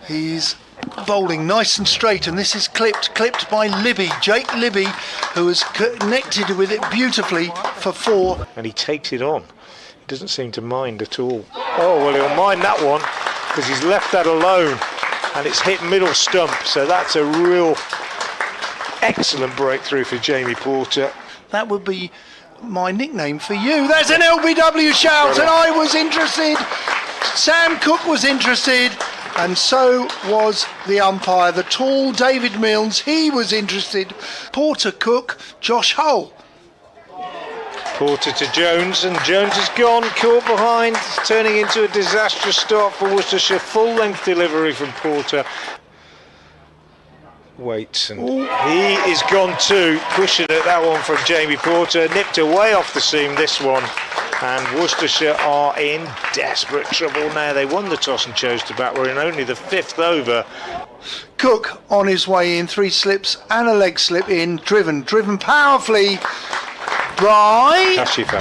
He's bowling nice and straight, and this is clipped by Libby, Jake Libby, who has connected with it beautifully for 4. And he takes it on. He doesn't seem to mind at all. Oh, well, he'll mind that one because he's left that alone, and it's hit middle stump, so that's a real excellent breakthrough for Jamie Porter. That would be my nickname for you. There's an LBW shout, and I was interested. Sam Cook was interested, and so was the umpire, the tall David Milnes. He was interested. Porter, Cook, Josh Hull. Porter to Jones, and Jones is gone, caught behind, turning into a disastrous start for Worcestershire. Full length delivery from Porter. Waits, and he is gone too. Pushing at that one from Jamie Porter, nipped away off the seam this one, and Worcestershire are in desperate trouble now. They won the toss and chose to bat. We're in only the 5th over. Cook on his way in, 3 slips and a leg slip in, driven powerfully by Kashif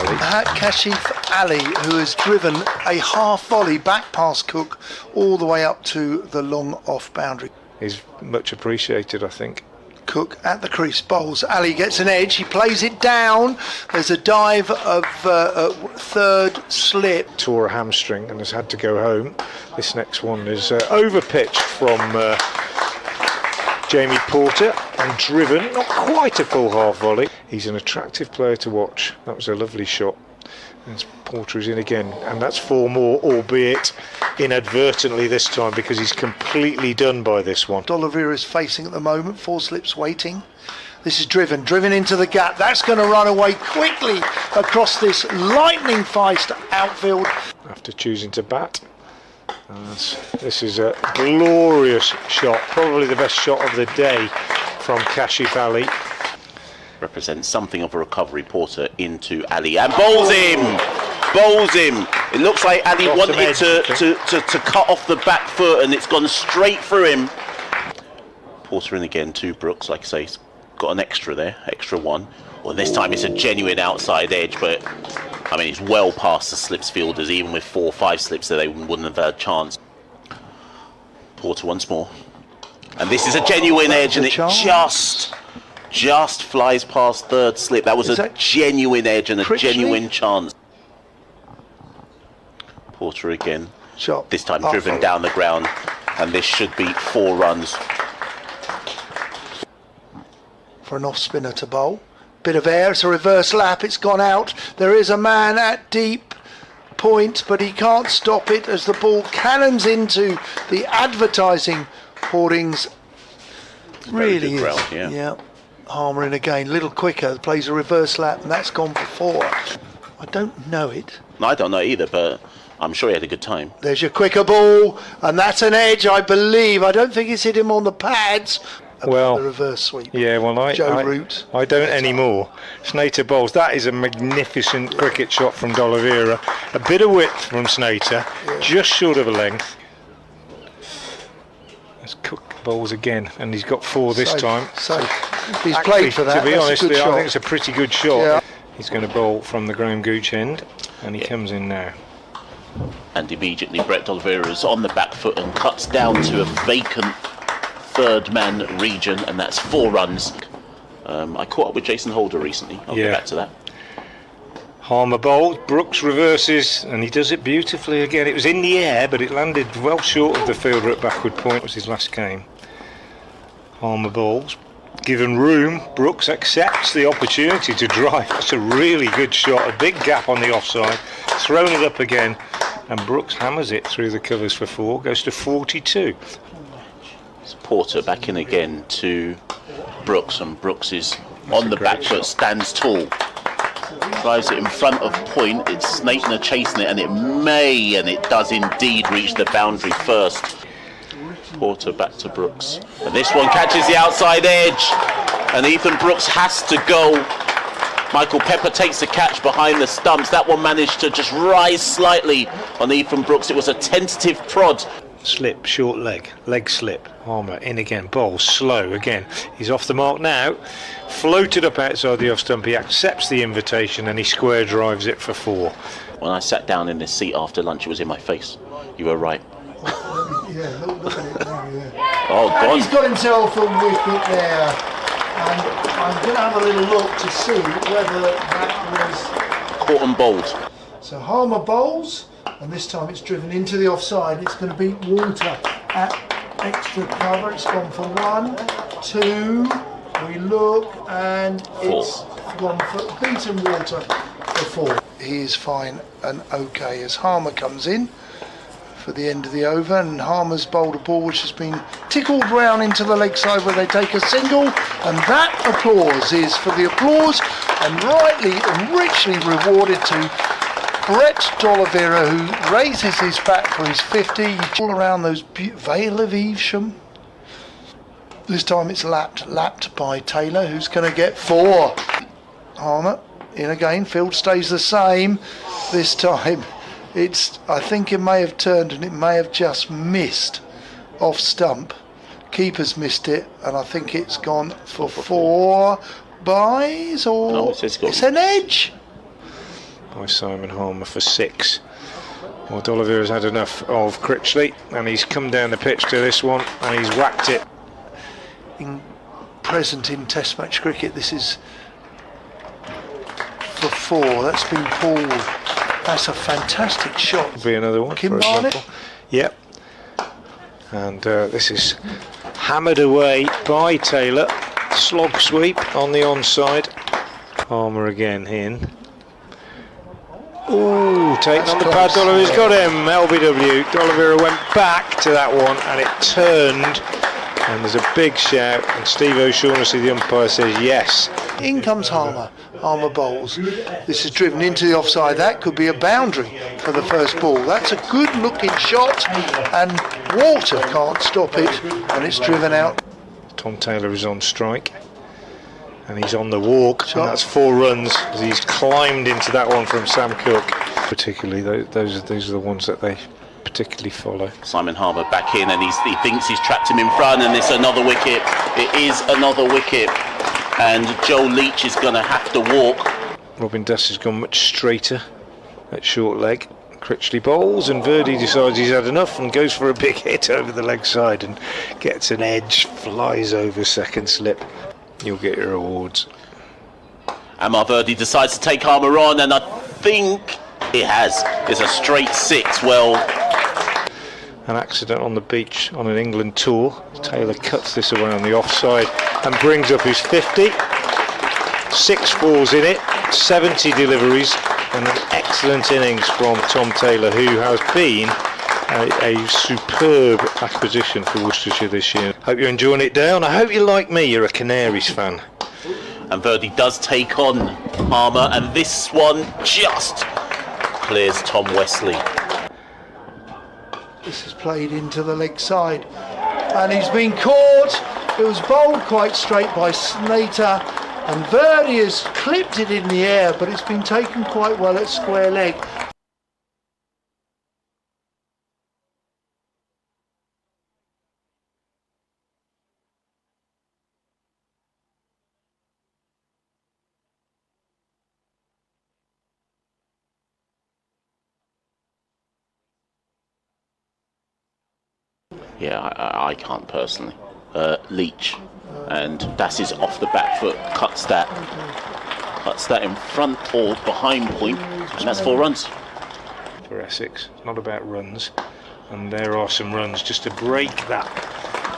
Ali, who has driven a half volley back past Cook all the way up to the long off boundary. Is much appreciated, I think. Cook at the crease, bowls. Ali gets an edge, he plays it down. There's a dive of 3rd slip. Tore a hamstring and has had to go home. This next one is over pitched from Jamie Porter and driven, not quite a full half volley. He's an attractive player to watch. That was a lovely shot. And Porter is in again, and that's 4 more, albeit inadvertently this time, because he's completely done by this one. D'Oliveira is facing at the moment, 4 slips waiting. This is driven into the gap. That's going to run away quickly across this lightning fast outfield. After choosing to bat. This is a glorious shot, probably the best shot of the day from Kashif Ali. Represents something of a recovery. Porter into Ali and bowls him. It looks like Ali wanted to cut off the back foot, and it's gone straight through him. Porter in again to Brooks, like I say, he's got an extra there, extra 1. Well, this time it's a genuine outside edge, but I mean, it's well past the slips fielders. Even with 4 or 5 slips there, they wouldn't have had a chance. Porter once more, and this is a genuine edge, and it just flies past 3rd slip. That was a genuine edge and a genuine chance. Porter again, shot. This time driven down the ground, and this should be 4 runs. For an off spinner to bowl. Bit of air, it's a reverse lap, it's gone out. There is a man at deep point, but he can't stop it as the ball cannons into the advertising hoardings. Really is. Ground, yeah. Harmer in again, little quicker, plays a reverse lap, and that's gone for 4. I don't know it. I don't know either, but I'm sure he had a good time. There's your quicker ball, and that's an edge, I believe. I don't think it's hit him on the pads. Well, the reverse sweep. Yeah, well, I don't anymore. Snater bowls. That is a magnificent cricket shot from D'Oliveira. A bit of width from Snater, just short of a length. As Cook bowls again, and he's got 4 this time. So he's played for that. To be honest, I think it's a pretty good shot. Yeah. He's going to bowl from the Graham Gooch end, and he comes in now. And immediately Brett D'Oliveira is on the back foot and cuts down to a vacant 3rd man region, and that's 4 runs. I caught up with Jason Holder recently. I'll get back to that. Harmer bowled, Brooks reverses, and he does it beautifully again. It was in the air, but it landed well short of the fielder at backward point. It was his last game. Harmer bowls. Given room, Brooks accepts the opportunity to drive. That's a really good shot, a big gap on the offside. Thrown it up again, and Brooks hammers it through the covers for 4, goes to 42. Porter back in again to Brooks, and Brooks is on the back foot, stands tall, drives it in front of point. It's Snaitner chasing it, and it does indeed reach the boundary first. Porter back to Brooks, and this one catches the outside edge, and Ethan Brooks has to go. Michael Pepper takes the catch behind the stumps. That one managed to just rise slightly on Ethan Brooks. It was a tentative prod. Slip, short leg slip. Harmer in again, bowl slow again. He's off the mark now. Floated up outside the off stump. He accepts the invitation, and he square drives it for 4. When I sat down in this seat after lunch, it was in my face. You were right. Yeah, look at it now, yeah. Oh, And God. he's got himself a wicket there. And I'm going to have a little look to see whether that Caught and bowled. was... So Harmer bowls, and this time it's driven into the offside. It's going to beat Walter at extra cover. It's gone for 1, 2. We look, and it's gone for beaten Walter for 4. He is fine and okay as Harmer comes in for the end of the over, and Harmer's bowled a ball which has been tickled round into the leg side where they take a single, and that applause is for the applause and rightly and richly rewarded to Brett D'Oliveira, who raises his bat for his 50. All around those Vale of Evesham. This time it's lapped by Taylor, who's going to get 4. Harmer in again, field stays the same. This time I think it may have turned and it may have just missed off stump. Keeper's missed it, and I think it's gone for 4 byes, or No, it's an edge. By Simon Harmer for 6. Well, D'Oliveira's had enough of Critchley, and he's come down the pitch to this one, and he's whacked it. Present in Test match cricket, this is for 4. That's been pulled. That's a fantastic shot. Be another one, Kim for Barnett? example. Yep. And this is hammered away by Taylor. Slog sweep on the onside. Harmer again in. Ooh, taken on the pad. D'Oliveira's got him. LBW. D'Oliveira went back to that one, and it turned. And there's a big shout, and Steve O'Shaughnessy, the umpire, says yes. In comes Harmer. Harmer bowls. This is driven into the offside. That could be a boundary for the first ball. That's a good looking shot, and Walter can't stop it, and it's driven out. Tom Taylor is on strike, and he's on the walk, and that's 4 runs as he's climbed into that one from Sam Cook. Particularly, those are the ones that they particularly follow. Simon Harmer back in, and he thinks he's trapped him in front, and it's another wicket. It is another wicket, and Joe Leach is going to have to walk. Robin Duss has gone much straighter at short leg. Critchley bowls, and Verdi decides he's had enough and goes for a big hit over the leg side and gets an edge, flies over second slip. You'll get your awards. Amar Verdi decides to take Harmer on, and I think it has. It's a straight 6. Well, An accident on the beach on an England tour. Taylor cuts this away on the offside and brings up his 50. 6 fours in it, 70 deliveries, and an excellent innings from Tom Taylor, who has been a superb acquisition for Worcestershire this year. Hope you're enjoying it, Dale, and I hope you're like me, you're a Canaries fan. and Verdi does take on Harmer, and this one just clears Tom Wesley. This is played into the leg side, and he's been caught. It was bowled quite straight by Slater, and Verdi has clipped it in the air, but it's been taken quite well at square leg. Yeah, I can't personally. Leach, and that is off the back foot, cuts that in front or behind point, and that's 4 runs. For Essex, it's not about runs, and there are some runs just to break that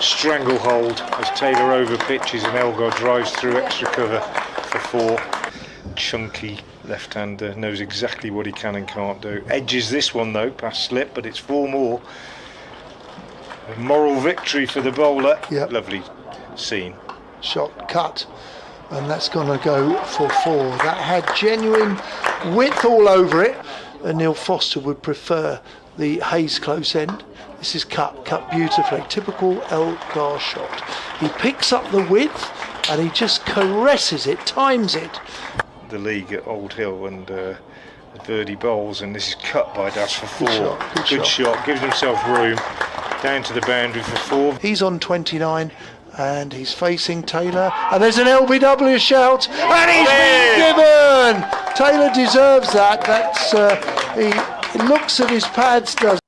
stranglehold as Taylor over pitches and Elgar drives through extra cover for 4. Chunky left-hander, knows exactly what he can and can't do. Edges this one though, past slip, but it's 4 more. A moral victory for the bowler. Yep. Lovely scene. Shot cut, and that's going to go for 4. That had genuine width all over it, and Neil Foster would prefer the Hayes close end. This is cut beautifully. Typical Elgar shot. He picks up the width and he just caresses it, times it. The league at Old Hill, and Verdi bowls, and this is cut by Dash for 4. Good shot. Gives himself room. Down to the boundary for 4. He's on 29 and he's facing Taylor, and there's an LBW shout, and he's been given. Taylor deserves that. That's he looks at his pads, does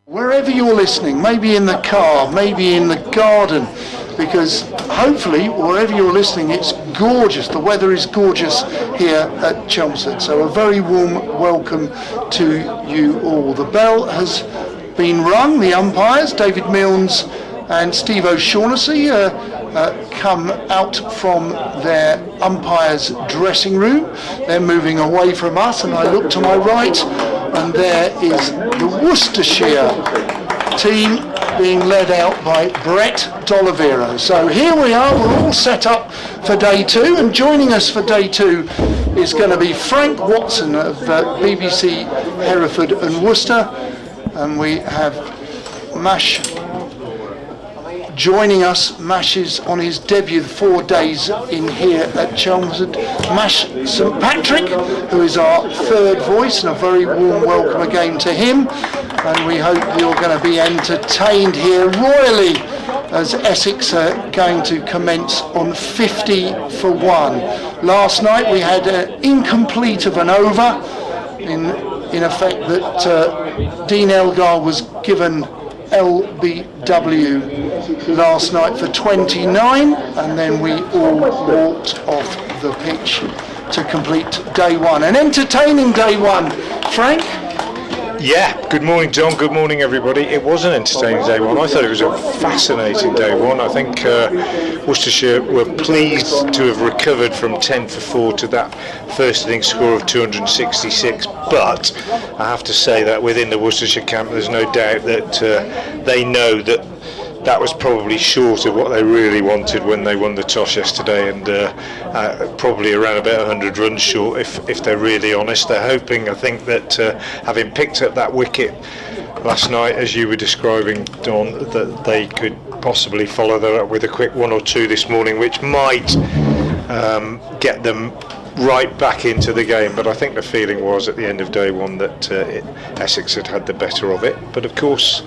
Wherever you're listening, maybe in the car, maybe in the garden, because hopefully wherever you're listening it's gorgeous, the weather is gorgeous here at Chelmsford, so a very warm welcome to you all. The bell has been rung, the umpires, David Milnes and Steve O'Shaughnessy, come out from their umpires dressing room. They're moving away from us, and I look to my right and there is the Worcestershire team being led out by Brett D'Olivero. So here we are, we're all set up for day two, and joining us for day two is going to be Frank Watson of BBC Hereford and Worcester, and we have Mash joining us. Mash is on his debut 4 days in here at Chelmsford. Mash St Patrick, who is our third voice, and a very warm welcome again to him. And we hope you're going to be entertained here royally as Essex are going to commence on 50 for 1. Last night we had an incomplete of an over, in effect that Dean Elgar was given LBW last night for 29, and then we all walked off the pitch to complete day one. An entertaining day one, Frank? Yeah, good morning John, good morning everybody. It was an entertaining day one. I thought it was a fascinating day one. I think Worcestershire were pleased to have recovered from 10 for 4 to that first innings score of 266, but I have to say that within the Worcestershire camp there's no doubt that they know that that was probably short of what they really wanted when they won the toss yesterday, and probably around about 100 runs short if they're really honest. They're hoping, I think, that having picked up that wicket last night, as you were describing, Don, that they could possibly follow that up with a quick 1 or 2 this morning, which might get them right back into the game. But I think the feeling was at the end of day one that Essex had the better of it. But of course,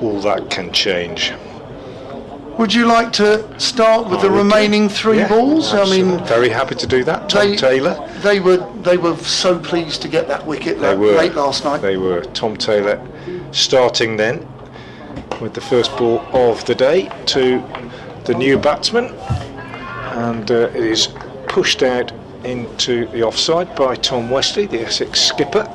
all that can change. Would you like to start with the remaining 3 balls? Absolutely. I mean, very happy to do that. Tom Taylor. They were so pleased to get that wicket late last night. They were. Tom Taylor starting then with the first ball of the day to the new batsman, and it is pushed out into the offside by Tom Westley, the Essex skipper.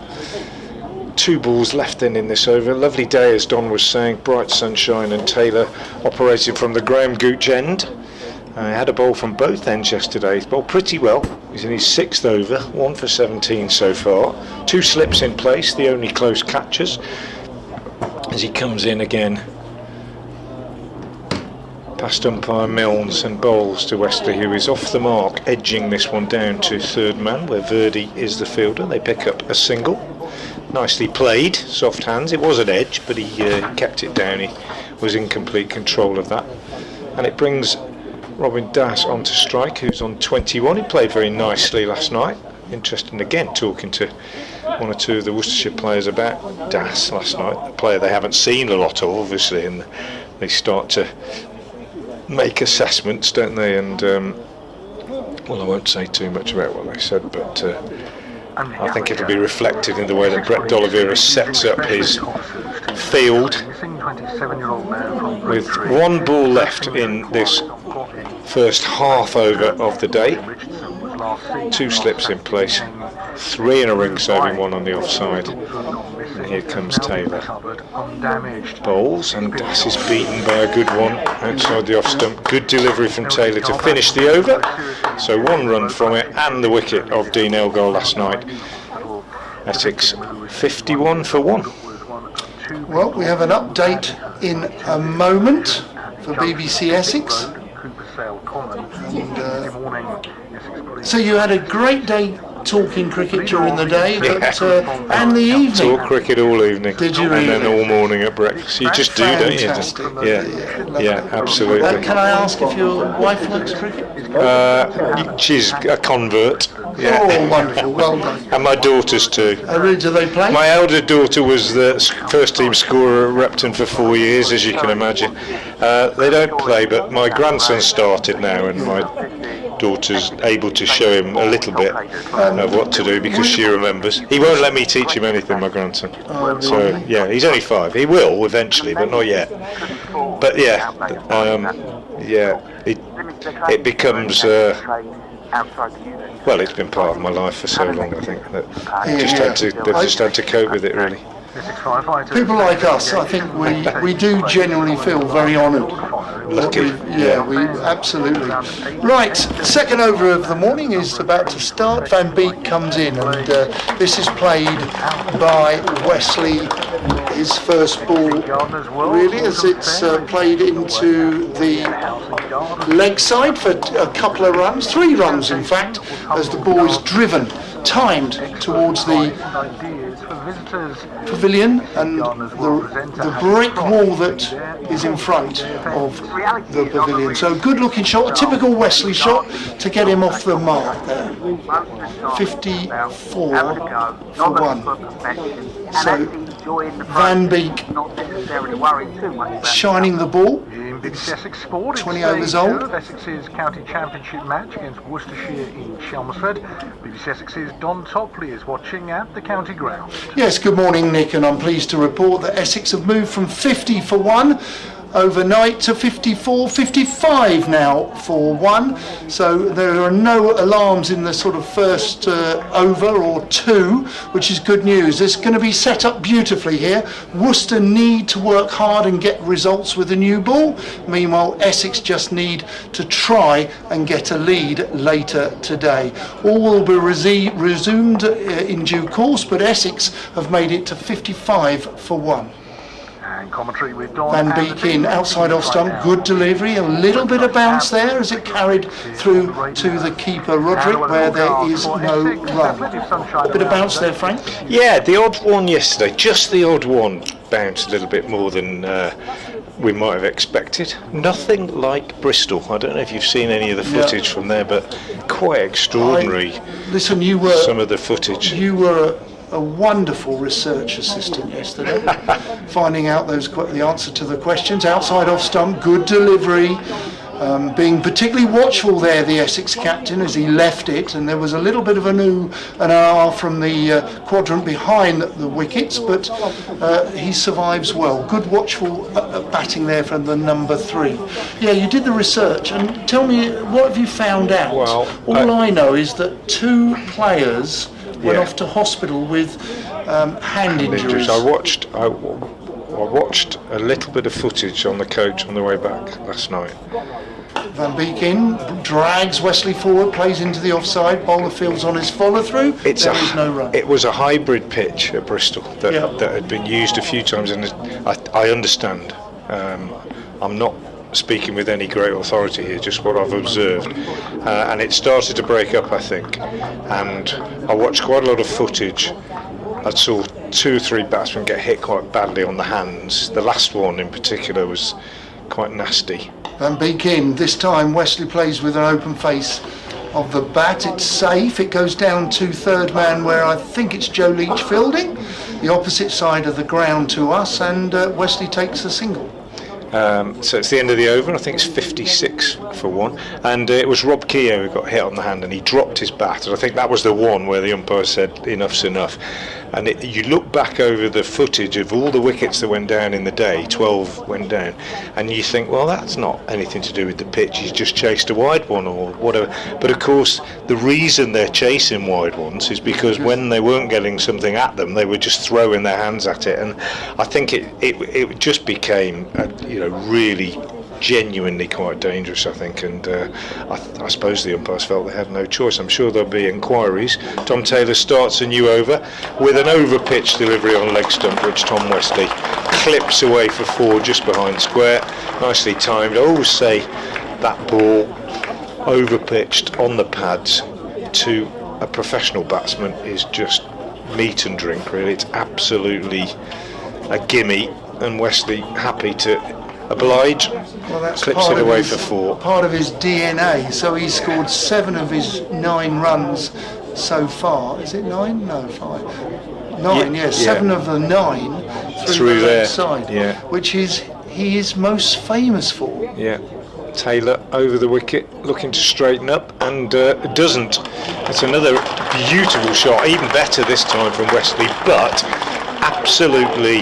2 balls left then in this over. Lovely day, as Don was saying, bright sunshine, and Taylor operating from the Graham Gooch end. He had a bowl from both ends yesterday. He's bowled pretty well. He's in his 6th over, 1 for 17 so far. 2 slips in place, the only close catches, as he comes in again past umpire Milnes and bowls to Westley, who is off the mark, edging this one down to third man, where Verdi is the fielder. They pick up a single. Nicely played, soft hands. It was an edge, but he kept it down. He was in complete control of that. And it brings Robin Das onto strike, who's on 21. He played very nicely last night. Interesting again, talking to 1 or 2 of the Worcestershire players about Das last night, a player they haven't seen a lot of, obviously, and they start to make assessments, don't they? And well, I won't say too much about what they said, but I think it'll be reflected in the way that Brett D'Olivero sets up his field. With 1 ball left in this first half over of the day, 2 slips in place, 3 in a ring serving, 1 on the offside. And here comes Taylor. Bowls, and Das is beaten by a good one outside the off stump. Good delivery from Taylor to finish the over. So 1 run from it, and the wicket of Dean Elgar last night. Essex 51 for 1. Well, we have an update in a moment for BBC Essex. So you had a great day talking cricket during the day, but, and the evening. Talk cricket all evening. Did you And really? then all morning at breakfast. You just do, don't you? Fantastic. Yeah, absolutely. Can I ask if your wife likes cricket? She's a convert. Yeah. Oh, wonderful. Well done. And my daughters too. Really, do they play? My elder daughter was the first team scorer at Repton for 4 years, as you can imagine. They don't play, but my grandson started now, and my daughter's able to show him a little bit of what to do because she remembers. He won't let me teach him anything, my grandson. So yeah, he's only 5. He will eventually, but not yet. But yeah, it becomes. Well, it's been part of my life for so long. I think that they've just had to cope with it, really. People like us, I think we do genuinely feel very honoured. Lucky. We absolutely. Right, second over of the morning is about to start. Van Beek comes in, and this is played by Wesley. His first ball, really, as it's played into the leg side for a couple of runs, 3 runs in fact, as the ball is driven, timed towards the pavilion and the brick wall that is in front of the pavilion. So good looking shot, a typical Wesley shot to get him off the mark there. 54 for 1. So Van Beek shining the ball. BBC Essex Sport, 20 overs old. Essex's county championship match against Worcestershire in Chelmsford. BBC Essex's Don Topley is watching at the county ground. Yes, good morning, Nick, and I'm pleased to report that Essex have moved from 50 for 1 overnight to 55 now for 1. So there are no alarms in the sort of first over or 2, which is good news. It's going to be set up beautifully here. Worcester need to work hard and get results with a new ball. Meanwhile, Essex just need to try and get a lead later today. All will be resumed in due course, but Essex have made it to 55 for 1. And commentary with Don Van Beek in, outside off stump, good delivery, a little bit of bounce there as it carried through to the keeper Roderick, where there is no run. A bit of bounce there, Frank? Yeah, the odd one yesterday, just the odd one, bounced a little bit more than we might have expected. Nothing like Bristol. I don't know if you've seen any of the footage from there, but quite extraordinary. Listen, you were some of the footage. You were a wonderful research assistant yesterday, finding out the answer to the questions. Outside off stump, good delivery, being particularly watchful there, the Essex captain, as he left it, and there was a little bit of an ooh and ah from the quadrant behind the wickets, but he survives well. Good watchful batting there from the number 3. Yeah, you did the research, and tell me, what have you found out? Well, all I know is that 2 players went off to hospital with hand injuries. I watched a little bit of footage on the coach on the way back last night. Van Beek in, drags Wesley forward, plays into the offside, bowler fields on his follow-through, there is no run. It was a hybrid pitch at Bristol that had been used a few times, and I understand. I'm not speaking with any great authority here, just what I've observed, and it started to break up, I think, and I watched quite a lot of footage. I saw 2 or 3 batsmen get hit quite badly on the hands. The last one in particular was quite nasty. Van Beek in, this time Wesley plays with an open face of the bat. It's safe, it goes down to third man where I think it's Joe Leach fielding, the opposite side of the ground to us, and Wesley takes a single. So it's the end of the over, I think it's 56 for 1, and it was Rob Keogh who got hit on the hand, and he dropped his bat, and I think that was the one where the umpire said enough's enough. And you look back over the footage of all the wickets that went down in the day, 12 went down, and you think, well, that's not anything to do with the pitch, he's just chased a wide one or whatever. But of course, the reason they're chasing wide ones is because when they weren't getting something at them, they were just throwing their hands at it, and I think it just became really genuinely quite dangerous, I think, and I suppose the umpires felt they had no choice. I'm sure there'll be inquiries. Tom Taylor starts a new over with an over-pitch delivery on leg stump, which Tom Wesley clips away for 4 just behind square. Nicely timed. I always say that ball over pitched on the pads to a professional batsman is just meat and drink, really. It's absolutely a gimme, and Wesley happy to oblige. Well, that's clips it away for 4. Part of his DNA. So he's scored 7 of his 9 runs so far. Is it 9? No, 5. 9. Yeah, 7 of the 9 through the there side. Yeah, which he is most famous for. Yeah. Taylor over the wicket, looking to straighten up, and doesn't. It's another beautiful shot, even better this time from Wesley, but absolutely,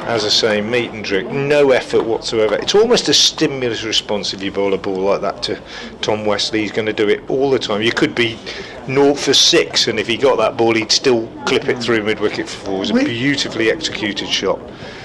as I say, meat and drink, no effort whatsoever. It's almost a stimulus response if you bowl a ball like that to Tom Wesley. He's going to do it all the time. You could be 0 for 6, and if he got that ball, he'd still clip it through mid-wicket for 4. It was a beautifully executed shot.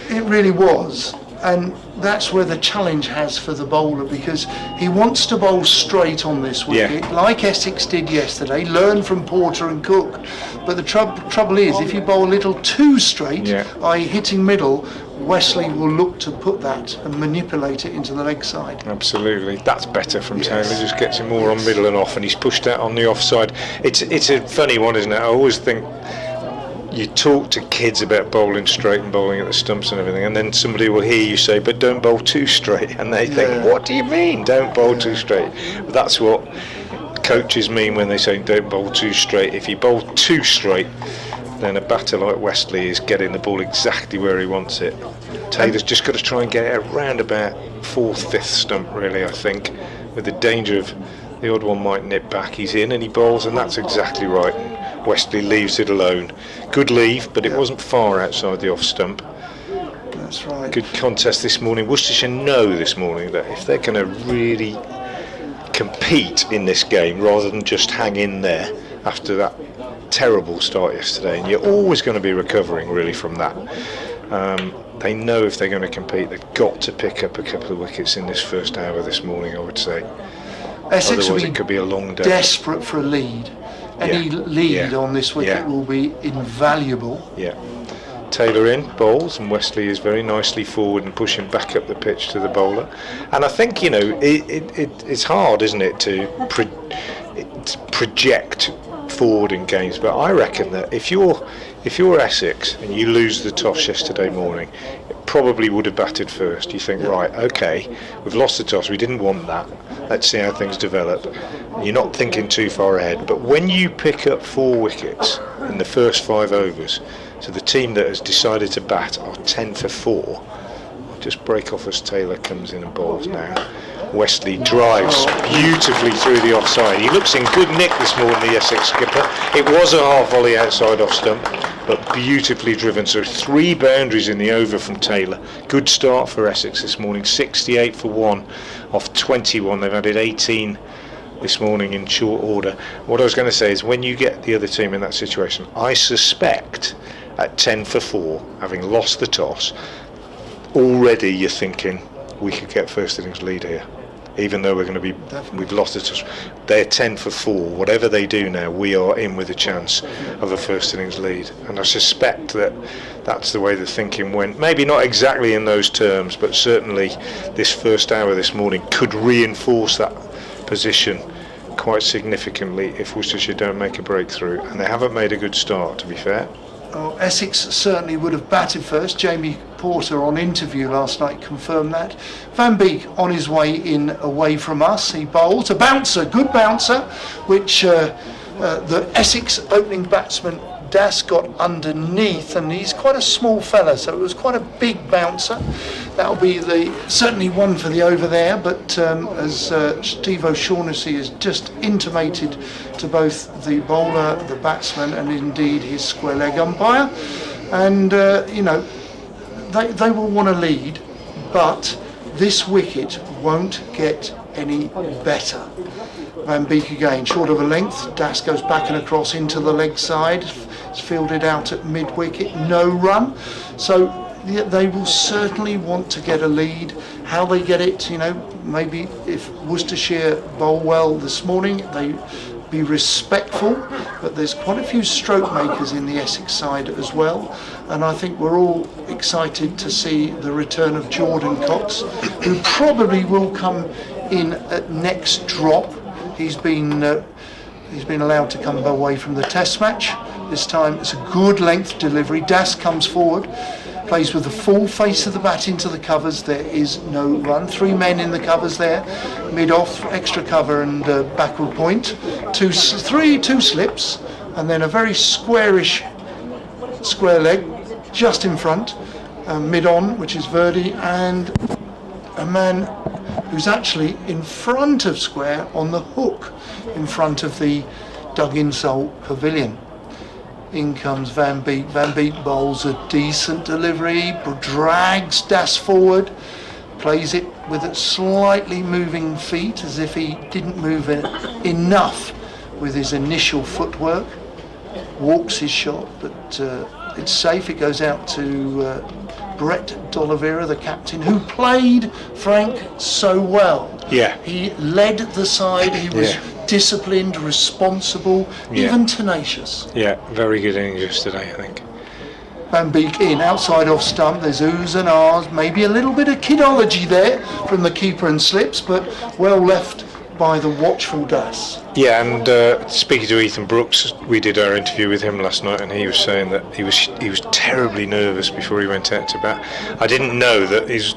It really was. And that's where the challenge has for the bowler, because he wants to bowl straight on this wicket, like Essex did yesterday, learn from Porter and Cook. But the trouble is, if you bowl a little too straight, i.e. hitting middle, Wesley will look to put that and manipulate it into the leg side. Absolutely, that's better from Taylor. Just gets him more on middle and off, and he's pushed out on the offside. It's a funny one, isn't it? I always think you talk to kids about bowling straight and bowling at the stumps and everything, and then somebody will hear you say, but don't bowl too straight, and they think, what do you mean, don't bowl too straight? But that's what coaches mean when they say don't bowl too straight. If you bowl too straight, then a batter like Wesley is getting the ball exactly where he wants it. Taylor's just got to try and get it around about 4th, 5th stump, really, I think, with the danger of the odd one might nip back. He's in and he bowls, and that's exactly right. Wesley leaves it alone. Good leave, but it wasn't far outside the off stump. That's right. Good contest this morning. Worcestershire know this morning that if they're going to really compete in this game rather than just hang in there after that terrible start yesterday, and you're always going to be recovering really from that. They know if they're going to compete, they've got to pick up a couple of wickets in this first hour this morning, I would say. Essex Otherwise it could be a long day. Desperate for a lead. Any lead on this wicket will be invaluable. Taylor in, bowls, and Wesley is very nicely forward and pushing back up the pitch to the bowler. And I think, you know, it's hard, isn't it, to project forward in games, but I reckon that if you're Essex and you lose the toss yesterday morning, it probably would have batted first. You think, right, okay, we've lost the toss, we didn't want that, let's see how things develop. You're not thinking too far ahead, but when you pick up 4 wickets in the first 5 overs, so the team that has decided to bat are 10 for 4. I'll just break off as Taylor comes in and bowls now. Wesley drives beautifully through the offside. He looks in good nick this morning, the Essex skipper. It was a half volley outside off stump, but beautifully driven. So 3 boundaries in the over from Taylor. Good start for Essex this morning. 68 for 1 off 21. They've added 18 this morning in short order. What I was going to say is, when you get the other team in that situation, I suspect at 10 for 4, having lost the toss, already you're thinking we could get first innings lead here, even though we've lost the toss. They're 10 for 4. Whatever they do now, we are in with a chance of a first innings lead, and I suspect that that's the way the thinking went. Maybe not exactly in those terms, but certainly this first hour this morning could reinforce that position quite significantly if Worcestershire don't make a breakthrough, and they haven't made a good start, to be fair. Essex certainly would have batted first. Jamie Porter on interview last night confirmed that. Van Beek on his way in away from us. He bowls a bouncer, good bouncer, which the Essex opening batsman Das got underneath, and he's quite a small fella, so it was quite a big bouncer. That'll be certainly one for the over there, but as Steve O'Shaughnessy has just intimated to both the bowler, the batsman, and indeed his square leg umpire, and you know, they will want to lead, but this wicket won't get any better. Van Beek again, short of a length. Das goes back and across into the leg side. It's fielded out at mid-wicket, no run. So they will certainly want to get a lead. How they get it, you know, maybe if Worcestershire bowl well this morning, they be respectful, but there's quite a few stroke makers in the Essex side as well, and I think we're all excited to see the return of Jordan Cox, who probably will come in at next drop. He's been allowed to come away from the test match. This time it's a good length delivery. Das comes forward, plays with the full face of the bat into the covers. There is no run. 3 men in the covers there. Mid off, extra cover and backward point. Two slips, and then a very squarish square leg just in front. Mid on, which is Verdi, and a man who's actually in front of square on the hook in front of the dug-in sole pavilion. In comes Van Beek. Van Beek bowls a decent delivery, drags Das forward, plays it with a slightly moving feet as if he didn't move enough with his initial footwork. Walks his shot, but it's safe. It goes out to Brett D'Oliveira, the captain, who played Frank so well. Yeah. He led the side. He was disciplined, responsible, even tenacious. Yeah, very good innings yesterday, I think. Van Beek in, outside off stump. There's oohs and ahs, maybe a little bit of kidology there from the keeper and slips, but well left by the watchful Das. Yeah, and speaking to Ethan Brooks, we did our interview with him last night, and he was saying that he was terribly nervous before he went out to bat. I didn't know that his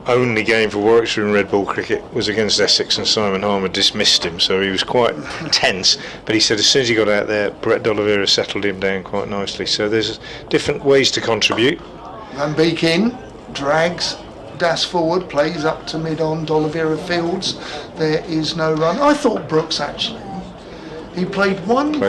only game for Warwickshire in red ball cricket was against Essex, and Simon Harmer dismissed him, so he was quite tense. But he said as soon as he got out there, Brett D'Oliveira settled him down quite nicely. So there's different ways to contribute. Van Beek in, drags Das forward, plays up to mid-on, D'Oliveira fields. There is no run. I thought Brooks actually, he played one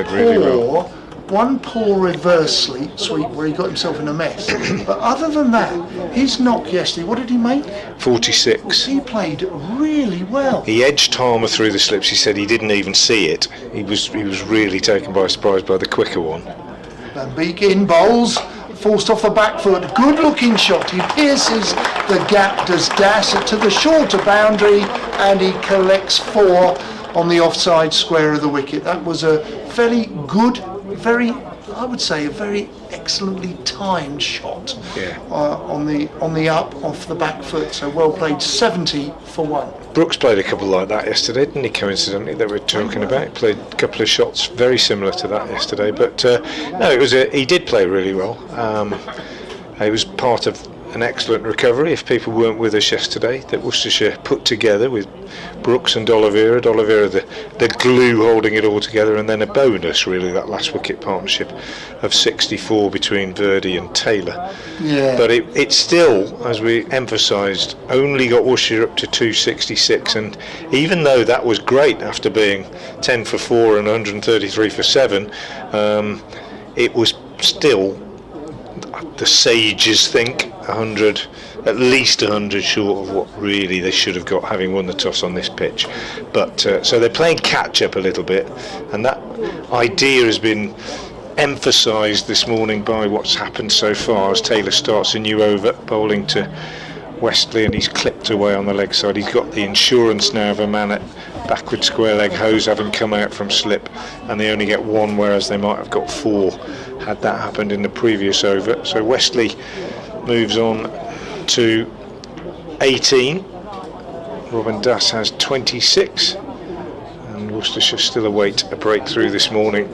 poor reverse sweep where he got himself in a mess. But other than that, his knock yesterday, what did he make? 46. He played really well. He edged Harmer through the slips. He said he didn't even see it. He was really taken by surprise by the quicker one. Van Beek in, bowls. Forced off the back foot, good looking shot. He pierces the gap, does Das to the shorter boundary, and he collects 4 on the offside square of the wicket. That was a very good, I would say a very excellently timed shot on the up off the back foot. So well played, 70 for 1. Brooks played a couple like that yesterday, didn't he, coincidentally, that we're talking about. He played a couple of shots very similar to that yesterday, but no, he did play really well. He was part of an excellent recovery, if people weren't with us yesterday, that Worcestershire put together with Brooks and D'Oliveira, the glue holding it all together, and then a bonus, really, that last wicket partnership of 64 between Verdi and Taylor. Yeah. But it still, as we emphasised, only got Worcestershire up to 266, and even though that was great after being 10 for 4 and 133 for 7, it was still, the sages think, at least 100 short of what really they should have got, having won the toss on this pitch. But so they're playing catch up a little bit, and that idea has been emphasised this morning by what's happened so far as Taylor starts a new over, bowling to Westley, and he's clipped away on the leg side. He's got the insurance now of a man at backward square leg hose having come out from slip, and they only get 1, whereas they might have got 4 had that happened in the previous over. So Westley moves on to 18. Robin Das has 26, and Worcestershire still await a breakthrough this morning,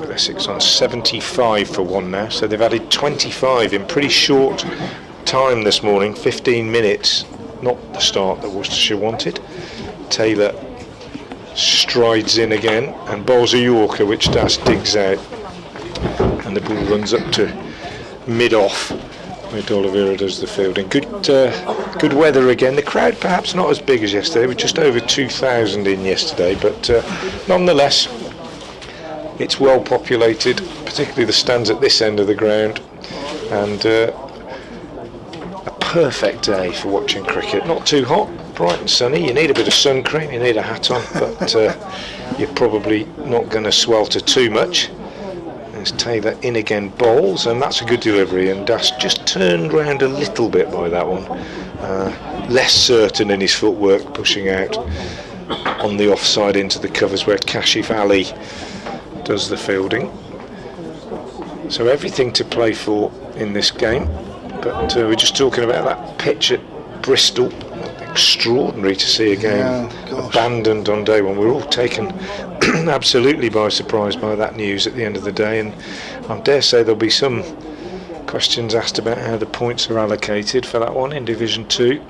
with Essex on 75 for 1 now. So they've added 25 in pretty short time this morning, 15 minutes, not the start that Worcestershire wanted. Taylor strides in again and bowls a Yorker, which Das digs out, and the ball runs up to mid-off, where D'Oliveira does the fielding. Good weather again. The crowd perhaps not as big as yesterday, with just over 2,000 in yesterday, but nonetheless it's well populated, particularly the stands at this end of the ground, and a perfect day for watching cricket. Not too hot, bright and sunny. You need a bit of sun cream, you need a hat on, but you're probably not going to swelter too much. Taylor in again, bowls, and that's a good delivery, and Das just turned round a little bit by that one, less certain in his footwork, pushing out on the offside into the covers where Kashif Ali does the fielding. So everything to play for in this game, but we're just talking about that pitch at Bristol, the extraordinary to see a game abandoned on day one. We're all taken absolutely by surprise by that news at the end of the day, and I dare say there'll be some questions asked about how the points are allocated for that one in Division 2.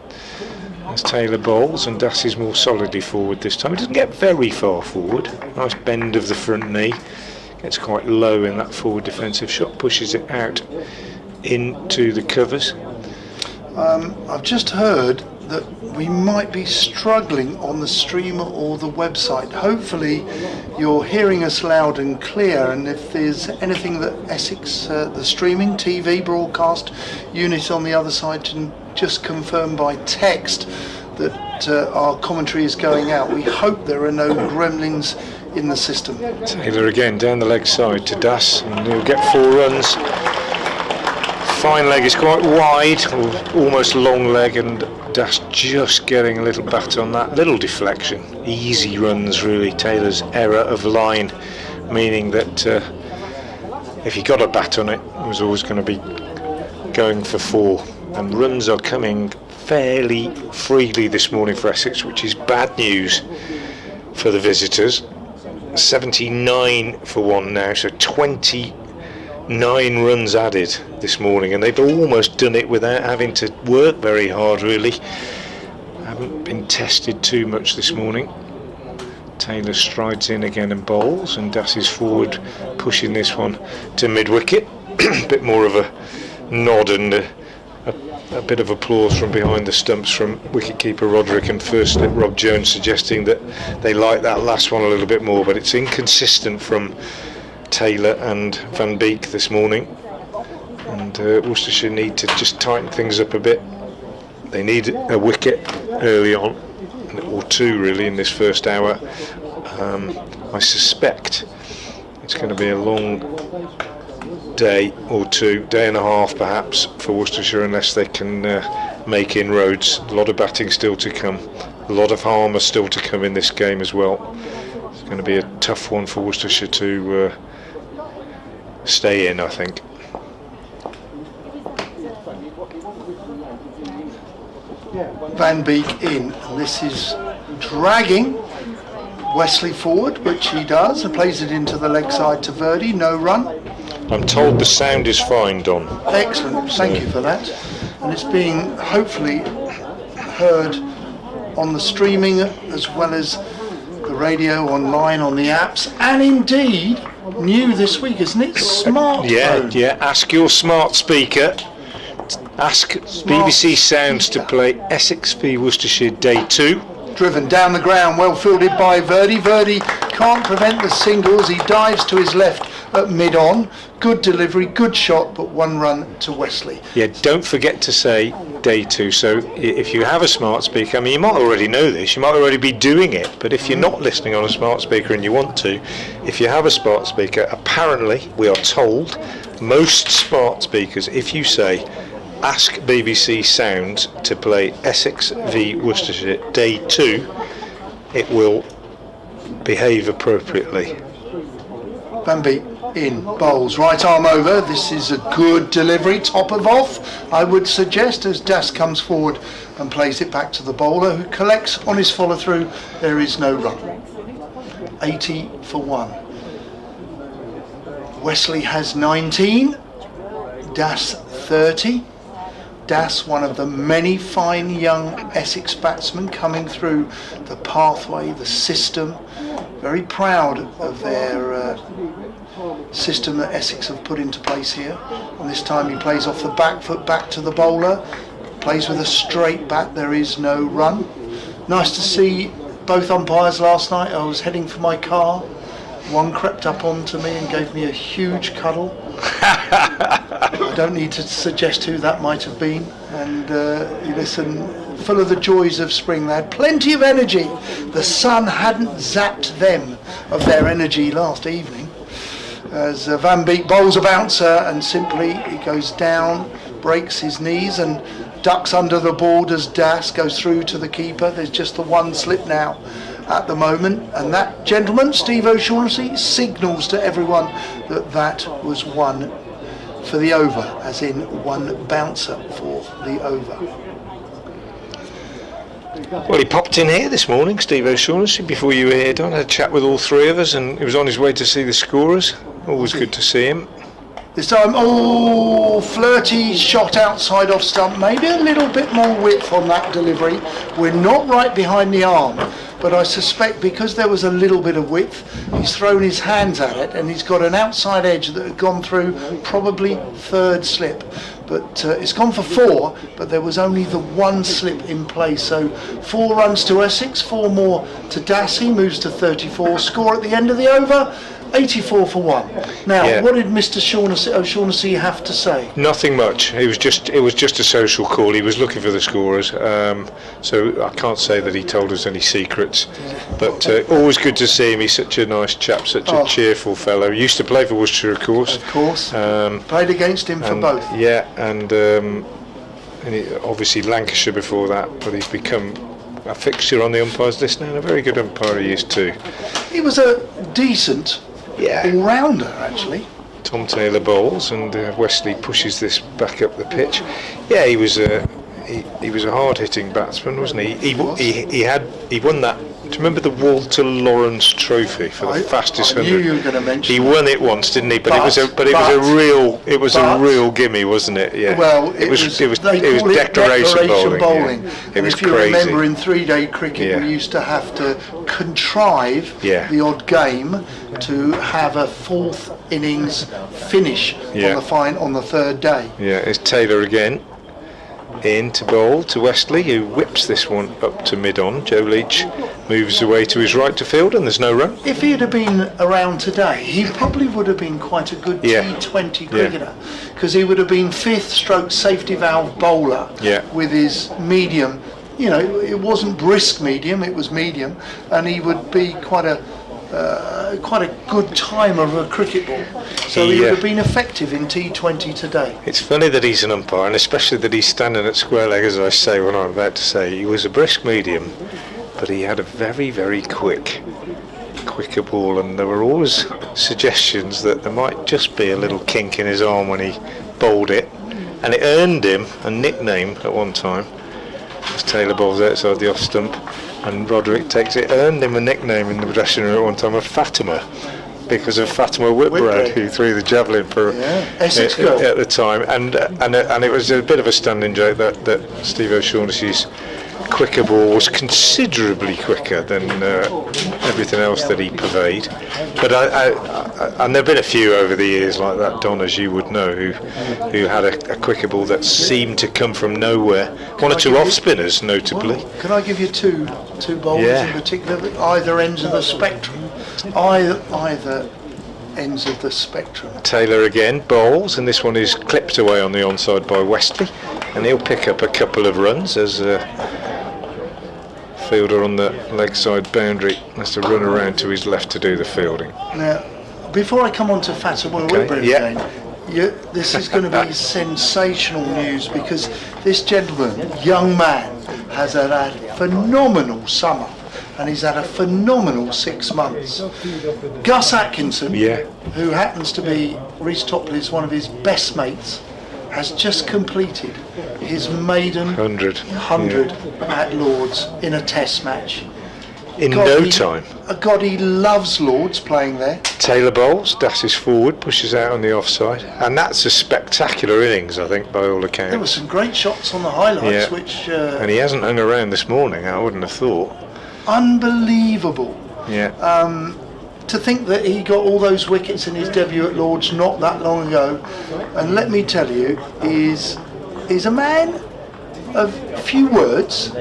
As Taylor bowls, and Das is more solidly forward this time. He doesn't get very far forward. Nice bend of the front knee. Gets quite low in that forward defensive shot, pushes it out into the covers. I've just heard that we might be struggling on the streamer or the website. Hopefully you're hearing us loud and clear, and if there's anything that Essex, the streaming TV broadcast unit on the other side, can just confirm by text that our commentary is going out. We hope there are no gremlins in the system. Taylor again down the leg side to Das, and he'll get 4 runs. Fine leg is quite wide, or almost long leg, and Das just getting a little bat on that. Little deflection, easy runs really. Taylor's error of line, meaning that if he got a bat on it, it was always going to be going for 4. And runs are coming fairly freely this morning for Essex, which is bad news for the visitors. 79 for 1 now, so 29 runs added this morning, and they've almost done it without having to work very hard really. Haven't been tested too much this morning. Taylor strides in again and bowls, and Das is forward, pushing this one to mid-wicket. A bit more of a nod and a bit of applause from behind the stumps from wicketkeeper Roderick and first slip Rob Jones, suggesting that they like that last one a little bit more, but it's inconsistent from Taylor and Van Beek this morning, and Worcestershire need to just tighten things up a bit. They need a wicket early on, or 2 really in this first hour. I suspect it's going to be a long day or 2, day and a half perhaps for Worcestershire, unless they can make inroads. A lot of batting still to come, a lot of harm still to come in this game as well. It's going to be a tough one for Worcestershire to stay in, I think. Van Beek in, and this is dragging Wesley forward, which he does, and plays it into the leg side to Verdi. No run. I'm told the sound is fine, Don. Excellent, thank you for that. And it's being hopefully heard on the streaming as well as the radio, online, on the apps, and indeed new this week, isn't it? Smartphone. Yeah. Ask your smart speaker. Ask BBC Sounds to play Essex v Worcestershire Day 2. Driven down the ground, well fielded by Verdi. Verdi can't prevent the singles. He dives to his left at mid-on. Good delivery, good shot, but 1 run to Wesley. Yeah, don't forget to say Day 2. So if you have a smart speaker, I mean, you might already know this, you might already be doing it, but if you're not listening on a smart speaker and you want to, if you have a smart speaker, apparently, we are told, most smart speakers, if you say, ask BBC Sounds to play Essex v Worcestershire Day 2, it will behave appropriately. Van Beek in, bowls, right arm over. This is a good delivery, top of off, I would suggest, as Das comes forward and plays it back to the bowler, who collects on his follow through. There is no run. 80 for 1. Wesley has 19, Das 30. Das, one of the many fine young Essex batsmen coming through the pathway, the system. Very proud of their system that Essex have put into place here. And this time he plays off the back foot back to the bowler. Plays with a straight bat, there is no run. Nice to see both umpires last night. I was heading for my car. One crept up onto me and gave me a huge cuddle. I don't need to suggest who that might have been. And you listen, full of the joys of spring. They had plenty of energy. The sun hadn't zapped them of their energy last evening. As Van Beek bowls a bouncer, and simply he goes down, breaks his knees and ducks under the board as Das goes through to the keeper. There's just the 1 slip now at the moment, and that gentleman, Steve O'Shaughnessy, signals to everyone that that was 1 for the over, as in 1 bouncer for the over. Well, he popped in here this morning, Steve O'Shaughnessy, before you were here, Don. Had a chat with all three of us, and he was on his way to see the scorers. Always good to see him. This time, flirty shot outside off stump. Maybe a little bit more width on that delivery. We're not right behind the arm, but I suspect because there was a little bit of width, he's thrown his hands at it, and he's got an outside edge that had gone through probably third slip. But it's gone for 4, but there was only the 1 slip in play. So 4 runs to Essex, 4 more to Dassey, moves to 34. Score at the end of the over, 84 for 1. Now, what did Mr. O'Shaughnessy have to say? Nothing much. It was just a social call. He was looking for the scorers, so I can't say that he told us any secrets. But always good to see him. He's such a nice chap, such a cheerful fellow. He used to play for Worcestershire, of course. Of course. Played against him for both. Yeah, and obviously Lancashire before that, but he's become a fixture on the umpires list now, and a very good umpire he is too. He was a decent all-rounder, actually. Tom Taylor bowls, and Wesley pushes this back up the pitch. Yeah, he was a hard-hitting batsman, wasn't he? He won that. Do you remember the Walter Lawrence Trophy for the fastest 100? I knew you were going to mention. He won it once, didn't he? But it was a real gimme, wasn't it? Yeah. Well, it was declaration bowling. It was if you crazy. remember, in 3-day cricket, we used to have to contrive the odd game to have a 4th innings finish on the 3rd day. Yeah, it's Taylor again. In to bowl to Wesley, who whips this one up to mid-on. Joe Leach moves away to his right to field, and there's no run. If he had been around today, he probably would have been quite a good T20 cricketer, because he would have been 5th stroke safety valve bowler with his medium. You know, it wasn't brisk medium, it was medium, and he would be quite a good timer of a cricket ball. So he would have been effective in T20 today. It's funny that he's an umpire, and especially that he's standing at square leg, as I say when I'm about to say. He was a brisk medium, but he had a very, very quicker ball, and there were always suggestions that there might just be a little kink in his arm when he bowled it, and it earned him a nickname at one time. As Taylor bowls outside the off stump, and Roderick takes it, earned him a nickname in the dressing room at one time of Fatima, because of Fatima Whitbread, who threw the javelin for Essex girl at the time, and it was a bit of a standing joke that Steve O'Shaughnessy's quicker ball was considerably quicker than everything else that he purveyed. But and there've been a few over the years like that, Don, as you would know, who had a quicker ball that seemed to come from nowhere. One or two off spinners, notably. Well, can I give you two bowlers in particular, either ends of the spectrum? Either ends of the spectrum. Taylor again bowls, and this one is clipped away on the onside by Wesley, and he'll pick up a couple of runs as fielder on the leg side boundary has to run around to his left to do the fielding. Now, before I come on to Fatima Whitbread again, this is going to be sensational news, because this gentleman, young man, has had a phenomenal summer, and he's had a phenomenal 6 months. Gus Atkinson, who happens to be Rhys Topley's one of his best mates, has just completed his maiden 100 at Lords in a test match. In no time. God, he loves Lords playing there. Taylor bowls, dashes forward, pushes out on the offside, and that's a spectacular innings, I think, by all accounts. There were some great shots on the highlights, which... and he hasn't hung around this morning, I wouldn't have thought. Unbelievable. Yeah. To think that he got all those wickets in his debut at Lords not that long ago, and let me tell you, he's a man of few words.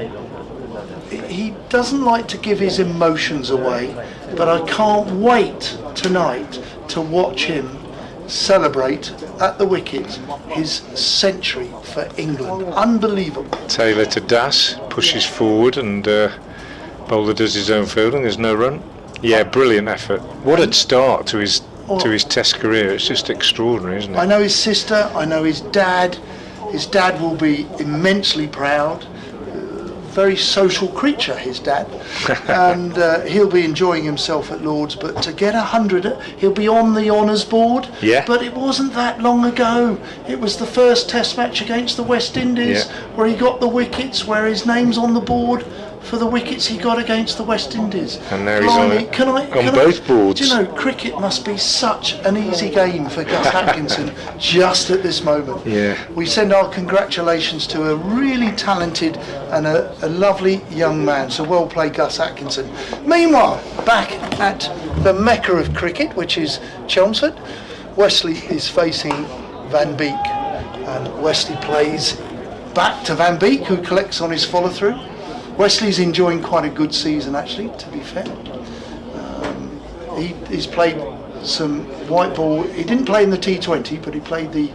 He doesn't like to give his emotions away, but I can't wait tonight to watch him celebrate at the wicket his century for England. Unbelievable. Taylor to Das, pushes forward, and bowler does his own fielding. There's no run. Yeah, brilliant effort. What a start to his Test career. It's just extraordinary, isn't it? I know his sister, I know his dad. His dad will be immensely proud. Very social creature, his dad, and he'll be enjoying himself at Lords. But to get 100, he'll be on the honours board. Yeah. But it wasn't that long ago. It was the first Test match against the West Indies where he got the wickets, where his name's on the board. for the wickets he got against the West Indies. And now he's Blimey, on both boards. Do you know, cricket must be such an easy game for Gus Atkinson just at this moment. Yeah. We send our congratulations to a really talented and a lovely young man. So well played, Gus Atkinson. Meanwhile, back at the mecca of cricket, which is Chelmsford, Wesley is facing Van Beek, and Wesley plays back to Van Beek, who collects on his follow-through. Wesley's enjoying quite a good season, actually, to be fair. He's played some white ball. He didn't play in the T20, but he played the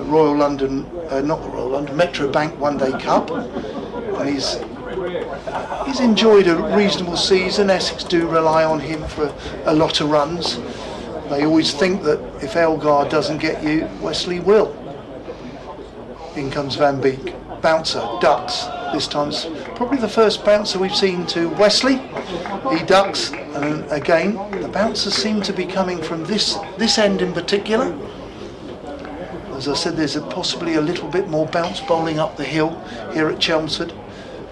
Royal London, not the Royal London, Metro Bank One Day Cup, and he's enjoyed a reasonable season. Essex do rely on him for a lot of runs. They always think that if Elgar doesn't get you, Wesley will. In comes Van Beek. Bouncer, ducks. This time's probably the first bouncer we've seen to Wesley. He ducks, and again, the bouncers seem to be coming from this end in particular. As I said, there's possibly a little bit more bounce bowling up the hill here at Chelmsford.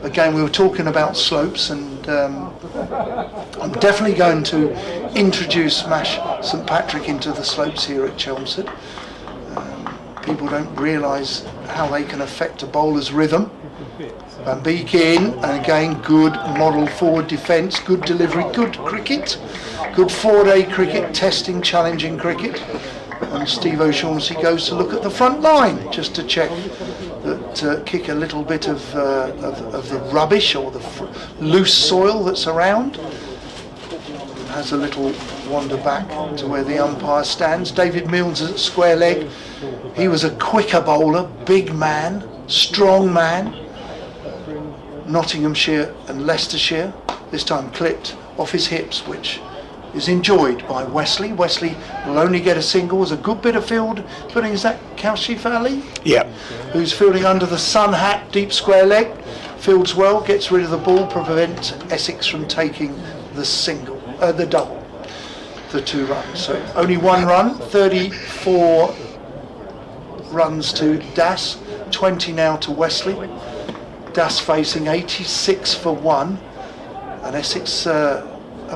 Again, we were talking about slopes, and I'm definitely going to introduce Smash St Patrick into the slopes here at Chelmsford. People don't realise how they can affect a bowler's rhythm. Van Beek in, and again, good model forward defence, good delivery, good cricket, good 4-day cricket, testing, challenging cricket. And Steve O'Shaughnessy goes to look at the front line just to check that, kick a little bit of the rubbish or the loose soil that's around. Has a little wander back to where the umpire stands. David Milnes at square leg. He was a quicker bowler, big man, strong man. Nottinghamshire and Leicestershire, this time clipped off his hips, which is enjoyed by Wesley. Wesley will only get a single. It was a good bit of field fielding. Is that Kashif Ali? Yeah. Who's fielding under the sun hat, deep square leg. Fields well, gets rid of the ball, prevent Essex from taking the double, the 2 runs. So only 1 run, 34 runs to Das, 20 now to Wesley. Das facing 86 for 1, and Essex are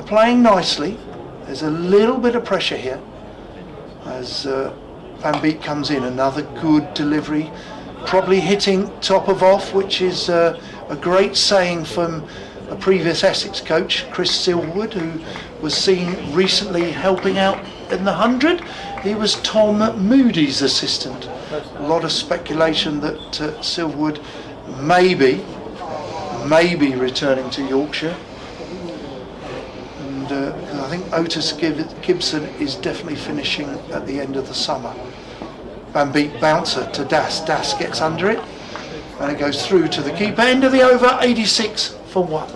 playing nicely. There's a little bit of pressure here as Van Beek comes in. Another good delivery, probably hitting top of off, which is a great saying from a previous Essex coach, Chris Silverwood, who was seen recently helping out in the 100. He was Tom Moody's assistant. A lot of speculation that Silverwood maybe returning to Yorkshire, and I think Otis Gibson is definitely finishing at the end of the summer. Van Beek bouncer to Das. Das gets under it, and it goes through to the keeper. End of the over, 86 for 1.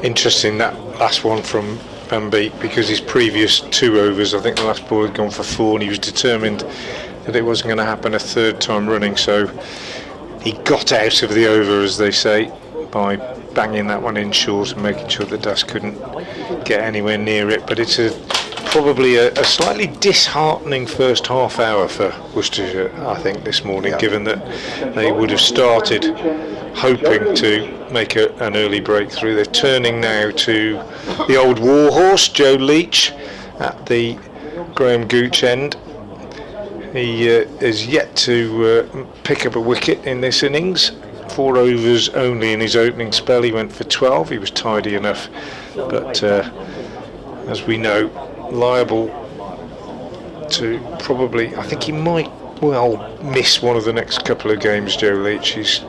Interesting, that last one from Van Beek, because his previous 2 overs, I think the last ball had gone for 4, and he was determined that it wasn't going to happen a 3rd time running, so he got out of the over, as they say, by banging that one in short and making sure that Das couldn't get anywhere near it. But it's probably a slightly disheartening first half hour for Worcestershire, I think, this morning, given that they would have started hoping to make an early breakthrough. They're turning now to the old warhorse, Joe Leach, at the Graham Gooch end. He is yet to pick up a wicket in this innings. 4 overs only in his opening spell. He went for 12. He was tidy enough, but as we know, liable to probably, I think he might well miss one of the next couple of games, Joe Leach. He's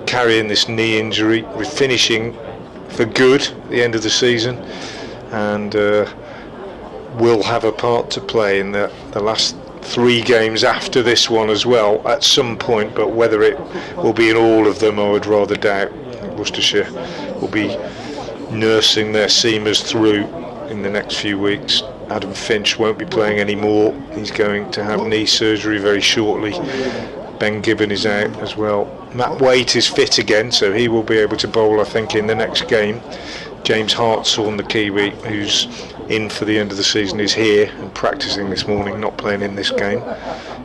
carrying this knee injury, with finishing for good at the end of the season, and will have a part to play in the last 3 games after this one as well at some point, but whether it will be in all of them I would rather doubt. Worcestershire will be nursing their seamers through in the next few weeks. Adam Finch won't be playing anymore. He's going to have knee surgery very shortly. Ben Gibbon is out as well. Matt Waite is fit again, so he will be able to bowl, I think, in the next game. James Hartshorn, the Kiwi, who's in for the end of the season, is here and practising this morning, not playing in this game.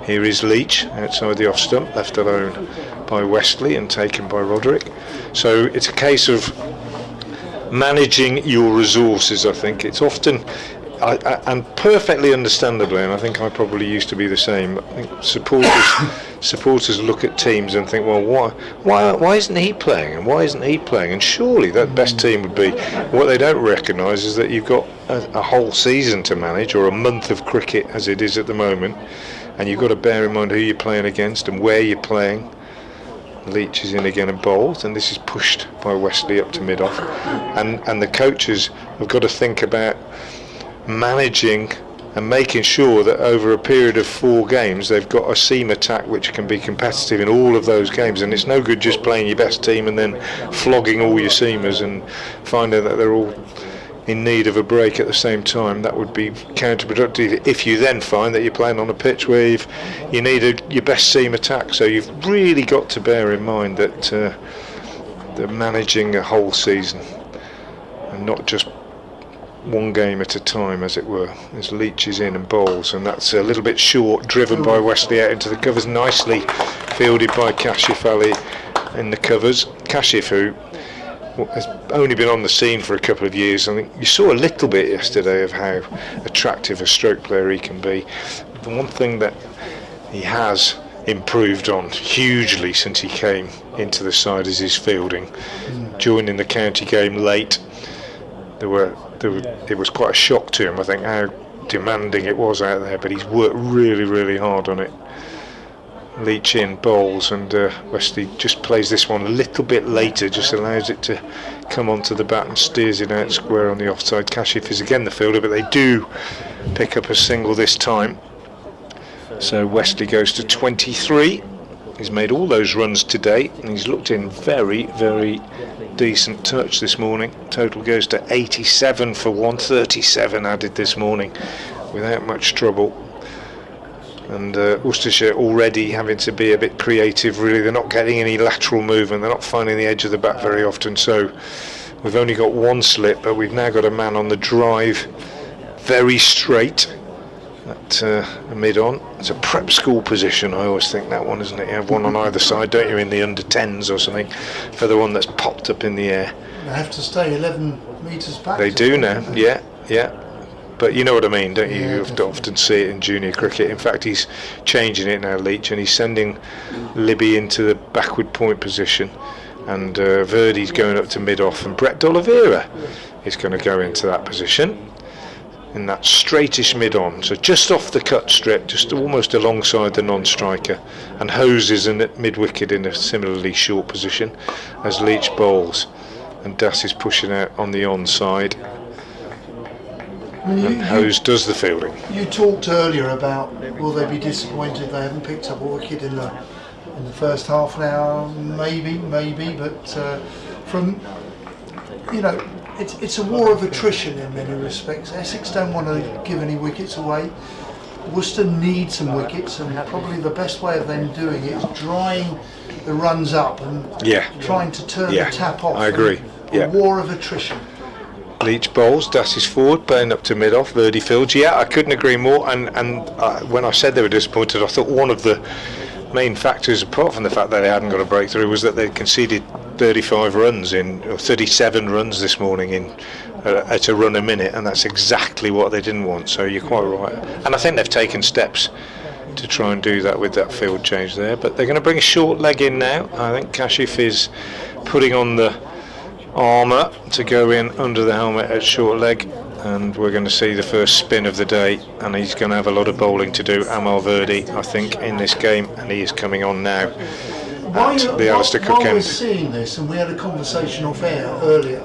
Here is Leach outside the off stump, left alone by Westley and taken by Roderick. So it's a case of managing your resources. I think it's often, and perfectly understandably, and I think I probably used to be the same. I think supporters look at teams and think, well, why isn't he playing, and why isn't he playing? And surely that best team would be. What they don't recognise is that you've got a whole season to manage, or a month of cricket as it is at the moment, and you've got to bear in mind who you're playing against and where you're playing. Leach is in again and bowls, and this is pushed by Westley up to mid-off, and the coaches have got to think about managing and making sure that over a period of 4 games they've got a seam attack which can be competitive in all of those games. And it's no good just playing your best team and then flogging all your seamers and finding that they're all in need of a break at the same time. That would be counterproductive if you then find that you're playing on a pitch where you need your best seam attack. So you've really got to bear in mind that they're managing a whole season and not just one game at a time, as it were. As Leach is in and bowls, and that's a little bit short, driven by Westley out into the covers, nicely fielded by Kashif Ali in the covers. Kashif, who has only been on the scene for a couple of years. I think you saw a little bit yesterday of how attractive a stroke player he can be. The one thing that he has improved on hugely since he came into the side is his fielding. Joining the county game late, it was quite a shock to him, I think, how demanding it was out there, but he's worked really, really hard on it. Leach in bowls, and Westley just plays this one a little bit later, just allows it to come onto the bat and steers it out square on the offside. Kashif is again the fielder, but they do pick up a single this time. So Westley goes to 23. He's made all those runs today, and he's looked in very, very decent touch this morning. Total goes to 87 for 137 added this morning without much trouble. And Worcestershire already having to be a bit creative, really. They're not getting any lateral movement, they're not finding the edge of the bat very often, so we've only got 1 slip, but we've now got a man on the drive, very straight at mid-on. It's a prep school position, I always think, that one, isn't it? You have one on either side, don't you, in the under 10s or something, for the one that's popped up in the air. They have to stay 11 metres back. They do now, yeah. But you know what I mean, don't you? You often see it in junior cricket. In fact, he's changing it now, Leach, and he's sending Libby into the backward point position, and Verdi's going up to mid-off, and Brett D'Oliveira is going to go into that position in that straightish mid-on, so just off the cut strip, just almost alongside the non-striker, and Hose is in at mid-wicket in a similarly short position as Leach bowls, and Das is pushing out on the onside. And Hose does the fielding. You talked earlier about, will they be disappointed they haven't picked up a wicket in the first half an hour? Maybe, but from, it's a war of attrition in many respects. Essex don't want to give any wickets away. Worcester need some wickets, and probably the best way of them doing it is drying the runs up and trying to turn the tap off. I agree. A war of attrition. Leach bowls, Das is forward, playing up to mid-off, Verdi fields. I couldn't agree more, and when I said they were disappointed, I thought one of the main factors, apart from the fact that they hadn't got a breakthrough, was that they conceded 35 runs or 37 runs this morning at a run a minute, and that's exactly what they didn't want, so you're quite right. And I think they've taken steps to try and do that with that field change there, but they're going to bring a short leg in now. I think Kashif is putting on the armour to go in under the helmet at short leg, and we're going to see the first spin of the day, and he's going to have a lot of bowling to do, Amal Verdi, I think, in this game, and he is coming on now at the Alistair Cook while end. we're seeing this, and we had a conversation off air earlier,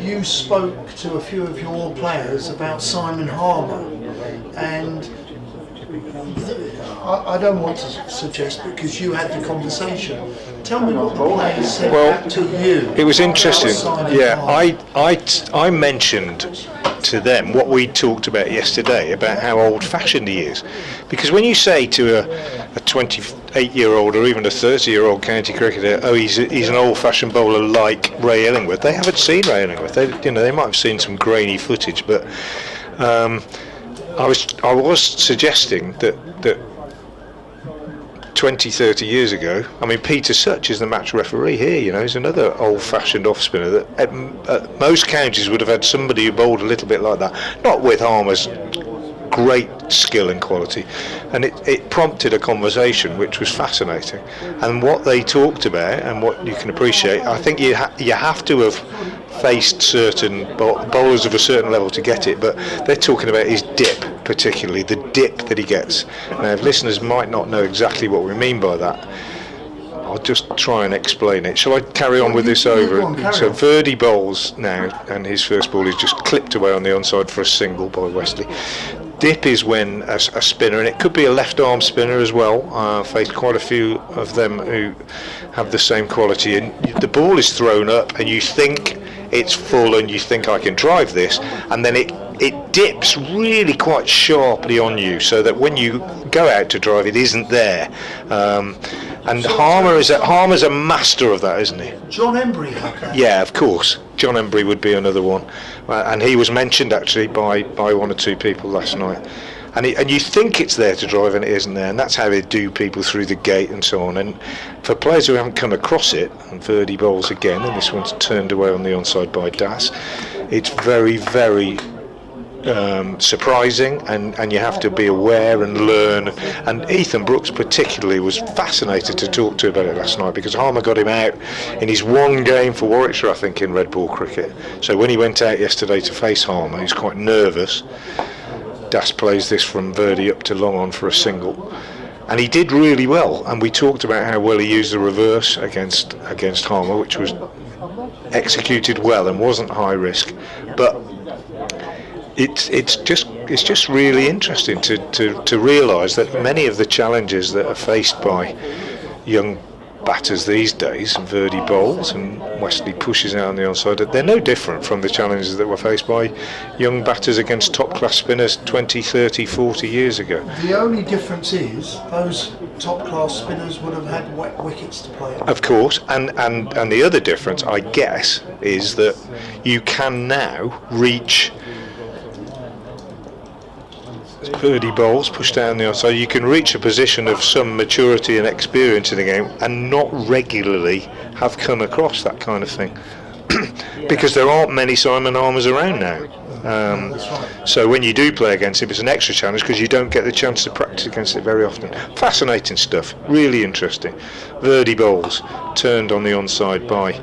you spoke to a few of your players about Simon Harmer, and I don't want to suggest, because you had the conversation. Tell me what the players said back to you. It was interesting. I mentioned to them what we talked about yesterday about how old-fashioned he is. Because when you say to a 28-year-old or even a 30-year-old county cricketer, oh, he's an old-fashioned bowler like Ray Illingworth, they haven't seen Ray Illingworth. They might have seen some grainy footage, but I was suggesting that 20, 30 years ago, I mean, Peter Such is the match referee here, he's another old-fashioned off-spinner that at most counties would have had somebody who bowled a little bit like that, not with Harmer's great skill and quality, and it prompted a conversation which was fascinating. And what they talked about, and what you can appreciate, I think you have to have faced certain bowlers of a certain level to get it, but they're talking about his dip, particularly the dip that he gets. Now, if listeners might not know exactly what we mean by that, I'll just try and explain it. Shall I carry on with this over? So Verdi bowls now, and his first ball is just clipped away on the onside for a single by Wesley. Dip is when a spinner, and it could be a left arm spinner as well, faced quite a few of them who have the same quality, and the ball is thrown up and you think it's full and you think I can drive this, and then it dips really quite sharply on you, so that when you go out to drive it isn't there. And Harmer's a master of that, isn't he? John Embry had that. Yeah, of course. John Embry would be another one, and he was mentioned actually by one or two people last night. And you think it's there to drive and it isn't there, and that's how they do people through the gate and so on. And for players who haven't come across it, and Verdi bowls again, and this one's turned away on the onside by Das, it's very, very surprising, and you have to be aware and learn. And Ethan Brooks particularly was fascinated to talk to about it last night, because Harmer got him out in his one game for Warwickshire, I think, in red ball cricket. So when he went out yesterday to face Harmer, he was quite nervous. Das plays this from Verdi up to long on for a single, and he did really well. And we talked about how well he used the reverse against Harmer, which was executed well and wasn't high risk. But it's just really interesting to realise that many of the challenges that are faced by young batters these days, and Verdi bowls and Wesley pushes out on the onside, they're no different from the challenges that were faced by young batters against top class spinners 20, 30, 40 years ago. The only difference is those top class spinners would have had wet wickets to play on. Of course, and the other difference, I guess, is that you can now reach Verdi bowls pushed down the onside. You can reach a position of some maturity and experience in the game and not regularly have come across that kind of thing because there aren't many Simon Harmers around now. So when you do play against him, it's an extra challenge because you don't get the chance to practice against it very often. Fascinating stuff, really interesting. Verdi bowls turned on the onside by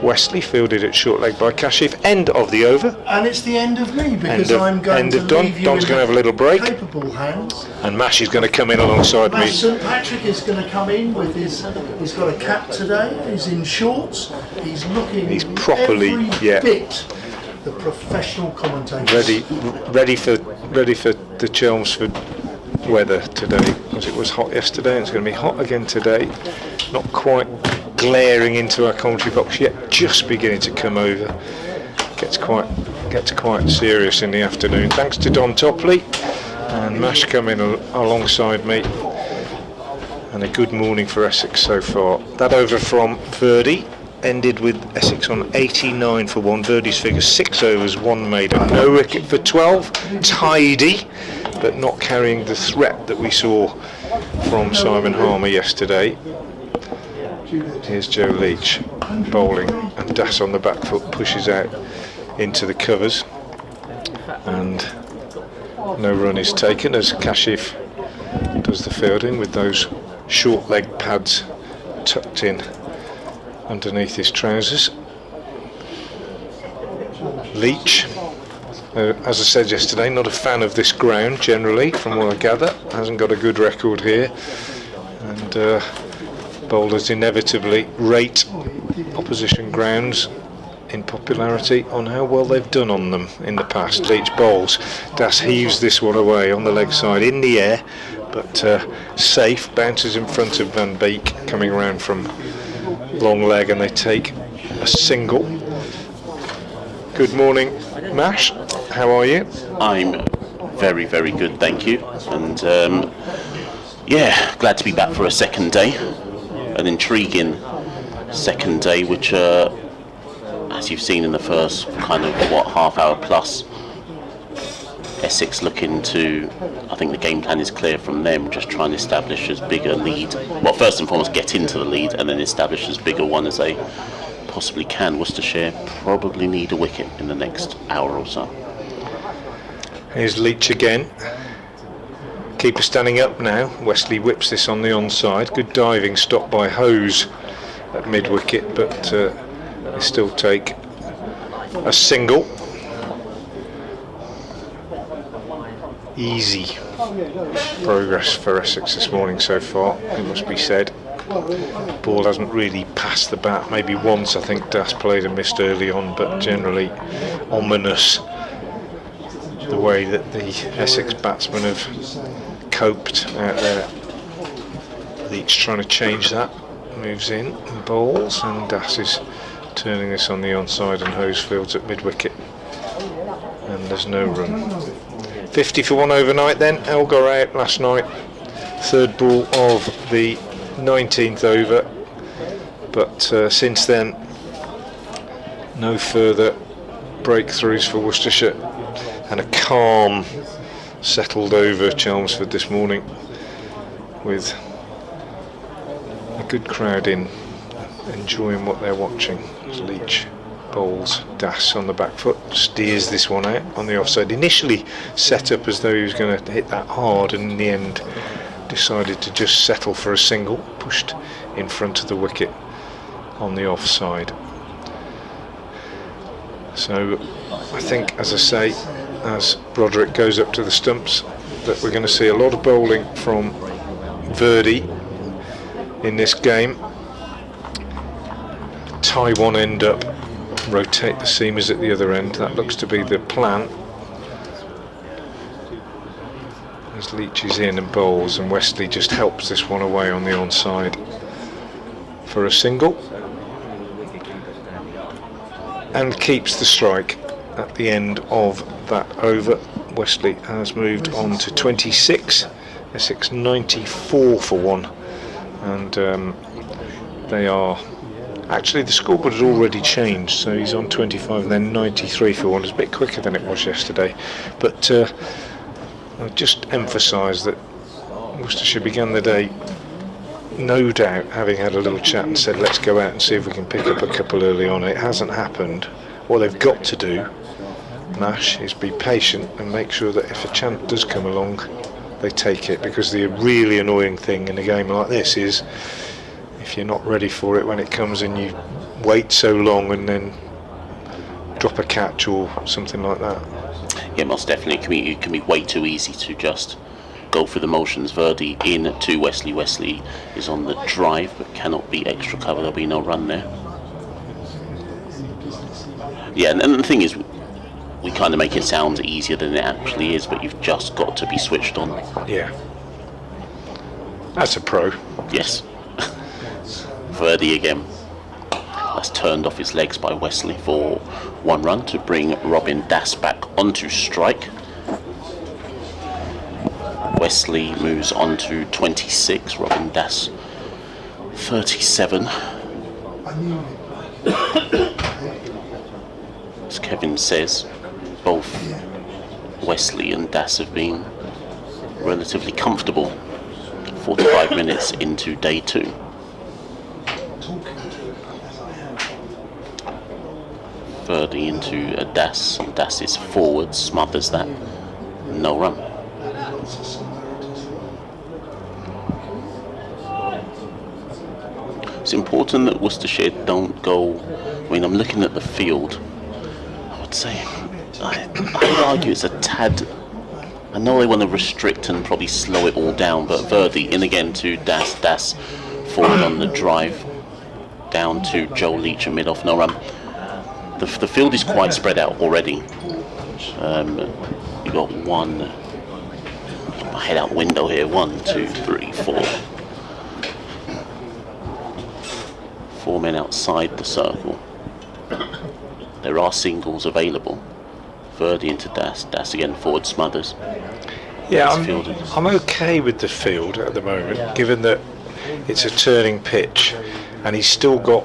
Wesley, fielded at short leg by Kashif. End of the over. And it's the end of me, because I'm going to Don. leave you Don's going to have a little break. Capable hands. And Mash is going to come in alongside me. St Patrick is going to come in with he's got a cap today, he's in shorts, he's properly every bit the professional commentator. Ready for the Chelmsford weather today, because it was hot yesterday and it's going to be hot again today. Not quite glaring into our commentary box yet, just beginning to come over. Gets quite serious in the afternoon. Thanks to Don Topley and Mash coming alongside me, and a good morning for Essex so far. That over from Verdi ended with Essex on 89 for 1. Verdi's figure 6 overs, 1 made and no wicket for 12. Tidy, but not carrying the threat that we saw from Simon Harmer yesterday. Here's Joe Leach bowling, and Das on the back foot pushes out into the covers, and no run is taken as Kashif does the fielding with those short leg pads tucked in underneath his trousers. Leach, as I said yesterday, not a fan of this ground generally, from what I gather. Hasn't got a good record here, and bowlers inevitably rate opposition grounds in popularity on how well they've done on them in the past. Leach bowls. Das heaves this one away on the leg side in the air, but safe. Bounces in front of Van Beek coming around from long leg, and they take a single. Good morning, Mash. How are you? I'm very, very good, thank you. And yeah, glad to be back for a second day. An intriguing second day, which, as you've seen in the first kind of, half hour plus, Essex looking to, I think the game plan is clear from them, just trying to establish as big a lead. Well, first and foremost, get into the lead and then establish as big a one as they possibly can. Worcestershire probably need a wicket in the next hour or so. Here's Leach again. Keeper standing up now. Wesley whips this on the onside. Good diving stop by Hose at mid-wicket, but they still take a single. Easy progress for Essex this morning so far, it must be said. Ball hasn't really passed the bat. Maybe once I think Das played and missed early on, but generally ominous the way that the Essex batsmen have coped out there. Leach trying to change that. Moves in and bowls, and Das is turning this on the onside, and Hosefields at mid-wicket. And there's no run. 50 for 1 overnight then. Elgar out last night. Third ball of the 19th over. But since then, no further breakthroughs for Worcestershire. And a calm settled over Chelmsford this morning, with a good crowd in, enjoying what they're watching. Leach bowls Das on the back foot, steers this one out on the offside. Initially set up as though he was going to hit that hard, and in the end decided to just settle for a single, pushed in front of the wicket on the offside. So I think, as I say, as Broderick goes up to the stumps, that we're going to see a lot of bowling from Verdi in this game. Tie one end up, rotate the seamers at the other end. That looks to be the plan. As Leach is in and bowls, and Wesley just helps this one away on the onside for a single, and keeps the strike at the end of that over. Wesley has moved on to 26, Essex 94 for 1, and they are actually, the scoreboard has already changed, so he's on 25 and then 93 for 1. It's a bit quicker than it was yesterday, but I'll just emphasise that Worcestershire began the day, no doubt, having had a little chat and said, let's go out and see if we can pick up a couple early on. It hasn't happened. What they've got to do, Nash, is be patient and make sure that if a chance does come along, they take it, because the really annoying thing in a game like this is if you're not ready for it when it comes and you wait so long and then drop a catch or something like that. Yeah, most definitely. It can be way too easy to just go through the motions. Verdi in to Wesley. Wesley is on the drive but cannot be extra cover. There'll be no run there. Yeah, and the thing is, we kind of make it sound easier than it actually is, but you've just got to be switched on. Yeah. That's a pro. Yes. Verdi again. That's turned off his legs by Wesley for 1 run to bring Robin Das back onto strike. Wesley moves on to 26, Robin Das 37. As Kevin says, both Wesley and Das have been relatively comfortable 45 minutes into day 2. Verdi into a Das, and Das is forward, smothers that, no run. It's important that Worcestershire don't go, I mean, I'm looking at the field, I would say, I would argue it's a tad, I know they want to restrict and probably slow it all down, but Verdi in again to Das, Das forward on the drive, down to Joe Leach at mid-off, no run. The field is quite spread out already. You've got one, my head out the window here, 1, 2, 3, 4. 4 men outside the circle. there are singles available. Verdi into Das. Das again forward smothers. Yeah, I'm okay with the field at the moment, given that it's a turning pitch, and he's still got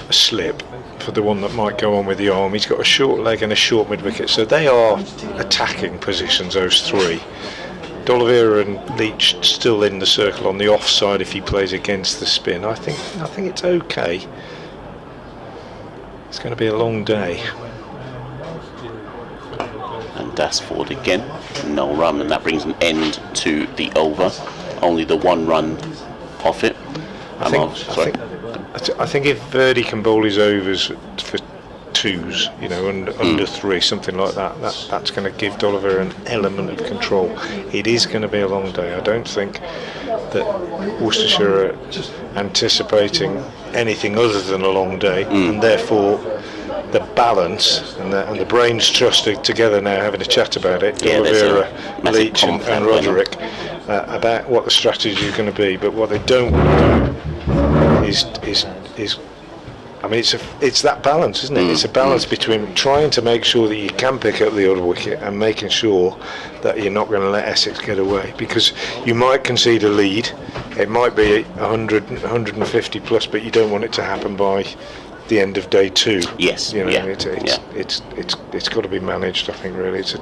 a slip for the one that might go on with the arm. He's got a short leg and a short mid wicket, so they are attacking positions, those three. D'Oliveira and Leach still in the circle on the offside if he plays against the spin. I think it's okay. It's going to be a long day. And Das forward again, no run, and that brings an end to the over. Only the 1 run off it. I think if Verdi can bowl his overs for 2s, under 3, something like that, that's going to give D'Oliveira an element of control. It is going to be a long day. I don't think that Worcestershire are anticipating anything other than a long day, and therefore the balance and the brains trusted together now, having a chat about it, D'Oliveira, Leach and Roderick, about what the strategy is going to be. But what they don't want to do is I mean, it's that balance, isn't it? It's a balance between trying to make sure that you can pick up the odd wicket and making sure that you're not going to let Essex get away, because you might concede a lead. It might be 100, 150 plus, but you don't want it to happen by the end of day 2. Yes. It's got to be managed, I think, really. It's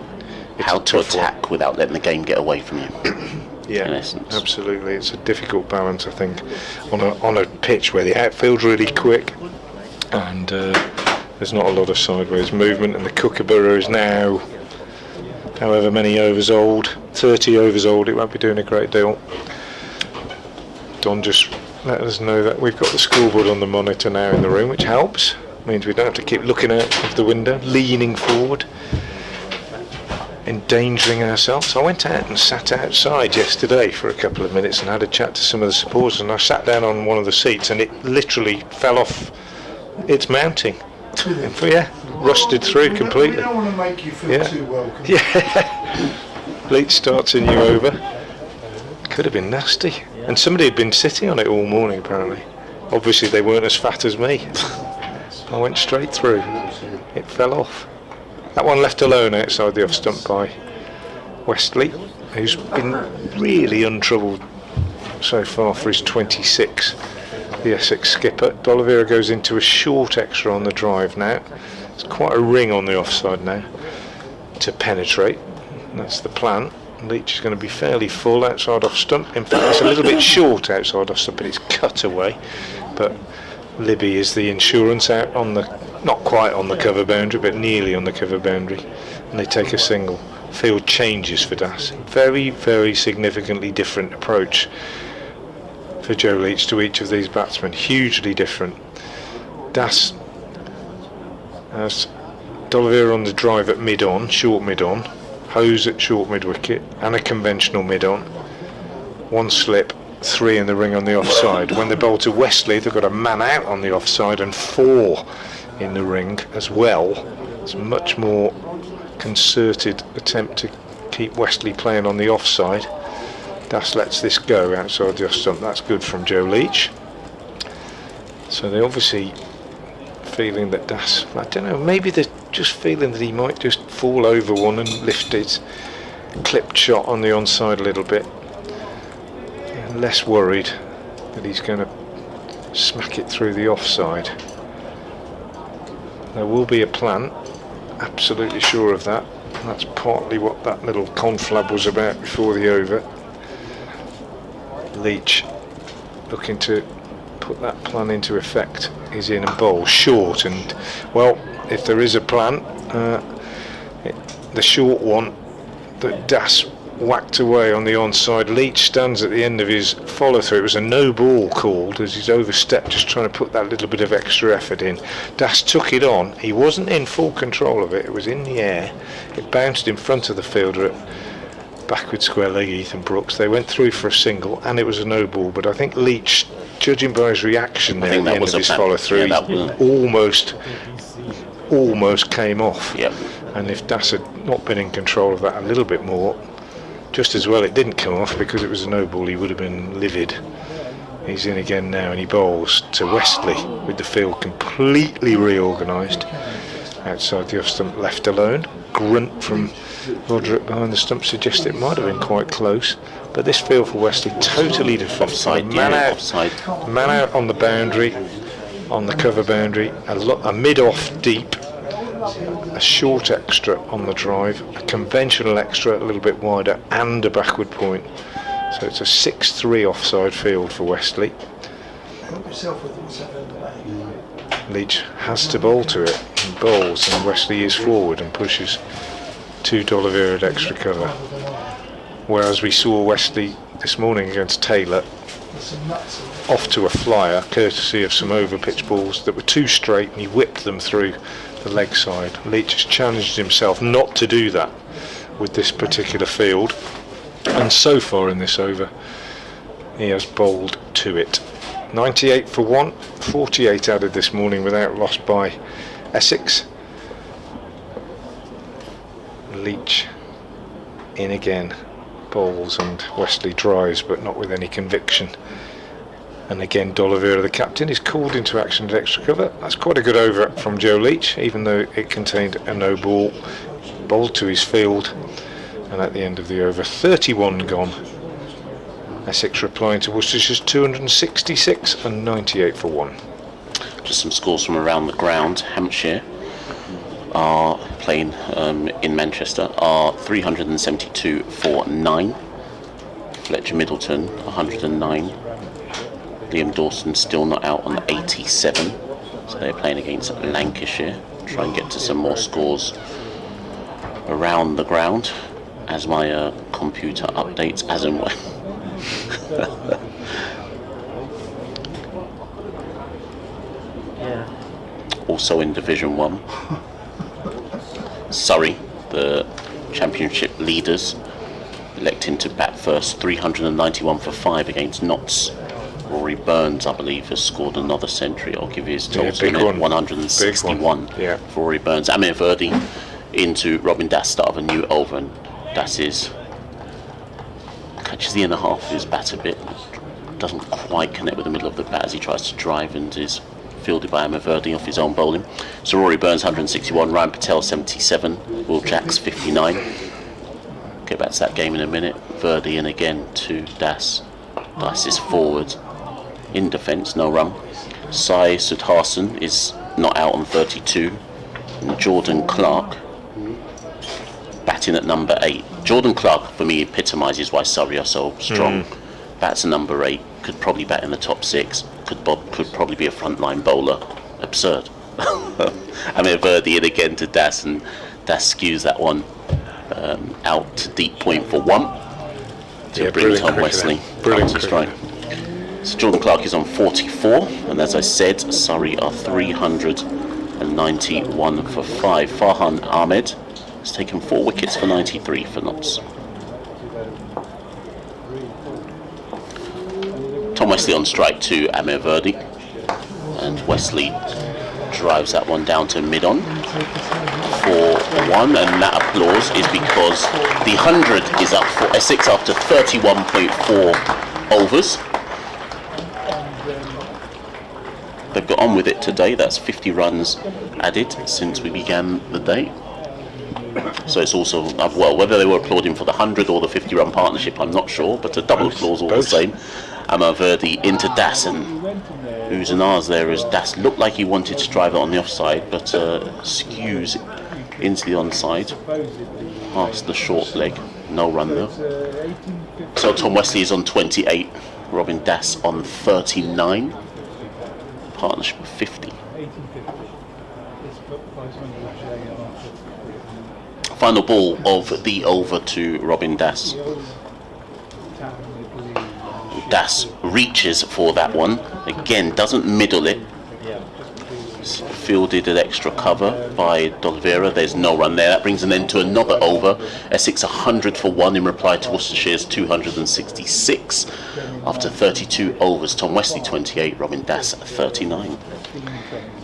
how to attack without letting the game get away from you. Yeah, in essence. Absolutely. It's a difficult balance, I think, on a pitch where the outfield's really quick and there's not a lot of sideways movement, and the Kookaburra is now however many overs old, 30 overs old. It won't be doing a great deal. Don just let us know that we've got the scoreboard on the monitor now in the room, which helps. Means we don't have to keep looking out of the window, leaning forward, endangering ourselves. I went out and sat outside yesterday for a couple of minutes and had a chat to some of the supporters, and I sat down on one of the seats and it literally fell off its mounting. Rusted through completely. We don't want to make you feel too welcome. Yeah. Leach starts a new over. Could have been nasty. And somebody had been sitting on it all morning, apparently. Obviously they weren't as fat as me. I went straight through. It fell off. That one left alone outside the off stump by Westley, who's been really untroubled so far for his 26, the Essex skipper. D'Oliveira goes into a short extra on the drive now. It's quite a ring on the offside now to penetrate. That's the plan. Leach is going to be fairly full outside off stump. In fact, it's a little bit short outside off stump, but it's cut away. But Libby is the insurance out on the, not quite on the cover boundary, but nearly on the cover boundary, and they take a single. Field changes for Das. Very, very significantly different approach for Joe Leach to each of these batsmen. Hugely different. Das has D'Oliveira on the drive at mid-on, short mid-on, Hose at short mid-wicket, and a conventional mid-on. 1 slip, 3 in the ring on the offside. When they bowl to Westley, they've got a man out on the offside and 4 in the ring as well. It's a much more concerted attempt to keep Westley playing on the offside. Das lets this go outside the off stump. That's good from Joe Leach. So they're obviously feeling that Das, I don't know, maybe they're just feeling that he might just fall over one and lift his clipped shot on the onside a little bit. Less worried that he's going to smack it through the offside. There will be a plan, absolutely sure of that. That's partly what that little conflab was about before the over. Leach looking to put that plan into effect. He's in and bowls short, and well, if there is a plan, the short one that Das whacked away on the onside. Leach stands at the end of his follow through. It was a no ball called as he's overstepped, just trying to put that little bit of extra effort in. Das took it on. He wasn't in full control of it. It was in the air. It bounced in front of the fielder at backward square leg Ethan Brooks. They went through for a single and it was a no ball, but I think Leach, judging by his reaction there at the end of his follow through, almost came off. Yep. And if Das had not been in control of that a little bit more, just as well it didn't come off, because it was a no ball. He would have been livid. He's in again now, and he bowls to Westley with the field completely reorganised. outside the off stump, left alone. Grunt from Roderick behind the stump suggests it might have been quite close, but this field for Wesley totally different. Offside, offside. Man out on the boundary, on the cover boundary, a mid-off deep, a short extra on the drive, a conventional extra a little bit wider, and a backward point. So it's a 6-3 offside field for Wesley. Leach has to bowl to it, and bowls, and Wesley is forward and pushes to D'Oliveira at extra cover. Whereas we saw Wesley this morning against Taylor off to a flyer, courtesy of some over pitch balls that were too straight, and he whipped them through the leg side. Leach has challenged himself not to do that with this particular field, and so far in this over he has bowled to it. 98 for 1, 48 added this morning without loss by Essex. Leach in again, bowls, and Wesley drives but not with any conviction. And again D'Oliveira, the captain, is called into action at extra cover. That's quite a good over from Joe Leach, even though it contained a no ball. Bowled to his field, and at the end of the over, 31 gone. Essex replying to Worcestershire's 266 and 98 for 1. Just some scores from around the ground. Hampshire are playing in Manchester are 372 for 9. Fletcher Middleton 109. Liam Dawson still not out on 87. So they're playing against Lancashire. Try and get to some more scores around the ground as my computer updates as and when. Also in Division 1, Surrey, the championship leaders, electing to bat first, 391 for 5 against Notts. Rory Burns, I believe, has scored another century. I'll give you his total, 161 for Rory Burns. Amir Verdi into Robin Das, start of a new over, and Das catches the inner half of his bat a bit, doesn't quite connect with the middle of the bat as he tries to drive, and is fielded by Amir Verdi off his own bowling. So Rory Burns 161, Ryan Patel 77, Will Jacks 59. Get back to that game in a minute. Verdi in again to Das. Das is forward in defence, no run. Sai Sudhasan is not out on 32, and Jordan Clark batting at number 8. Jordan Clark for me epitomises why Surrey are so strong. Bats at number 8, could probably bat in the top 6, could probably be a frontline bowler. Absurd. Amir Verdi in again to Das, and Das skews that one out to deep point for 1 to bring Tom Wesley up to strike. So Jordan Clark is on 44, and as I said, Surrey are 391 for 5. Farhan Ahmed has taken 4 wickets for 93 for Notts. Tom Wesley on strike to Amir Verdi, and Wesley drives that one down to mid-on for 1, and that applause is because the 100 is up for Essex after 31.4 overs. They've got on with it today. That's 50 runs added since we began the day. So it's also, well, whether they were applauding for the 100 or the 50-run partnership, I'm not sure, but a double applause all the same. Amir Verdi into Das, and oohs and ahs there as Das looked like he wanted to drive it on the offside, but skews into the onside past the short leg. No run though. So Tom Wesley is on 28, Robin Das on 39, partnership of 50. Final ball of the over to Robin Das. Das reaches for that one, again doesn't middle it. It's fielded at extra cover by D'Oliveira. There's no run there. That brings an end to another over. Essex 100 for 1 in reply to Worcestershire's 266 after 32 overs. Tom Wesley 28, Robin Das 39.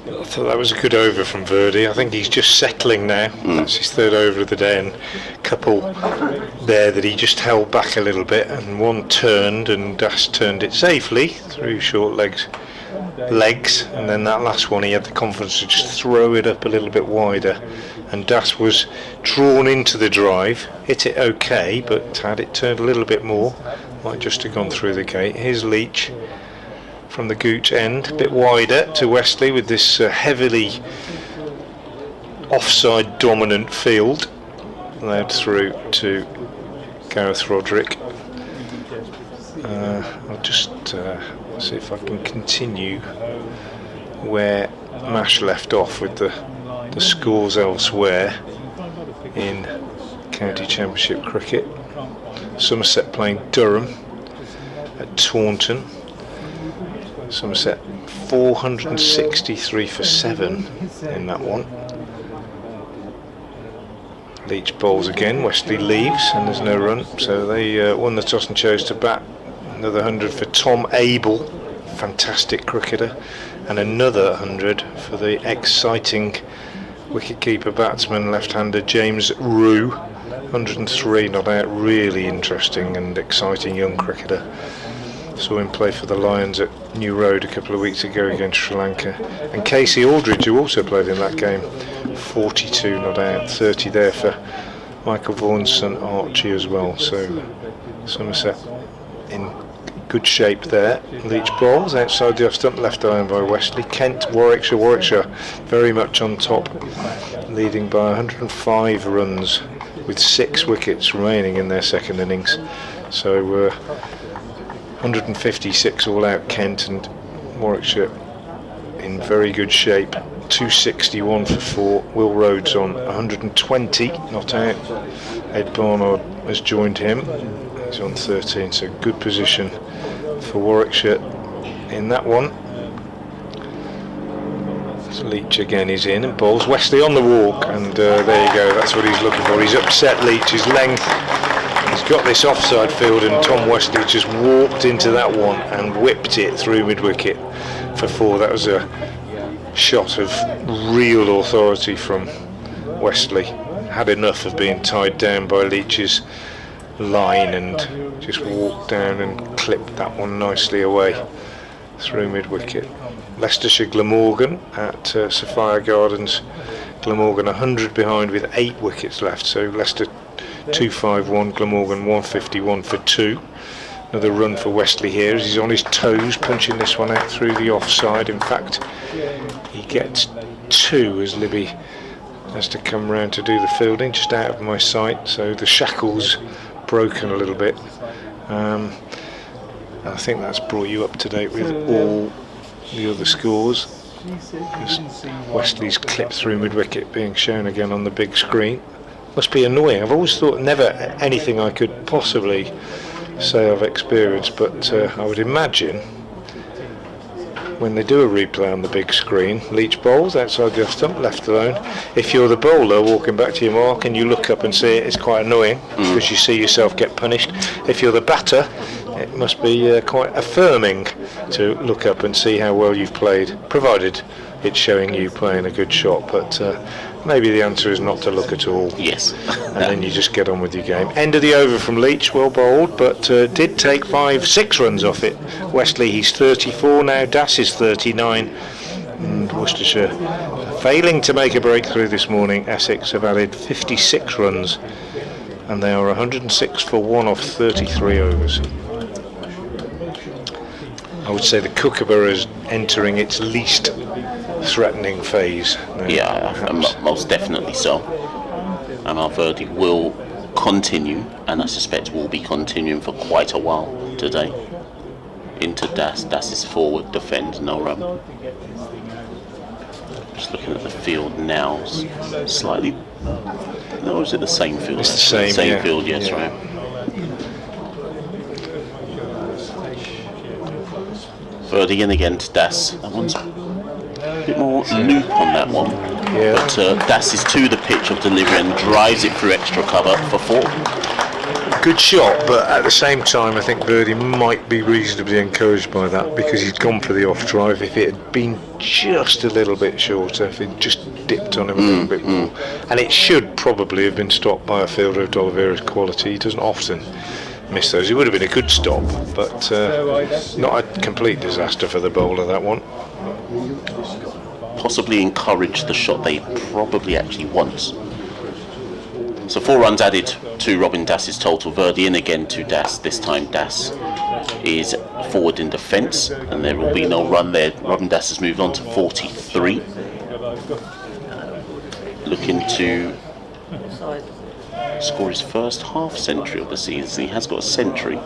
I thought that was a good over from Verdi. I think he's just settling now. That's his third over of the day, and a couple there that he just held back a little bit, and one turned, and Das turned it safely through short legs legs, and then that last one he had the confidence to just throw it up a little bit wider, and Das was drawn into the drive, hit it okay, but had it turned a little bit more, might just have gone through the gate. Here's Leach from the Gooch end, a bit wider to Westley with this heavily offside dominant field, allowed through to Gareth Roderick. I'll just see if I can continue where Mash left off with the scores elsewhere in County Championship cricket. Somerset playing Durham at Taunton. Somerset 463 for 7 in that one. Leach bowls again, Westley leaves and there's no run, so they won the toss and chose to bat. Another 100 for Tom Abel, fantastic cricketer, and another 100 for the exciting wicketkeeper batsman left-hander James Rue. 103 not out, really interesting and exciting young cricketer. Saw him play for the Lions at New Road a couple of weeks ago against Sri Lanka. And Casey Aldridge, who also played in that game, 42 not out, 30 there for Michael Vaughan's son Archie as well. So Somerset in good shape there. Leach bowls outside the off stump, left iron by Westley. Kent, Warwickshire very much on top, leading by 105 runs with 6 wickets remaining in their second innings. So 156 all out. Kent, and Warwickshire in very good shape. 261 for 4. Will Rhodes on 120 not out. Ed Barnard has joined him, he's on 13, so good position for Warwickshire in that one. So Leach again is in and bowls. Westley on the walk, and there you go, that's what he's looking for. He's upset Leach's length. He's got this offside field, and Tom Westley just walked into that one and whipped it through mid-wicket for 4. That was a shot of real authority from Westley. Had enough of being tied down by Leach's line and just walked down and clipped that one nicely away through mid-wicket. Leicestershire Glamorgan at Sophia Gardens. Glamorgan 100 behind with 8 wickets left, so Leicester 251, Glamorgan 151 for 2. Another run for Westley here as he's on his toes, punching this one out through the offside. In fact, he gets 2 as Libby has to come round to do the fielding, just out of my sight, so the shackle's broken a little bit. I think that's brought you up to date with all the other scores. Westley's clip through mid-wicket being shown again on the big screen. Must be annoying. I've always thought never anything I could possibly say I've experienced, but I would imagine when they do a replay on the big screen, Leach bowls outside the off stump, left alone. If you're the bowler walking back to your mark and you look up and see it, it's quite annoying because you see yourself get punished. If you're the batter, it must be quite affirming to look up and see how well you've played, provided it's showing you playing a good shot. But maybe the answer is not to look at all. Yes. And then you just get on with your game. End of the over from Leach, well bowled, but did take 6 runs off it. Westley, he's 34 now, Das is 39, and Worcestershire failing to make a breakthrough this morning. Essex have added 56 runs, and they are 106 for 1 off 33 overs. I would say the Kookaburra is entering its least threatening phase now, yeah, most definitely so, and our verdict will continue, and I suspect will be continuing for quite a while today. Into Das's forward defend, no run. Just looking at the field now, slightly, no, is it the same field? It's the same, yeah. Field, yes, yeah. Right. Birdie in again to Das. That one's a bit more loop on that one. Yeah. But Das is to the pitch of delivery and drives it through extra cover for 4. Good shot, but at the same time I think Birdie might be reasonably encouraged by that, because he'd gone for the off drive. If it had been just a little bit shorter, if it just dipped on him a little bit more, and it should probably have been stopped by a fielder of D'Oliveira's quality. He doesn't often missed those. It would have been a good stop, but not a complete disaster for the bowler, that one. Possibly encourage the shot they probably actually want. So 4 runs added to Robin Dass's total. Verdi in again to Dass. This time Dass is forward in defence, and there will be no run there. Robin Dass has moved on to 43. Looking to score his first half century of the season. He has got a century,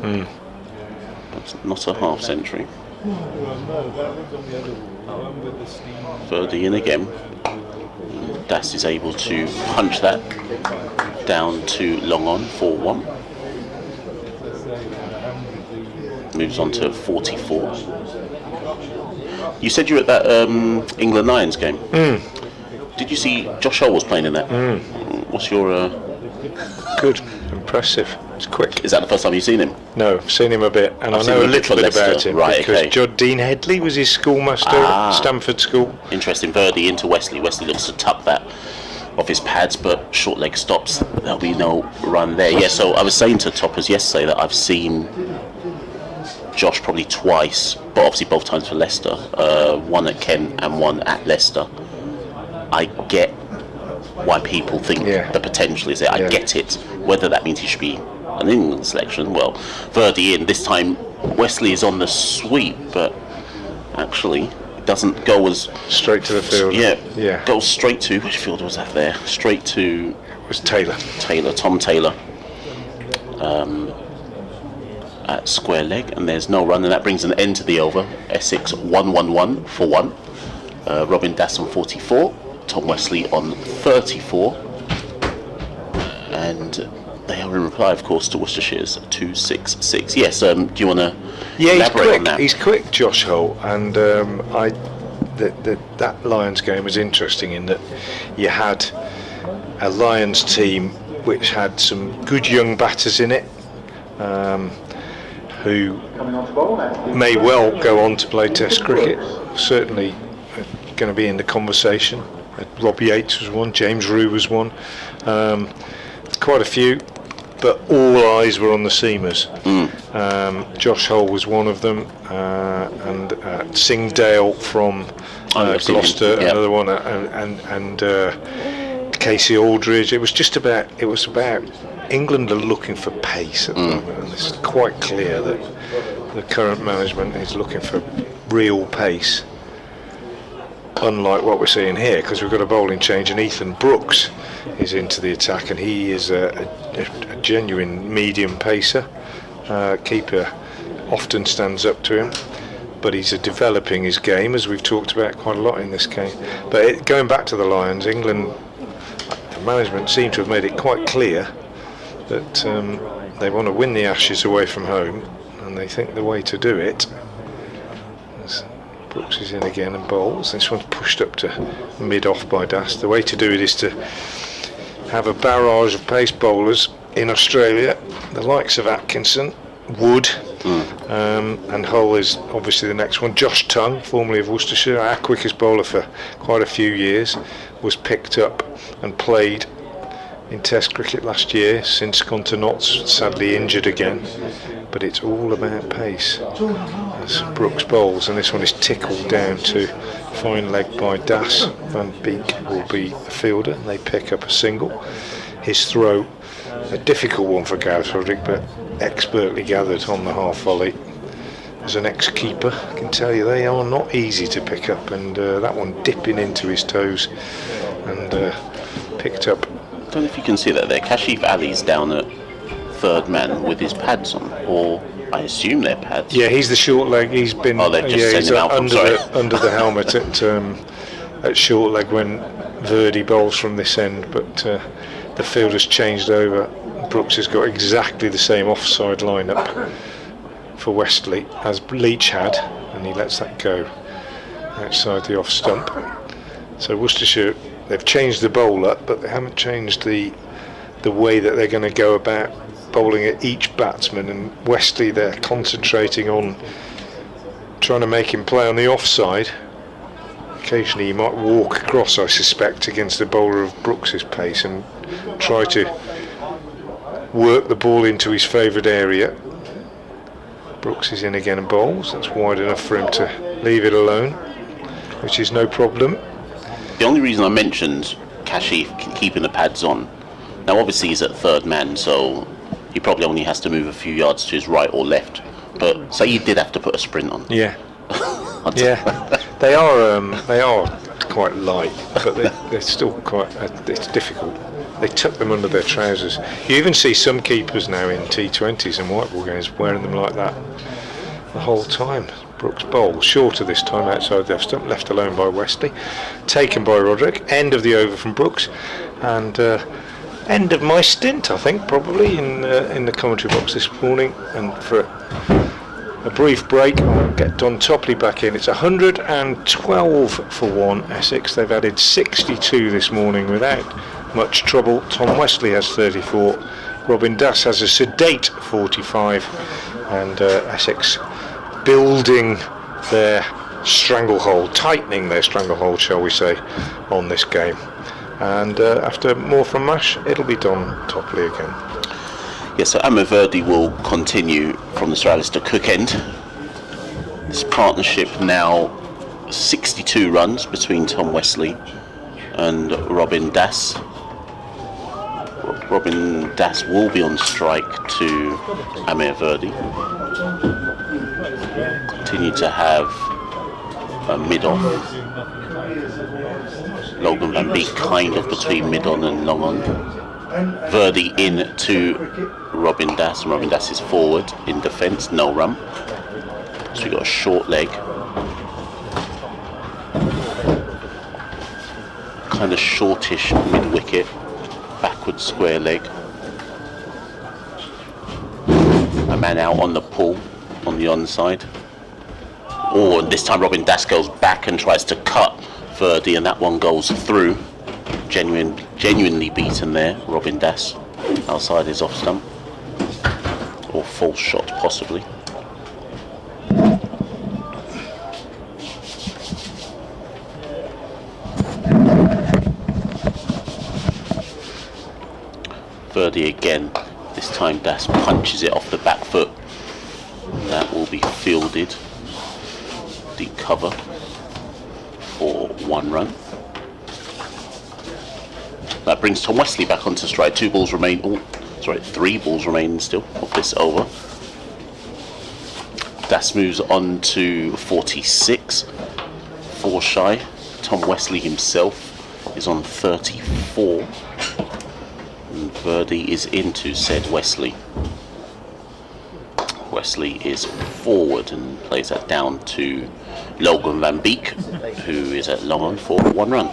but not a half century. Verdi in again. Dass is able to punch that down to long on, 4-1. Moves on to 44. You said you were at that England Lions game. Did you see Josh Hull was playing in that? What's your... Good, impressive. It's quick. Is that the first time you've seen him? No, I've seen him a bit, and I've I seen know a him little for bit Leicester. about him, Right, because okay. Dean Headley was his schoolmaster at Stamford School. Interesting. Verdi into Wesley. Wesley looks to tuck that off his pads, but short leg stops. There'll be no run there. Yeah, so I was saying to Toppers yesterday that I've seen Josh probably twice, but obviously both times for Leicester. One at Kent and one at Leicester. I get why people think the potential is there. I get it. Whether that means he should be an England selection, well, Verdi in. This time Wesley is on the sweep, but actually doesn't go as straight to the field. Yeah. Goes straight to, which field was that there? Straight to... It was Taylor, Tom Taylor. At square leg, and there's no run, and that brings an end to the over. Essex 1-1-1 for 1. Robin Dass on 44. Tom Wesley on 34. And they are in reply, of course, to Worcestershire's 266. Yes, do you want to elaborate on that? He's quick, Josh Hull, and that Lions game was interesting in that you had a Lions team which had some good young batters in it, who may well go on to play Test cricket. Certainly going to be in the conversation. Rob Yates was one, James Rue was one, quite a few, but all eyes were on the seamers. Josh Hull was one of them, and Singdale from Gloucester, another one, and Casey Aldridge. It was about England are looking for pace at the moment, and it's quite clear that the current management is looking for real pace, unlike what we're seeing here, because we've got a bowling change and Ethan Brooks is into the attack, and he is a genuine medium pacer. Keeper often stands up to him, but he's developing his game, as we've talked about quite a lot in this game. But going back to the Lions, England, the management seem to have made it quite clear that they want to win the Ashes away from home, and they think the way to do it, as Brooks is in again and bowls, this one's pushed up to mid-off by Das. The way to do it is to have a barrage of pace bowlers in Australia, the likes of Atkinson, Wood, and Hull is obviously the next one. Josh Tongue, formerly of Worcestershire, our quickest bowler for quite a few years, was picked up and played in Test cricket last year, since gone to Notts, sadly injured again. But it's all about pace as Brooks bowls, and this one is tickled down to fine leg by Das. Van Beek will be the fielder, and they pick up a single. His throw, a difficult one for Gareth Roderick, but expertly gathered on the half volley. As an ex-keeper, I can tell you they are not easy to pick up, and that one dipping into his toes and picked up. I don't know if you can see that there. Kashif Ali's down at third man with his pads on, or I assume they're pads. Yeah, he's the short leg. He's been he's under the helmet at short leg when Verdi bowls from this end, but the field has changed over. Brooks has got exactly the same offside lineup for Wesley as Leach had, and he lets that go outside the off stump. So Worcestershire, they've changed the bowler, but they haven't changed the way that they're going to go about bowling at each batsman. And Wesley, they're concentrating on trying to make him play on the offside. Occasionally he might walk across, I suspect, against the bowler of Brooks's pace and try to work the ball into his favourite area. Brooks is in again and bowls. That's wide enough for him to leave it alone, which is no problem. The only reason I mentioned Kashi keeping the pads on, now obviously he's at third man, so he probably only has to move a few yards to his right or left. But say he did have to put a sprint on. Yeah. Yeah. They are quite light, but they're still quite. It's difficult. They tuck them under their trousers. You even see some keepers now in T20s and white ball games wearing them like that the whole time. Brooks bowls shorter this time outside the off stump, left alone by Wesley, taken by Roderick. End of the over from Brooks, and end of my stint, I think, probably in the commentary box this morning. And for a brief break, I'll get Don Topley back in. It's 112 for 1 Essex. They've added 62 this morning without much trouble. Tom Wesley has 34. Robin Dass has a sedate 45, and Essex building their stranglehold, tightening their stranglehold, shall we say, on this game. And after more from Mash, it'll be Don Topley again. Yes, so Amir Verdi will continue from the Sir Alistair Cook end. This partnership now 62 runs between Tom Wesley and Robin Dass. Robin Dass will be on strike to Amir Verdi. Continue to have a mid-on. Logan Van Beek kind of between mid-on and long-on. Verdi in to Robin Dass, and Robin Dass is forward in defence, no run. So we've got a short leg. Kind of shortish mid-wicket, backward square leg. A man out on the pull, on the onside. Oh, and this time Robin Dass goes back and tries to cut Verdi, and that one goes through. Genuinely beaten there, Robin Dass, outside his off stump. Or false shot, possibly. Verdi again. This time Dass punches it off the back foot. That will be fielded. Deep cover for 1 run. That brings Tom Wesley back onto stride. 3 balls remain still of this over. Das moves on to 46, 4 shy. Tom Wesley himself is on 34. And Verdi is into said Wesley. Wesley is forward and plays that down to Logan Van Beek, who is at long on for 1 run.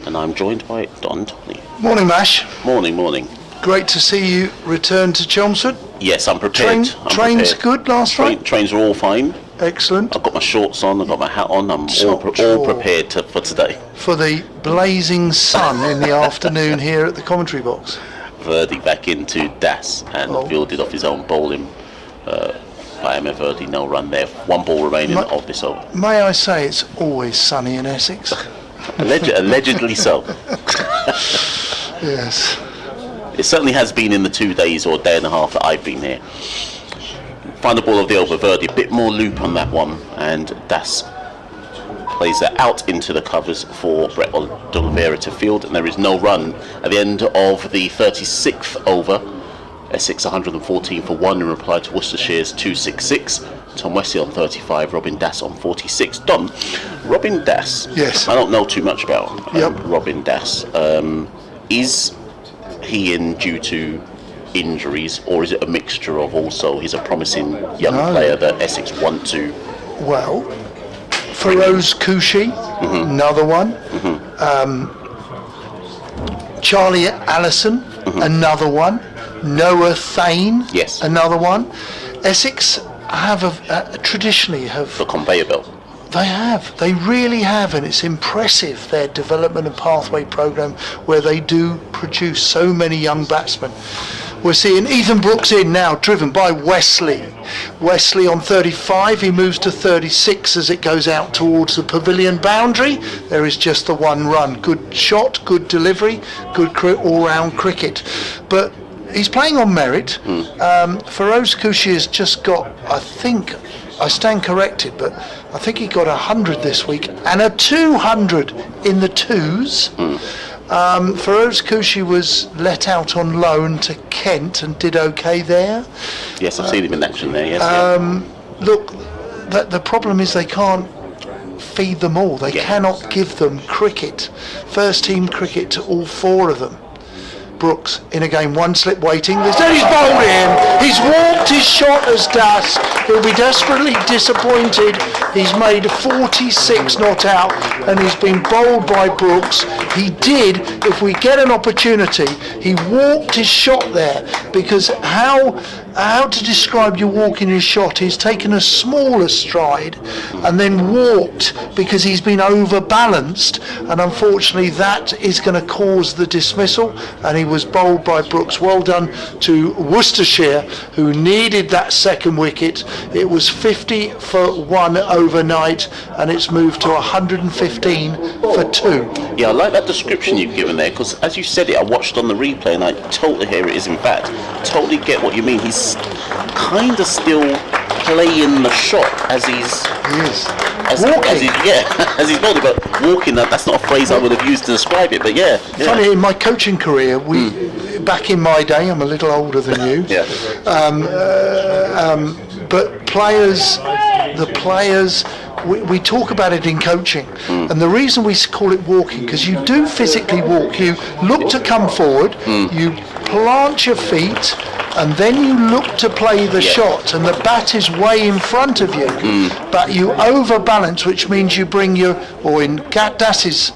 And I'm joined by Don Topley. Morning, Mash. Morning. Great to see you return to Chelmsford. Yes, I'm prepared. Trains good last night? Trains are all fine. Excellent. I've got my shorts on, I've got my hat on, I'm all prepared for today. For the blazing sun in the afternoon here at the commentary box. Verdi back into Das and fielded off his own bowling by Amir Verdi, no run there. 1 ball remaining of this over. May I say it's always sunny in Essex? Allegedly so. Yes. It certainly has been in the 2 days or day and a half that I've been here. Final ball of the over, Verdi, a bit more loop on that one, and Das plays that out into the covers for Brett de Oliveira to field, and there is no run at the end of the 36th over. Essex 114 for 1 in reply to Worcestershire's 266. Tom Wesley on 35, Robin Dass on 46. Don, Robin Dass. Yes. I don't know too much about Robin Dass. Is he in due to injuries, or is it a mixture of also he's a promising young player that Essex want to? Well, Feroz Kouchi, another one. Charlie Allison, another one. Noah Thane, yes, another one. Essex have traditionally have the conveyor belt. They really have, and it's impressive, their development and pathway programme, where they do produce so many young batsmen. We're seeing Ethan Brooks in now, driven by Wesley. Wesley on 35, he moves to 36 as it goes out towards the pavilion boundary. There is just the 1 run. Good shot, good delivery, good all-round cricket. But he's playing on merit. Feroz Kushi has just got, I think, I stand corrected, but I think he got 100 this week and a 200 in the twos. Feroz Kushi was let out on loan to Kent and did okay there. Yes, I've seen him in action there. Yes. Look, the problem is they can't feed them all. They cannot give them cricket, first team cricket to all four of them. Brooks in a game, one slip waiting. He's bowled him. He's walked his shot as Das. He'll be desperately disappointed. He's made 46 not out and he's been bowled by Brooks. He did, if we get an opportunity, he walked his shot there, because how to describe you walking his shot? He's taken a smaller stride and then walked because he's been overbalanced, and unfortunately that is going to cause the dismissal, and he was bowled by Brooks. Well done to Worcestershire, who needed that second wicket. It was 50 for 1 overnight and it's moved to 115 for 2. Yeah, I like that description you've given there, because as you said it, I watched on the replay and I totally hear it is, in fact, totally get what you mean. He's kind of still playing the shot as he's walking. As he's bowled it, but walking, that's not a phrase I would have used to describe it, but yeah. Funny, in my coaching career, back in my day, I'm a little older than you, but the players, we talk about it in coaching, and the reason we call it walking, because you do physically walk. You look to come forward, you plant your feet, and then you look to play the shot, and the bat is way in front of you, but you overbalance, which means you bring or in Das's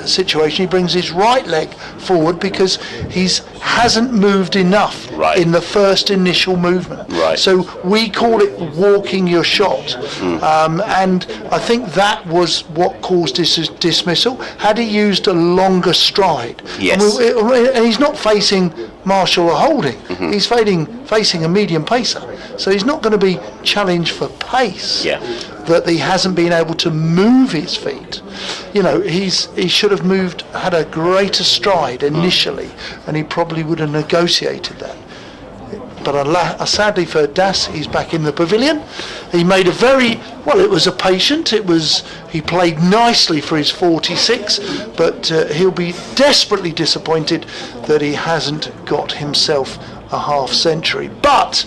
situation, he brings his right leg forward because he hasn't moved enough in the first initial movement. So we call it walking your shot, and I think that was what caused his dismissal. Had he used a longer stride, and he's not facing Marshall or Holding, he's facing a medium pacer, so he's not going to be challenged for pace. That he hasn't been able to move his feet. You know, he should have had a greater stride initially, and he probably would have negotiated that. But sadly for Das, he's back in the pavilion. He made it was a patient. He played nicely for his 46, but he'll be desperately disappointed that he hasn't got himself a half century. But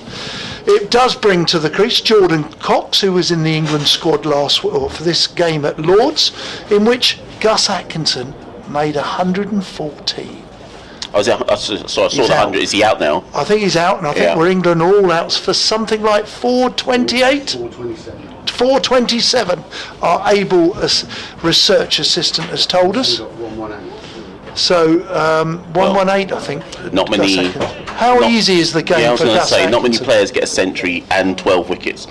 it does bring to the crease Jordan Cox, who was in the England squad for this game at Lords, in which Gus Atkinson made 114. I saw the 100. Is he out now? I think he's out, and I think we're England all out for something like 428. 427, our able research assistant has told us. So 118, I think. Not many. How easy is the game? Yeah, I was going to say, not many players get a century and 12 wickets.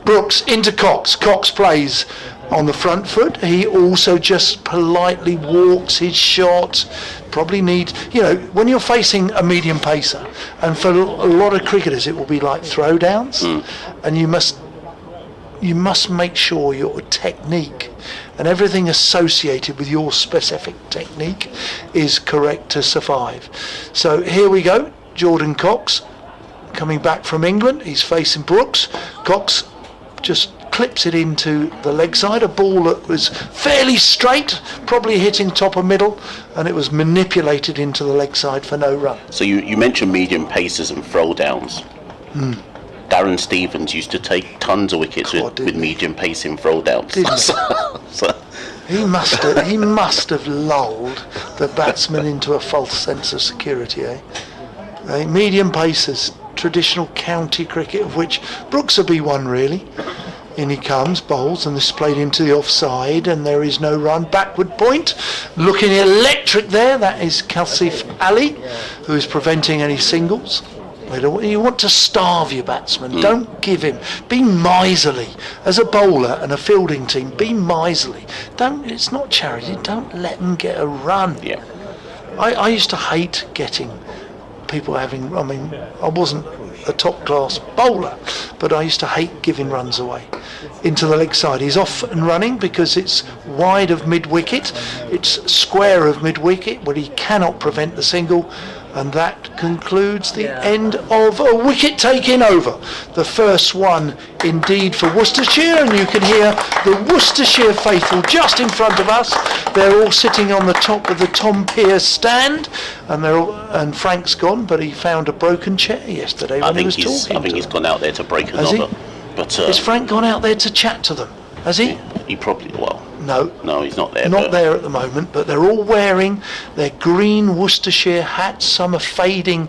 Brooks into Cox. Cox plays on the front foot. He also just politely walks his shot. Probably needs, when you're facing a medium pacer, and for a lot of cricketers it will be like throwdowns, and you must make sure your technique and everything associated with your specific technique is correct to survive. So here we go, Jordan Cox coming back from England. He's facing Brooks. Cox just clips it into the leg side, a ball that was fairly straight, probably hitting top of middle, and it was manipulated into the leg side for no run. So you mentioned medium pacers and throwdowns. Darren Stevens used to take tons of wickets with medium pacing throwdowns. He must have lulled the batsman into a false sense of security, medium pacers, traditional county cricket, of which Brooks will be one really. In he comes, bowls, and this is played into the offside, and there is no run. Backward point, looking electric there. That is Kasif Ali, who is preventing any singles. You want to starve your batsman. Don't give him. Be miserly. As a bowler and a fielding team, be miserly. It's not charity. Don't let them get a run. I used to hate getting people having. I wasn't a top class bowler, but I used to hate giving runs away into the leg side. He's off and running because it's wide of mid wicket, it's square of mid wicket, but he cannot prevent the single, And that concludes the end of a wicket taking over. The first one indeed for Worcestershire, and you can hear the Worcestershire faithful just in front of us. They're all sitting on the top of the Tom Pearce stand, and Frank's gone, but he found a broken chair yesterday when he was talking. I think he's gone out there to break another. But has Frank gone out there to chat to them? Has he? He probably No, he's not there. Not there at the moment, but they're all wearing their green Worcestershire hats. Some are fading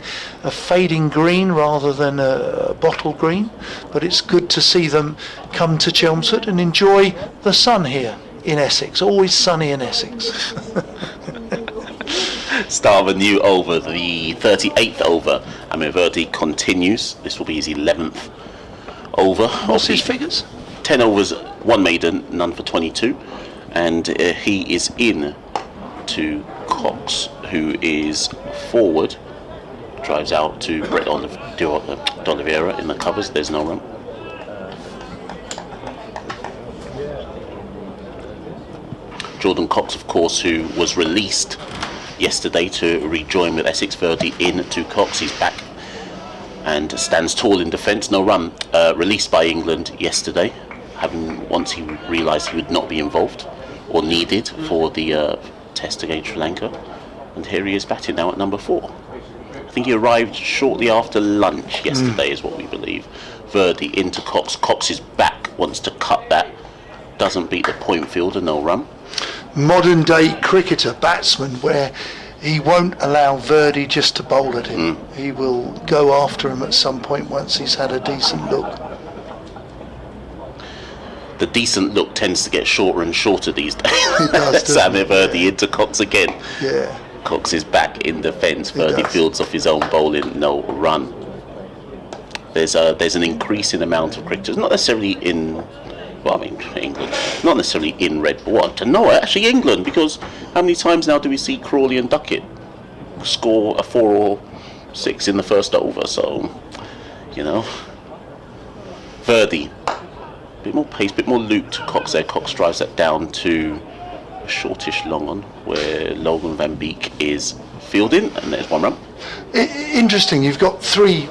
green rather than a bottle green. But it's good to see them come to Chelmsford and enjoy the sun here in Essex. Always sunny in Essex. Start of a new over, the 38th over. Amir Verdi continues. This will be his 11th over. What's his figures? 10 overs, 1 maiden, none for 22. And he is in to Cox, who is forward. Drives out to Brett D'Oliveira in the covers. There's no run. Jordan Cox, of course, who was released yesterday to rejoin with Essex. Verdi in to Cox. He's back and stands tall in defence. No run. Released by England yesterday, once he realised he would not be involved or needed for the test against Sri Lanka. And here he is batting now at number 4. I think he arrived shortly after lunch yesterday, is what we believe. Verdi into Cox. Cox is back, wants to cut that. Doesn't beat the point fielder, no run. Modern day cricketer, batsman, where he won't allow Verdi just to bowl at him. He will go after him at some point once he's had a decent look. The decent look tends to get shorter and shorter these days. It does, Samir Verdi into Cox again. Yeah. Cox is back in defence. Verdi fields off his own bowling, no run. There's an increasing amount of cricketers, not necessarily in, England, not necessarily in red. Actually England, because how many times now do we see Crawley and Duckett score a 4 or 6 in the first over? So, Verdi. Bit more pace, bit more loop to Cox there. Cox drives that down to a shortish long on where Logan Van Beek is fielding, and there's 1 run. Interesting, you've got 3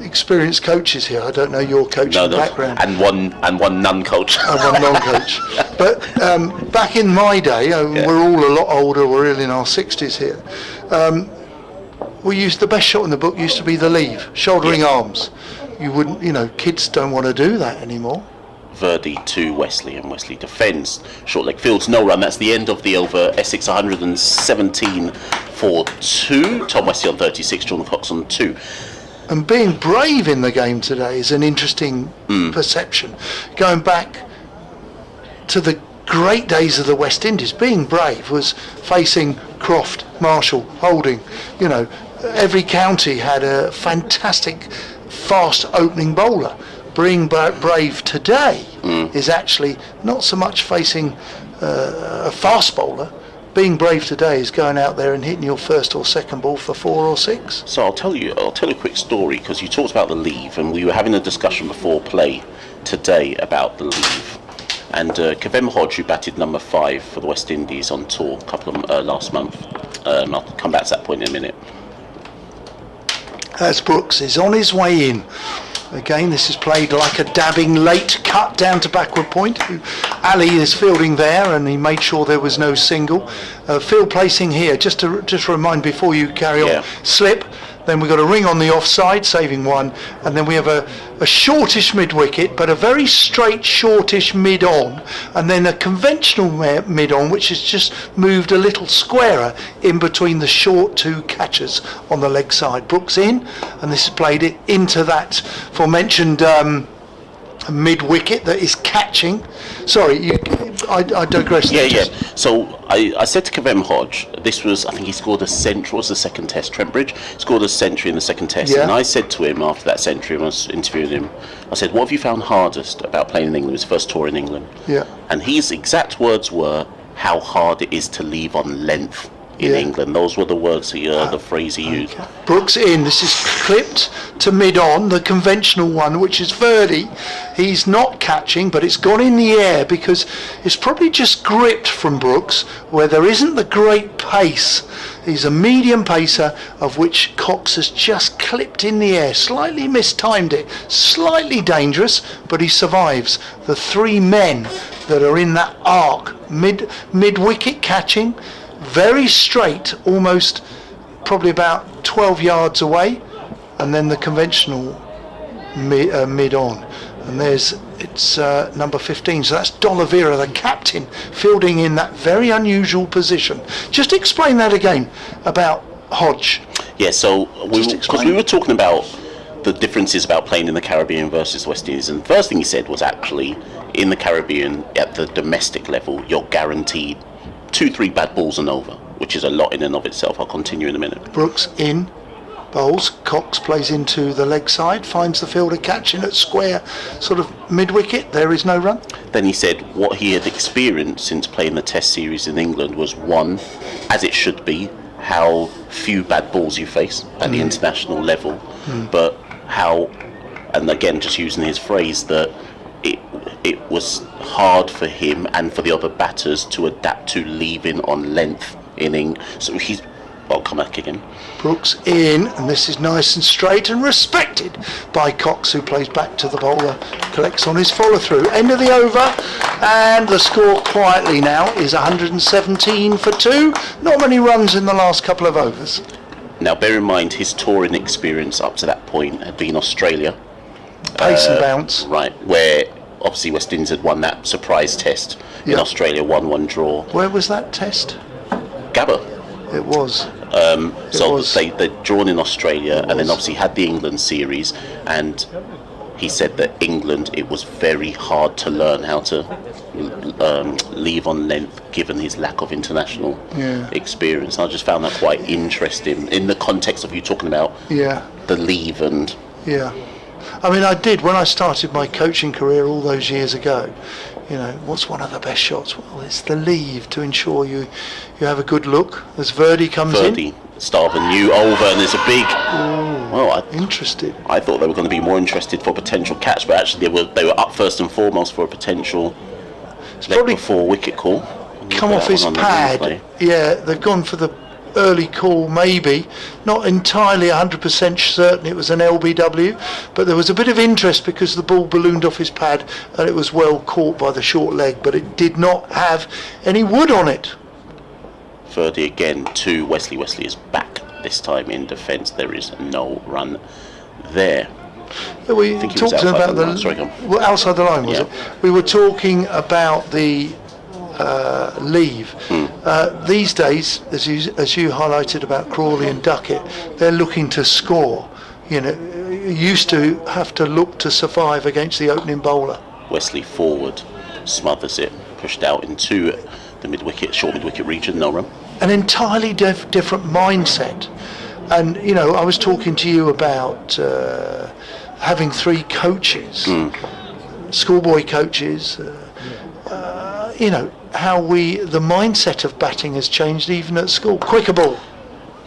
experienced coaches here. I don't know your coaching background. And one non-coach. And one non-coach. But back in my day, we're all a lot older, we're all in our 60s here. The best shot in the book used to be the leave, shouldering arms. You wouldn't, kids don't want to do that anymore. Verdi to Wesley, and Wesley defends. Short leg fields, no run. That's the end of the over. Essex 117 for 2. Tom Wesley on 36, Jordan Cox on 2. And being brave in the game today is an interesting perception. Going back to the great days of the West Indies, being brave was facing Croft, Marshall, Holding. Every county had a fantastic fast opening bowler. Being brave today is actually not so much facing a fast bowler. Being brave today is going out there and hitting your first or second ball for 4 or 6. So I'll tell you a quick story, because you talked about the leave, and we were having a discussion before play today about the leave. And Kavem Hodge, who batted number 5 for the West Indies on tour last month, I'll come back to that point in a minute. As Brooks is on his way in. Again, this is played like a dabbing late cut down to backward point. Ali is fielding there, and he made sure there was no single. Field placing here, just to remind before you carry on. Slip, then we've got a ring on the offside, saving 1, and then we have a shortish mid-wicket, but a very straight shortish mid-on, and then a conventional mid-on, which has just moved a little squarer in between the short 2 catchers on the leg side. Brooks in, and this has played it into that aforementioned mid-wicket that is catching. Sorry, I digress. Yeah. So I said to Kavem Hodge, this was, I think he scored a century, was the second test, Trent Bridge, scored a century in the second test, and I said to him after that century, when I was interviewing him, I said, what have you found hardest about playing in England, his first tour in England? Yeah. And his exact words were, how hard it is to leave on length. in England. Those were the words, the phrase he used. Brooks in. This is clipped to mid-on, the conventional one, which is Verdi. He's not catching, but it's gone in the air because it's probably just gripped from Brooks, where there isn't the great pace. He's a medium pacer, of which Cox has just clipped in the air, slightly mistimed it, slightly dangerous, but he survives. The three men that are in that arc, mid-wicket catching, very straight, almost probably about 12 yards away, and then the conventional mid-on. And it's number 15, so that's D'Oliveira, the captain, fielding in that very unusual position. Just explain that again about Hodge. Yeah, so because we were talking about the differences about playing in the Caribbean versus West Indies, and the first thing he said was actually in the Caribbean at the domestic level you're guaranteed 2-3 bad balls and over, which is a lot in and of itself. I'll continue in a minute. Brooks in, bowls, Cox plays into the leg side, finds the fielder catching at square, sort of mid-wicket, there is no run. Then he said what he had experienced since playing the Test series in England was, one, as it should be, how few bad balls you face at the international level, but how, and again just using his phrase, that it was hard for him and for the other batters to adapt to leaving on length inning. So I'll come back again. Brooks in, and this is nice and straight and respected by Cox, who plays back to the bowler, collects on his follow-through. End of the over, and the score quietly now is 117 for 2. Not many runs in the last couple of overs. Now bear in mind his touring experience up to that point had been Australia. Pace and bounce. Right, where obviously West Indies had won that surprise test in Australia, 1-1 draw. Where was that test? Gabba. It was. They'd drawn in Australia and then obviously had the England series, and he said that England, it was very hard to learn how to leave on length given his lack of international experience. I just found that quite interesting in the context of you talking about the leave and... Yeah. I mean, I did, when I started my coaching career all those years ago, you know, what's one of the best shots? Well, it's the leave to ensure you have a good look as Verdi comes in. Starve a new over, and there's a big... interested. I thought they were going to be more interested for potential catch, but actually they were up first and foremost for a potential leg before wicket call. Come off his pad. Yeah, they've gone for the early call, maybe. Not entirely 100% certain it was an LBW, but there was a bit of interest because the ball ballooned off his pad and it was well caught by the short leg, but it did not have any wood on it. Verdi again to Wesley. Wesley is back this time in defence. There is no run there. We talked about outside the line, was it? We were talking about the leave. These days, as you highlighted about Crawley and Duckett, they're looking to score. You know, you used to have to look to survive against the opening bowler. Wesley forward, smothers it, pushed out into the short mid-wicket region, no run. An entirely different mindset. And, you know, I was talking to you about having 3 coaches, schoolboy coaches, you know, how the mindset of batting has changed even at school. Quicker ball.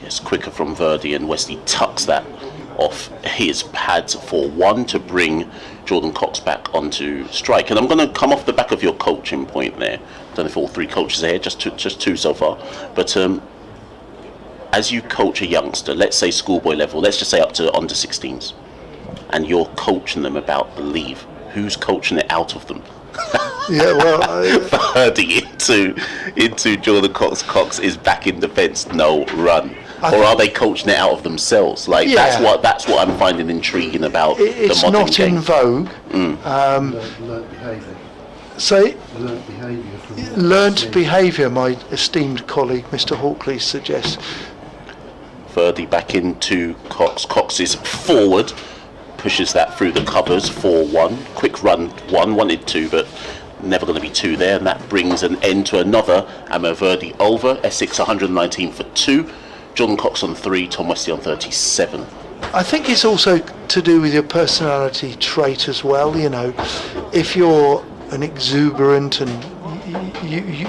Yes, quicker from Verdi, and Wesley tucks that off his pads for 1 to bring Jordan Cox back onto strike. And I'm going to come off the back of your coaching point there. I don't know if all 3 coaches are here, just 2 so far. But as you coach a youngster, let's say schoolboy level, let's just say up to under 16s, and you're coaching them about the leave, who's coaching it out of them? Yeah, well, Verdi into Jordan Cox. Cox is back in defence, no run. Or are they coaching it out of themselves? Like that's what I'm finding intriguing about the modern game. It's not in vogue. Learned behaviour. Say, learned behaviour. Behaviour, my esteemed colleague Mr. Hawkley suggests. Verdi back into Cox. Cox is forward, pushes that through the covers, 4-1. Quick run, 1, wanted 2, but never going to be 2 there, and that brings an end to another Amir Verdi over. Essex 119 for 2. Jordan Cox on 3, Tom Wesley on 37. I think it's also to do with your personality trait as well. You know, if you're an exuberant and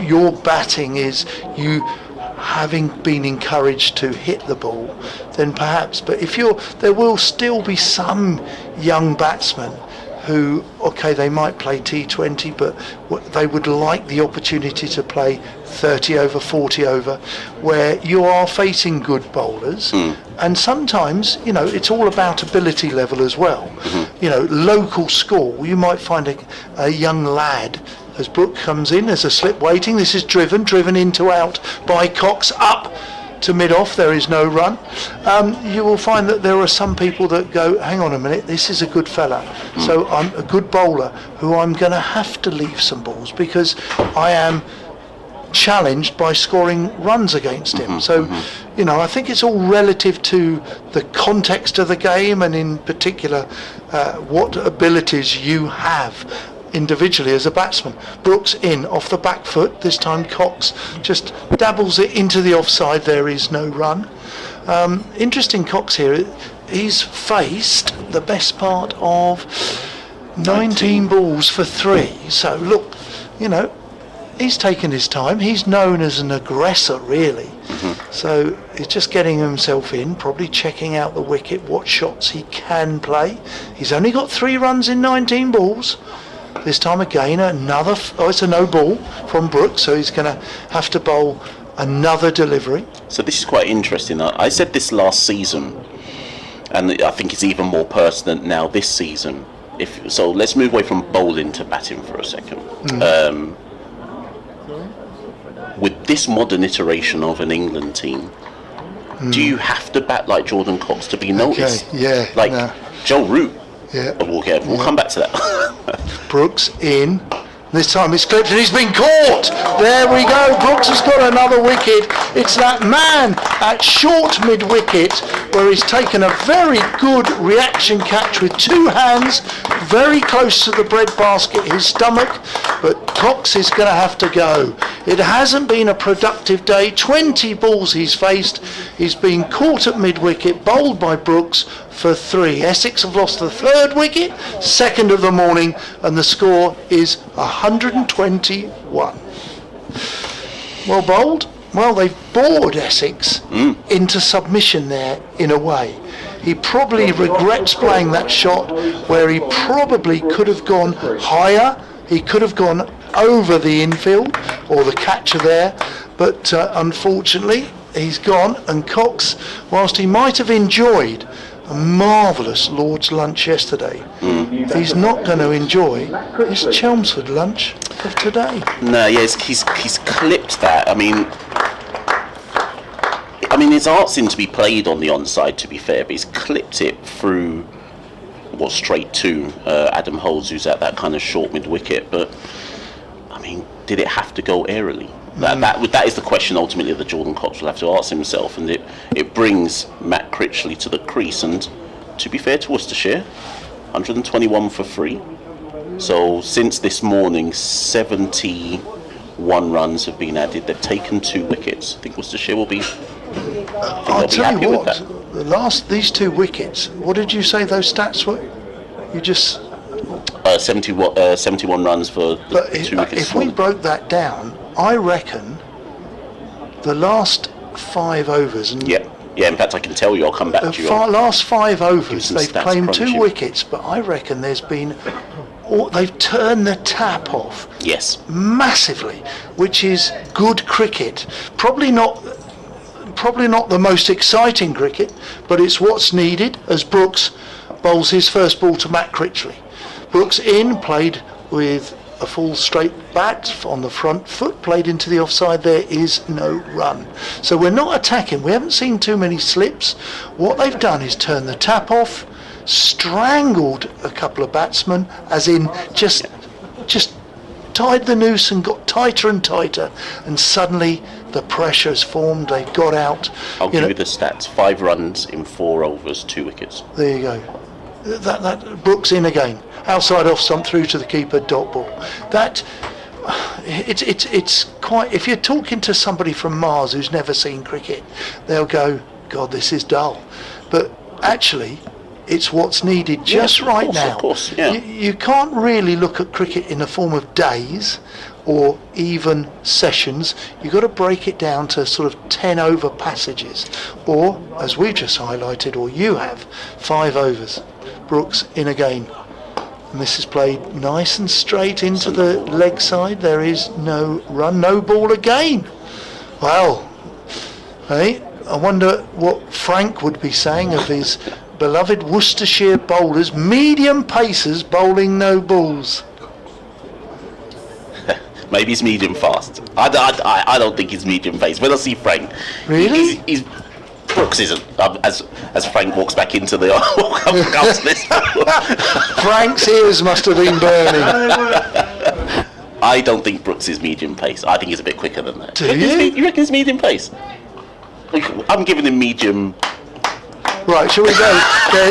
your batting is, you having been encouraged to hit the ball, then perhaps. But there will still be some young batsmen who, okay, they might play T20, but they would like the opportunity to play 30 over, 40 over, where you are facing good bowlers. And sometimes, it's all about ability level as well. Local score, you might find a young lad, as Brooke comes in, there's a slip waiting, this is driven into out by Cox, up to mid-off, there is no run. You will find that there are some people that go, hang on a minute, this is a good fella, so I'm a good bowler who I'm going to have to leave some balls because I am challenged by scoring runs against him. So, I think it's all relative to the context of the game, and in particular what abilities you have individually as a batsman. Brooks in off the back foot, this time Cox just dabbles it into the offside, there is no run. Interesting, Cox here, he's faced the best part of 19 balls for 3, so look, he's taken his time, he's known as an aggressor really, so he's just getting himself in, probably checking out the wicket, what shots he can play. He's only got 3 runs in 19 balls. This time again, it's a no ball from Brooks, so he's going to have to bowl another delivery. So this is quite interesting. I said this last season, and I think it's even more pertinent now this season. So let's move away from bowling to batting for a second. With this modern iteration of an England team, do you have to bat like Jordan Cox to be noticed? Okay, yeah. Joe Root. Yeah. We'll come back to that. Brooks in. This time it's clipped and he's been caught. There we go. Brooks has got another wicket. It's that man at short mid-wicket where he's taken a very good reaction catch with 2 hands, very close to the bread basket, his stomach, but Cox is going to have to go. It hasn't been a productive day. 20 balls he's faced. He's been caught at mid-wicket, bowled by Brooks for 3. Essex have lost the 3rd wicket, 2nd of the morning, and the score is 121. Well bowled. Well, they've bored Essex into submission there in a way. He probably regrets playing that shot where he probably could have gone higher. He could have gone over the infield or the catcher there, but unfortunately he's gone, and Cox, whilst he might have enjoyed a marvellous Lord's lunch yesterday, he's not going to enjoy his Chelmsford lunch of today. No, yes, he's clipped that. I mean, his art seemed to be played on the onside, to be fair, but he's clipped it through, straight to Adam Holmes, who's at that kind of short mid-wicket. But, I mean, did it have to go airily? That is the question ultimately that Jordan Cox will have to ask himself, and it brings Matt Critchley to the crease. And to be fair to Worcestershire, 121 for 3. So since this morning, 71 runs have been added. They've taken 2 wickets. I think Worcestershire will be. I'll tell you what. These 2 wickets. What did you say those stats were? You just. 71 runs for the 2 wickets. If we broke that down, I reckon the last 5 overs. And yeah. In fact, I can tell you. I'll come back to you. Last 5 overs, they've claimed 2 wickets, but I reckon there's been. They've turned the tap off. Yes. Massively, which is good cricket. Probably not the most exciting cricket, but it's what's needed as Brooks bowls his first ball to Matt Critchley. Brooks in, played with a full straight bat on the front foot, played into the offside, there is no run. So we're not attacking, we haven't seen too many slips. What they've done is turn the tap off, strangled a couple of batsmen, as in just tied the noose and got tighter and tighter, and suddenly the pressure's formed, they've got out. I'll give you the stats: 5 runs in 4 overs, 2 wickets. There you go. That Brooks in again, outside off stump through to the keeper, dot ball. It's quite. If you're talking to somebody from Mars who's never seen cricket, they'll go, God, this is dull. But actually, it's what's needed just right now. Of course, yeah. You can't really look at cricket in the form of days or even sessions. You've got to break it down to sort of 10 over passages, or as we've just highlighted, or you have, 5 overs. Brooks in again. And this is played nice and straight into the leg side. There is no run, no ball again. Well, hey, I wonder what Frank would be saying of his beloved Worcestershire bowlers, medium pacers bowling no balls. Maybe he's medium fast. I don't think he's medium pace. But let's see Frank. Really? He's Brooks isn't. As Frank walks back into the Frank's ears must have been burning. I don't think Brooks is medium pace. I think he's a bit quicker than that. Do you? You reckon he's medium pace? I'm giving him medium. Right, shall we go?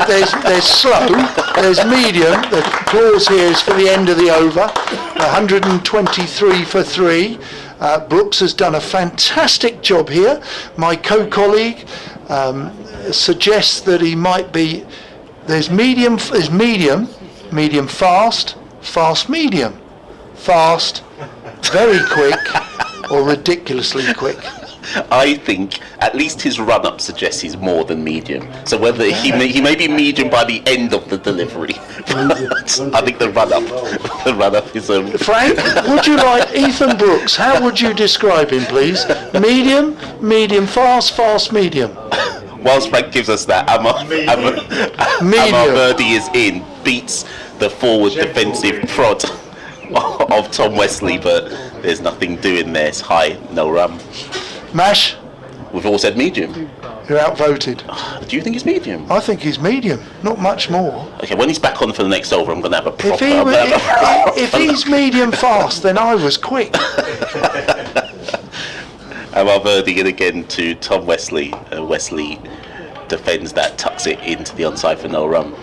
There's slow, there's medium. The applause here is for the end of the over. 123 for 3. Brooks has done a fantastic job here. My co-colleague suggests that he might be. There's medium fast, fast medium, fast, very quick, or ridiculously quick. I think at least his run-up suggests he's more than medium. So whether he may be medium by the end of the delivery, but I think the run-up is. Frank, would you like Ethan Brooks? How would you describe him, please? Medium, medium fast, fast medium. Whilst Frank gives us that, Amar Verdi is in, beats the forward defensive prod of Tom Wesley, but there's nothing doing there. It's high, no run. Mash? We've all said medium. You're outvoted. Do you think he's medium? I think he's medium, not much more. Okay, when he's back on for the next over, I'm going to have a proper... If he's medium fast, then I was quick. Amar Verdi in again to Tom Wesley. Wesley defends that, tucks it into the onside for no run.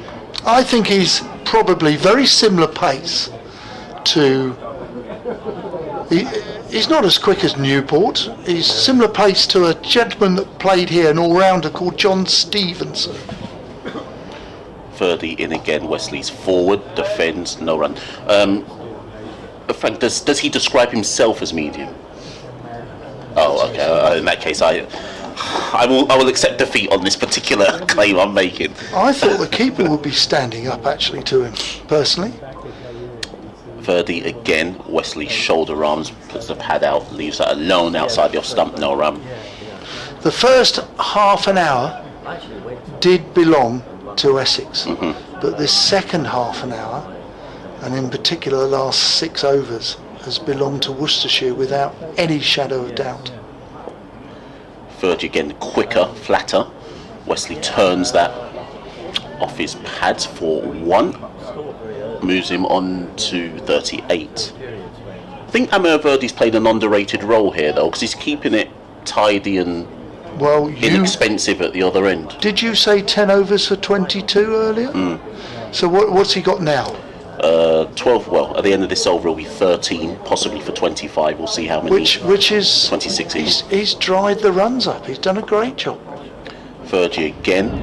I think he's probably very similar pace to... He's not as quick as Newport. He's similar pace to a gentleman that played here, an all-rounder called John Stevenson. Verdi in again. Wesley's forward, defends, no run. Frank, does he describe himself as medium? Oh, okay. In that case, I will accept defeat on this particular claim I'm making. I thought the keeper would be standing up actually to him, personally. Verdi again. Wesley's shoulder arms, puts the pad out, leaves that alone outside the off stump, no run. The first half an hour did belong to Essex, but this second half an hour, and in particular the last 6 overs, has belonged to Worcestershire without any shadow of doubt. Verdi again, quicker, flatter. Wesley turns that off his pads for 1. Moves him on to 38. I think Amar Verdi's played an underrated role here, though, because he's keeping it tidy and inexpensive at the other end. Did you say 10 overs for 22 earlier? So what's he got now? 12. Well, at the end of this over, will be 13, possibly for 25. We'll see how many. Which is 26. He's dried the runs up. He's done a great job. Verdi again.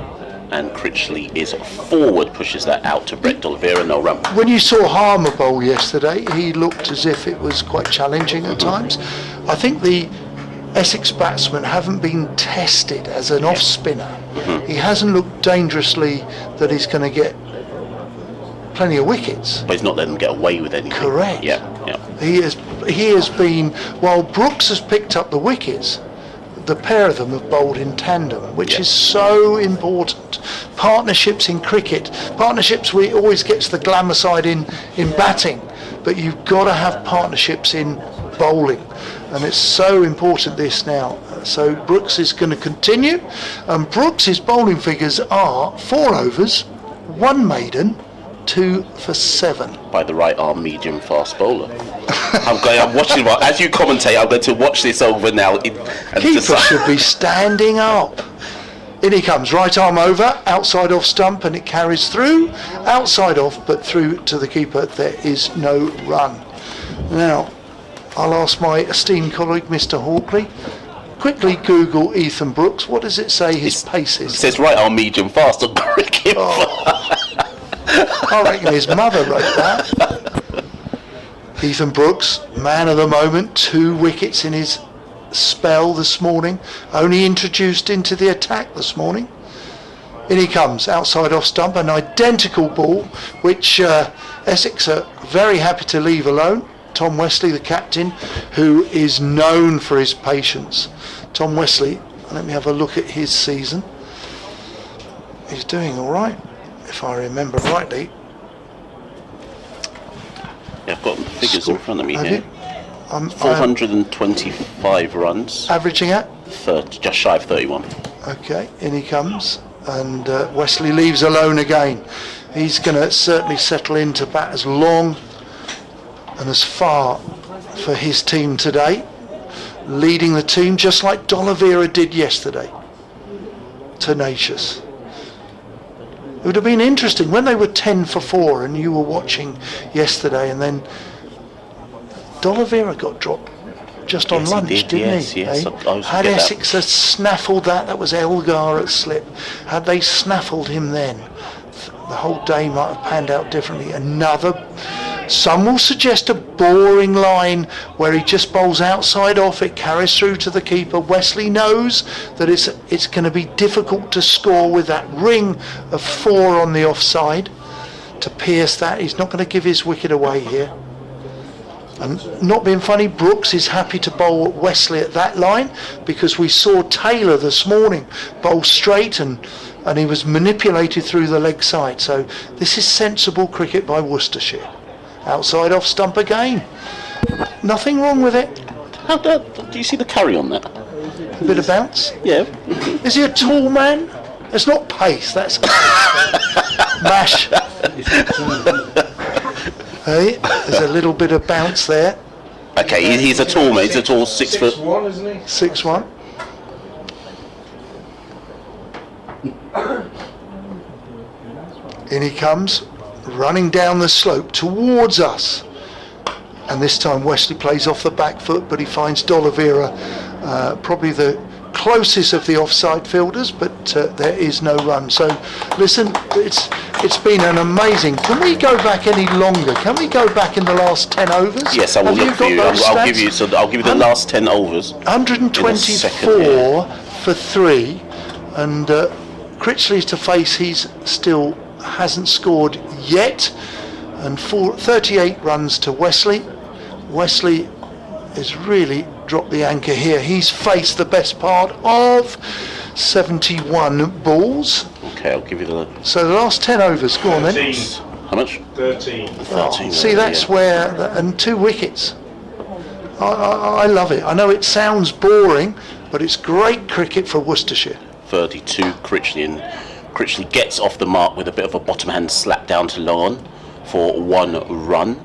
And Critchley is forward, pushes that out to Brett D'Oliveira, no run. When you saw Harmer bowl yesterday, he looked as if it was quite challenging at times. I think the Essex batsmen haven't been tested as an off spinner. He hasn't looked dangerously that he's going to get plenty of wickets. But he's not letting them get away with anything. Correct. Yeah. He has been, while Brooks has picked up the wickets, the pair of them have bowled in tandem, which is so important. Partnerships in cricket, we always gets the glamour side in batting, but you've got to have partnerships in bowling, and it's so important this now. So Brooks is going to continue, and Brooks's bowling figures are 4 overs, 1 maiden, 2 for 7. By the right arm medium fast bowler. I'm watching, as you commentate, I'm going to watch this over now. Keeper should be standing up. In he comes, right arm over, outside off stump, and it carries through, outside off, but through to the keeper. There is no run. Now, I'll ask my esteemed colleague, Mr. Hawkley, quickly Google Ethan Brooks. What does it say his pace is? It says right arm medium fast on cricket. I reckon his mother wrote that. Ethan Brooks, man of the moment, 2 wickets in his spell this morning, only introduced into the attack this morning. In he comes, outside off stump, an identical ball which Essex are very happy to leave alone. Tom Wesley, the captain, who is known for his patience. Tom Wesley, let me have a look at his season. He's doing all right, if I remember rightly. Yeah, I've got the figures in front of me Have here. 425 runs. Averaging at? Just shy of 31. Okay, in he comes, and Wesley leaves alone again. He's going to certainly settle into bat as long and as far for his team today, leading the team just like D'Oliveira did yesterday. Tenacious. It would have been interesting when they were 10 for 4 and you were watching yesterday, and then D'Oliveira got dropped just on lunch, didn't he? Yes, Had Essex had snaffled that was Elgar at slip. Had they snaffled him then, the whole day might have panned out differently. Some will suggest a boring line where he just bowls outside off, it carries through to the keeper. Wesley knows that it's going to be difficult to score with that ring of 4 on the offside to pierce that. He's not going to give his wicket away here. And not being funny, Brooks is happy to bowl Wesley at that line, because we saw Taylor this morning bowl straight and he was manipulated through the leg side. So this is sensible cricket by Worcestershire. Outside off stump again. Nothing wrong with it. Do you see the carry on that? A bit of bounce. Yeah. Is he a tall man? It's not pace, that's mash. Hey, there's a little bit of bounce there. Okay, he's a tall man. He's a tall 6 foot. 6'1", isn't he? 6'1". In he comes, running down the slope towards us, and this time Wesley plays off the back foot, but he finds D'Oliveira, probably the closest of the offside fielders, but there is no run. So listen, it's been an amazing. Can we go back any longer? Can we go back in the last 10 overs? Yes, I will look for you. I'll give you the last 10 overs. 124 for 3, and Critchley's to face, he's still hasn't scored yet, and 38 runs to Wesley. Wesley has really dropped the anchor here. He's faced the best part of 71 balls. Okay, I'll give you the... So the last 10 overs, go on then. 13. How much? 13. 13. See, that's where, and 2 wickets. I love it. I know it sounds boring, but it's great cricket for Worcestershire. 32, Critchley, and Critchley gets off the mark with a bit of a bottom hand slap down to long on for 1 run.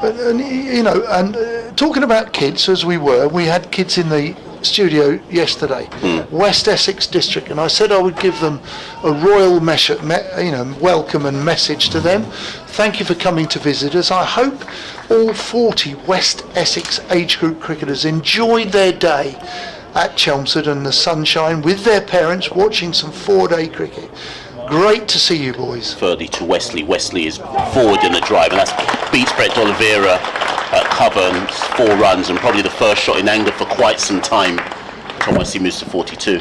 And talking about kids, as we had kids in the studio yesterday, West Essex District, and I said I would give them a royal welcome and message to them. Thank you for coming to visit us. I hope all 40 West Essex age group cricketers enjoyed their day at Chelmsford and the sunshine with their parents watching some 4-day cricket. Great to see you boys. 30 to Wesley. Wesley is forward in the drive, and that's beats Brett D'Oliveira at cover, and 4 runs, and probably the first shot in anger for quite some time. Tom Wesley moves to 42.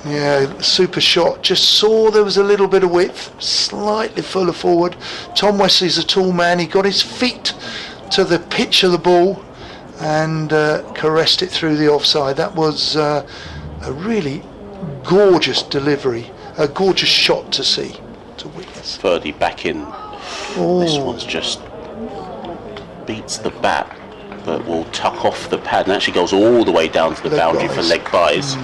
Yeah, super shot. Just saw there was a little bit of width, slightly fuller forward. Tom Wesley's a tall man. He got his feet to the pitch of the ball and caressed it through the offside. That was a really gorgeous delivery, a gorgeous shot to see, to witness. 30 back in. Oh. This one's just beats the bat, but will tuck off the pad and actually goes all the way down to the Leg boundary buys. for leg buys.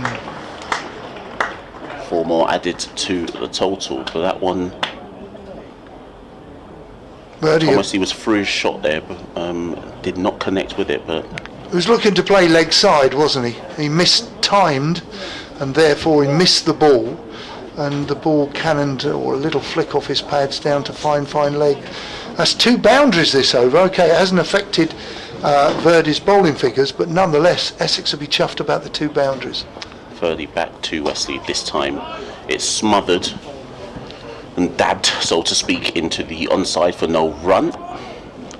4 more added to the total, but that one... Thomas, was through his shot there, but did not connect with it. But he was looking to play leg side, wasn't he? He mistimed, and therefore he missed the ball, and the ball cannoned, or a little flick off his pads down to fine leg. That's 2 boundaries this over. Okay, it hasn't affected Verdi's bowling figures, but nonetheless, Essex will be chuffed about the 2 boundaries. 30 back to Wesley. This time it's smothered and dabbed, so to speak, into the onside for no run.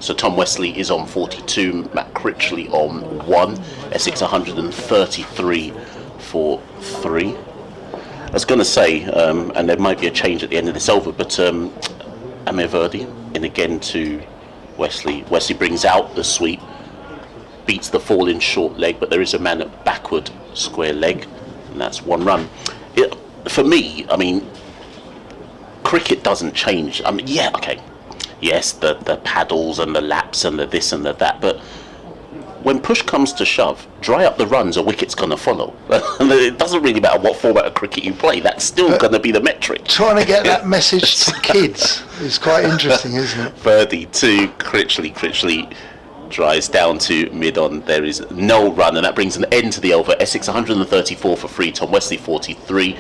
So Tom Wesley is on 42, Matt Critchley on 1, Essex 133 for 3. I was going to say, and there might be a change at the end of this over, but Amir Verdi in again to Wesley. Wesley brings out the sweep, beats the fall in short leg, but there is a man at backward square leg, and that's 1 run. For me, I mean, cricket doesn't change. I mean, yeah, okay, yes, the paddles and the laps and the this and the that, but when push comes to shove, dry up the runs, a wicket's going to follow. It doesn't really matter what format of cricket you play, that's still going to be the metric. Trying to get that message to kids is quite interesting, isn't it? Birdie to Critchley. Critchley dries down to mid-on. There is no run, and that brings an end to the over. Essex 134 for 3, Tom Wesley 43,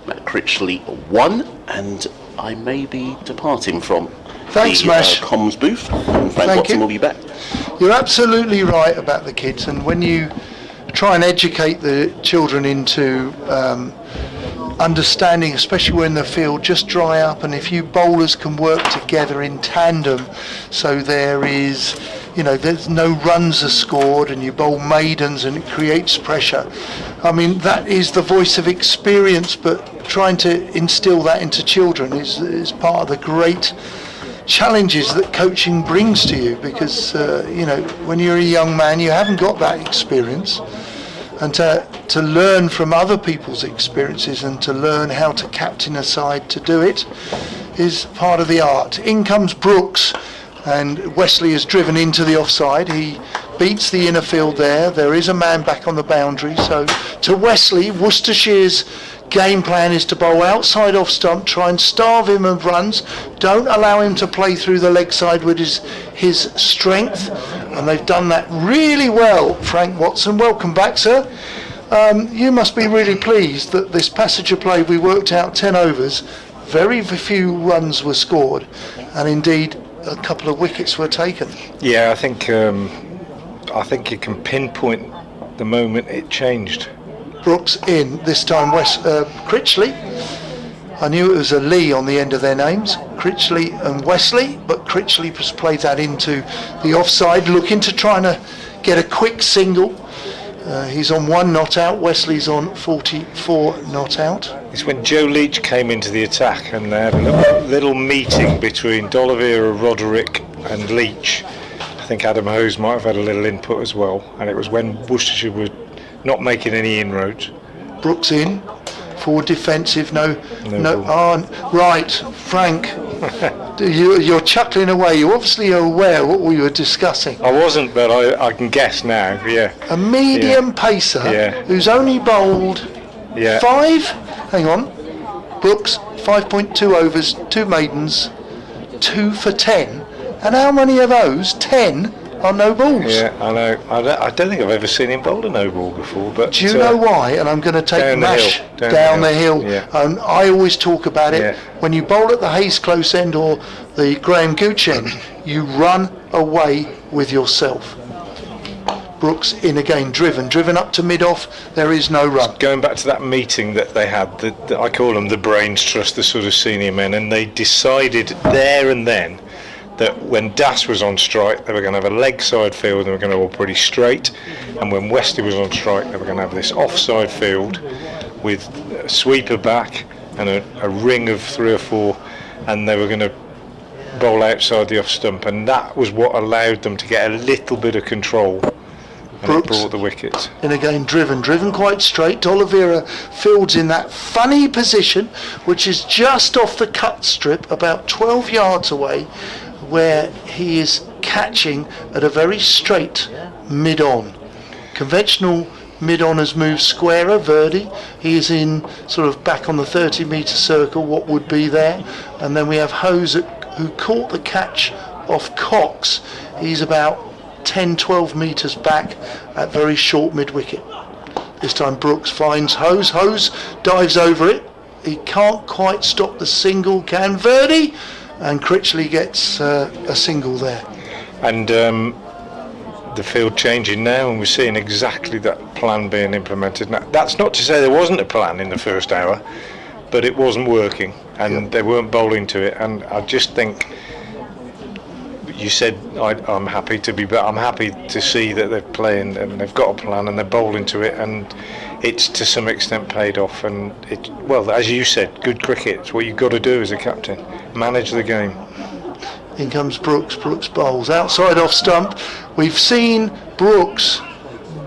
Matt Critchley 1, and I may be departing from Thanks, the Mash. comms booth. And Frank Watson will be back. You're absolutely right about the kids, and when you try and educate the children into understanding, especially when the field just dry up, and if you bowlers can work together in tandem, so there is, there's no runs are scored, and you bowl maidens and it creates pressure. I mean, that is the voice of experience, but trying to instill that into children is part of the great challenges that coaching brings to you, because when you're a young man you haven't got that experience, and to learn from other people's experiences and to learn how to captain a side to do it is part of the art. In comes Brooks, and Wesley is driven into the offside. He beats the inner field there is a man back on the boundary, so to Wesley, Worcestershire's game plan is to bowl outside off stump, try and starve him of runs, don't allow him to play through the leg side with his strength, and they've done that really well. Frank Watson, welcome back, sir. You must be really pleased that this passage of play, we worked out 10 overs, very few runs were scored, and indeed a couple of wickets were taken. Yeah, I think you can pinpoint the moment it changed. Brooks in, this time Critchley. I knew it was a Lee on the end of their names, Critchley and Wesley, but Critchley played that into the offside, looking to try and get a quick single. He's on 1 not out, Wesley's on 44 not out. It's when Joe Leach came into the attack, and they had a little meeting between D'Oliveira, Roderick and Leach. I think Adam Hose might have had a little input as well, and it was when Worcestershire were not making any inroads. Brooks in, forward defensive, no. Right, Frank, you're chuckling away. You obviously are aware what we were discussing. I wasn't, but I can guess now. Yeah. A medium pacer who's only bowled 5. Hang on, Brooks 5.2 overs, 2 maidens, 2 for 10, and how many of those 10 are no balls? Yeah, I know. I don't think I've ever seen him bowl a no ball before. But do you know why? And I'm going to take Mash down the hill. Yeah. And I always talk about it. Yeah. When you bowl at the Hayes close end or the Graham Gooch end, you run away with yourself. Brooks in again, driven up to mid-off. There is no run. Going back to that meeting that they had, I call them the brains trust, the sort of senior men, and they decided there and then that when Das was on strike, they were going to have a leg side field and they were going to all pretty straight, and when Wesley was on strike, they were going to have this offside field with a sweeper back and a ring of 3 or 4, and they were going to bowl outside the off stump, and that was what allowed them to get a little bit of control, and Brooks it brought the wickets. in again, driven quite straight. D'Oliveira fields in that funny position, which is just off the cut strip, about 12 yards away, where he is catching at a very straight mid-on. Conventional mid-on has moved squarer, Verdi. He is in sort of back on the 30-metre circle, what would be there. And then we have Hose who caught the catch off Cox. He's about 10-12 metres back at very short mid-wicket. This time Brooks finds Hose. Hose dives over it. He can't quite stop the single, can Verdi? And Critchley gets a single there. And the field changing now, and we're seeing exactly that plan being implemented. Now, that's not to say there wasn't a plan in the first hour, but it wasn't working, and they weren't bowling to it. And I just think you said I'm happy to be, but I'm happy to see that they're playing and they've got a plan and they're bowling to it, and it's to some extent paid off. And it, well, as you said, good cricket. It's what you've got to do as a captain, manage the game. In comes Brooks. Brooks bowls outside off stump. We've seen Brooks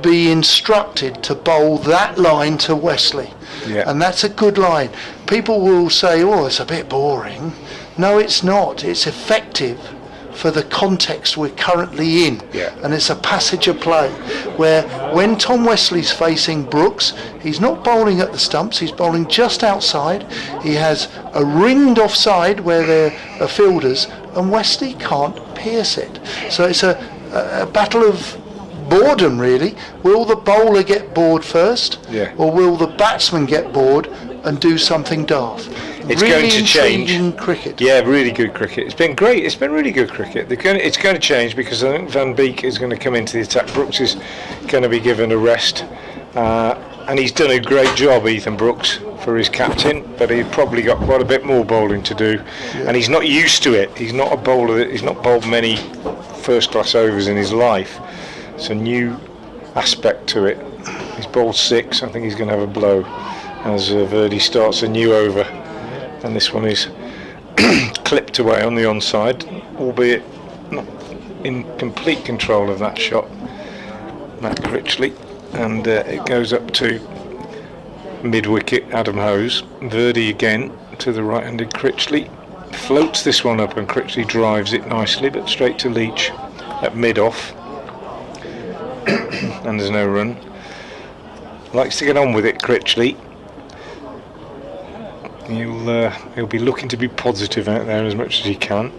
be instructed to bowl that line to Wesley, and that's a good line. People will say, "Oh, it's a bit boring." No, it's not. It's effective for the context we're currently in, and it's a passage of play where when Tom Wesley's facing Brooks, he's not bowling at the stumps, he's bowling just outside. He has a ringed offside where there are fielders, and Wesley can't pierce it. So it's a battle of boredom, really. Will the bowler get bored first, or will the batsman get bored and do something daft? It's really going to change. Cricket. Yeah, really good cricket. It's been great. It's been really good cricket. It's going to change because I think Van Beek is going to come into the attack. Brooks is going to be given a rest, and he's done a great job, Ethan Brooks, for his captain. But he's probably got quite a bit more bowling to do, and he's not used to it. He's not a bowler. He's not bowled many first-class overs in his life. It's a new aspect to it. He's bowled 6. I think he's going to have a blow as Verdi starts a new over. And this one is clipped away on the onside, albeit not in complete control of that shot, Matt Critchley, and it goes up to mid-wicket, Adam Hose. Verdi again to the right-handed Critchley, floats this one up and Critchley drives it nicely, but straight to Leach at mid-off, and there's no run. Likes to get on with it, Critchley. He'll be looking to be positive out there as much as he can.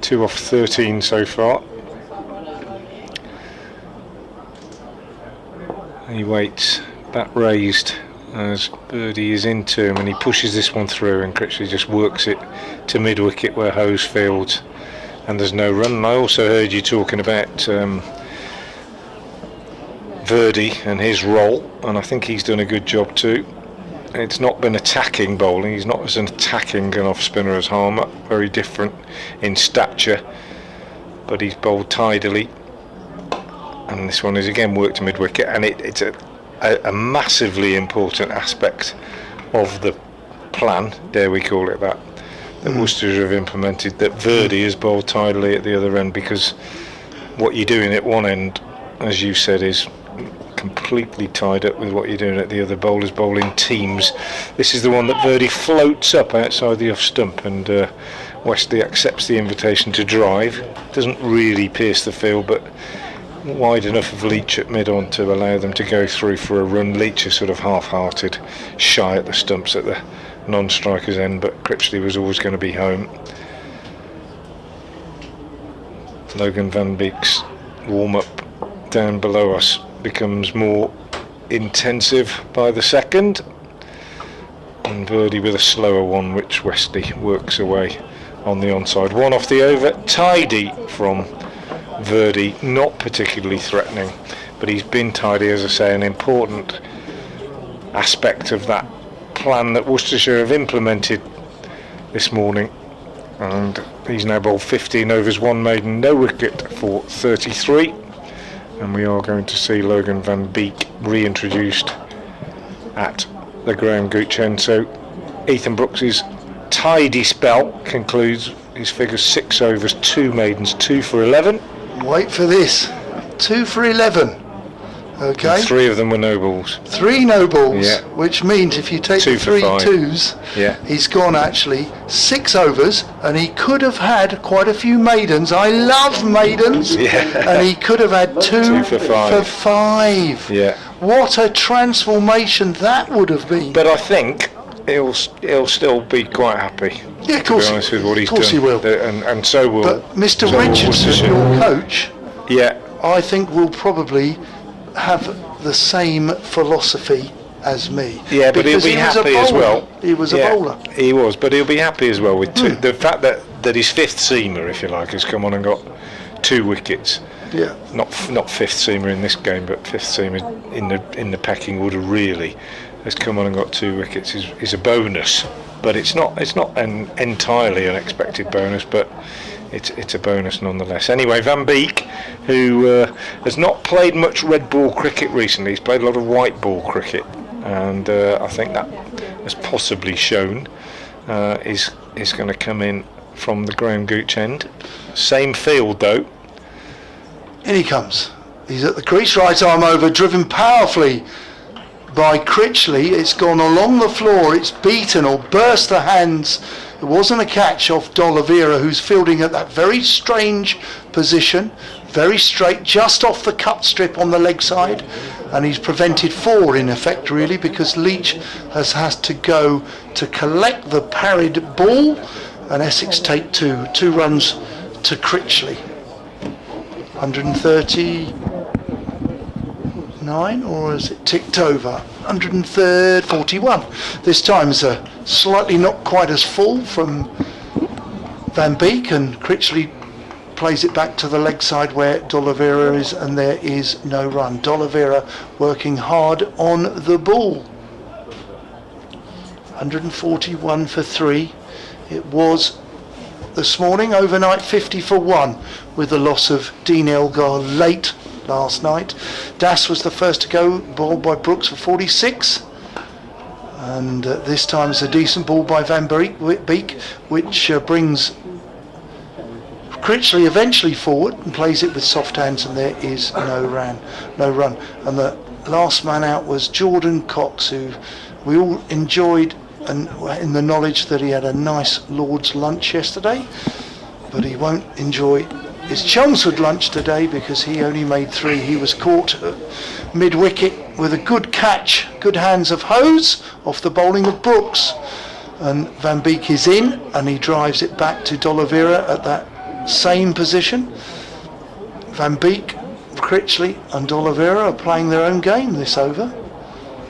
2 off 13 so far. He waits, bat raised as Birdie is into him, and he pushes this one through, and Critchley just works it to mid wicket where Hose fields, and there's no run. And I also heard you talking about Verdi and his role, and I think he's done a good job too. It's not been attacking bowling. He's not as an attacking and off spinner as Harmer. Very different in stature, but he's bowled tidily. And this one is again worked to mid wicket, and it's a massively important aspect of the plan, dare we call it that Worcestershire have implemented. That Verdi is bowled tidily at the other end, because what you're doing at one end, as you said, is completely tied up with what you're doing at the other. Bowlers bowling teams. This is the one that Verdi floats up outside the off stump, and Wesley accepts the invitation to drive. Doesn't really pierce the field, but wide enough of Leach at mid on to allow them to go through for a run. Leach is sort of half-hearted, shy at the stumps at the non-striker's end, but Critchley was always going to be home. Logan Van Beek's warm-up down below us becomes more intensive by the second, and Verdi with a slower one, which Wesley works away on the onside. 1 off the over, tidy from Verdi, not particularly threatening, but he's been tidy, as I say, an important aspect of that plan that Worcestershire have implemented this morning. And he's now bowled 15 overs, 1 maiden, no wicket for 33. And we are going to see Logan Van Beek reintroduced at the Graham Gooch end. So Ethan Brooks's tidy spell concludes his figures: 6 overs, 2 maidens, 2 for 11. Wait for this. 2 for 11. Okay. And 3 of them were no balls. 3 no balls. Yeah. Which means if you take 2 the for 3 5. twos, he's gone actually 6 overs, and he could have had quite a few maidens. I love maidens. And he could have had 2 for 5. For 5. Yeah. What a transformation that would have been. But I think he'll still be quite happy. Yeah, of course. To be honest with what he's of course done. he will. And so will. But Mr. so Richardson, your coach, yeah, I think will probably have the same philosophy as me. Yeah, but he'll be happy as well. He was a bowler. He was, but he'll be happy as well with 2. The fact that his 5th seamer, if you like, has come on and got 2 wickets. Yeah. Not 5th seamer in this game, but 5th seamer in the pecking order really has come on and got 2 wickets is a bonus. But it's not an entirely unexpected bonus. But it's a bonus nonetheless. Anyway, Van Beek, who has not played much red ball cricket recently, he's played a lot of white ball cricket, and I think that has possibly shown, is going to come in from the Graham Gooch end. Same field though. In he comes. He's at the crease, right arm over, driven powerfully by Critchley. It's gone along the floor, it's beaten or burst the hands. It wasn't a catch off D'Oliveira, who's fielding at that very strange position, very straight, just off the cut strip on the leg side, and he's prevented 4 in effect really, because Leach has to go to collect the parried ball, and Essex take 2 runs to Critchley. 139, or is it ticked over? 141. This time is a slightly not quite as full from Van Beek, and Critchley plays it back to the leg side where D'Oliveira is, and there is no run. D'Oliveira working hard on the ball. 141 for 3. It was this morning, overnight 50 for 1, with the loss of Dean Elgar late last night. Das was the first to go, bowled by Brooks for 46, and this time it's a decent ball by Van Beek, which brings Critchley eventually forward and plays it with soft hands, and there is no run. And the last man out was Jordan Cox, who we all enjoyed, and in the knowledge that he had a nice Lord's lunch yesterday, but he won't enjoy his Chelmsford lunch today because he only made 3. He was caught mid-wicket with a good catch, good hands of Hose off the bowling of Brooks, and Van Beek is in, and he drives it back to D'Oliveira at that same position. Van Beek, Critchley and D'Oliveira are playing their own game this over.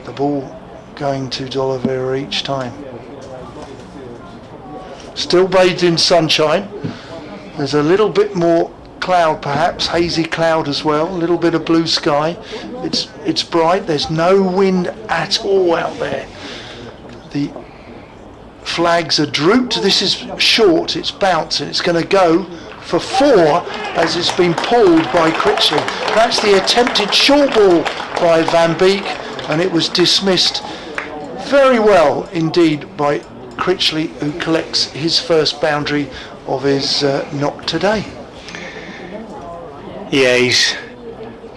The ball going to D'Oliveira each time. Still bathed in sunshine. There's a little bit more cloud, perhaps hazy cloud as well, a little bit of blue sky. It's bright, there's no wind at all out there. The flags are drooped. This is short, it's bounce, and it's going to go for 4 as it's been pulled by Critchley. That's the attempted short ball by Van Beek, and it was dismissed very well indeed by Critchley, who collects his first boundary of his knock today. Yeah, he's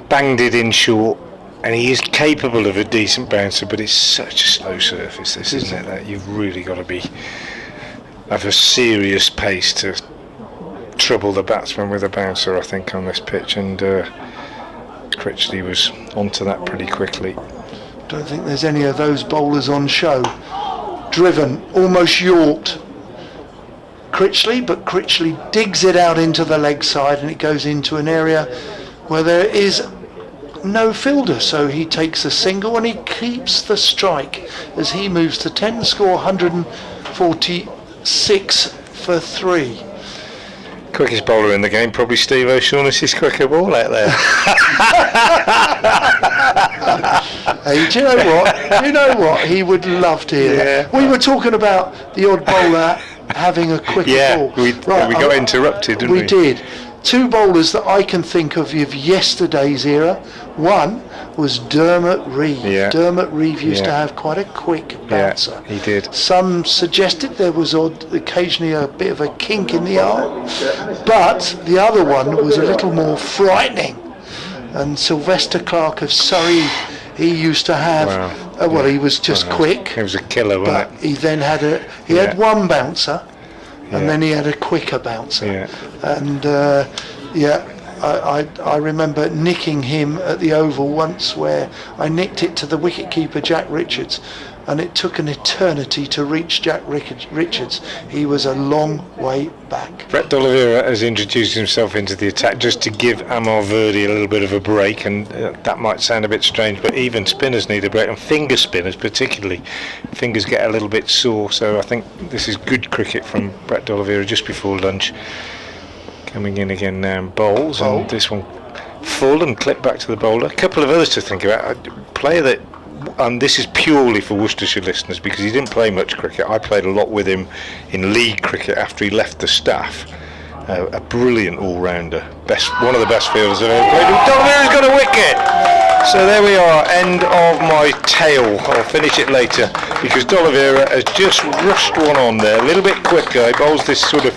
banged it in short, and he is capable of a decent bouncer, but it's such a slow surface, this, isn't it? That you've really got to have a serious pace to trouble the batsman with a bouncer, I think, on this pitch, and Critchley was onto that pretty quickly. Don't think there's any of those bowlers on show. Driven, almost yorked Critchley, but Critchley digs it out into the leg side, and it goes into an area where there is no fielder, so he takes a single and he keeps the strike as he moves to 10 score, 146 for 3. Quickest bowler in the game, probably Steve O'Shaughnessy's quicker ball out there. Hey, do you know what? He would love to hear that. We were talking about the odd bowler having a quicker ball. We got interrupted, didn't we? We did. 2 bowlers that I can think of yesterday's era. One was Dermot Reeve. Yeah. Dermot Reeve used to have quite a quick bouncer. Yeah, he did. Some suggested there was occasionally a bit of a kink in the arm, but the other one was a little more frightening. And Sylvester Clarke of Surrey, he used to have. Wow. He was just quick. He was a killer, wasn't it? He then had had one bouncer, and then he had a quicker bouncer. Yeah. And I remember nicking him at the Oval once, where I nicked it to the wicketkeeper Jack Richards, and it took an eternity to reach Jack Richards. He was a long way back. Brett D'Oliveira has introduced himself into the attack just to give Amar Verdi a little bit of a break, and that might sound a bit strange, but even spinners need a break, and finger spinners particularly. Fingers get a little bit sore, so I think this is good cricket from Brett D'Oliveira just before lunch. Coming in again now, bowls, and this one full and clipped back to the bowler. A couple of others to think about. A player that, and this is purely for Worcestershire listeners because he didn't play much cricket. I played a lot with him in league cricket after he left the staff, a brilliant all-rounder, one of the best fielders I've ever played. D'Oliveira's got a wicket. So there we are, end of my tale. I'll finish it later because D'Oliveira has just rushed one on there, a little bit quicker. He bowls this sort of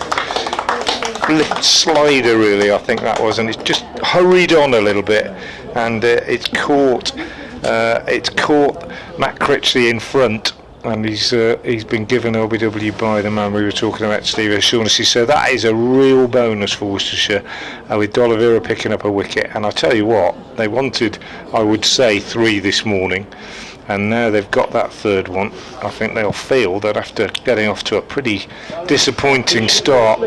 flipped slider, really, I think that was, and it's just hurried on a little bit, and it's caught Matt Critchley in front, and he's been given LBW by the man we were talking about, Steve O'Shaughnessy. So that is a real bonus for Worcestershire, with D'Oliveira picking up a wicket. And I tell you what, they wanted, I would say, 3 this morning, and now they've got that third one. I think they'll feel that after getting off to a pretty disappointing start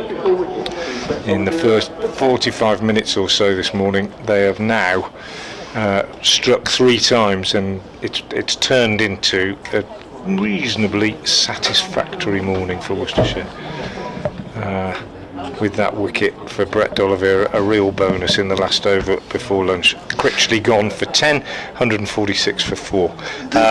in the first 45 minutes or so this morning, they have now struck 3 times, and it's turned into a reasonably satisfactory morning for Worcestershire. With that wicket for Brett D'Oliveira, a real bonus in the last over before lunch. Critchley gone for 10, 146 for 4.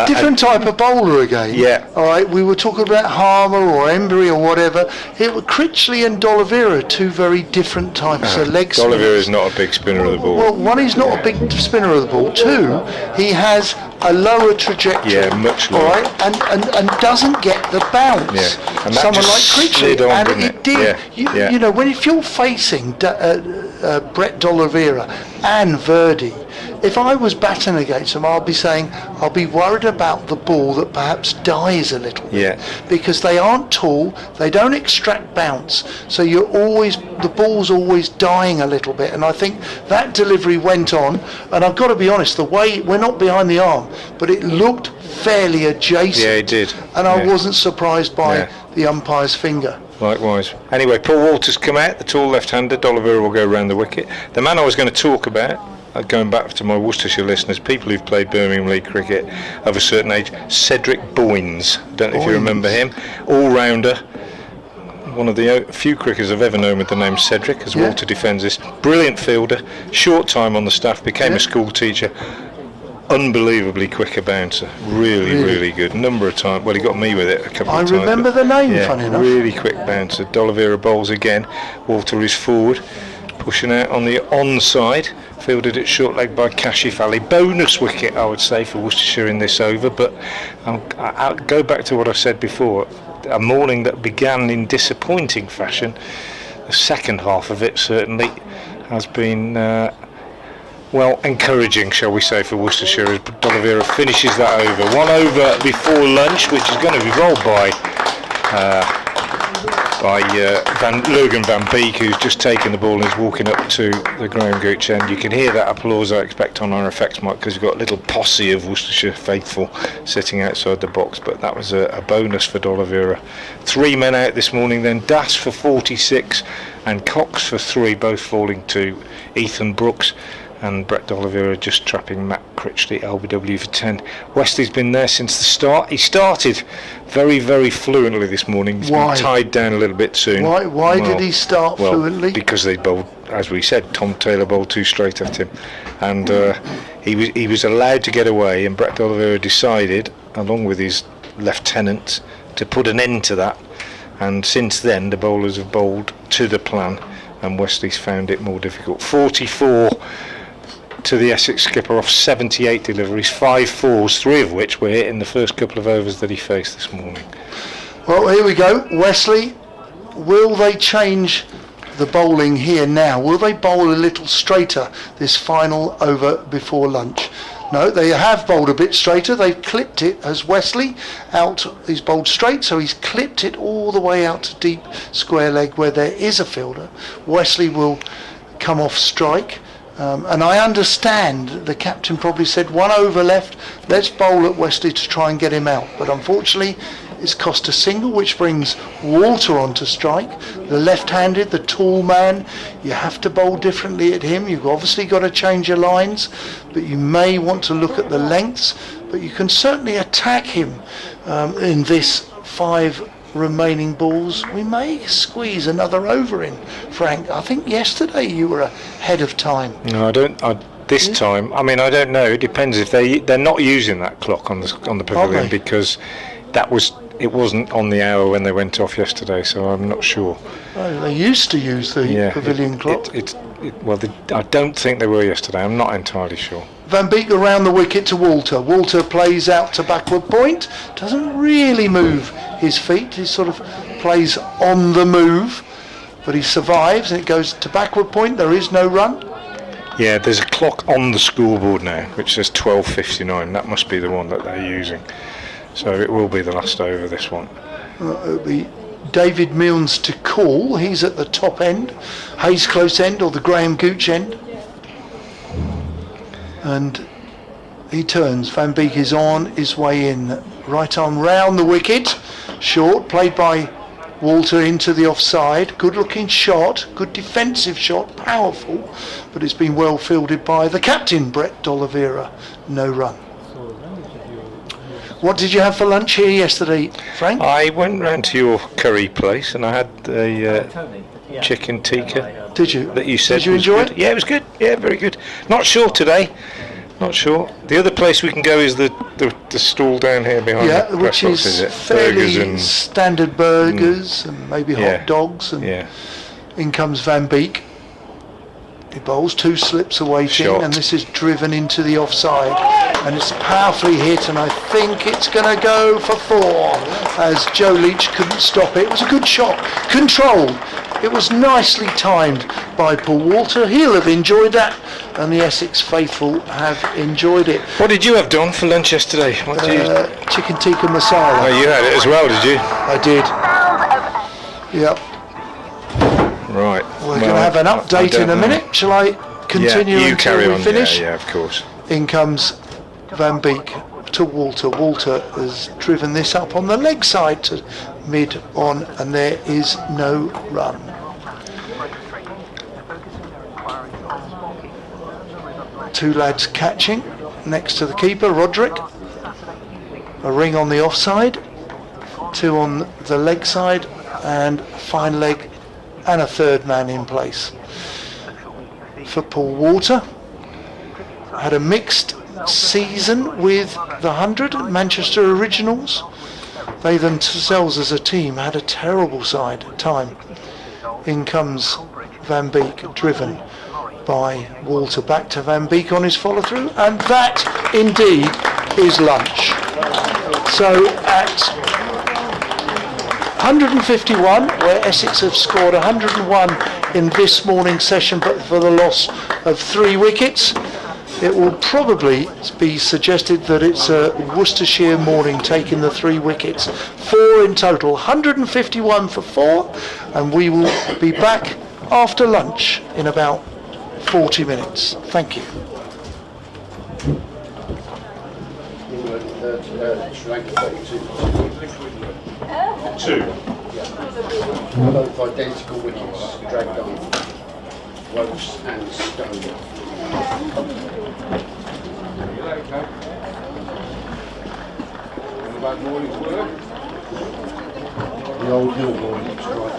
Different type of bowler again. Yeah. All right, we were talking about Harmer or Embry or whatever. It was Critchley and D'Oliveira, 2 very different types of leg spinners. D'Oliveira is not a big spinner of the ball. Well, one, he's not a big spinner of the ball. 2, he has a lower trajectory. Yeah, much lower. All right, and doesn't get the bounce. Yeah. And that someone just like Critchley, slid on, and didn't it did. Yeah. You know, if you're facing Brett D'Oliveira and Verdi, if I was batting against them, I'll be worried about the ball that perhaps dies a little bit. Yeah. Because they aren't tall, they don't extract bounce, so the ball's always dying a little bit. And I think that delivery went on, and I've got to be honest, the way, we're not behind the arm, but it looked fairly adjacent. Yeah, it did. And I wasn't surprised by the umpire's finger. Likewise. Anyway, Paul Walters come out, the tall left-hander. D'Oliveira will go round the wicket. The man I was going to talk about, going back to my Worcestershire listeners, people who've played Birmingham League cricket of a certain age, Cedric Boynes. Don't know if you remember him. All-rounder. One of the few cricketers I've ever known with the name Cedric, as Walter defends this. Brilliant fielder. Short time on the staff. Became a school teacher. Unbelievably quicker bouncer, really good. Number of times, well, he got me with it a couple of times. I remember the name, funny enough. Really quick bouncer. D'Oliveira bowls again. Walter is forward, pushing out on the onside. Fielded it short leg by Kashif Ali. Bonus wicket, I would say, for Worcestershire in this over. But I'll go back to what I said before. A morning that began in disappointing fashion. The second half of it certainly has been encouraging, shall we say, for Worcestershire, as D'Oliveira finishes that over. 1 over before lunch, which is going to be rolled by Logan Van Beek, who's just taken the ball and is walking up to the Graham Gooch end. You can hear that applause, I expect, on our effects mic, because we've got a little posse of Worcestershire faithful sitting outside the box. But that was a bonus for D'Oliveira. 3 men out this morning then. Das for 46 and Cox for 3, both falling to Ethan Brooks. And Brett D'Oliveira just trapping Matt Critchley, LBW for 10. Wesley's been there since the start. He started very, very fluently this morning. He's been tied down a little bit soon. Why did he start fluently? Because they bowled, as we said, Tom Taylor bowled 2 straight at him. And he was allowed to get away, and Brett D'Oliveira decided, along with his lieutenant, to put an end to that. And since then, the bowlers have bowled to the plan, and Wesley's found it more difficult. 44 to the Essex skipper off 78 deliveries, 5 fours, 3 of which were hit in the first couple of overs that he faced this morning. Well, here we go. Wesley, will they change the bowling here now? Will they bowl a little straighter this final over before lunch? No, they have bowled a bit straighter. They've clipped it as Wesley out. He's bowled straight, so he's clipped it all the way out to deep square leg where there is a fielder. Wesley will come off strike. And I understand the captain probably said 1 over left, let's bowl at Wesley to try and get him out. But unfortunately, it's cost a single, which brings Walter onto strike. The left-handed, the tall man, you have to bowl differently at him. You've obviously got to change your lines, but you may want to look at the lengths. But you can certainly attack him in this 5 remaining balls. We may squeeze another over in, Frank. I think yesterday you were ahead of time. No, I don't. This time, I mean, I don't know. It depends if they're not using that clock on the pavilion, because that was it wasn't on the hour when they went off yesterday, so I'm not sure. Oh, they used to use the pavilion clock. I don't think they were yesterday. I'm not entirely sure. Van Beek around the wicket to Walter. Walter plays out to backward point. Doesn't really move his feet. He sort of plays on the move, but he survives and it goes to backward point. There is no run. Yeah, there's a clock on the scoreboard now which says 12:59. That must be the one that they're using. So it will be the last over, this one. It'll be David Milnes to call. He's at the top end, Hayes close end or the Graham Gooch end. And he turns. Van Beek is on his way in. Right arm round the wicket. Short, played by Walter into the offside. Good looking shot, good defensive shot, powerful, but it's been well fielded by the captain, Brett D'Oliveira. No run. What did you have for lunch here yesterday, Frank? I went round to your curry place and I had a chicken tikka. Did you? That you said. Did you enjoy it? Yeah, it was good. Yeah, very good. Not sure today. Not sure. The other place we can go is the stall down here behind the press which box, is it? fairly Burgers and standard burgers and maybe hot dogs. And in comes Van Beek. He bowls 2 slips awaiting, and this is driven into the offside, and it's powerfully hit, and I think it's going to go for 4 as Joe Leach couldn't stop it. It was a good shot, controlled. It was nicely timed by Paul Walter. He'll have enjoyed that, and the Essex faithful have enjoyed it. What did you have, Don, for lunch yesterday? What did you... Chicken tikka masala. Oh, you had it as well, did you? I did. Yep. Right. We're going to have an update in a minute. Shall I continue until we finish? Yeah, of course. In comes Van Beek to Walter. Walter has driven this up on the leg side to mid on, and there is no run. Two lads catching next to the keeper, Roderick. A ring on the offside, 2 on the leg side, and fine leg, and a third man in place. For Paul Walter, had a mixed season with the 100 at Manchester Originals. They themselves as a team had a terrible time. In comes Van Beek, driven by Walter. Back to Van Beek on his follow through, and that indeed is lunch. So at 151, where Essex have scored 101 in this morning's session, but for the loss of 3 wickets, it will probably be suggested that it's a Worcestershire morning taking the 3 wickets. 4 in total, 151 for 4, and we will be back after lunch in about 40 minutes. Thank you. Two. Both identical wickets dragged on. Rose and Stone. About morning's work. The old Hill boy looks right.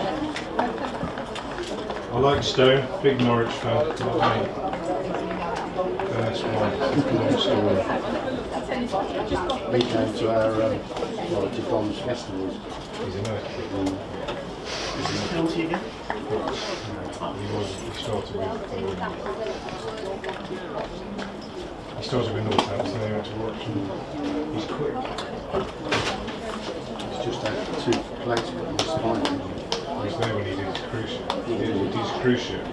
I like Stone, big Norwich fan. First one, long story. He came to our to Dom's festivals. He's in it. County again? He started with Northampton, then he went to watch, and he's quick. He's just had 2 plates, but he's fine. He was there when he did his cruise ship. He did his cruise ship.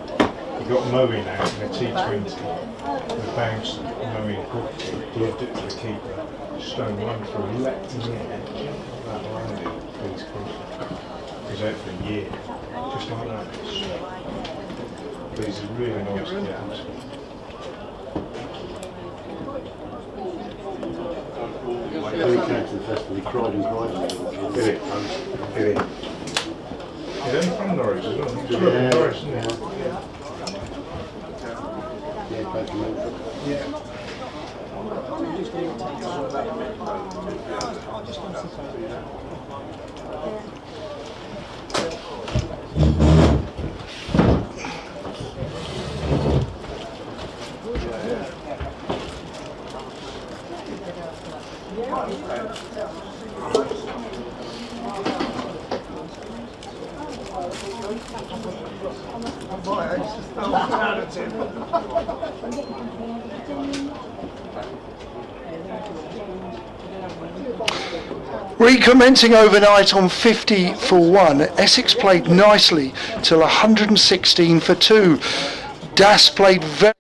He got mowing out in a T20. The bounce mowing hooked it, gloved it to the keeper. Stone ran through, leapt in the air, that landed with his cruise ship. He was out for a year, just like that. But he's a really nice kid. When he came to the festival, he cried and cried. Did it? Did he? He's only from Norwich as well. He's from Norwich, isn't he? Yeah, played for Milford. Yeah. Recommencing overnight on 50 for 1, Essex played nicely till 116 for 2. Das played very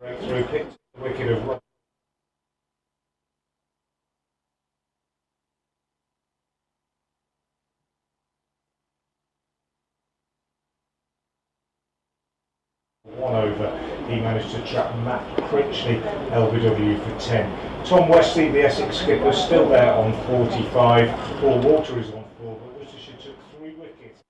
Breakthrough picked the wicket of one over. He managed to trap Matt Critchley, LBW, for 10. Tom Westley, the Essex skipper, still there on 45. Paul Walter is on 4, but Worcestershire took 3 wickets.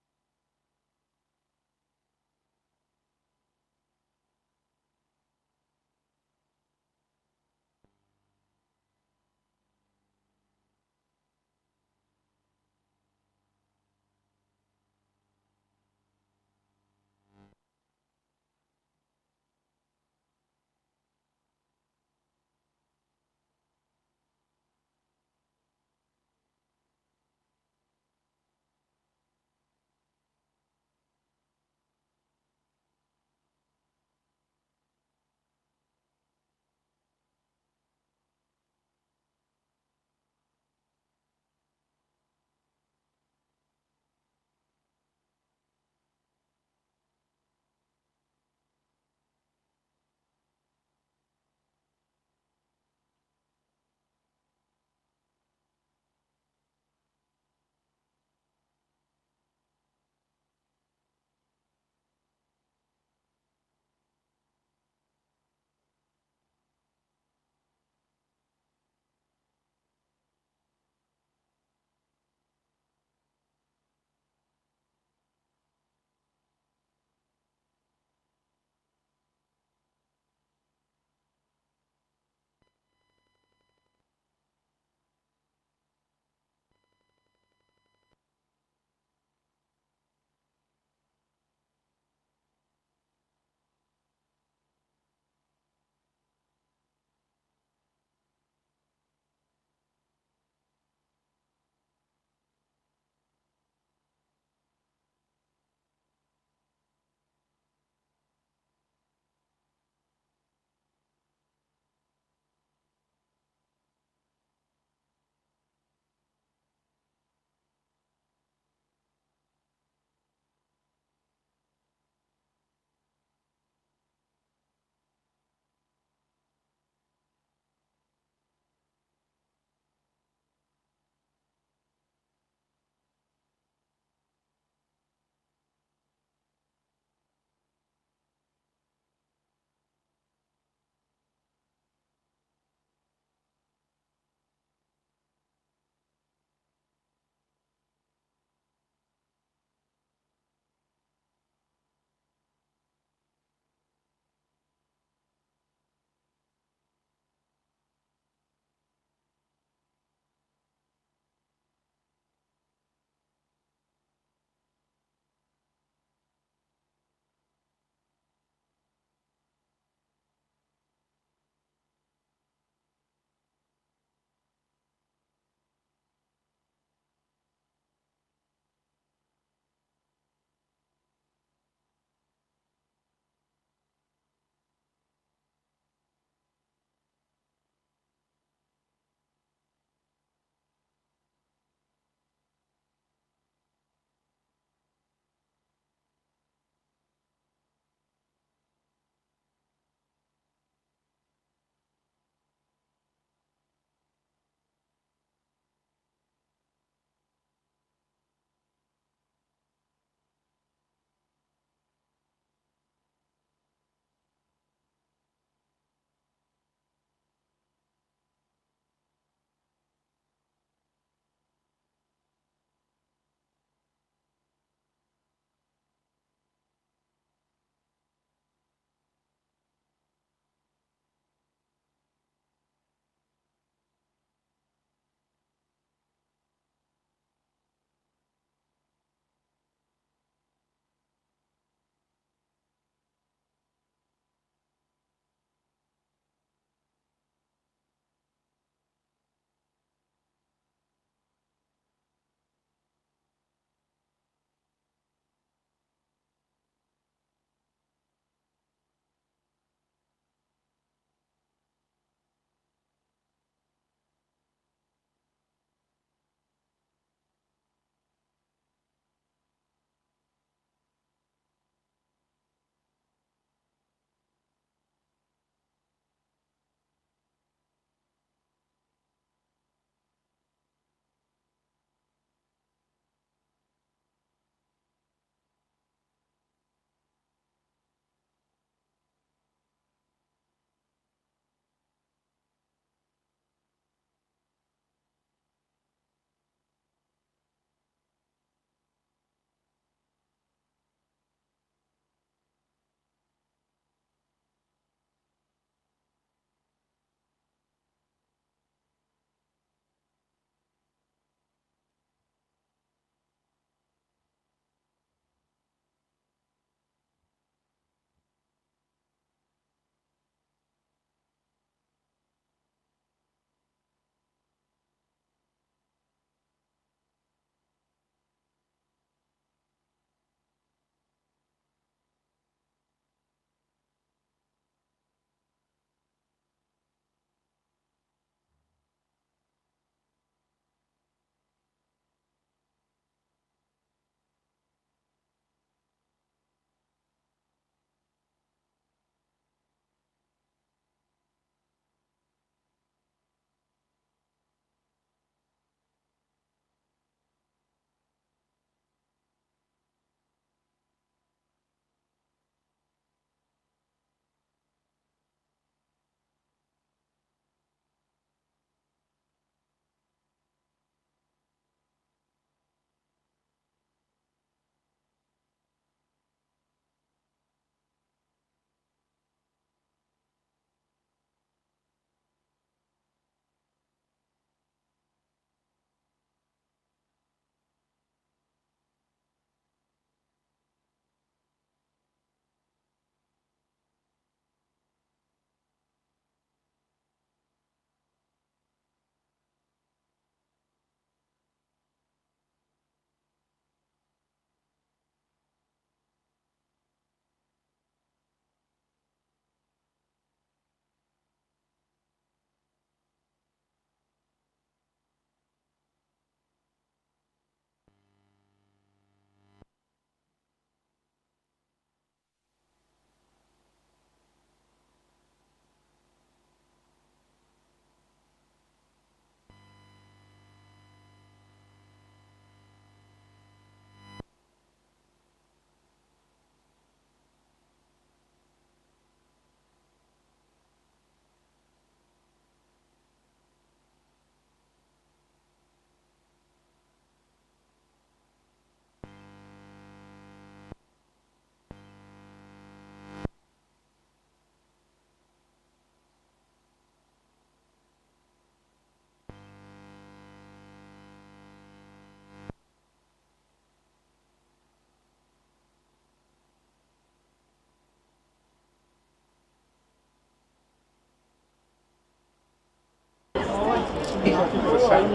Good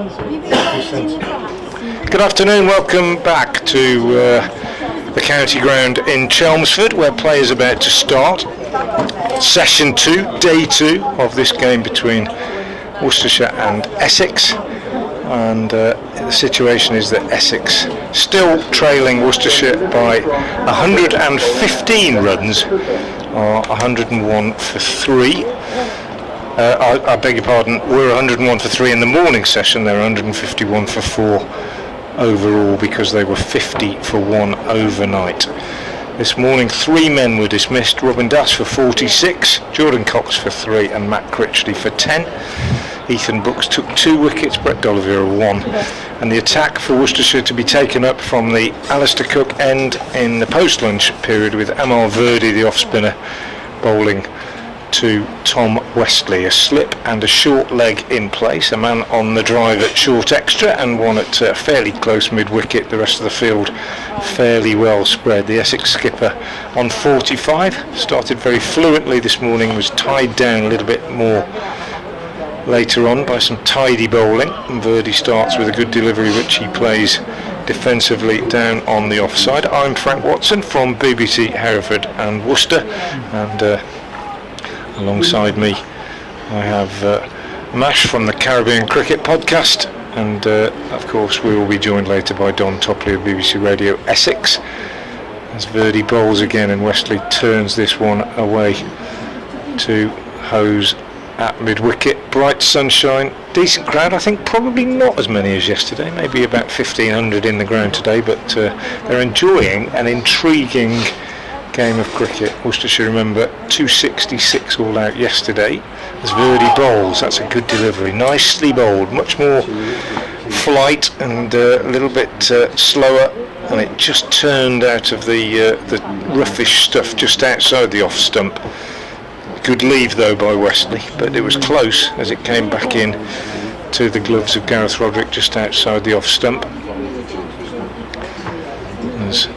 afternoon, welcome back to the county ground in Chelmsford, where play is about to start. Session 2, day 2 of this game between Worcestershire and Essex. And the situation is that Essex still trailing Worcestershire by 115 runs, or 101 for 3. I beg your pardon, we're 101 for 3 in the morning session, they're 151 for 4 overall because they were 50 for 1 overnight. This morning 3 men were dismissed, Robin Dass for 46, Jordan Cox for 3 and Matt Critchley for 10. Ethan Brooks took 2 wickets, Brett D'Oliveira 1. And the attack for Worcestershire to be taken up from the Alistair Cook end in the post-lunch period with Amal Verdi, the off-spinner, bowling to Tom Westley. A slip and a short leg in place, a man on the drive at short extra and one at fairly close mid-wicket. The rest of the field fairly well spread. The Essex skipper on 45 started very fluently this morning, was tied down a little bit more later on by some tidy bowling, and Verdi starts with a good delivery which he plays defensively down on the offside. I'm Frank Watson from BBC Hereford and Worcester, and alongside me I have Mash from the Caribbean Cricket Podcast, and of course we will be joined later by Don Topley of BBC Radio Essex as Verdi bowls again and Westley turns this one away to hose at mid-wicket. Bright sunshine, decent crowd. I think probably not as many as yesterday, maybe about 1,500 in the ground today, but they're enjoying an intriguing game of cricket. Worcestershire, remember, 266 all out yesterday as Verdi bowls. That's a good delivery, nicely bowled, much more flight and a little bit slower, and it just turned out of the roughish stuff just outside the off stump. Good leave though by Westley, but it was close as it came back in to the gloves of Gareth Roderick just outside the off stump. As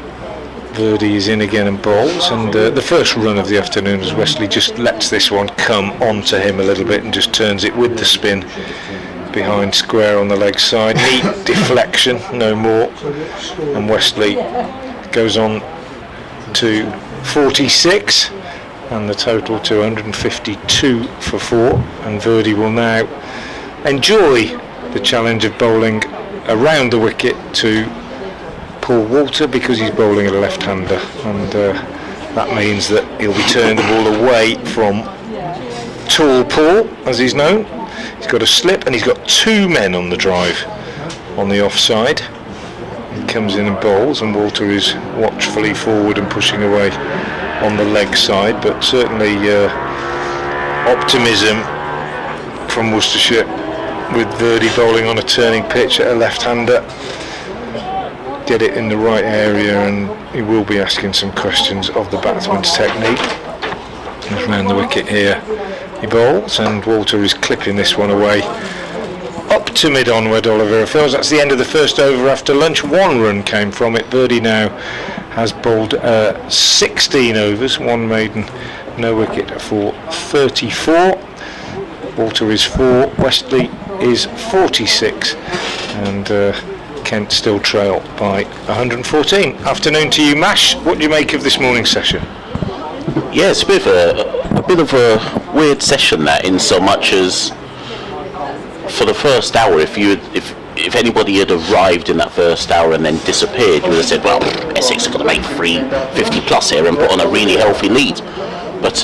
Verdi is in again and bowls, and the first run of the afternoon as Westley just lets this one come onto him a little bit and just turns it with the spin behind square on the leg side. Neat deflection, no more, and Westley goes on to 46 and the total to 152 for 4, and Verdi will now enjoy the challenge of bowling around the wicket to Paul Walter because he's bowling a left-hander, and that means that he'll be turning the ball away from Tall Paul, as he's known. He's got a slip and he's got 2 men on the drive on the offside. He comes in and bowls, and Walter is watchfully forward and pushing away on the leg side, but certainly optimism from Worcestershire with Verdi bowling on a turning pitch at a left-hander. Get it in the right area, and he will be asking some questions of the batsman's technique. He's round the wicket here. He bowls, and Walter is clipping this one away up to mid-on where D'Oliveira feels. That's the end of the first over after lunch. 1 run came from it. Verdi now has bowled 16 overs, 1 maiden, no wicket for 34. Walter is 4, Westley is 46, and Kent still trail by 114. Afternoon to you, Mash. What do you make of this morning's session? Yeah, it's a bit of a weird session, that, in so much as for the first hour, if if anybody had arrived in that first hour and then disappeared, you would have said, well, Essex are going to make 350 plus here and put on a really healthy lead. But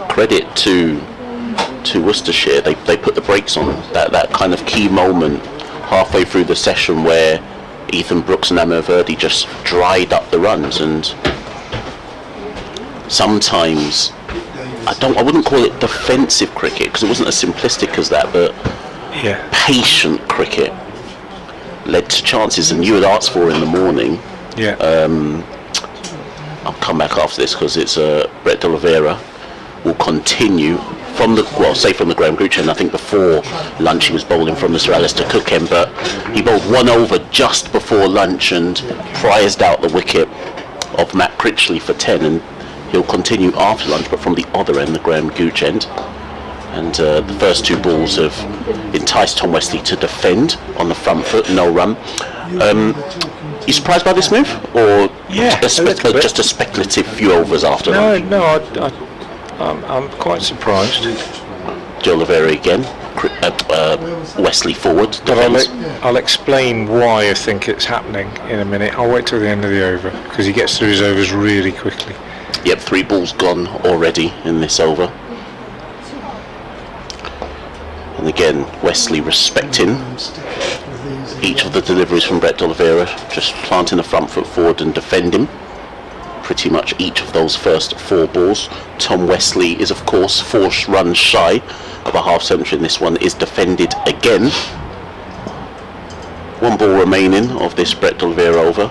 credit to Worcestershire, they put the brakes on that kind of key moment halfway through the session where Ethan Brooks and Amal Verdi just dried up the runs, and sometimes I wouldn't call it defensive cricket because it wasn't as simplistic as that, but patient cricket led to chances, and you had asked for in the morning. I'll come back after this because it's Brett D'Oliveira will continue from the Graham Gooch end. I think before lunch he was bowling from the Sir Alistair Cook end, but he bowled 1 over just before lunch and prized out the wicket of Matt Critchley for 10, and he'll continue after lunch but from the other end, the Graham Gooch end. And the first two balls have enticed Tom Wesley to defend on the front foot, no run. You surprised by this move, or just a speculative few overs after that? No, I'm quite surprised. De Oliveira again, Wesley forward. But I'll explain why I think it's happening in a minute. I'll wait till the end of the over, because he gets through his overs really quickly. Yep, 3 balls gone already in this over. And again, Wesley respecting each of the deliveries from Brett De Oliveira, just planting the front foot forward and defending pretty much each of those first 4 balls. Tom Wesley is of course 4 runs shy of a half century, and this one is defended again. 1 ball remaining of this Brett De Oliveira over.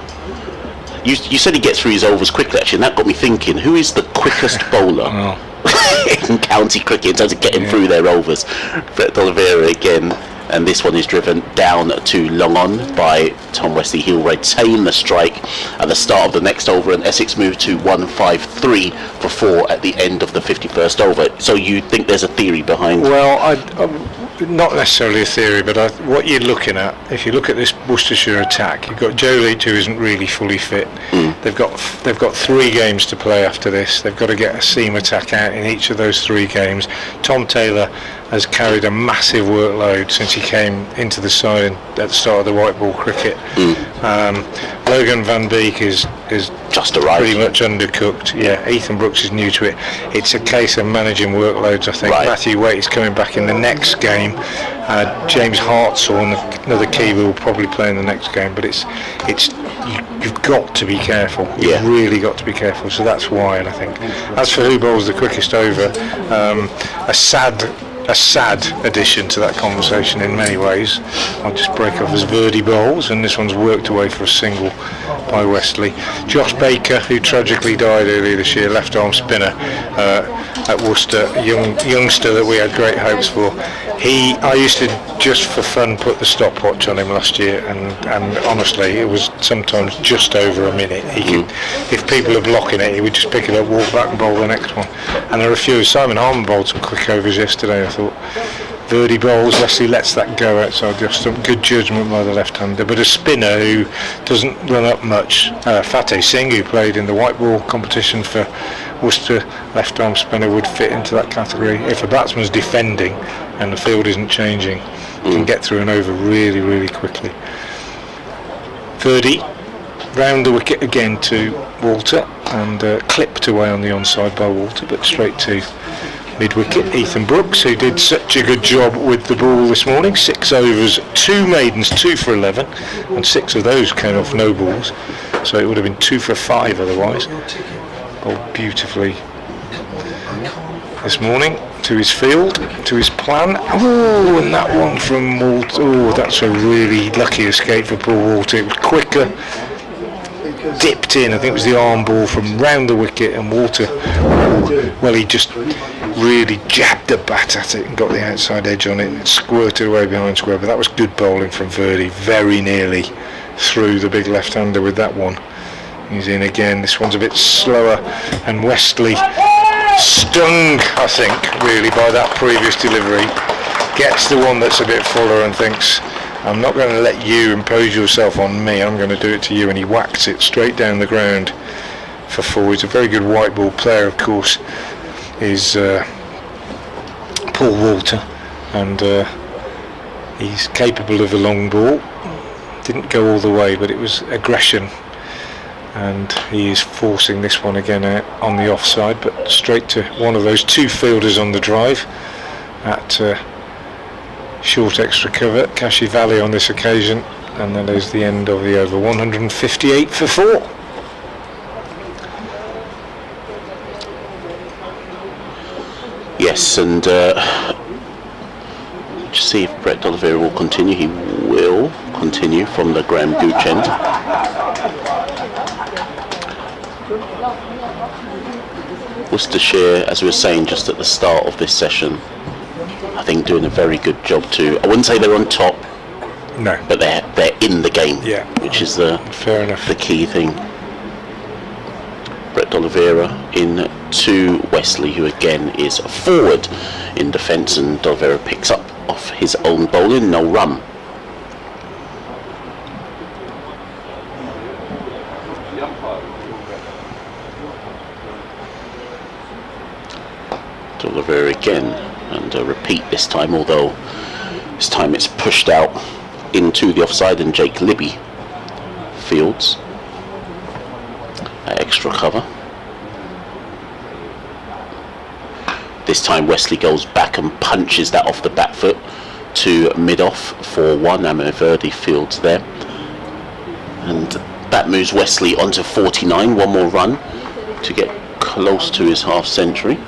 You said he gets through his overs quickly, actually, and that got me thinking, who is the quickest bowler in county cricket in terms of getting through their overs? Brett De Oliveira again, and this one is driven down to long on by Tom Wesley. He'll retain the strike at the start of the next over, and Essex move to 153 for 4 at the end of the 51st over. So you think there's a theory behind? Well, not necessarily a theory, but what you're looking at, if you look at this Worcestershire attack, you've got Joe Leach, who isn't really fully fit. They've got 3 games to play after this. They've got to get a seam attack out in each of those 3 games. Tom Taylor has carried a massive workload since he came into the side at the start of the white ball cricket. Logan Van Beek is just arrived, pretty much undercooked. Yeah, Ethan Brooks is new to it. It's a case of managing workloads, I think. Right. Matthew Waite is coming back in the next game. James Hartshorn, another Kiwi, will probably play in the next game. But you've got to be careful. You've really got to be careful. So that's why. And I think as for who bowls the quickest over, a sad addition to that conversation in many ways. I'll just break off as Verdi bowls, and this one's worked away for a single by Wesley. Josh Baker, who tragically died earlier this year, left arm spinner at Worcester, a youngster that we had great hopes for. I used to just for fun put the stopwatch on him last year, and honestly it was sometimes just over a minute. He could, if people are blocking it, he would just pick it up, walk back and bowl the next one. And there are a few. Simon Harmon bowled some quick overs yesterday, I thought. Verdi bowls, Wesley lets that go outside the off stump. Good judgment by the left-hander, but a spinner who doesn't run up much. Fateh Singh, who played in the white ball competition for Worcester, left-arm spinner, would fit into that category. If a batsman's defending and the field isn't changing, can get through an over really, really quickly. Verdi round the wicket again to Walter, and clipped away on the onside by Walter, but straight to mid-wicket. Ethan Brooks, who did such a good job with the ball this morning. 6 overs, 2 maidens, 2 for 11, and 6 of those came off no balls, so it would have been 2 for 5 otherwise. Bowled beautifully this morning to his field, to his plan. Oh, and that one from Walter. Oh, that's a really lucky escape for Paul Walter. It was quicker, dipped in. I think it was the arm ball from round the wicket, and Walter, well, he just really jabbed a bat at it and got the outside edge on it, and it squirted away behind square. But that was good bowling from Verdi, very nearly through the big left-hander with that one. He's in again. This one's a bit slower, and Wesley, stung, I think, really by that previous delivery, gets the one that's a bit fuller and thinks, I'm not going to let you impose yourself on me, I'm going to do it to you, and he whacks it straight down the ground for 4. He's a very good white ball player, of course, is Paul Walter, and he's capable of a long ball. Didn't go all the way, but it was aggression, and he is forcing this one again out on the offside, but straight to one of those 2 fielders on the drive at short extra cover, Kashi Valley on this occasion, and that is the end of the over. 158 for 4. Yes, and just see if Brett De Oliveira will continue. He will continue from the Graham Gooch end. Worcestershire, as we were saying just at the start of this session, I think doing a very good job too. I wouldn't say they're on top, no, but they're in the game, which is fair enough, the key thing. Brett De Oliveira in to Wesley, who again is forward in defence, and D'Oliveira picks up off his own bowling, no run. D'Oliveira again, and a repeat this time, although this time it's pushed out into the offside, and Jake Libby fields extra cover. This time Wesley goes back and punches that off the back foot to mid-off for 1. Verdi fields there, and that moves Wesley onto 49. One more run to get close to his half century.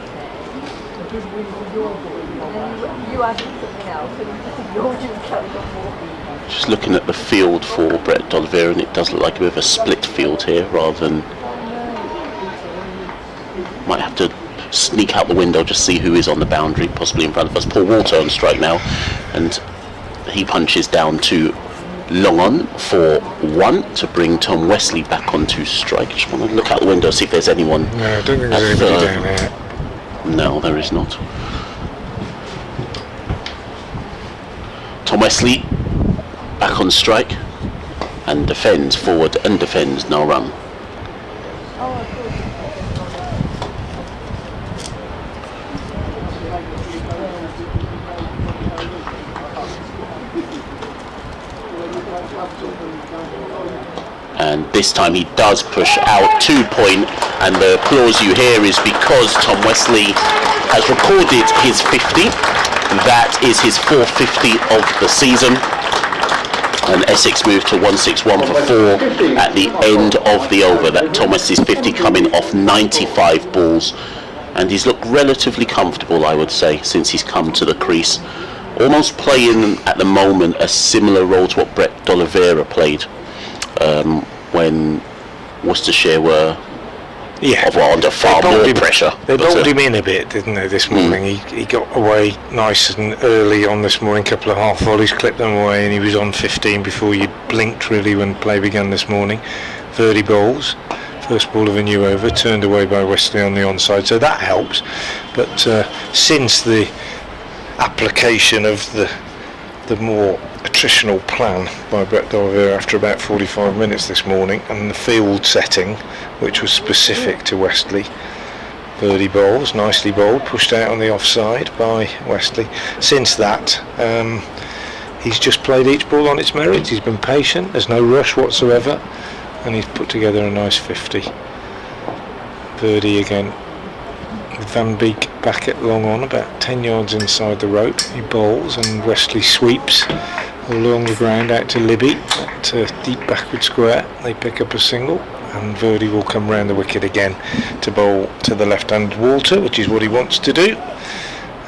Just looking at the field for Brett D'Oliveira, and it does look like a bit of a split field here, rather than, might have to sneak out the window, just see who is on the boundary, possibly in front of us. Paul Walter on strike now, and he punches down to long on for 1 to bring Tom Wesley back onto strike. Just want to look out the window, see if there's anyone. No, I don't think there's anybody down there. No, there is not. Tom Wesley back on strike and defends forward and defends, no run. And this time he does push out 2 point, and the applause you hear is because Tom Wesley has recorded his 50. That is his 450 of the season, and Essex moved to 161 for 4 at the end of the over. That Tom Wesley's 50 coming off 95 balls, and he's looked relatively comfortable, I would say, since he's come to the crease, almost playing at the moment a similar role to what Brett D'Oliveira played when Worcestershire were under far more pressure. They bowled him in a bit, didn't they, this morning? He got away nice and early on this morning, a couple of half volleys, clipped them away, and he was on 15 before you blinked really when play began this morning. Verdi bowls, first ball of a new over, turned away by Wesley on the onside, so that helps. But since the application of the more attritional plan by Brett D'Oliveira after about 45 minutes this morning, and the field setting, which was specific to Wesley, Verdi bowls, nicely bowled, pushed out on the offside by Wesley. Since that, he's just played each ball on its merits. He's been patient, there's no rush whatsoever, and he's put together a nice 50. Verdi again, with Van Beek back at long on, about 10 yards inside the rope. He bowls, and Wesley sweeps along the ground out to Libby, to deep backward square. They pick up a single, and Verdi will come round the wicket again to bowl to the left-handed Walter, which is what he wants to do.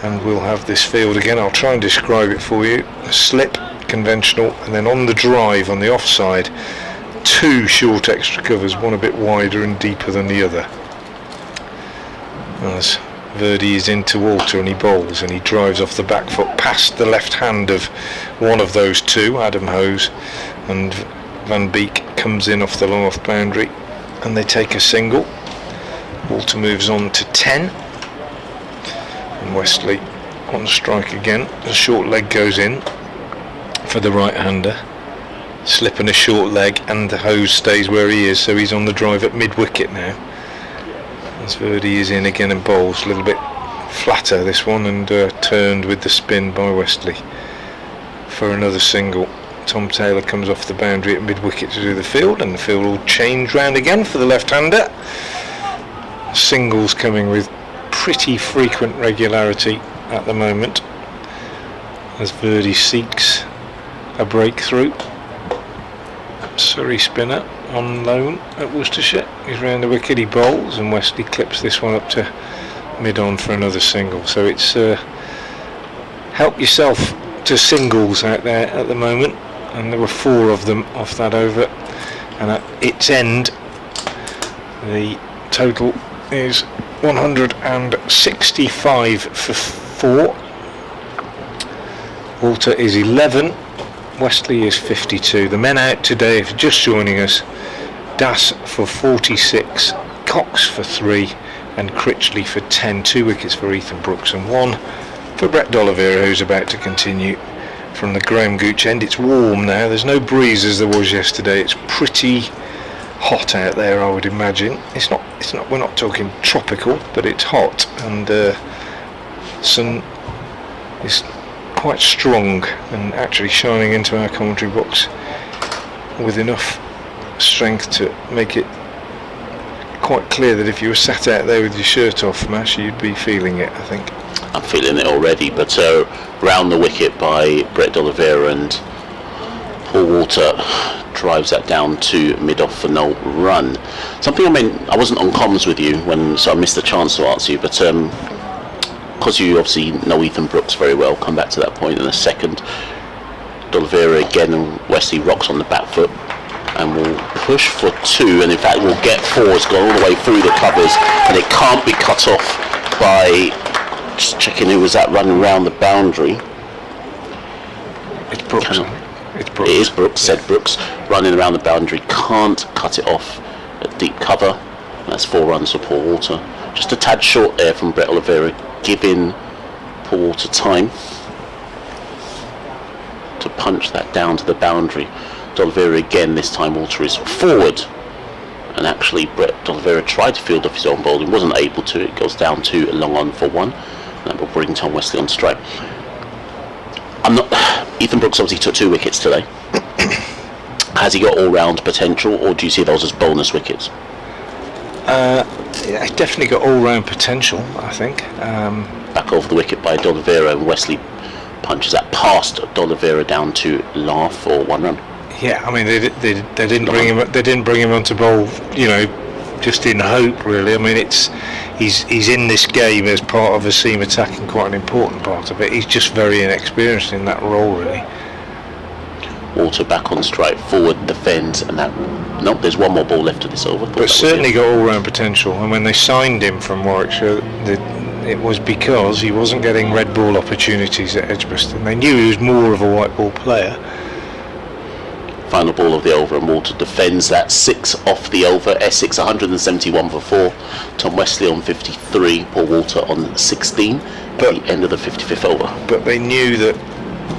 And we'll have this field again. I'll try and describe it for you. A slip, conventional, and then on the drive on the offside, 2 short extra covers, one a bit wider and deeper than the other. As Verdi is into Walter, and he bowls, and he drives off the back foot past the left hand of one of those 2, Adam Hose, and Van Beek comes in off the long off boundary, and they take a single. Walter moves on to 10, and Wesley on strike again. The short leg goes in for the right hander, slip and a short leg, and the Hose stays where he is, so he's on the drive at mid wicket now. As Verdi is in again and bowls, a little bit flatter this one, and turned with the spin by Wesley for another single. Tom Taylor comes off the boundary at mid-wicket to do the field, and the field will change round again for the left-hander. Singles coming with pretty frequent regularity at the moment as Verdi seeks a breakthrough. Surrey spinner on loan at Worcestershire. He's round the wicket, he bowls, and Wesley clips this one up to mid-on for another single. So it's help yourself to singles out there at the moment, and there were 4 of them off that over, and at its end the total is 165 for 4. Walter is 11, Wesley is 52. The men out today, if you're just joining us: Das for 46, Cox for 3, and Critchley for 10, 2 wickets for Ethan Brooks and 1 for Brett D'Oliveira, who's about to continue from the Graham Gooch end. It's warm now, there's no breeze as there was yesterday. It's pretty hot out there, I would imagine. It's not we're not talking tropical, but it's hot, and sun is quite strong and actually shining into our commentary box with enough strength to make it quite clear that if you were sat out there with your shirt off, Mash, you'd be feeling it, I think. I'm feeling it already, but round the wicket by Brett D'Oliveira, and Paul Walter drives that down to mid-off for no run. Something I wasn't on comms with you, so I missed the chance to answer you, but because you obviously know Ethan Brooks very well, come back to that point in a second. D'Oliveira again, and Wesley rocks on the back foot and will push for 2, and in fact will get 4. It's gone all the way through the covers, and it can't be cut off by, just checking who was that running around the boundary. It's Brooks. It's Brooks. It is Brooks, said Brooks, running around the boundary, can't cut it off at deep cover. That's 4 runs for Paul Walter. Just a tad short there from Brett Oliveira, giving Paul Walter time to punch that down to the boundary. D'Oliveira again, this time Walter is forward, and actually Brett D'Oliveira tried to field off his own bowling, wasn't able to. It goes down to a long on for 1, and that will bring Tom Wesley on strike. Ethan Brooks obviously took 2 wickets today. Has he got all-round potential, or do you see those as bonus wickets? Yeah, he's definitely got all-round potential, I think. Back over the wicket by D'Oliveira, and Wesley punches that past D'Oliveira down to Laugh for 1 run. Yeah, I mean they didn't bring him. They didn't bring him on to bowl, just in hope, really. I mean, he's in this game as part of a seam attack, and quite an important part of it. He's just very inexperienced in that role, really. Walter back on strike, forward, defends, and that. Nope, there's 1 more ball left of this over. But certainly got all-round potential. And when they signed him from Warwickshire, it was because he wasn't getting red ball opportunities at Edgbaston. They knew he was more of a white ball player. Final ball of the over, and Walter defends that 6 off the over. Essex 171 for 4. Tom Wesley on 53. Paul Walter on 16 at the end of the 55th over. But they knew that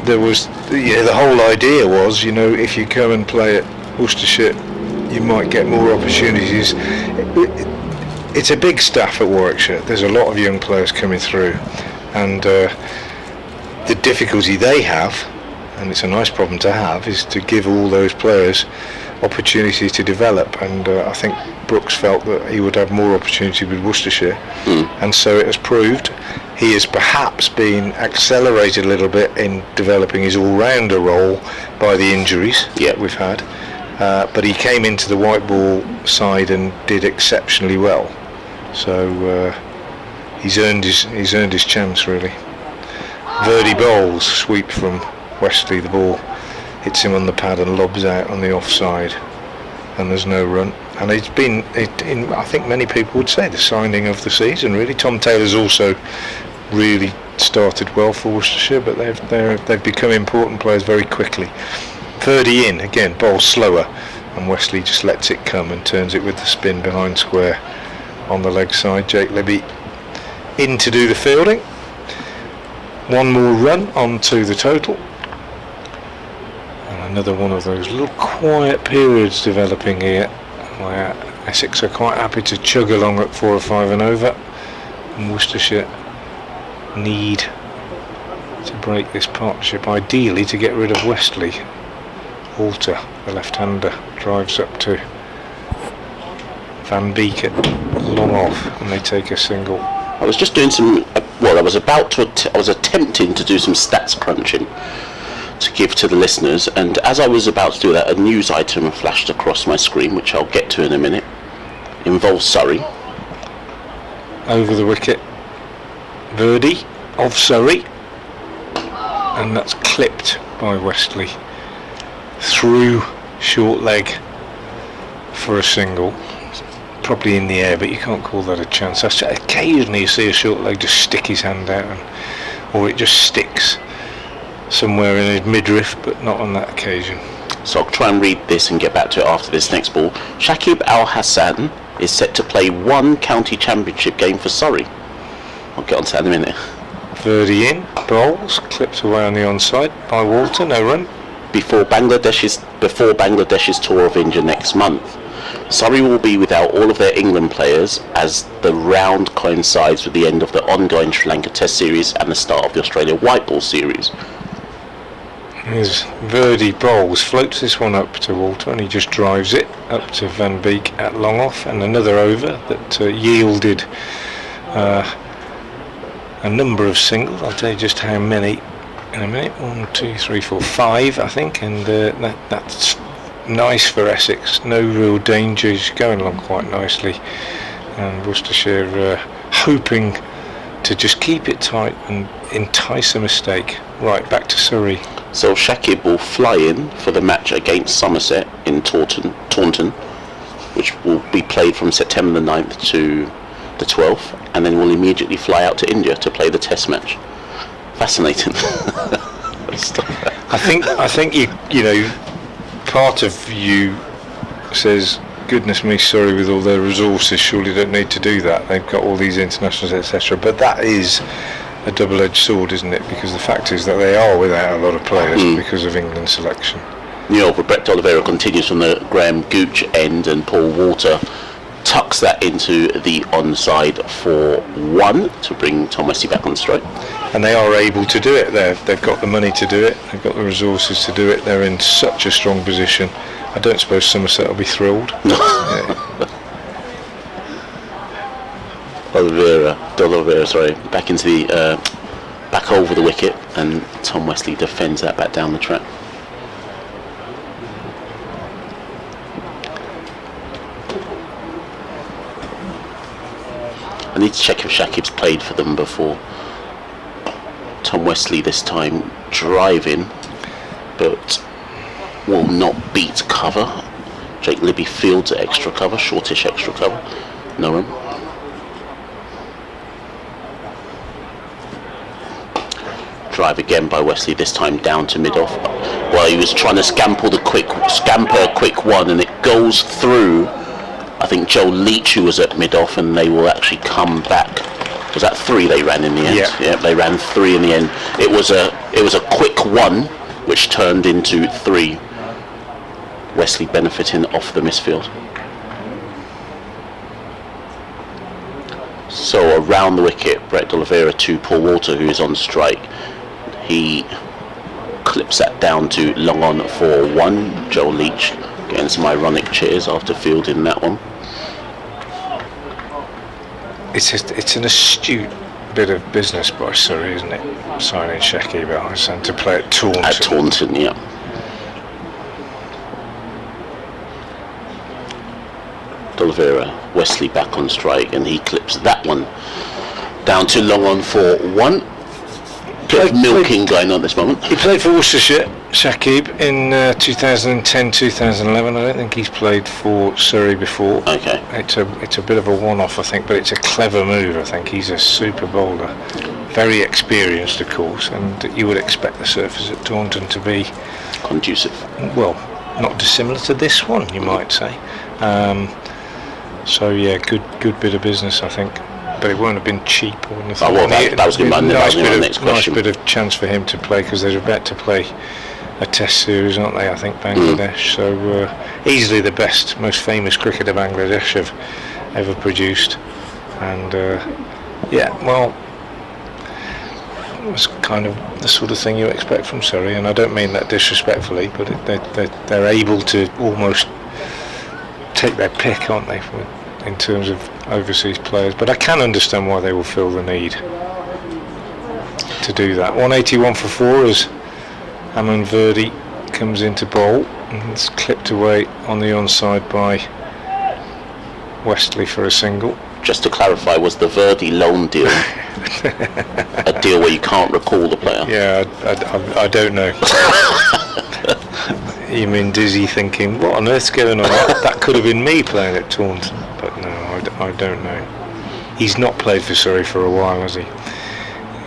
there was, the whole idea was, if you come and play at Worcestershire, you might get more opportunities. It's a big staff at Warwickshire. There's a lot of young players coming through, and the difficulty they have, and it's a nice problem to have, is to give all those players opportunity to develop, and I think Brooks felt that he would have more opportunity with Worcestershire, and so it has proved. He has perhaps been accelerated a little bit in developing his all-rounder role by the injuries that we've had, but he came into the white ball side and did exceptionally well, so he's earned his chance, really. Verdi bowls, sweep from Wesley, the ball hits him on the pad and lobs out on the offside, and there's no run. And it's been, I think many people would say, the signing of the season, really. Tom Taylor's also really started well for Worcestershire, but they've become important players very quickly. Verdi in, again, bowls slower, and Wesley just lets it come and turns it with the spin behind square on the leg side. Jake Libby in to do the fielding. 1 more run onto the total. Another one of those little quiet periods developing here, where Essex are quite happy to chug along at 4 or 5 and over, and Worcestershire need to break this partnership, ideally to get rid of Wesley. Walter, the left-hander, drives up to Van Beek at long off, and they take a single. I was just doing I was attempting to do some stats crunching to give to the listeners, and as I was about to do that, a news item flashed across my screen, which I'll get to in a minute. Involves Surrey. Over the wicket, Verdi of Surrey, and that's clipped by Wesley through short leg for a single. Probably in the air, but you can't call that a chance. Occasionally you see a short leg just stick his hand out, or it just sticks somewhere in his midriff, but not on that occasion. So I'll try and read this and get back to it after this next ball. Shakib Al Hassan is set to play one county championship game for Surrey. I'll get on to that in a minute. Verdi in, bowls, clipped away on the onside by Walter, no run. Before Bangladesh's tour of India next month, Surrey will be without all of their England players as the round coincides with the end of the ongoing Sri Lanka Test Series and the start of the Australia White Ball Series. His Verdi bowls, floats this one up to Walter and he just drives it up to Van Beek at long off, and another over that yielded a number of singles. I'll tell you just how many in a minute. 1, 2, 3, 4, 5 I think, and that's nice for Essex. No real dangers, going along quite nicely, and Worcestershire hoping to just keep it tight and entice a mistake right back to Surrey. So Shakib will fly in for the match against Somerset in Taunton, which will be played from September the 9th to the 12th, and then will immediately fly out to India to play the Test match. Fascinating. I think you know, part of you says, goodness me, Surrey with all their resources surely don't need to do that. They've got all these internationals, etc. But that is a double-edged sword, isn't it? Because the fact is that they are without a lot of players because of England's selection. Brett Oliveira continues from the Graham Gooch end, and Paul Walter tucks that into the onside for 1 to bring Tom Wesley back on strike. And they are able to do it. They've got the money to do it. They've got the resources to do it. They're in such a strong position. I don't suppose Somerset will be thrilled. Oliveira, back into the back over the wicket, and Tom Wesley defends that back down the track. I need to check if Shakib's played for them before. Tom Wesley this time driving, but will not beat cover. Jake Libby fields extra cover, shortish extra cover. No run. Drive again by Wesley, this time down to mid-off. Well, he was trying to scamper a quick one, and it goes through, I think, Joe Leach, who was at mid-off, and they will actually come back. Was that 3 they ran in the end? Yeah, they ran 3 in the end. It was a quick 1, which turned into 3. Wesley benefiting off the misfield. So around the wicket, Brett Oliveira to Paul Walter, who is on strike. He clips that down to long on for 1. Joe Leach getting some ironic cheers after fielding that one. It's an astute bit of business by Surrey, isn't it? Signing Shakib out and to play at Taunton. At Taunton, yeah. Oliveira, Wesley back on strike, and he clips that one down to long on for 1. Bit of milking going on at this moment. He played for Worcestershire, Shakib, in 2010-2011. I don't think he's played for Surrey before. Okay. It's a bit of a one-off, I think, but it's a clever move. I think he's a super bowler, very experienced, of course, and you would expect the surface at Taunton to be conducive. Well, not dissimilar to this one, you might say. So yeah, good bit of business, I think. But it won't have been cheap. I wouldn't have thought. That was my next question. Nice bit of chance for him to play, because they're about to play a Test series, aren't they? I think Bangladesh. So easily the best, most famous cricketer Bangladesh have ever produced. And well, it was kind of the sort of thing you expect from Surrey, and I don't mean that disrespectfully, but they're able to almost take their pick, aren't they, in terms of overseas players. But I can understand why they will feel the need to do that. 181 for 4 as Amon Verdi comes into bowl, and it's clipped away on the onside by Westley for a single. Just to clarify, was the Verdi loan deal a deal where you can't recall the player? Yeah, I don't know. You mean dizzy thinking, what on earth's going on? That could have been me playing at Taunton, but no, I don't know. He's not played for Surrey for a while, has he?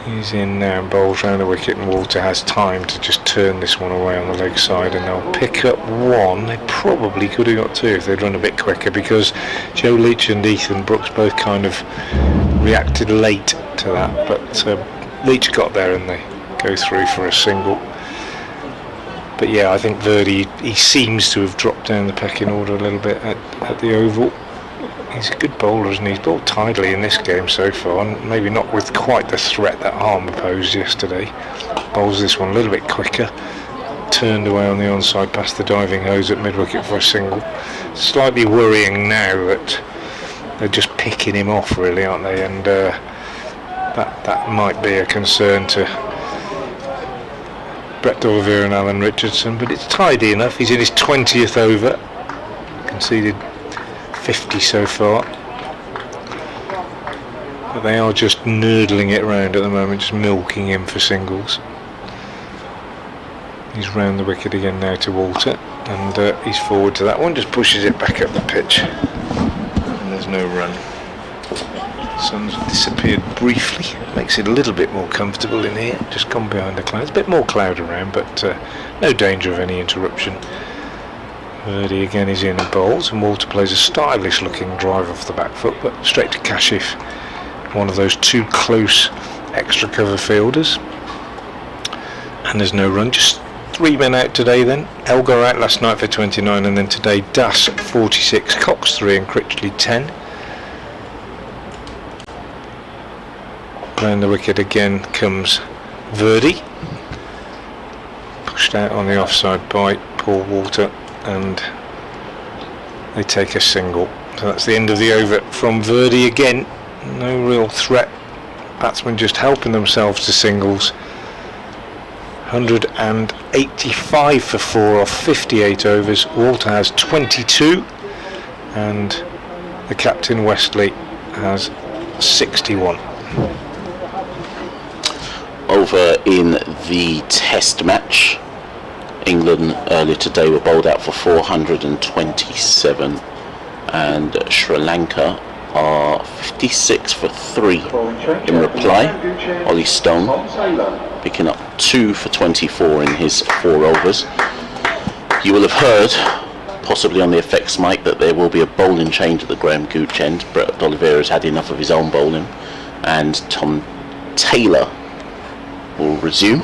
He's in now and bowls round the wicket, and Walter has time to just turn this one away on the leg side, and they'll pick up one. They probably could have got two if they'd run a bit quicker, because Joe Leach and Ethan Brooks both kind of reacted late to that, but Leach got there and they go through for a single. But yeah, I think Verdi, he seems to have dropped down the pecking order a little bit at the Oval. He's a good bowler, isn't he? He's bowled tidily in this game so far, and maybe not with quite the threat that Harmer posed yesterday. Bowls this one a little bit quicker, turned away on the onside past the diving hose at mid-wicket for a single. Slightly worrying now that they're just picking him off, really, aren't they? And that might be a concern to Brett D'Oliveira and Alan Richardson, but it's tidy enough. He's in his 20th over, conceded 50 so far, but they are just nurdling it around at the moment, just milking him for singles. He's round the wicket again now to Walter, and he's forward to that one, just pushes it back up the pitch, and there's no run. Sun's disappeared briefly, makes it a little bit more comfortable in here, just gone behind the clouds, a bit more cloud around, but no danger of any interruption. Verdi again is in and bowls, and Walter plays a stylish looking drive off the back foot, but straight to Kashif, one of those two close extra cover fielders. And there's no run, just 3 men out today then. Elgar out last night for 29, and then today Das 46, Cox 3 and Critchley 10. Round the wicket again comes Verdi, pushed out on the offside by Paul Walter, and they take a single. So that's the end of the over from Verdi again. No real threat. Batsmen just helping themselves to singles. 185 for 4 off 58 overs. Walter has 22, and the captain Westley has 61. Over in the Test match, England earlier today were bowled out for 427, and Sri Lanka are 56 for 3 in reply. Ollie Stone picking up 2 for 24 in his 4 overs. You will have heard, possibly on the effects mic, that there will be a bowling change at the Graham Gooch end. Brett D'Oliveira has had enough of his own bowling, and Tom Taylor will resume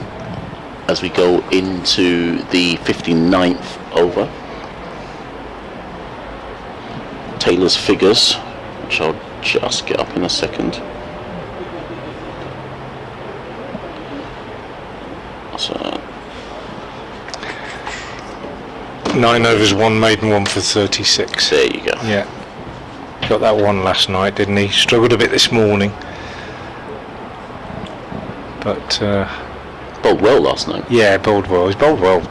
as we go into the 59th over. Taylor's figures, which I'll just get up in a second. So 9 overs, 1 maiden, 1 for 36. there you go. Yeah, got that one last night, didn't he? Struggled a bit this morning, but Bowled well last night. yeah, bowled well. He's bowled well,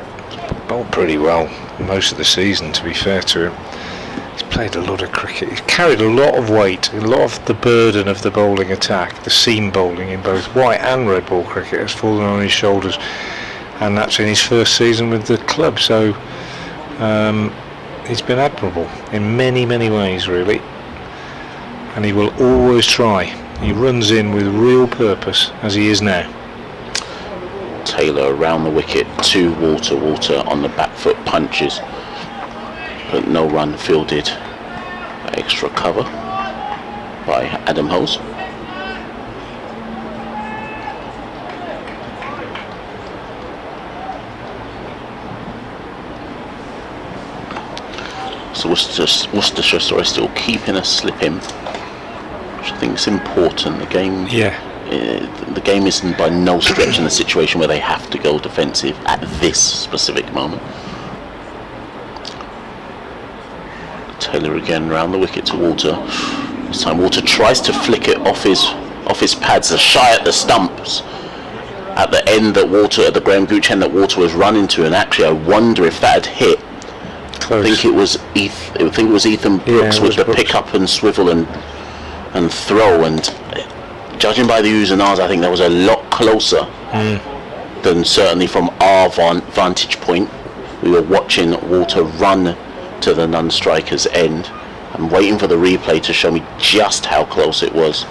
bowled pretty well most of the season, to be fair to him. He's played a lot of cricket. He's carried a lot of weight, a lot of the burden of the bowling attack, the seam bowling in both white and red ball cricket has fallen on his shoulders, and that's in his first season with the club. So he's been admirable in many, many ways, really, and he will always try. He runs in with real purpose, as he is now. Taylor around the wicket to Walter. Walter on the back foot punches, but no run fielded. Extra cover by Adam Hose. So Worcestershire still keeping a slip in, which I think is important. The game isn't by no stretch in a situation where they have to go defensive at this specific moment. Taylor again round the wicket to Walter. This time Walter tries to flick it off his pads, shy at the stumps at the end that Walter, at the Graham Gooch end that Walter was running to, and actually I wonder if that had hit. Close. I think it was Ethan Brooks with the pick up and swivel and throw, and judging by the oohs and ahs, I think that was a lot closer than certainly from our vantage point. We were watching Walter run to the non-striker's end. I'm waiting for the replay to show me just how close it was.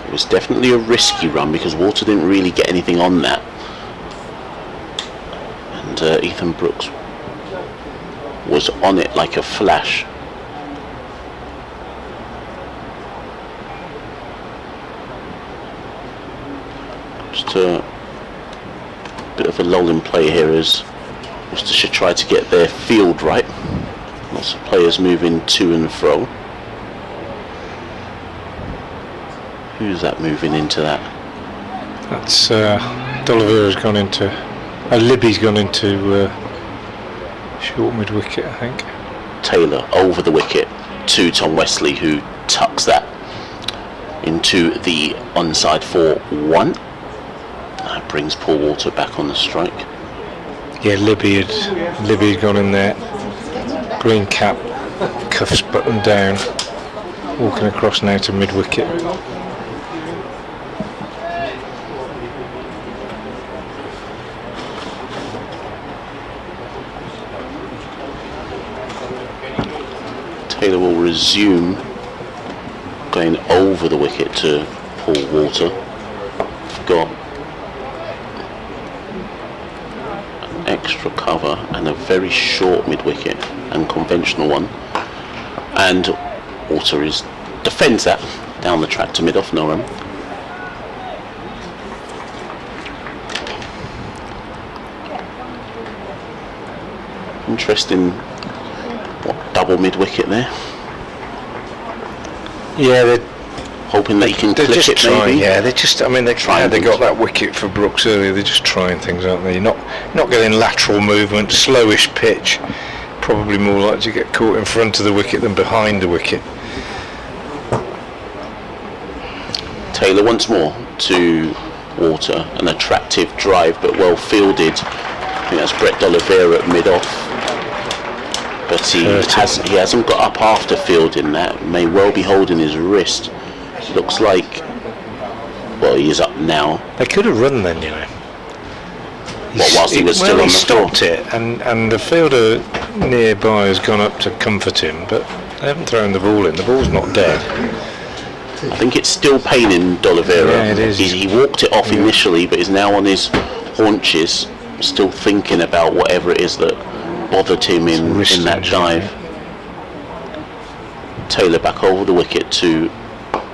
It was definitely a risky run because Walter didn't really get anything on that. And Ethan Brooks was on it like a flash. Just a bit of a lull in play here as Worcestershire tried to get their field right. Lots of players moving to and fro. Who's that moving into that? That's D'Oliveira's gone into. Libby's gone into short mid wicket, I think. Taylor over the wicket to Tom Wesley, who tucks that into the onside for 1. That brings Paul Walter back on the strike. Yeah, Libby had gone in there. Green cap, cuffs buttoned down, walking across now to mid wicket. Taylor will resume going over the wicket to Paul Walter. Got an extra cover and a very short mid-wicket and conventional one. And Walter defends that down the track to mid-off, no run. Interesting. Double mid-wicket there. Yeah, they're hoping they can clip just it trying, maybe. Yeah, they just. I mean, they got that wicket for Brooks earlier. They're just trying things, aren't they? Not getting lateral movement, slowish pitch. Probably more likely to get caught in front of the wicket than behind the wicket. Taylor once more to Walter. An attractive drive, but well fielded. I think that's Brett D'Oliveira at mid-off. But he hasn't got up after fielding that. May well be holding his wrist. Looks like, well, he is up now. They could have run then, you know. Whilst he was still on the stopped floor. it, and the fielder nearby has gone up to comfort him, but they haven't thrown the ball in. The ball's not dead. I think it's still paining D'Oliveira. Yeah, it is. He walked it off initially, but is now on his haunches, still thinking about whatever it is that bothered him in that dive. Taylor back over the wicket to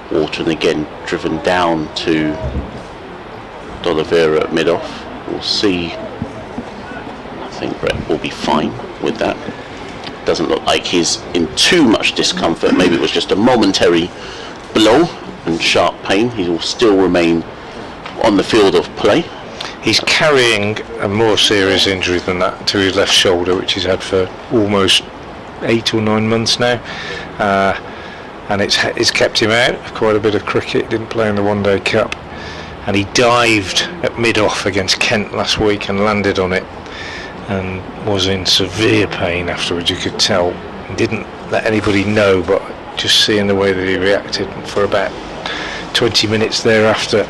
Walter, and again driven down to D'Oliveira at mid-off. We'll see. I think Brett will be fine with that. Doesn't look like he's in too much discomfort. Maybe it was just a momentary blow and sharp pain. He will still remain on the field of play. He's carrying a more serious injury than that to his left shoulder, which he's had for almost 8 or 9 months now, and it's kept him out of quite a bit of cricket. He didn't play in the One Day Cup, and he dived at mid-off against Kent last week and landed on it, and was in severe pain afterwards. You could tell. He didn't let anybody know, but just seeing the way that he reacted for about 20 minutes thereafter.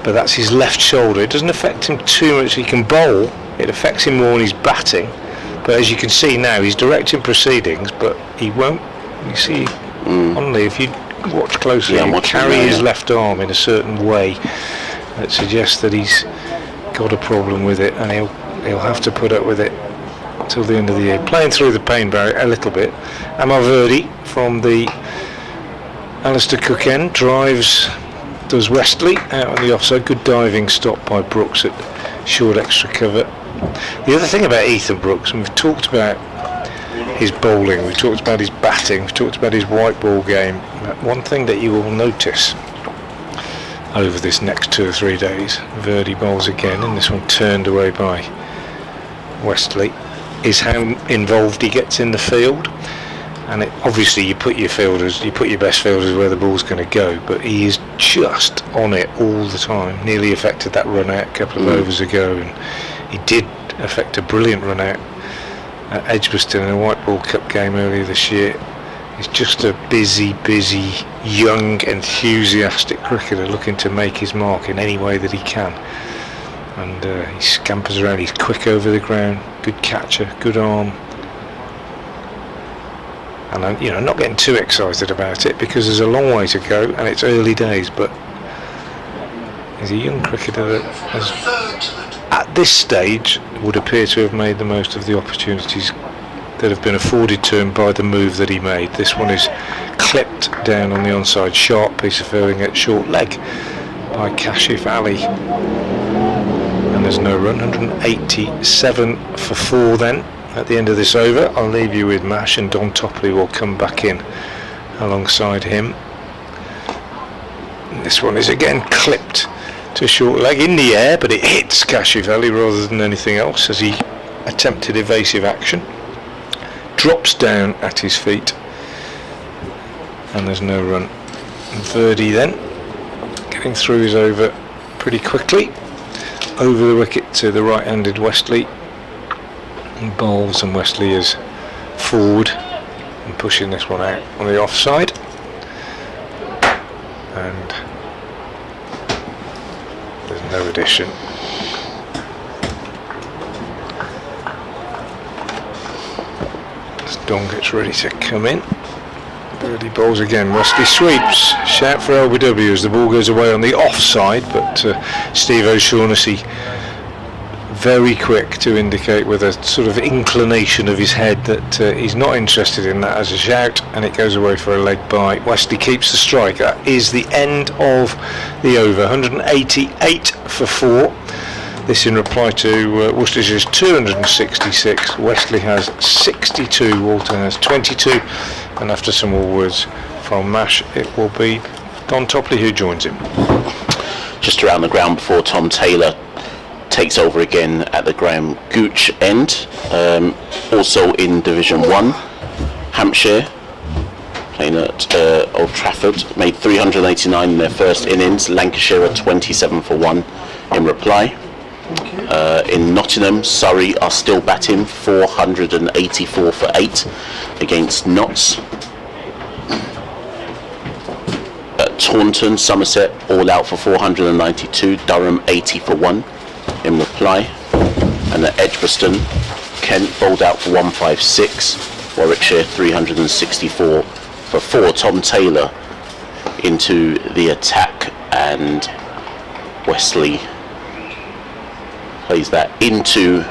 But that's his left shoulder. It doesn't affect him too much. He can bowl. It affects him more when he's batting. But as you can see now, he's directing proceedings, but he won't. You see, only if you watch closely, he carry his left arm in a certain way that suggests that he's got a problem with it, and he'll have to put up with it till the end of the year. Playing through the pain barrier a little bit. Amar Verdi from the Alistair Cook end does Westley out on the offside. Good diving stop by Brooks at short extra cover. The other thing about Ethan Brooks, and we've talked about his bowling, we've talked about his batting, we've talked about his white ball game. One thing that you will notice over this next 2 or 3 days, Verdi bowls again, and this one turned away by Westley, is how involved he gets in the field. And obviously you put your best fielders where the ball's going to go, but he is just on it all the time. Nearly affected that run out a couple of overs ago, and he did affect a brilliant run out at Edgbaston in a White Ball Cup game earlier this year. He's just a busy, young, enthusiastic cricketer looking to make his mark in any way that he can. And he scampers around, he's quick over the ground, good catcher, good arm. And I'm not getting too excited about it because there's a long way to go and it's early days, but He's a young cricketer that has, at this stage, would appear to have made the most of the opportunities that have been afforded to him by the move that he made. This one is clipped down on the onside, sharp piece of fielding at short leg by Kashif Ali. And there's no run, 187 for 4 then at the end of this over. I'll leave you with Mash, and Don Topley will come back in alongside him. And this one is again clipped to short leg in the air, but it hits Kashif Ali rather than anything else as he attempted evasive action. Drops down at his feet, and there's no run. And Verdi then getting through his over pretty quickly over the wicket to the right-handed Westley, and bowls, and Westley is forward and pushing this one out on the offside, and there's no addition. Don gets ready to come in. Birdie bowls again. Westley sweeps. Shout for LBW as the ball goes away on the offside, but Steve O'Shaughnessy very quick to indicate with a sort of inclination of his head that he's not interested in that as a shout, and it goes away for a leg by. Westley keeps the strike. That is the end of the over. 188 for 4. This in reply to Worcestershire's 266. Westley has 62, Walter has 22, and after some more words from Mash, it will be Don Topley who joins him. Just around the ground before Tom Taylor takes over again at the Graham Gooch end. Also in Division 1, Hampshire, playing at Old Trafford, made 389 in their first innings. Lancashire are 27 for 1 in reply. In Nottingham, Surrey are still batting 484 for 8 against Notts. At Taunton, Somerset all out for 492, Durham 80 for 1 in reply. And at Edgbaston, Kent bowled out for 156, Warwickshire 364 for 4. Tom Taylor into the attack, and Westley plays that into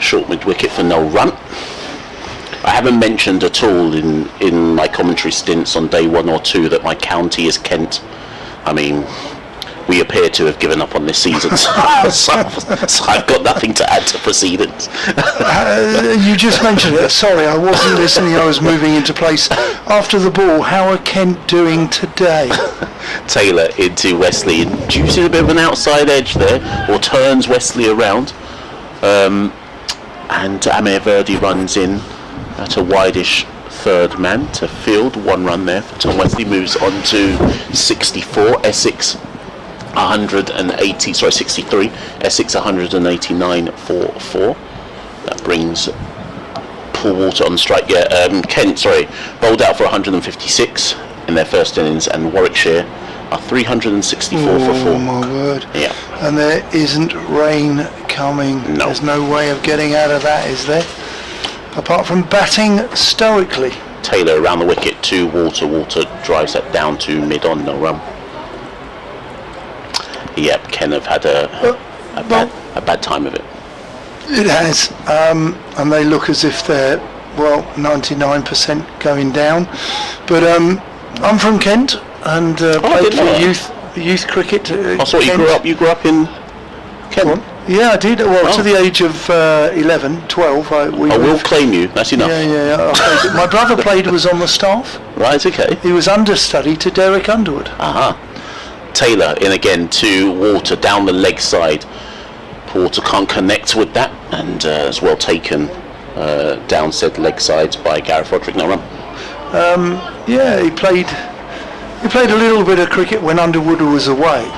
short mid-wicket for no run. I haven't mentioned at all in my commentary stints on day 1 or 2 that my county is Kent. I mean, we appear to have given up on this season, so I've got nothing to add to proceedings. You just mentioned it. Sorry, I wasn't listening. I was moving into place. After the ball, how are Kent doing today? Taylor into Wesley, and juices a bit of an outside edge there, or turns Wesley around, and Amir Verdi runs in at a wideish third man to field. 1 run there for Tom Wesley. Moves on to 64. Essex 63. Essex 189 for 4. That brings Paul Walter on strike. Kent, bowled out for 156 in their first innings, and Warwickshire are 364 for 4. Oh my word. Yeah. And there isn't rain coming. No. There's no way of getting out of that, is there? Apart from batting stoically. Taylor around the wicket to Walter. Walter drives that down to mid-on, no run. Yep, Ken have had a bad time of it. It has. And they look as if they're, 99% going down. But I'm from Kent and played for youth cricket. I thought you grew up in Kent. What? Yeah, I did. To the age of 11, 12. I will claim you. That's enough. Yeah. My brother was on the staff. Right, okay. He was understudy to Derek Underwood. Taylor in again to Walter down the leg side. Walter can't connect with that, and as well taken down said leg sides by Gareth Roderick. No run. He played a little bit of cricket when Underwood was away,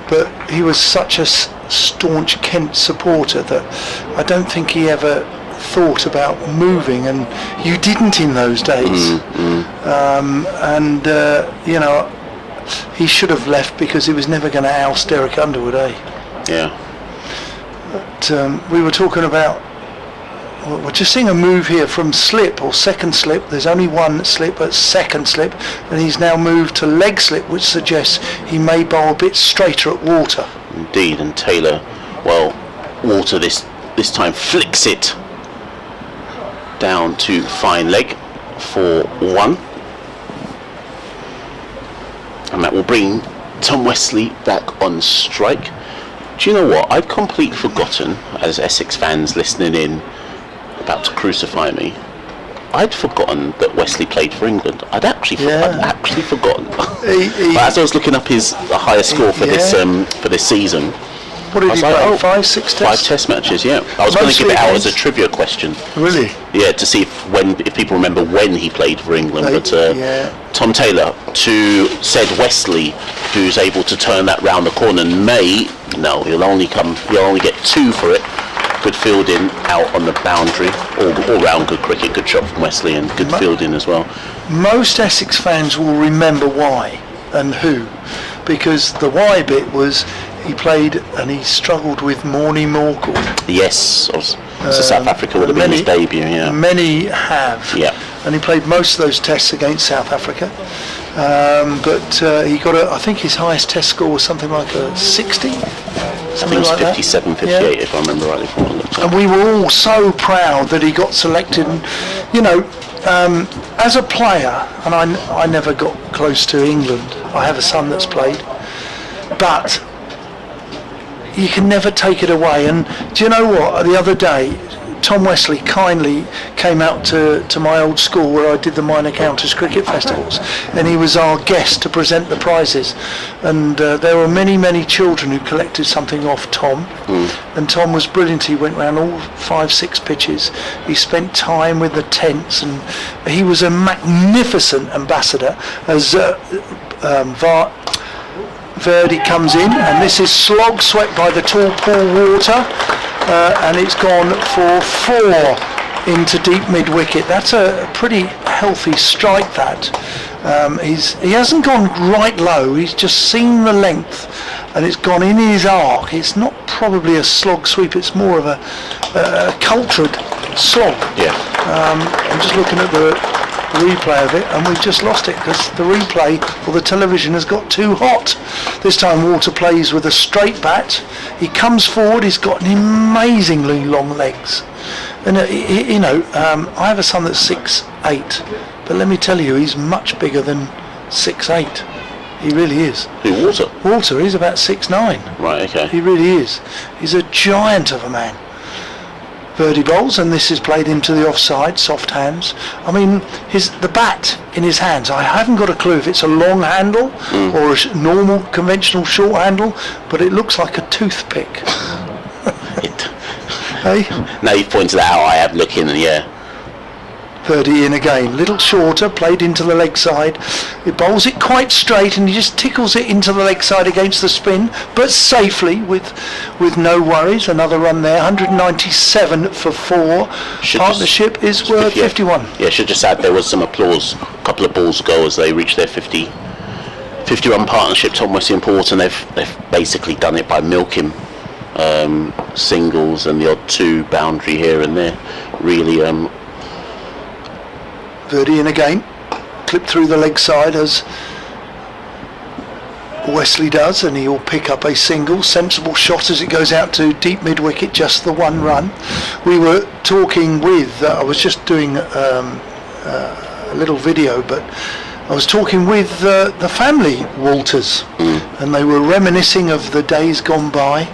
but he was such a staunch Kent supporter that I don't think he ever thought about moving, and you didn't in those days. He should have left because he was never going to oust Derek Underwood, Yeah. But we were talking about we're just seeing a move here from slip or second slip. There's only one slip at second slip, and he's now moved to leg slip, which suggests he may bowl a bit straighter at water. Indeed, and Taylor, well, water this time flicks it down to fine leg for 1. And that will bring Tom Wesley back on strike. Do you know what? I'd completely forgotten, as Essex fans listening in, about to crucify me, I'd forgotten that Wesley played for England. I'd actually forgotten. But as I was looking up his highest score for this season, what did he play? 5, 6 tests? 5 test matches, yeah. I was going to give it out as a trivia question. Really? Yeah, to see if people remember when he played for England. Tom Taylor to said Wesley, who's able to turn that round the corner, he'll only get 2 for it. Good fielding out on the boundary, all round good cricket, good shot from Wesley, and good fielding as well. Most Essex fans will remember why and who, because the why bit was he played and he struggled with Morny Morkel. Yes, so South Africa would have been his debut, yeah. Many have. Yeah. And he played most of those tests against South Africa. But he got I think his highest test score was something like a 60. I think it was 57, 58, if I remember rightly. And we were all so proud that he got selected. And, as a player, and I never got close to England. I have a son that's played. But you can never take it away. And do you know what? The other day, Tom Wesley kindly came out to my old school where I did the minor counters cricket festivals, and he was our guest to present the prizes. And there were many children who collected something off Tom. And Tom was brilliant. He went around all 5, 6 pitches. He spent time with the tents, and he was a magnificent ambassador as Verdi comes in, and this is slog swept by the tall Paul Water, and it's gone for 4 into deep mid wicket. That's a pretty healthy strike, that. He hasn't gone right low, he's just seen the length and it's gone in his arc. It's not probably a slog sweep, it's more of a cultured slog. Yeah. I'm just looking at the replay of it, and we've just lost it because the replay or the television has got too hot. This time Water plays with a straight bat. He comes forward, he's got amazingly long legs, and I have a son that's 6'8", but let me tell you, he's much bigger than 6'8". He really is. Who, Water? Water, he's about 6'9". Right, okay. He really is. He's a giant of a man. Verdi bowls, and this is played into the offside, soft hands. I mean, the bat in his hands, I haven't got a clue if it's a long handle or a normal, conventional short handle, but it looks like a toothpick. Hey? Now you've pointed that out, I have looking, and yeah. Verdi in again, little shorter, played into the leg side. He bowls it quite straight and he just tickles it into the leg side against the spin, but safely with no worries. Another run there, 197 for 4. Partnership is worth 51. Yeah, should just add there was some applause a couple of balls ago as they reached their 50-run partnership. Tom Wesley and Port, and they've basically done it by milking singles and the odd 2 boundary here and there. Really. Verdi in again, clip through the leg side as Wesley does, and he'll pick up a single, sensible shot as it goes out to deep mid wicket, just the 1 run. We were talking with, I was just doing a little video, but I was talking with the family Walters, and they were reminiscing of the days gone by.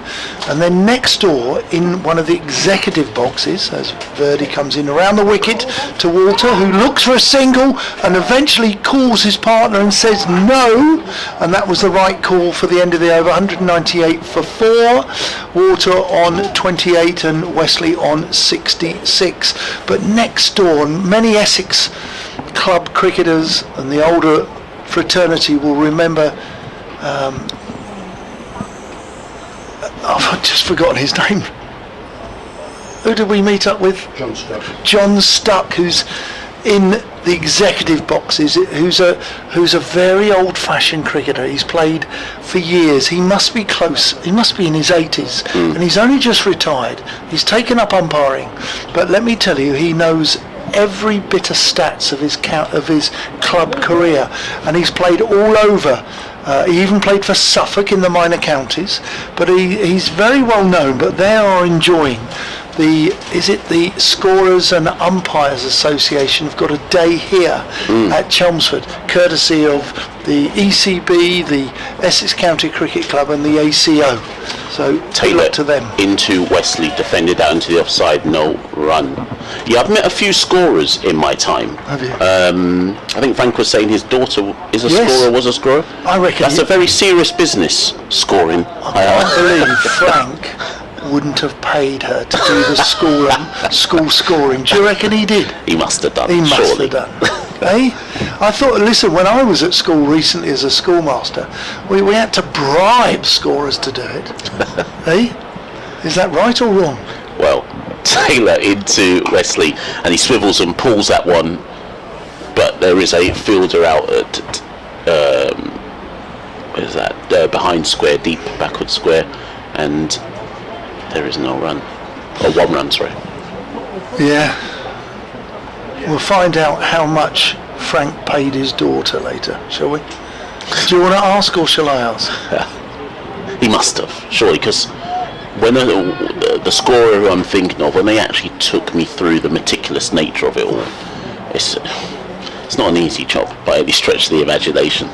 And then next door, in one of the executive boxes, as Verdi comes in around the wicket to Walter, who looks for a single and eventually calls his partner and says no, and that was the right call for the end of the over. 198 for 4, Walter on 28 and Wesley on 66. But next door, many Essex club cricketers and the older fraternity will remember, I've just forgotten his name. Who did we meet up with? John Stuck. John Stuck, who's in the executive boxes, who's a very old-fashioned cricketer. He's played for years. He must be close. He must be in his 80s, and he's only just retired. He's taken up umpiring, but let me tell you, he knows every bit of stats of his club career, and he's played all over. He even played for Suffolk in the minor counties, but he's very well known. But they are enjoying the Scorers and Umpires Association have got a day here at Chelmsford, courtesy of the ECB, the Essex County Cricket Club, and the ACO. So Taylor to them. Into Wesley, defended out into the offside, no run. Yeah, I've met a few scorers in my time. Have you? I think Frank was saying his daughter is a scorer, was a scorer. I reckon that's a very serious business, scoring. I can't believe Frank wouldn't have paid her to do the school scoring. Do you reckon he did? He must have done. He must surely. have done. Eh? I thought, listen, when I was at school recently as a schoolmaster, we had to bribe scorers to do it. Eh? Is that right or wrong? Well, Taylor into Wesley, and he swivels and pulls that one, but there is a fielder out at where is that? Behind square, deep backward square, and there is no run, or one run, sorry. Yeah. We'll find out how much Frank paid his daughter later, shall we? Do you want to ask, or shall I ask? He must have, surely, because when the scorer who I'm thinking of, when they actually took me through the meticulous nature of it all, it's not an easy job by any stretch of the imagination.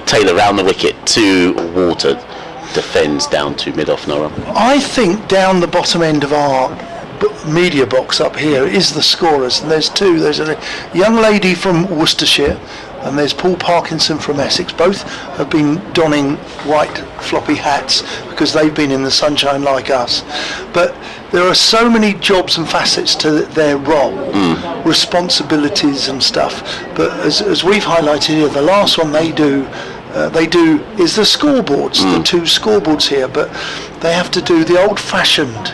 Taylor round the wicket to Walter, defends down to mid-off, no run. I think down the bottom end of our media box up here is the scorers, and there's two. There's a young lady from Worcestershire, and there's Paul Parkinson from Essex. Both have been donning white floppy hats because they've been in the sunshine like us. But there are so many jobs and facets to their role, responsibilities and stuff. But as we've highlighted here, the last one they do is the scoreboards, the two scoreboards here, but they have to do the old-fashioned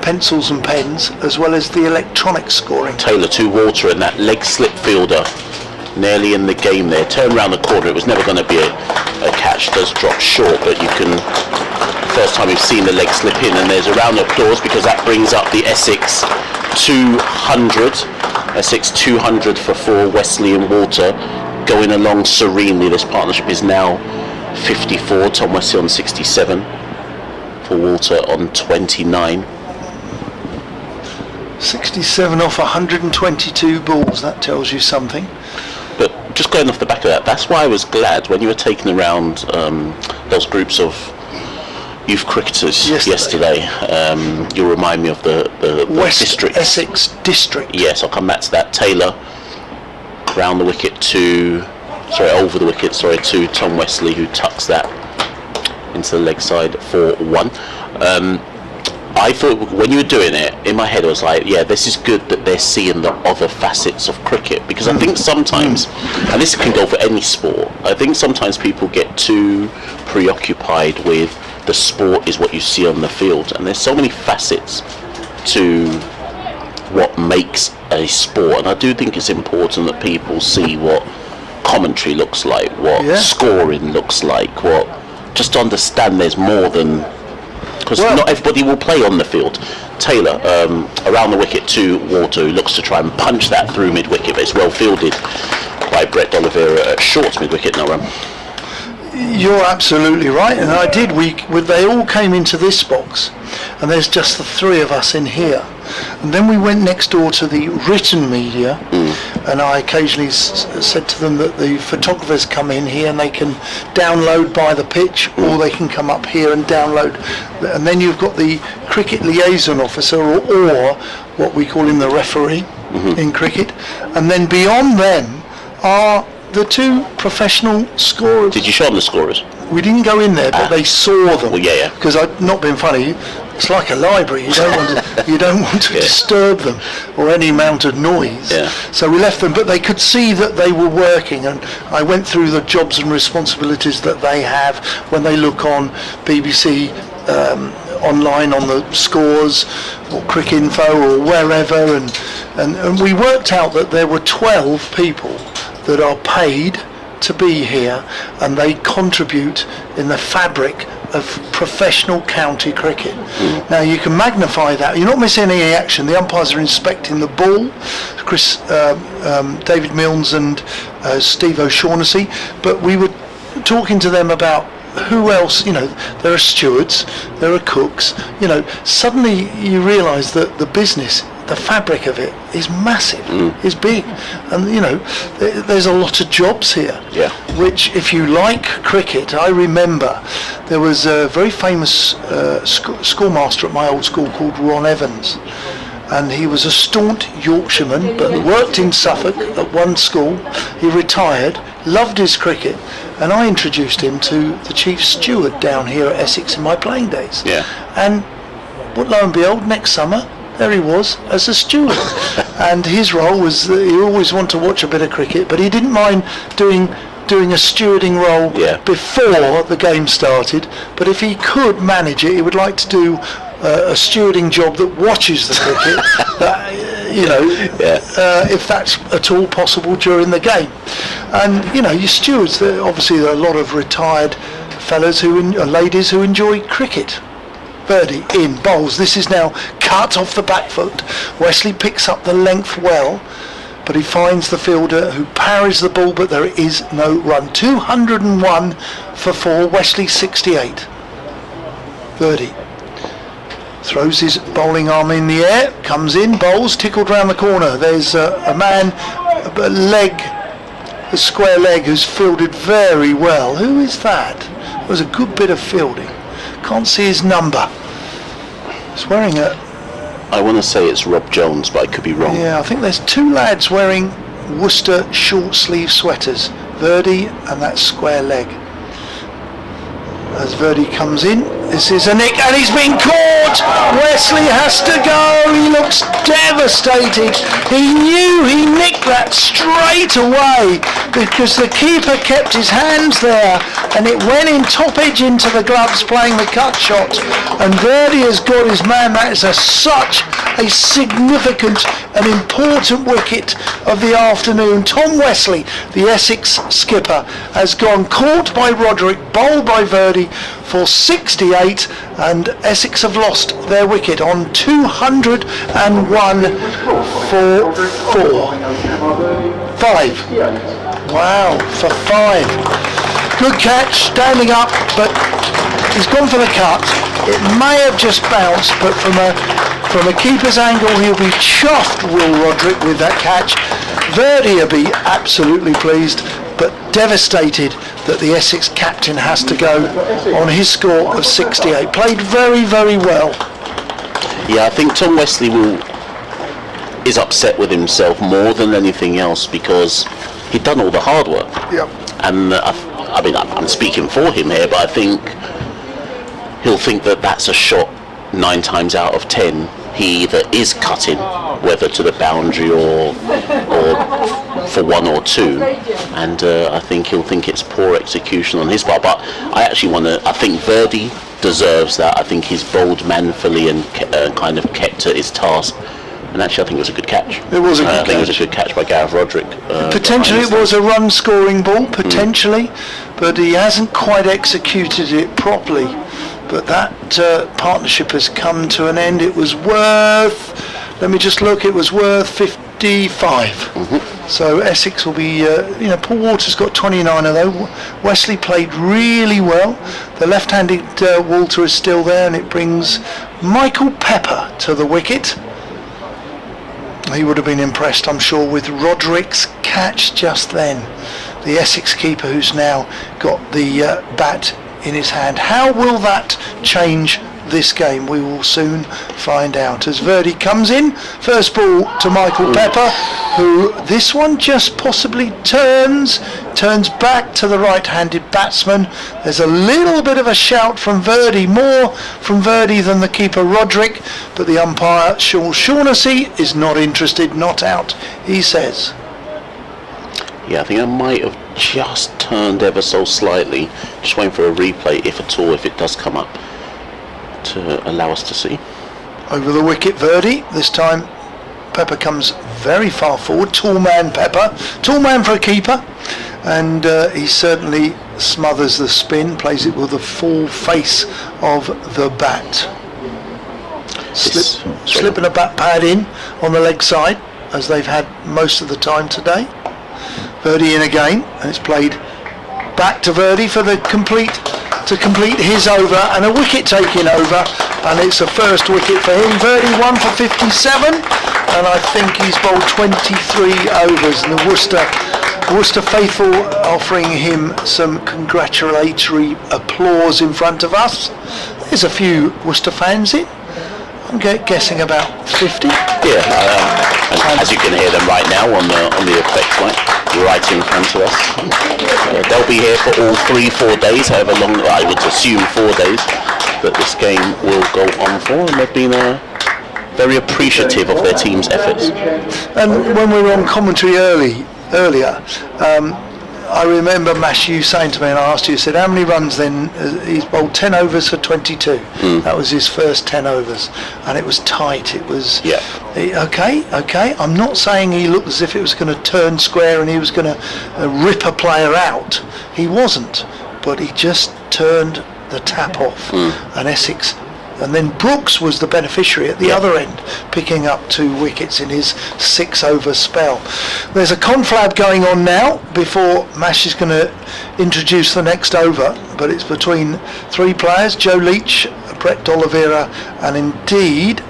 pencils and pens as well as the electronic scoring. Taylor to Walter, and that leg slip fielder nearly in the game there. Turn around the corner, it was never going to be a catch. Does drop short, but you can, first time we've seen the leg slip in, and there's a round of applause because that brings up the Essex 200. Essex 200 for 4, Wesley and Walter going along serenely. This partnership is now 54, Tom Wesley on 67, for Walter on 29. 67 off 122 balls, that tells you something. But just going off the back of that, that's why I was glad when you were taking around those groups of youth cricketers yesterday. You'll remind me of the West district. Essex district. Yes, I'll come back to that. Taylor round the wicket over the wicket, to Tom Wesley, who tucks that into the leg side for 1. I thought when you were doing it, in my head I was like, yeah, this is good that they're seeing the other facets of cricket, because I think sometimes, and this can go for any sport, I think sometimes people get too preoccupied with the sport is what you see on the field, and there's so many facets to what makes a sport, and I do think it's important that people see what commentary looks like, what scoring looks like, what, just to understand there's more than, because not everybody will play on the field. Taylor around the wicket to Walter, who looks to try and punch that through mid-wicket, but it's well fielded by Brett Oliveira at short mid-wicket, no run. You're absolutely right, and I did. They all came into this box, and there's just the 3 of us in here. And then we went next door to the written media, and I occasionally said to them that the photographers come in here and they can download by the pitch, or they can come up here and download. And then you've got the cricket liaison officer, or what we call him, the referee in cricket. And then beyond them are the 2 professional scorers. Did you show them the scorers? We didn't go in there, but they saw them. Well, yeah. Because I've not been funny. It's like a library. You don't want to disturb them or any amount of noise. Yeah. So we left them, but they could see that they were working, and I went through the jobs and responsibilities that they have when they look on BBC online on the scores or Cricinfo or wherever, and we worked out that there were 12 people that are paid to be here, and they contribute in the fabric of professional county cricket. Now you can magnify that. You're not missing any action. The umpires are inspecting the ball. David Milnes and Steve O'Shaughnessy, but we were talking to them about who else. There are stewards, there are cooks. Suddenly you realise that the business, the fabric of it, is massive, is big, and there's a lot of jobs here. Yeah. Which, if you like cricket, I remember there was a very famous schoolmaster at my old school called Ron Evans, and he was a staunch Yorkshireman, but worked in Suffolk at one school. He retired, loved his cricket, and I introduced him to the chief steward down here at Essex in my playing days. Yeah. And lo and behold, next summer, there he was as a steward. And his role was that he always wanted to watch a bit of cricket, but he didn't mind doing a stewarding role before the game started. But if he could manage it, he would like to do a stewarding job that watches the cricket, if that's at all possible during the game. And your stewards, obviously there are a lot of retired fellas ladies who enjoy cricket. Birdie in, bowls. This is now cut off the back foot. Wesley picks up the length well, but he finds the fielder who parries the ball, but there is no run. 201 for 4, Wesley 68. Birdie throws his bowling arm in the air, comes in, bowls, tickled round the corner. There's a man, a square leg, who's fielded very well. Who is that? It was a good bit of fielding. Can't see his number. He's wearing I want to say it's Rob Jones, but I could be wrong. Yeah, I think there's 2 lads wearing Worcester short sleeve sweaters. Verdi and that square leg. As Verdi comes in, this is a nick, and he's been caught! Wesley has to go! He looks devastated. He knew he nicked that straight away because the keeper kept his hands there, and it went in top edge into the gloves playing the cut shot, and Verdi has got his man. That is such a significant and important wicket of the afternoon. Tom Wesley, the Essex skipper, has gone caught by Roderick, bowled by Verdi for 68, and Essex have lost their wicket on 201 for 4. 5. Wow, for 5. Good catch, standing up, but he's gone for the cut. It may have just bounced, but from a keeper's angle, he'll be chuffed, Will Roderick, with that catch. Verdi will be absolutely pleased, but devastated that the Essex captain has to go on his score of 68. Played very, very well. Yeah, I think Tom Wesley is upset with himself more than anything else because he'd done all the hard work. Yep. And I'm speaking for him here, but I think he'll think that that's a shot 9 times out of 10 he either is cutting, whether to the boundary or for 1 or 2, and I think he'll think it's poor execution on his part. But I think Verdi deserves that. I think he's bowled manfully and kind of kept at his task. And actually, I think it was a good catch. It was a good catch. I think it was a good catch by Gareth Roderick. Potentially it was a run-scoring ball, potentially, but he hasn't quite executed it properly. But that partnership has come to an end. It was worth, let me just look, it was worth 55. So Essex will be, Paul Walter's got 29 of those. Wesley played really well. The left-handed Walter is still there, and it brings Michael Pepper to the wicket. He would have been impressed, I'm sure, with Roderick's catch just then. The Essex keeper who's now got the bat in his hand. How will that change this game? We will soon find out. As Verdi comes in, first ball to Michael Pepper, who this one just possibly turns back to the right-handed batsman. There's a little bit of a shout from Verdi, more from Verdi than the keeper Roderick, but the umpire Shaughnessy is not interested, not out, he says. Yeah, I think I might have just turned ever so slightly. Just waiting for a replay, if at all, if it does come up. to allow us to see. Over the wicket, Verdi. This time, Pepper comes very far forward. Tall man, Pepper. Tall man for a keeper. And he certainly smothers the spin, plays it with the full face of the bat. Slipping a bat pad in on the leg side, as they've had most of the time today. Verdi in again, and it's played back to Verdi for the complete his over, and a wicket taking over, and it's a first wicket for him. Verdi 1 for 57, and I think he's bowled 23 overs, and the Worcester faithful offering him some congratulatory applause in front of us. There's a few Worcester fans in. I'm guessing about 50. Yeah, and as you can hear them right now on the effect light, right in front of us. They'll be here for all 3-4 days, however long, I would assume 4 days, that this game will go on for, and they've been very appreciative of their team's efforts. And when we were on commentary earlier, I remember Mash, you saying to me, and I asked you, said, how many runs then? He's bowled 10 overs for 22. That was his first 10 overs, and it was tight. It was okay. I'm not saying he looked as if it was going to turn square and he was going to rip a player out. He wasn't, but he just turned the tap off, and Essex. And then Brooks was the beneficiary at the other end, picking up 2 wickets in his 6-over spell. There's a conflab going on now before Mash is going to introduce the next over, but it's between 3 players, Joe Leach, Brett D'Oliveira, and indeed,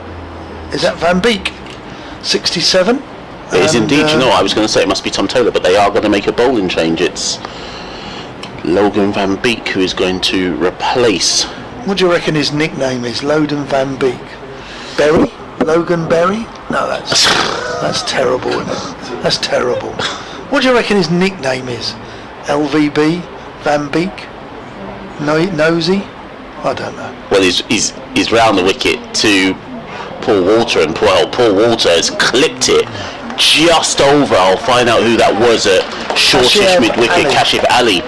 is that Van Beek, 67? It is indeed. I was going to say it must be Tom Taylor, but they are going to make a bowling change. It's Logan Van Beek who is going to replace... What do you reckon his nickname is? Logan Van Beek. Berry? Logan Berry? No, that's terrible, isn't it? That's terrible. What do you reckon his nickname is? LVB? Van Beek? Nosy? I don't know. Well, he's round the wicket to Paul Walter, and Paul Walter has clipped it just over. I'll find out who that was at shortish mid-wicket, Kashif Ali.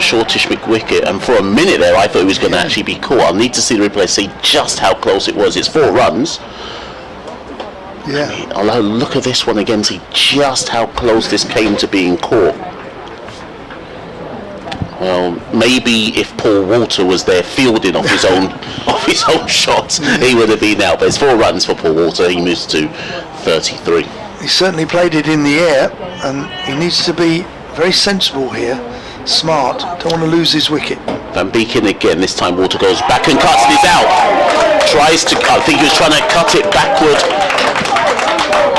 Shortish mid-wicket, and for a minute there I thought he was going to actually be caught. I'll need to see the replay, see just how close it was. It's 4 runs. Yeah. I'll look at this one again, see just how close this came to being caught. Well, maybe if Paul Walter was there fielding off his own shots, he would have been out. But it's 4 runs for Paul Walter. He moves to 33. He certainly played it in the air, and he needs to be very sensible here. Smart, don't want to lose his wicket. Van Beek in again, this time Walter goes back and cuts this out. Tries to, I think he was trying to cut it backward.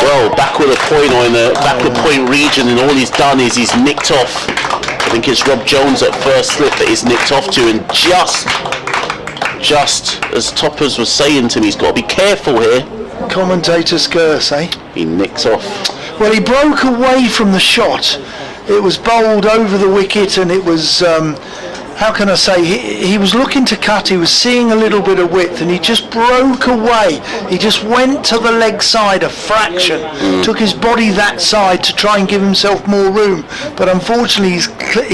Well, backward a point, or in the backward point region, and all he's done is he's nicked off. I think it's Rob Jones at first slip that he's nicked off to, and just as Toppers was saying to me, he's got to be careful here. Commentator's curse, eh? He nicks off. Well, he broke away from the shot. It was bowled over the wicket, and it was, how can I say, he was looking to cut, he was seeing a little bit of width, and he just broke away. He just went to the leg side a fraction, took his body that side to try and give himself more room, but unfortunately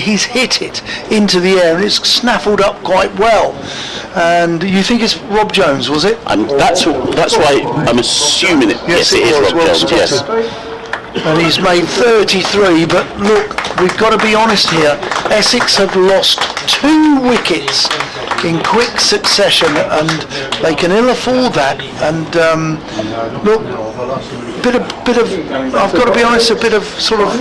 he's hit it into the air, and it's snaffled up quite well. And you think it's Rob Jones, was it? That's why I'm assuming it. Yes, it is Rob Jones, yes. And he's made 33, but look, we've got to be honest here. Essex have lost 2 wickets in quick succession, and they can ill afford that. And look, bit of, I've got to be honest, a bit of sort of,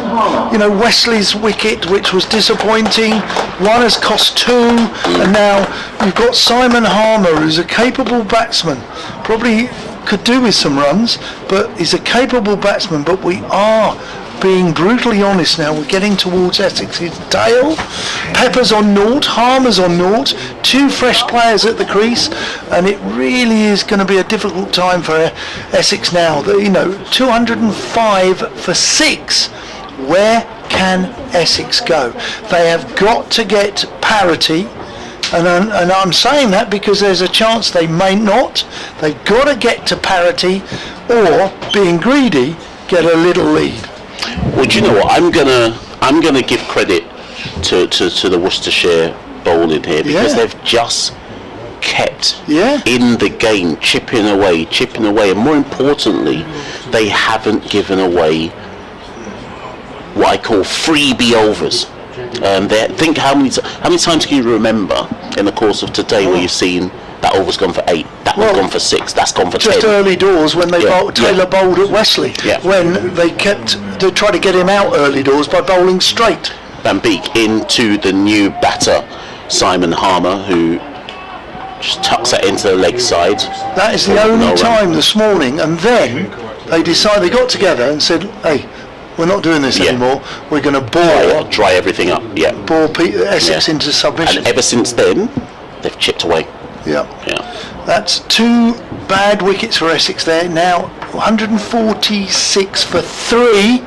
Wesley's wicket, which was disappointing. 1 has cost 2, and now we've got Simon Harmer, who's a capable batsman. Probably could do with some runs, but he's a capable batsman. But we are being brutally honest now. We're getting towards Essex's tail. Pepper's on naught, Harmer's on naught, 2 fresh players at the crease, and it really is going to be a difficult time for Essex now. 205 for 6. Where can Essex go? They have got to get parity. And I'm saying that because there's a chance they may not. They've got to get to parity, or, being greedy, get a little lead. Well, do you know what? I'm gonna give credit to the Worcestershire bowling here, because they've just kept Yeah. in the game, chipping away, and more importantly, they haven't given away what I call freebie overs. Think how many times can you remember in the course of today where you've seen that over's gone for 8, that one's gone for 6, that's gone for 10. Just early doors when they Taylor bowled at Wesley. Yeah. When they tried to get him out early doors by bowling straight. Van Beek into the new batter, Simon Harmer, who just tucks that into the leg side. That is the only time this morning, and then they got together and said, hey, we're not doing this anymore, we're going to dry everything up, bore Essex into submission. And ever since then, they've chipped away. Yeah. That's 2 bad wickets for Essex there. Now 146 for 3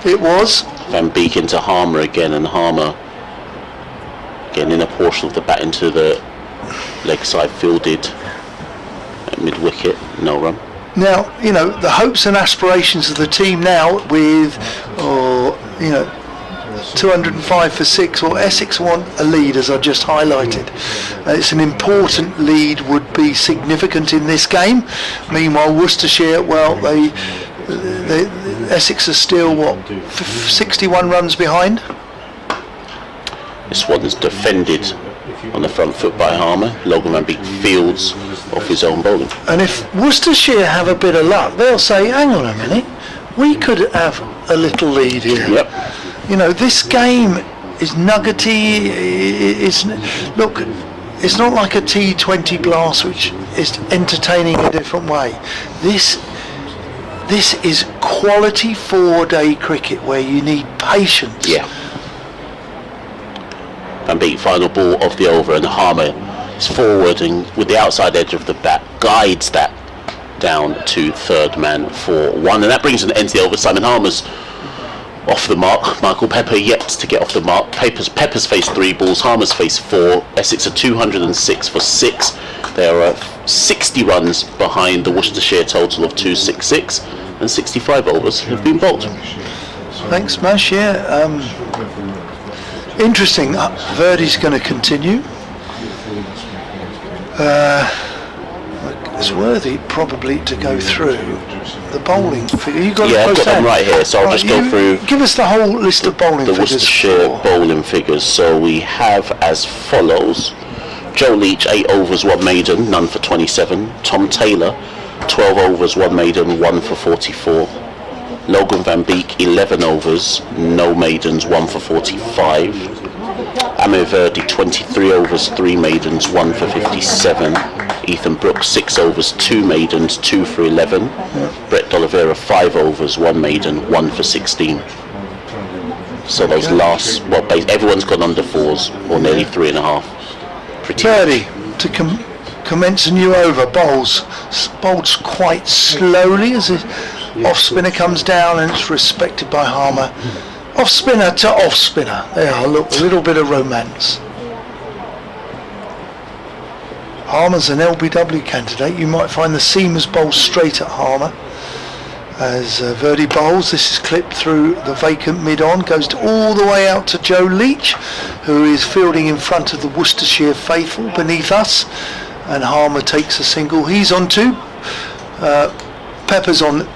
it was. Van Beek into Harmer again, and Harmer getting in a portion of the bat into the leg side, fielded at mid wicket, no run. Now, the hopes and aspirations of the team now with 205 for 6, or Essex want a lead, as I just highlighted. It's an important lead, would be significant in this game. Meanwhile, Worcestershire, Essex are still 61 runs behind. This one's defended on the front foot by Harmer. Logan Van Beek fields off his own bowling. And if Worcestershire have a bit of luck, they'll say, hang on a minute, we could have a little lead here. Yep. This game is nuggety. It's not like a T20 blast, which is entertaining a different way. This is quality 4-day cricket where you need patience. Yeah. Van Beek, final ball of the over, and Harmer is forward and with the outside edge of the bat guides that down to third man for 1, and that brings an end to the over. Simon Harmer's off the mark. Michael Pepper yet to get off the mark. Pepper's faced 3 balls, Harmer's faced 4. Essex are 206 for 6. There are 60 runs behind the Worcestershire total of 266, and 65 overs have been bowled. Thanks, Mash. Interesting. Verdi's going to continue. It's worthy probably to go through the bowling figure. I've got them right here, so I'll just go through. Give us the whole list of bowling figures. The Worcestershire bowling figures. So we have as follows: Joe Leach, 8 overs, 1 maiden, none for 27. Tom Taylor, 12 overs, 1 maiden, 1 for 44. Logan Van Beek, 11 overs, no maidens, 1 for 45. Amir Verdi, 23 overs, 3 maidens, 1 for 57. Ethan Brooks, 6 overs, 2 maidens, 2 for 11. Brett D'Oliveira, 5 overs, 1 maiden, 1 for 16. So those last, everyone's gone under 4s, or nearly 3.5. Verdi to commence a new over. Bowls quite slowly as the off spinner comes down, and it's respected by Harmer. Off spinner to off spinner. There, look, a little bit of romance. Harmer's an LBW candidate. You might find the seamers bowl straight at Harmer. As Verdi bowls, this is clipped through the vacant mid-on, goes all the way out to Joe Leach, who is fielding in front of the Worcestershire faithful beneath us, and Harmer takes a single. He's on 2. Pepper's on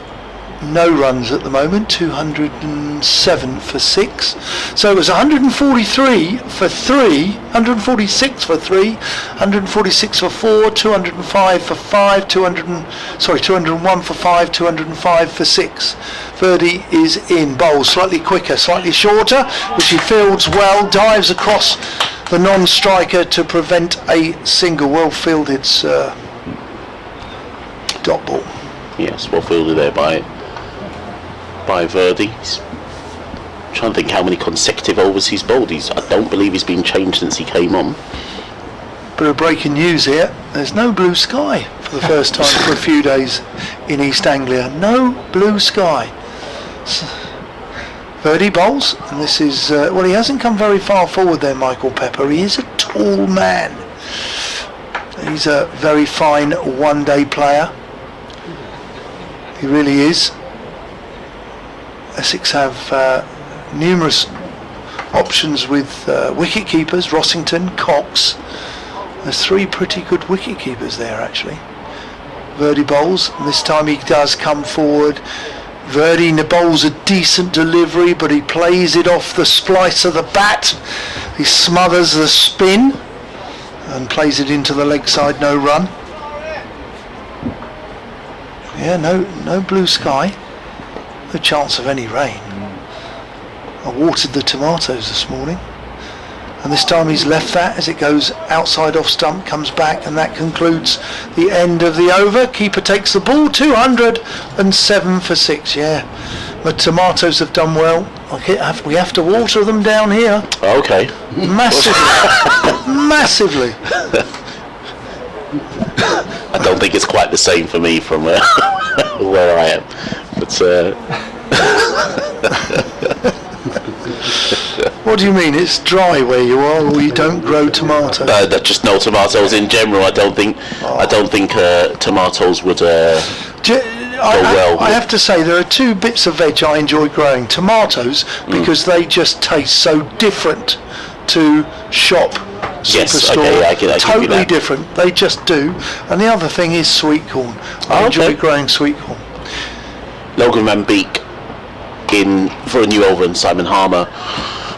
no runs at the moment, 207 for 6. So it was 143 for 3, 146 for 3, 146 for 4, 205 for 5, 201 for 5, 205 for 6. Verdi is in. Bowls slightly quicker, slightly shorter, which he fields well, dives across the non-striker to prevent a single. Well fielded dot ball. Yes, well fielded there by Verdi. I'm trying to think how many consecutive overs he's bowled. I don't believe he's been changed since he came on. Bit of breaking news here. There's no blue sky for the first time for a few days in East Anglia. No blue sky. Verdi bowls, and this is he hasn't come very far forward there, Michael Pepper. He is a tall man. He's a very fine one-day player. He really is. Essex have numerous options with wicket keepers: Rossington, Cox, There's 3 pretty good wicket keepers there actually. Verdi bowls, and this time he does come forward. Verdi bowls a decent delivery, but he plays it off the splice of the bat. He smothers the spin and plays it into the leg side, no run. Yeah, no blue sky, no chance of any rain. I watered the tomatoes this morning, and this time he's left that as it goes outside off stump, comes back, and that concludes the end of the over. Keeper takes the ball, 207 for 6. Yeah, the tomatoes have done well. We have to water them down here. Okay. Massively. I don't think it's quite the same for me from where I am, but. What do you mean? It's dry where you are, or you don't grow tomatoes? Just no tomatoes in general. I don't think tomatoes would go well. I have to say there are 2 bits of veg I enjoy growing. Tomatoes, because they just taste so different to shop superstore. Okay, I give you totally that. different. They just do. And the other thing is sweet corn. I enjoy growing sweet corn. Logan Van Beek in for a new over, and Simon Harmer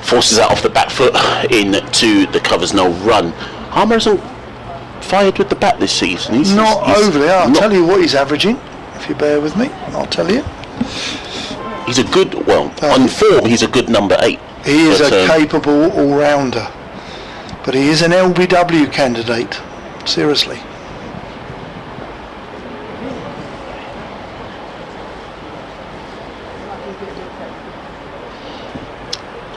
forces that off the back foot into the covers, no run. Harmer hasn't fired with the bat this season. He's Overly. I'll tell you what he's averaging, if you bear with me. I'll tell you. He's a good, on form, he's a good number 8. He is a capable all-rounder. But he is an LBW candidate. Seriously.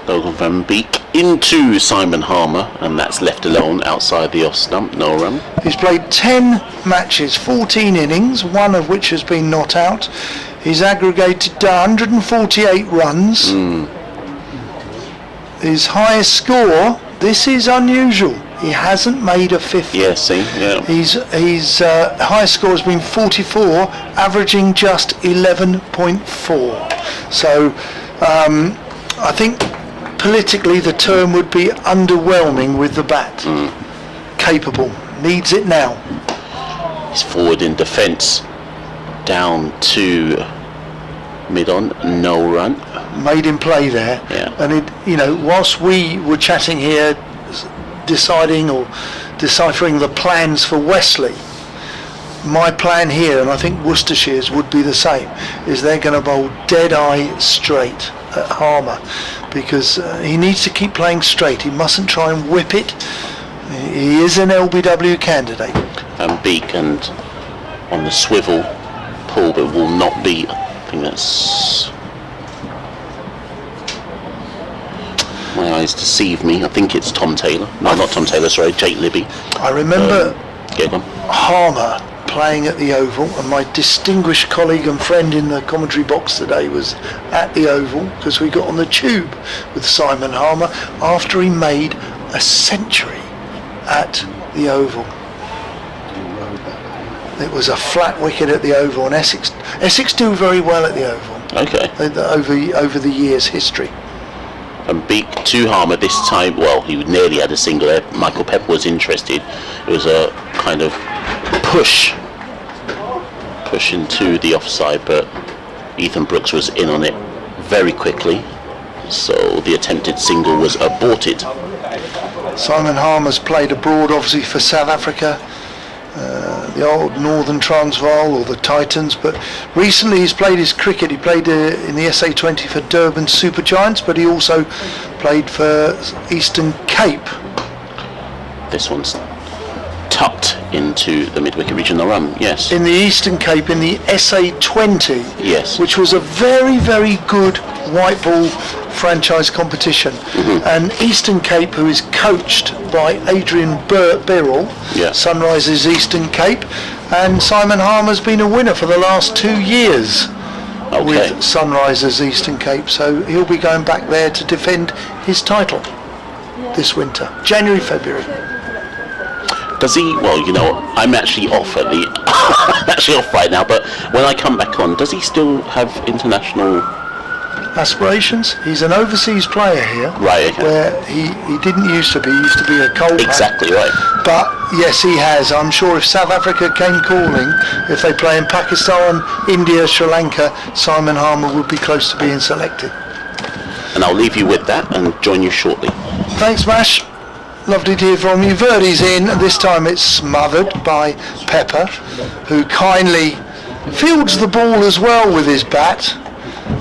Logan Van Beek into Simon Harmer, and that's left alone outside the off stump, no run. He's played 10 matches, 14 innings, one of which has been not out. He's aggregated 148 runs. His highest score, this is unusual, he hasn't made a 50. Yeah, see, yeah. His highest score has been 44, averaging just 11.4. So I think politically the term would be underwhelming with the bat. Capable, needs it now. He's forward in defence, down to mid-on, no run. Made him play there. Yeah. And whilst we were chatting here, deciding or deciphering the plans for Wesley, my plan here, and I think Worcestershire's would be the same, is they're going to bowl dead-eye straight at Harmer, because he needs to keep playing straight. He mustn't try and whip it. He is an LBW candidate. And Beak and on the swivel pull, but will not be. I think that's. My eyes deceive me. I think it's Tom Taylor. No, not Tom Taylor. Sorry, Jake Libby. I remember Get on. Harmer playing at the Oval, and my distinguished colleague and friend in the commentary box today was at the Oval because we got on the tube with Simon Harmer after he made a century at the Oval. It was a flat wicket at the Oval, and Essex do very well at the Oval. Okay. Over the years' history. And Beak to Harmer this time. Well, he nearly had a single there. Michael Pepper was interested. It was a kind of push into the offside, but Ethan Brooks was in on it very quickly. So the attempted single was aborted. Simon Harmer's played abroad, obviously for South Africa, the old Northern Transvaal or the Titans, but recently he's played his cricket. He played in the SA20 for Durban Super Giants, but he also played for Eastern Cape. This one's tucked into the mid-wicket region, the run, yes. In the Eastern Cape, in the SA20, yes, which was a very, very good white ball franchise competition. And Eastern Cape, who is coached by Adrian Birrell, Sunrisers Eastern Cape, and Simon Harmer's been a winner for the last 2 years with Sunrisers Eastern Cape, so he'll be going back there to defend his title this winter, January, February. Does he? Well, I'm actually off at the. I'm actually off right now. But when I come back on, does he still have international aspirations? He's an overseas player here, right? Okay. Where he didn't used to be. He used to be a coal pack. Exactly right. But Yes, he has. I'm sure if South Africa came calling, if they play in Pakistan, India, Sri Lanka, Simon Harmer would be close to being selected. And I'll leave you with that and join you shortly. Thanks, Mash. Lovely to hear from you. Verdi's in, and this time it's smothered by Pepper, who kindly fields the ball as well with his bat,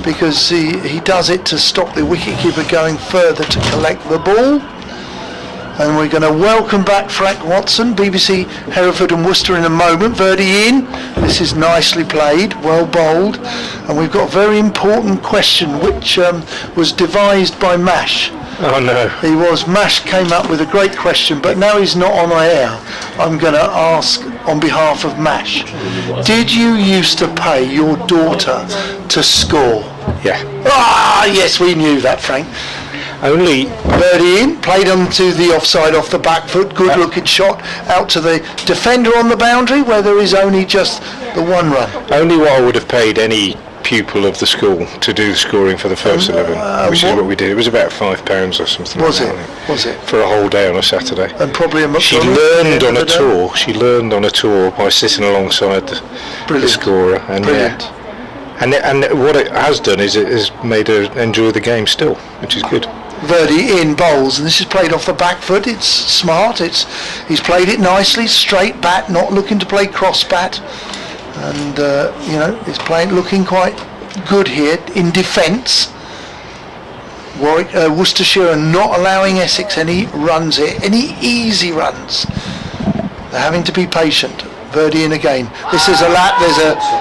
because he does it to stop the wicketkeeper going further to collect the ball. And we're going to welcome back Frank Watson, BBC Hereford and Worcester in a moment. Verdi in. This is nicely played, well bowled. And we've got a very important question which was devised by Mash. Oh no. He was. Mash came up with a great question, but now he's not on air. I'm going to ask on behalf of Mash. Did you used to pay your daughter to score? Yeah. Ah, yes, we knew that, Frank. Only Birdie in, played onto the offside off the back foot, good looking shot out to the defender on the boundary where there is only just the one run. only what I would have paid any pupil of the school to do the scoring for the first 11, which is what we did. It was about £5 or something. Was like it? that, Was it? for a whole day on a Saturday. And probably a She McDonald's learned on a at the end of the day. tour. She learned on a tour by sitting alongside the Brilliant. scorer, and Brilliant. and what it has done is it has made her enjoy the game still, which is good. Verdi in bowls, and this is played off the back foot. It's smart. He's played it nicely, straight bat, not looking to play cross bat, and he's looking quite good here in defence. Worcestershire are not allowing Essex any runs here, any easy runs. They're having to be patient. Verdi in again. This is a lap.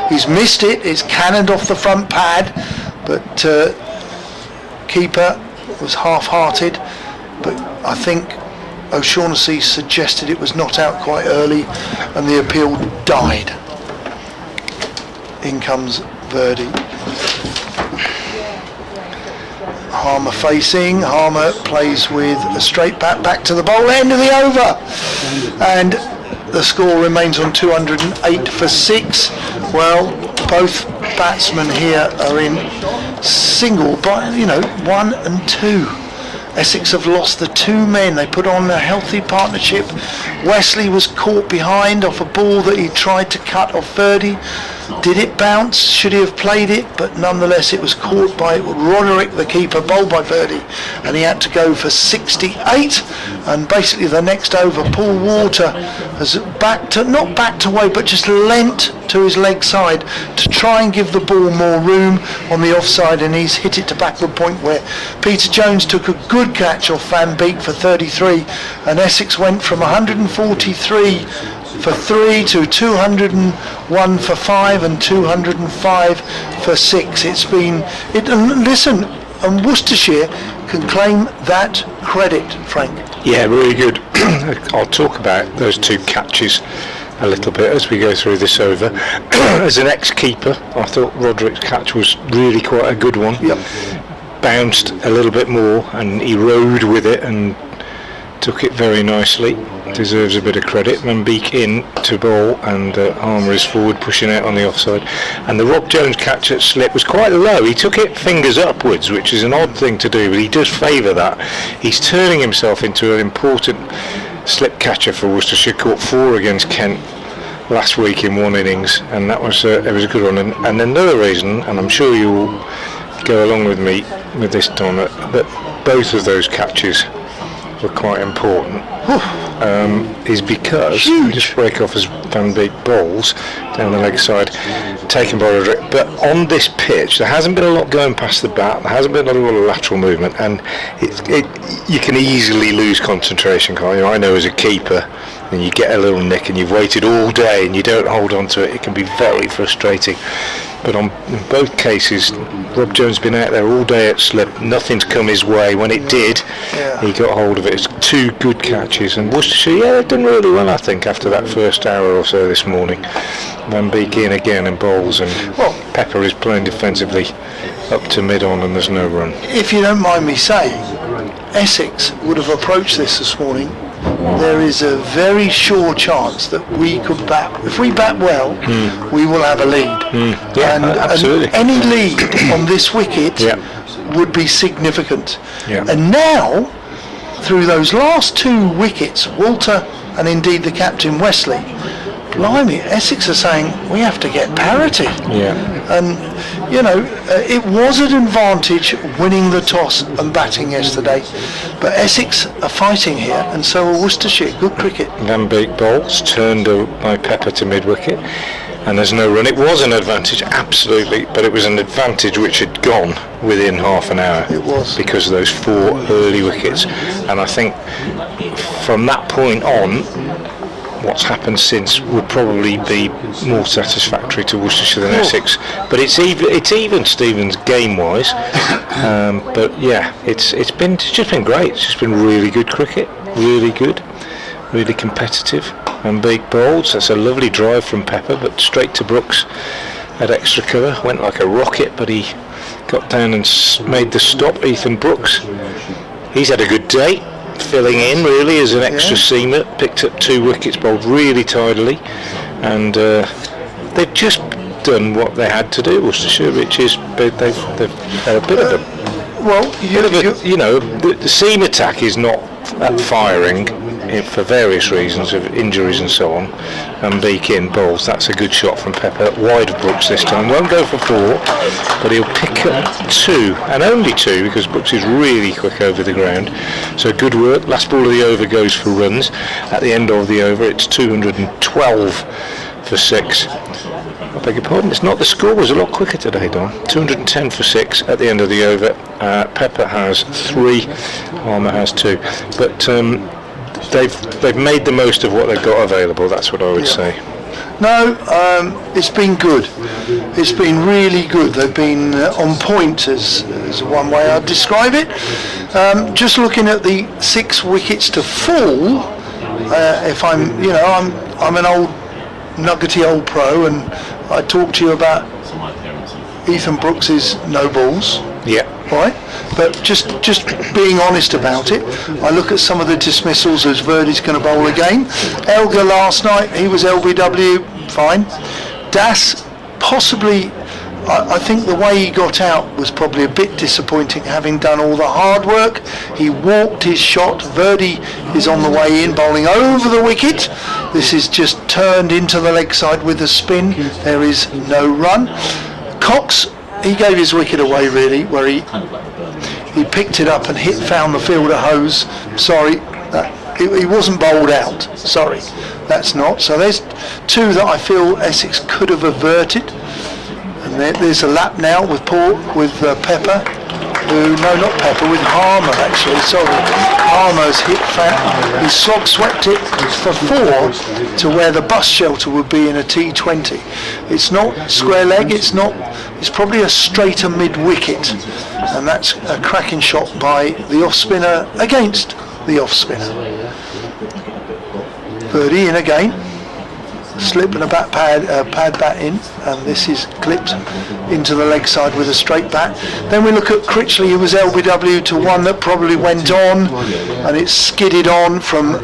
He's missed it. It's cannoned off the front pad, but keeper was half-hearted, but I think O'Shaughnessy suggested it was not out quite early and the appeal died. In comes Verdi. Harmer facing. Harmer plays with a straight bat back to the bowl, end of the over, and the score remains on 208 for 6. Well, both batsmen here are in single, but 1 and 2. Essex have lost the two men. They put on a healthy partnership. Wesley was caught behind off a ball that he tried to cut off Verdi. Did it bounce? Should he have played it? But nonetheless, it was caught by Roderick, the keeper, bowled by Verdi, and he had to go for 68. And basically, the next over, Paul Walter has not backed away, but just leant to his leg side to try and give the ball more room on the offside, and he's hit it to backward point where Peter Jones took a good catch off Van Beek for 33, and Essex went from 143 for 3 to 201 for 5 and 205 for 6. Listen, and Worcestershire can claim that credit, Frank. Yeah, really good. I'll talk about those two catches a little bit as we go through this over. As an ex-keeper, I thought Roderick's catch was really quite a good one. Yep. Bounced a little bit more and he rode with it and took it very nicely. Deserves a bit of credit. Van Beek in to bowl, and Harmer is forward pushing out on the offside. And the Rob Jones catch at slip was quite low. He took it fingers upwards, which is an odd thing to do, but he does favour that. He's turning himself into an important slip catcher for Worcestershire. Caught 4 against Kent last week in one innings, and it was a good one. And another reason, and I'm sure you will go along with me with this, Tom, that both of those catches were quite important, is because just break off as Van Beek bowls down the leg side, taken by Roderick. But on this pitch, there hasn't been a lot going past the bat. There hasn't been a lot of lateral movement, and you can easily lose concentration. I know as a keeper, and you get a little nick, and you've waited all day, and you don't hold on to it. It can be very frustrating. But in both cases, Rob Jones has been out there all day at slip. Nothing's come his way. When it did, he got hold of it. It's 2 good catches. And Worcestershire, they've done really well, I think, after that first hour or so this morning. Van Beek in again and bowls. And Pepper is playing defensively up to mid-on, and there's no run. If you don't mind me saying, Essex would have approached this morning. There is a very sure chance that we could bat. If we bat well, we will have a lead. Yeah, absolutely. And any lead on this wicket would be significant. Yeah. And now, through those last 2 wickets, Walter and indeed the captain Wesley, blimey, Essex are saying we have to get parity. Yeah. And it was an advantage winning the toss and batting yesterday, but Essex are fighting here, and so are Worcestershire. Good cricket. Van Beek bowls turned by Pepper to mid-wicket, and there's no run. It was an advantage, absolutely, but it was an advantage which had gone within half an hour. It was. Because of those 4 early wickets, and I think from that point on, what's happened since would probably be more satisfactory to Worcestershire than Essex. But it's even Stevens game-wise. But yeah, it's just been great. It's just been really good cricket, really good, really competitive. And big bowls. That's a lovely drive from Pepper, but straight to Brooks at extra cover. Went like a rocket, but he got down and made the stop. Ethan Brooks. He's had a good day. Filling in really as an extra seamer, picked up 2 wickets, bowled really tidily, and they've just done what they had to do, Worcestershire, which is they've had a bit of the seam attack is not firing for various reasons of injuries and so on, and Beek in bowls. That's a good shot from Pepper, wide of Brooks this time. Won't go for 4, but he'll pick up 2, and only 2, because Brooks is really quick over the ground. So good work. Last ball of the over goes for runs. At the end of the over, it's 212 for 6. I beg your pardon, it's not. The score was a lot quicker today, Don. 210 for 6 at the end of the over. Pepper has 3, Harmer has 2. But they've made the most of what they've got available, that's what I would say. No, it's been good. It's been really good. They've been on point, as one way I'd describe it. Just looking at the 6 wickets to fall, if I'm an old nuggety old pro, and I talked to you about Ethan Brooks's no balls. Yeah. Right, but just being honest about it, I look at some of the dismissals as Verdi's going to bowl again. Elgar last night, he was LBW, fine. Das, possibly, I think the way he got out was probably a bit disappointing, having done all the hard work. He walked his shot. Verdi is on the way in, bowling over the wicket. This is just turned into the leg side with a spin. There is no run. Cox, he gave his wicket away really, where he picked it up and found the fielder hose. Sorry, he wasn't bowled out. Sorry, that's not. So there's 2 that I feel Essex could have averted. And there's a lap now with Pepper. No, not Pepper, with Harmer actually. Sorry, Harmer's hit he slog swept it for 4 to where the bus shelter would be in a T20. It's not square leg. It's probably a straighter mid wicket, and that's a cracking shot by the off spinner against the off spinner. Verdi in again. Slip and a pad bat in, and this is clipped into the leg side with a straight bat. Then we look at Critchley, who was LBW to 1 that probably went on, and it skidded on from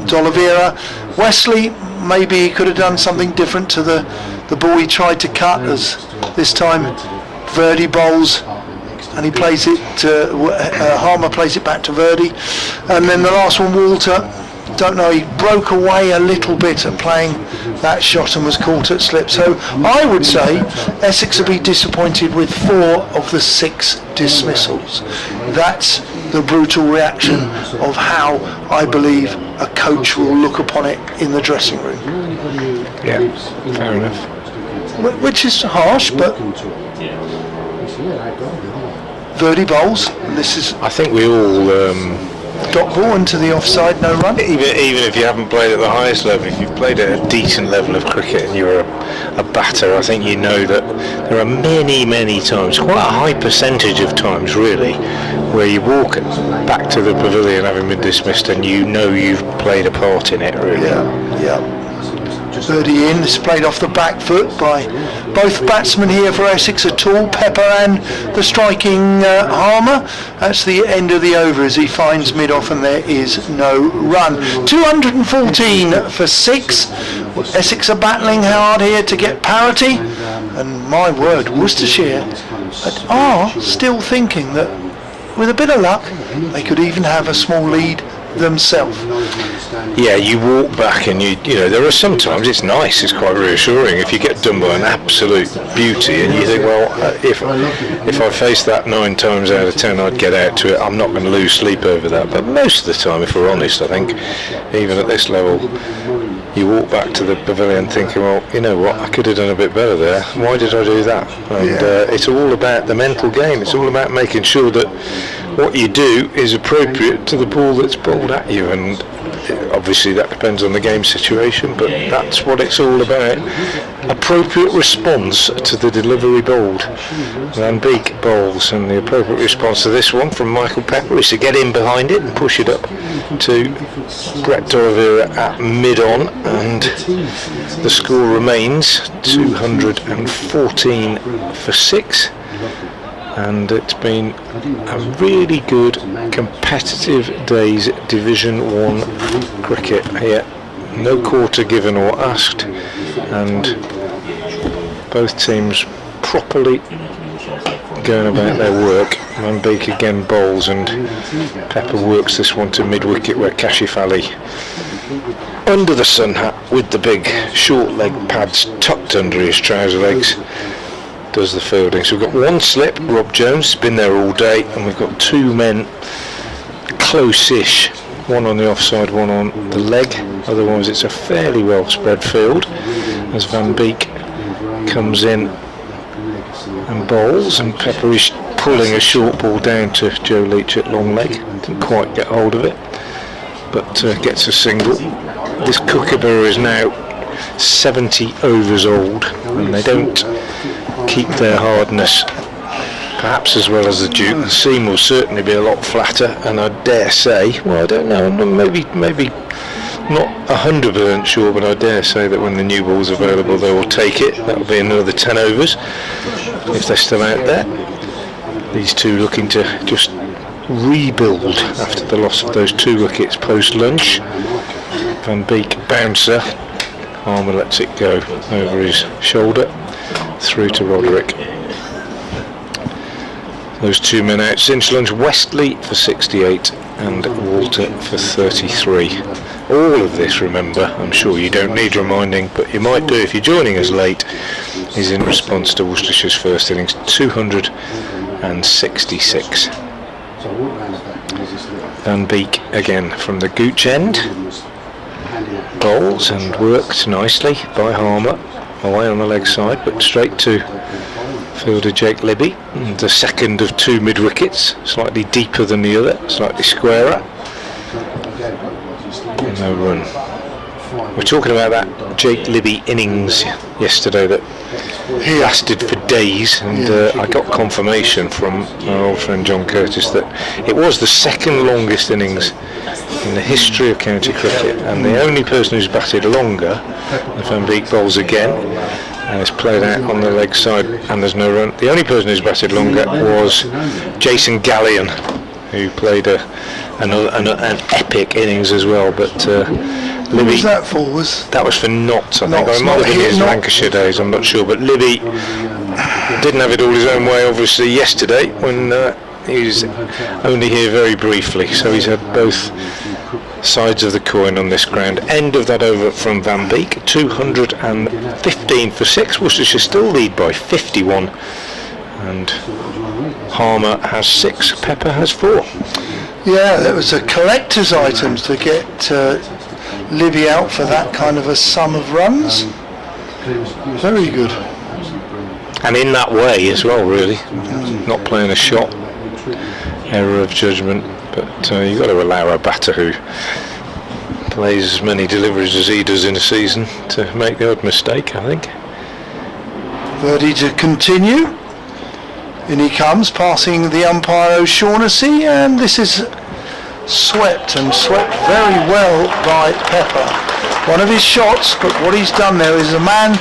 D'Oliveira. Wesley, maybe he could have done something different to the ball he tried to cut, as this time Verdi bowls and he plays it Harmer plays it back to Verdi. And then the last one, Walter, don't know, he broke away a little bit at playing that shot and was caught at slip. So I would say Essex will be disappointed with 4 of the 6 dismissals. That's the brutal reaction of how I believe a coach will look upon it in the dressing room. Yeah, fair enough. Which is harsh, but Verdi bowls, and this is, I think we all dot ball into the offside, no run. even if you haven't played at the highest level, if you've played at a decent level of cricket and you're a batter, I think you know that there are many times, quite a high percentage of times really, where you walk back to the pavilion having been dismissed and you know you've played a part in it really. Yeah. Verdi in, it's played off the back foot by both batsmen here for Essex, are tall, Pepper and the striking Harmer. That's the end of the over as he finds mid-off and there is no run. 214 for 6. Essex are battling hard here to get parity, and my word, Worcestershire are still thinking that with a bit of luck they could even have a small lead themselves. Yeah, you walk back and you know, there are sometimes it's nice, it's quite reassuring if you get done by an absolute beauty and you think, well, if I face that 9 times out of 10 I'd get out to it, I'm not going to lose sleep over that. But most of the time, if we're honest, I think even at this level you walk back to the pavilion thinking, well, you know what, I could have done a bit better there, why did I do that? And it's all about the mental game, it's all about making sure that what you do is appropriate to the ball that's bowled at you, and obviously that depends on the game situation, but that's what it's all about. Appropriate response to the delivery bowled. Van Beek bowls, and the appropriate response to this one from Michael Pepper is to get in behind it and push it up to Brett D'Oliveira at mid-on, and the score remains 214 for 6. And it's been a really good competitive day's Division 1 cricket here. No quarter given or asked, and both teams properly going about their work. Van Beek again bowls, and Pepper works this one to mid-wicket where Kashif Ali, under the sun hat with the big short leg pads tucked under his trouser legs, does the fielding. So we've got one slip, Rob Jones has been there all day, and we've got 2 men close-ish, one on the offside, one on the leg. Otherwise it's a fairly well spread field as Van Beek comes in and bowls, and Pepper is pulling a short ball down to Joe Leach at long leg. Didn't quite get hold of it, but gets a single. This kookaburra is now 70 overs old, and they don't keep their hardness perhaps as well as the Duke. The seam will certainly be a lot flatter, and I dare say, well, I don't know, maybe not 100% sure, but I dare say that when the new ball's available they will take it. That'll be another 10 overs if they're still out there. These two looking to just rebuild after the loss of those 2 wickets post-lunch. Van Beek bouncer, Harmer lets it go over his shoulder through to Roderick. Those 2 men out since lunch, Westley for 68 and Walter for 33. All of this, remember, I'm sure you don't need reminding, but you might do if you're joining us late, is in response to Worcestershire's first innings, 266. Van Beek again from the gooch end, bowls and worked nicely by Harmer, away on the leg side, but straight to fielder Jake Libby, and the second of 2 mid-wickets, slightly deeper than the other, slightly squarer. No run. We're talking about that Jake Libby innings yesterday that lasted for days, and I got confirmation from my old friend John Curtis that it was the second longest innings in the history of county cricket, and the only person who's batted longer, Van Beek bowls again, and it's played out on the leg side and there's no run. The only person who's batted longer was Jason Gallion, who played an epic innings as well, but Libby, what was that for? That was for Notts, I think. It might have been his Lancashire days, I'm not sure, but Libby didn't have it all his own way obviously yesterday when he was only here very briefly, so he's had both sides of the coin on this ground. End of that over from Van Beek, 215 for 6. Worcestershire still lead by 51, and Harmer has 6, Pepper has 4. Yeah, that was a collector's item to get Libby out for that kind of a sum of runs. Very good. And in that way as well, really. Not playing a shot, error of judgment, but you've got to allow a batter who plays as many deliveries as he does in a season to make the odd mistake, I think. Birdie to continue. In he comes, passing the umpire O'Shaughnessy, and this is swept very well by Pepper. One of his shots, but what he's done there is a man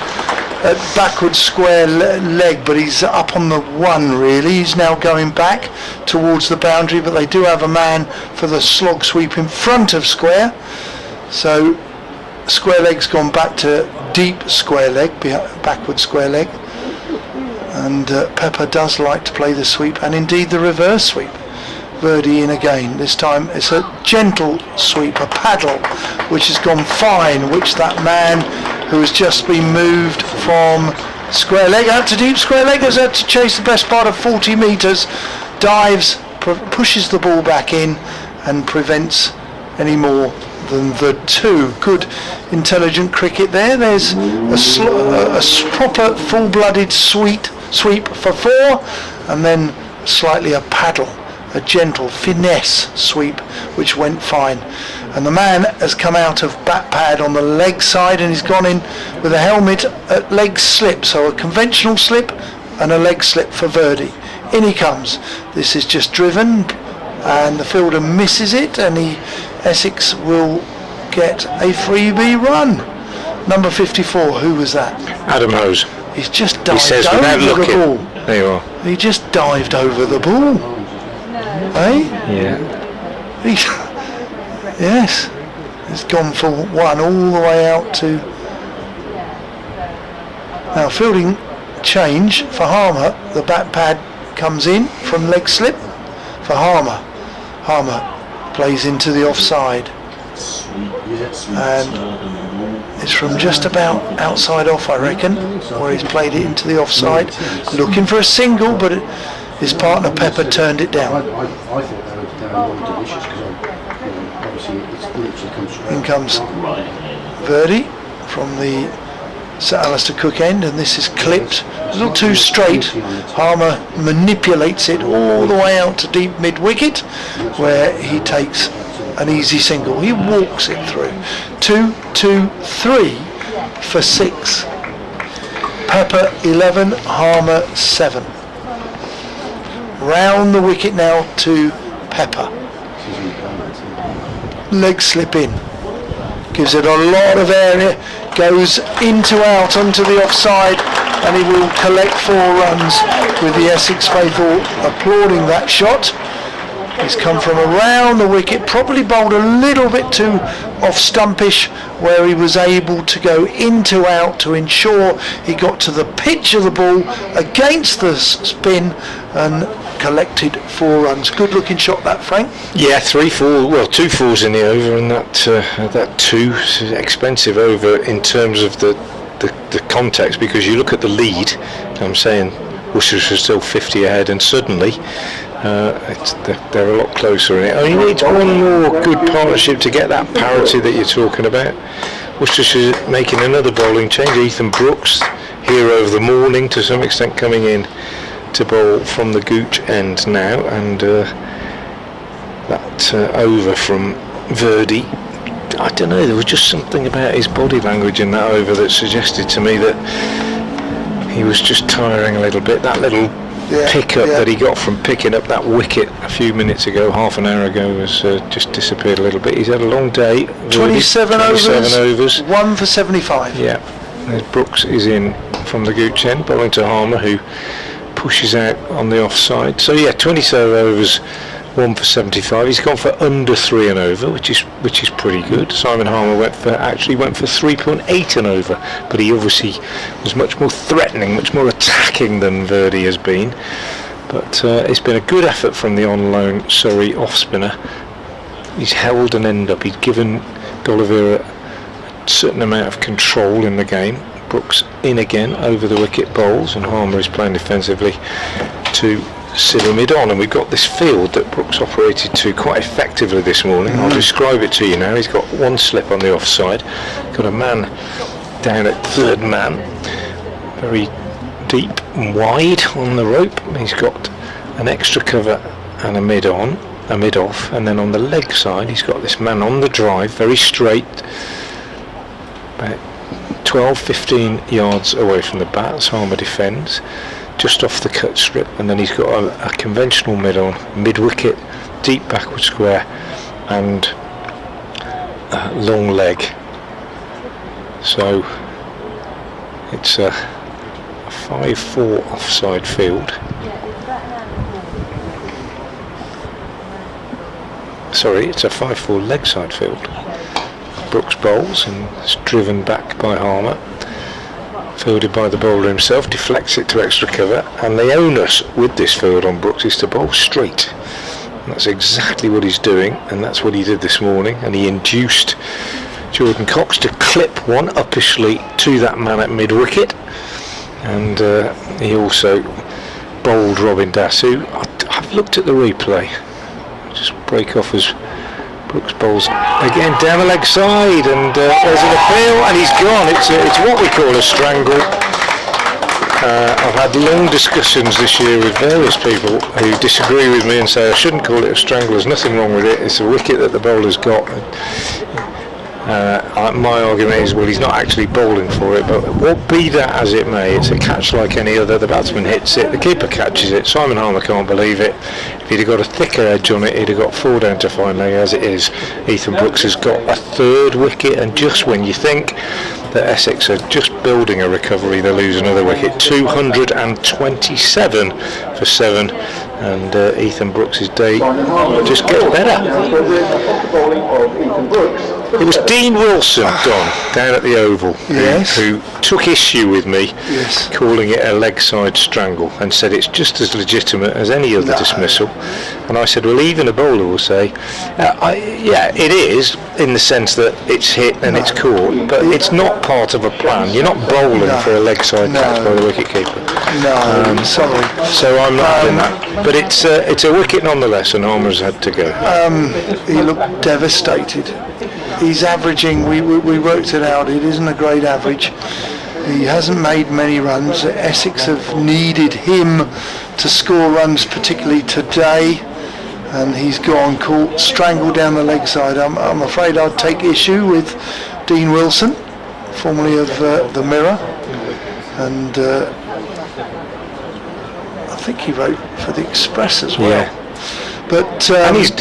at backward square leg, but he's up on the 1 really. He's now going back towards the boundary, but they do have a man for the slog sweep in front of square. So square leg's gone back to deep square leg, backward square leg. And Pepper does like to play the sweep, and indeed the reverse sweep. Verdi in again. This time it's a gentle sweep, a paddle, which has gone fine, which that man who has just been moved from square leg out to deep square leg has had to chase the best part of 40 metres, dives, pushes the ball back in and prevents any more than the 2. Good intelligent cricket there. There's a proper full-blooded sweep for 4, and then slightly a paddle, a gentle finesse sweep which went fine. And the man has come out of bat pad on the leg side and he's gone in with a helmet at leg slip, so a conventional slip and a leg slip for Verdi. In he comes. This is just driven and the fielder misses it, and Essex will get a freebie run. Number 54, who was that? Adam Hose. He's just dived says over without the looking. ball. There you are. He just dived over the ball. Eh? Yeah. Yes. It's gone for 1 all the way out to... Now fielding change for Harmer. The bat pad comes in from leg slip for Harmer. Harmer plays into the offside. And it's from just about outside off, I reckon, where he's played it into the offside, looking for a single, but his partner Pepper turned it down. I thought they were down delicious because obviously it's literally comes straight. In comes Verdi from the Sir Alistair Cook end, and this is clipped a little too straight. Harmer manipulates it all the way out to deep mid-wicket, where he takes an easy single. He walks it through. 2, 2, 3 for 6. Pepper 11, Harmer 7. Round the wicket now to Pepper. Leg slip in. Gives it a lot of area. Goes into out onto the offside, and he will collect 4 runs with the Essex faithful applauding that shot. He's come from around the wicket, probably bowled a little bit too off stumpish, where he was able to go into out to ensure he got to the pitch of the ball against the spin and collected 4 runs. Good looking shot that, Frank. Yeah, 2 4s in the over, and that 2 is expensive over in terms of the context, because you look at the lead. I'm saying Worcestershire still 50 ahead, and suddenly they're a lot closer in it. Only needs one more good partnership to get that parity that you're talking about. Worcestershire making another bowling change. Ethan Brooks, hero of the morning to some extent, coming in to bowl from the Gooch end now, and that over from Verdi. I don't know, there was just something about his body language in that over that suggested to me that he was just tiring a little bit. That little pickup that he got from picking up that wicket a few minutes ago, half an hour ago, has just disappeared a little bit. He's had a long day. 27 overs, 1 for 75. Yeah, there's Brooks is in from the Gooch end, bowling to Harmer, who pushes out on the offside. So yeah, 27 overs, 1 for 75. He's gone for under 3 and over, which is pretty good. Simon Harmer went for 3.8 and over, but he obviously was much more threatening, much more attacking than Verdi has been. But it's been a good effort from the on loan Surrey off spinner. He's held an end up. He's given D'Oliveira a certain amount of control in the game. Brooks in again over the wicket bowls, and Harmer is playing defensively to Civil mid on, and we've got this field that Brooks operated to quite effectively this morning. I'll describe it to you now. He's got 1 slip on the offside, got a man down at 3rd man, very deep and wide on the rope. He's got an extra cover and a mid on, a mid off, and then on the leg side he's got this man on the drive, very straight, about 12-15 yards away from the bat. So Harmer defends just off the cut strip, and then he's got a conventional mid on, mid wicket, deep backward square, and long leg. So it's a 5-4 offside field. Sorry, it's a 5-4 leg side field. Brooks bowls and it's driven back by Harmer, fielded by the bowler himself, deflects it to extra cover, and the onus with this field on Brooks is to bowl straight. That's exactly what he's doing, and that's what he did this morning. And he induced Jordan Cox to clip one uppishly to that man at mid-wicket. And he also bowled Robin Dasu. I've looked at the replay. Just break off as Brooks bowls again down the leg side, and there's an appeal, and he's gone. It's what we call a strangle. I've had long discussions this year with various people who disagree with me and say I shouldn't call it a strangle. There's nothing wrong with it. It's a wicket that the bowler's got. My argument is, well, he's not actually bowling for it, but be that as it may, it's a catch like any other. The batsman hits it, the keeper catches it. Simon Harmer can't believe it. If he'd have got a thicker edge on it, he'd have got 4 down to finally. As it is, Ethan Brooks has got a 3rd wicket, and just when you think that Essex are just building a recovery, they lose another wicket. 227 for 7, and Ethan Brooks' day just gets better. It was Dean Wilson, Don, down at the Oval, who took issue with me calling it a leg side strangle and said it's just as legitimate as any other dismissal. And I said, well, even a bowler will say, yeah, it is, in the sense that it's hit and it's caught, but it's not part of a plan. You're not bowling for a leg side catch by the wicketkeeper. Sorry. So I'm not having that. But it's a wicket nonetheless, and Harmer's had to go. He looked devastated. He's averaging, we worked it out, it isn't a great average. He hasn't made many runs. Essex have needed him to score runs, particularly today, and he's gone caught, strangled down the leg side. I'm afraid I'd take issue with Dean Wilson, formerly of the Mirror, and I think he wrote for the Express as well. Yeah. But and he's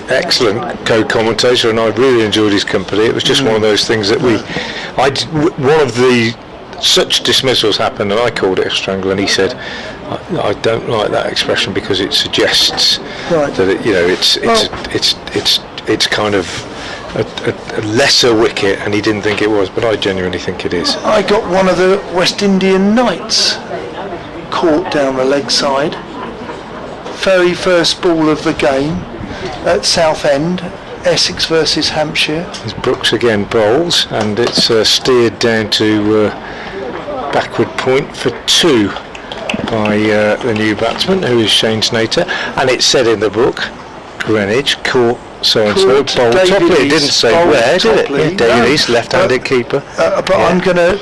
excellent co-commentator, and I really enjoyed his company. It was just one of those things that one of the such dismissals happened, and I called it a strangle, and he said, I don't like that expression because it suggests that it's kind of a lesser wicket, and he didn't think it was, but I genuinely think it is. I got one of the West Indian Knights caught down the leg side. Very first ball of the game at Southend, Essex versus Hampshire. As Brooks again bowls, and it's steered down to backward point for 2 by the new batsman, who is Shane Snater, and it said in the book, Greenwich caught so-and-so, bowled Topley. It didn't say where, did it? Yeah, David East, left-handed keeper. But I'm going to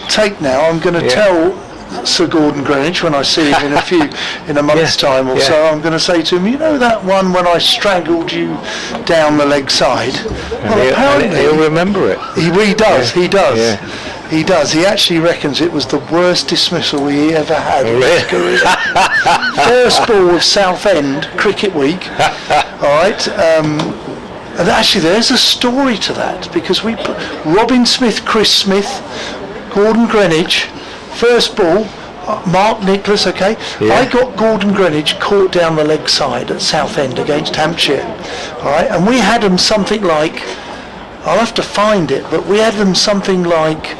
tell Sir Gordon Greenwich when I see him in a month's time or so. I'm going to say to him, you know that one when I strangled you down the leg side? Well, apparently he'll remember it. He does. He does. He actually reckons it was the worst dismissal he ever had in his career. First ball of Southend Cricket Week. All right. And actually, there's a story to that, because we put Robin Smith, Chris Smith, Gordon Greenwich. First ball, Mark Nicholas, I got Gordon Greenwich caught down the leg side at Southend against Hampshire. All right, and we had them something like, I'll have to find it, but we had them something like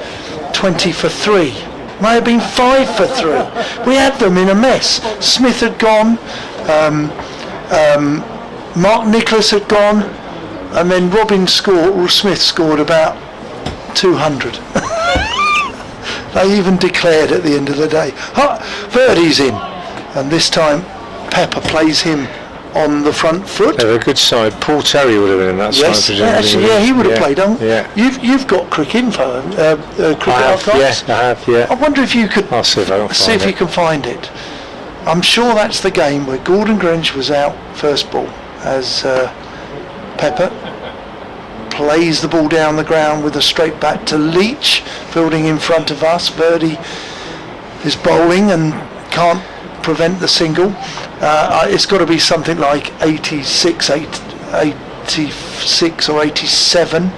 20 for 3. Might have been 5 for 3. We had them in a mess. Smith had gone, Mark Nicholas had gone, and then Smith scored about 200. They even declared at the end of the day, Verdi's in, and this time Pepper plays him on the front foot. They're a good side. Paul Terry would have been in that side. Actually, he would have played on. Yeah. You've got cricket info, cricket archives. I have. Yeah. I wonder if you could I'll see if you can find it. I'm sure that's the game where Gordon Greenwich was out first ball as Pepper plays the ball down the ground with a straight bat to Leach, fielding in front of us. Verdi is bowling and can't prevent the single. It's got to be something like 86 or 87.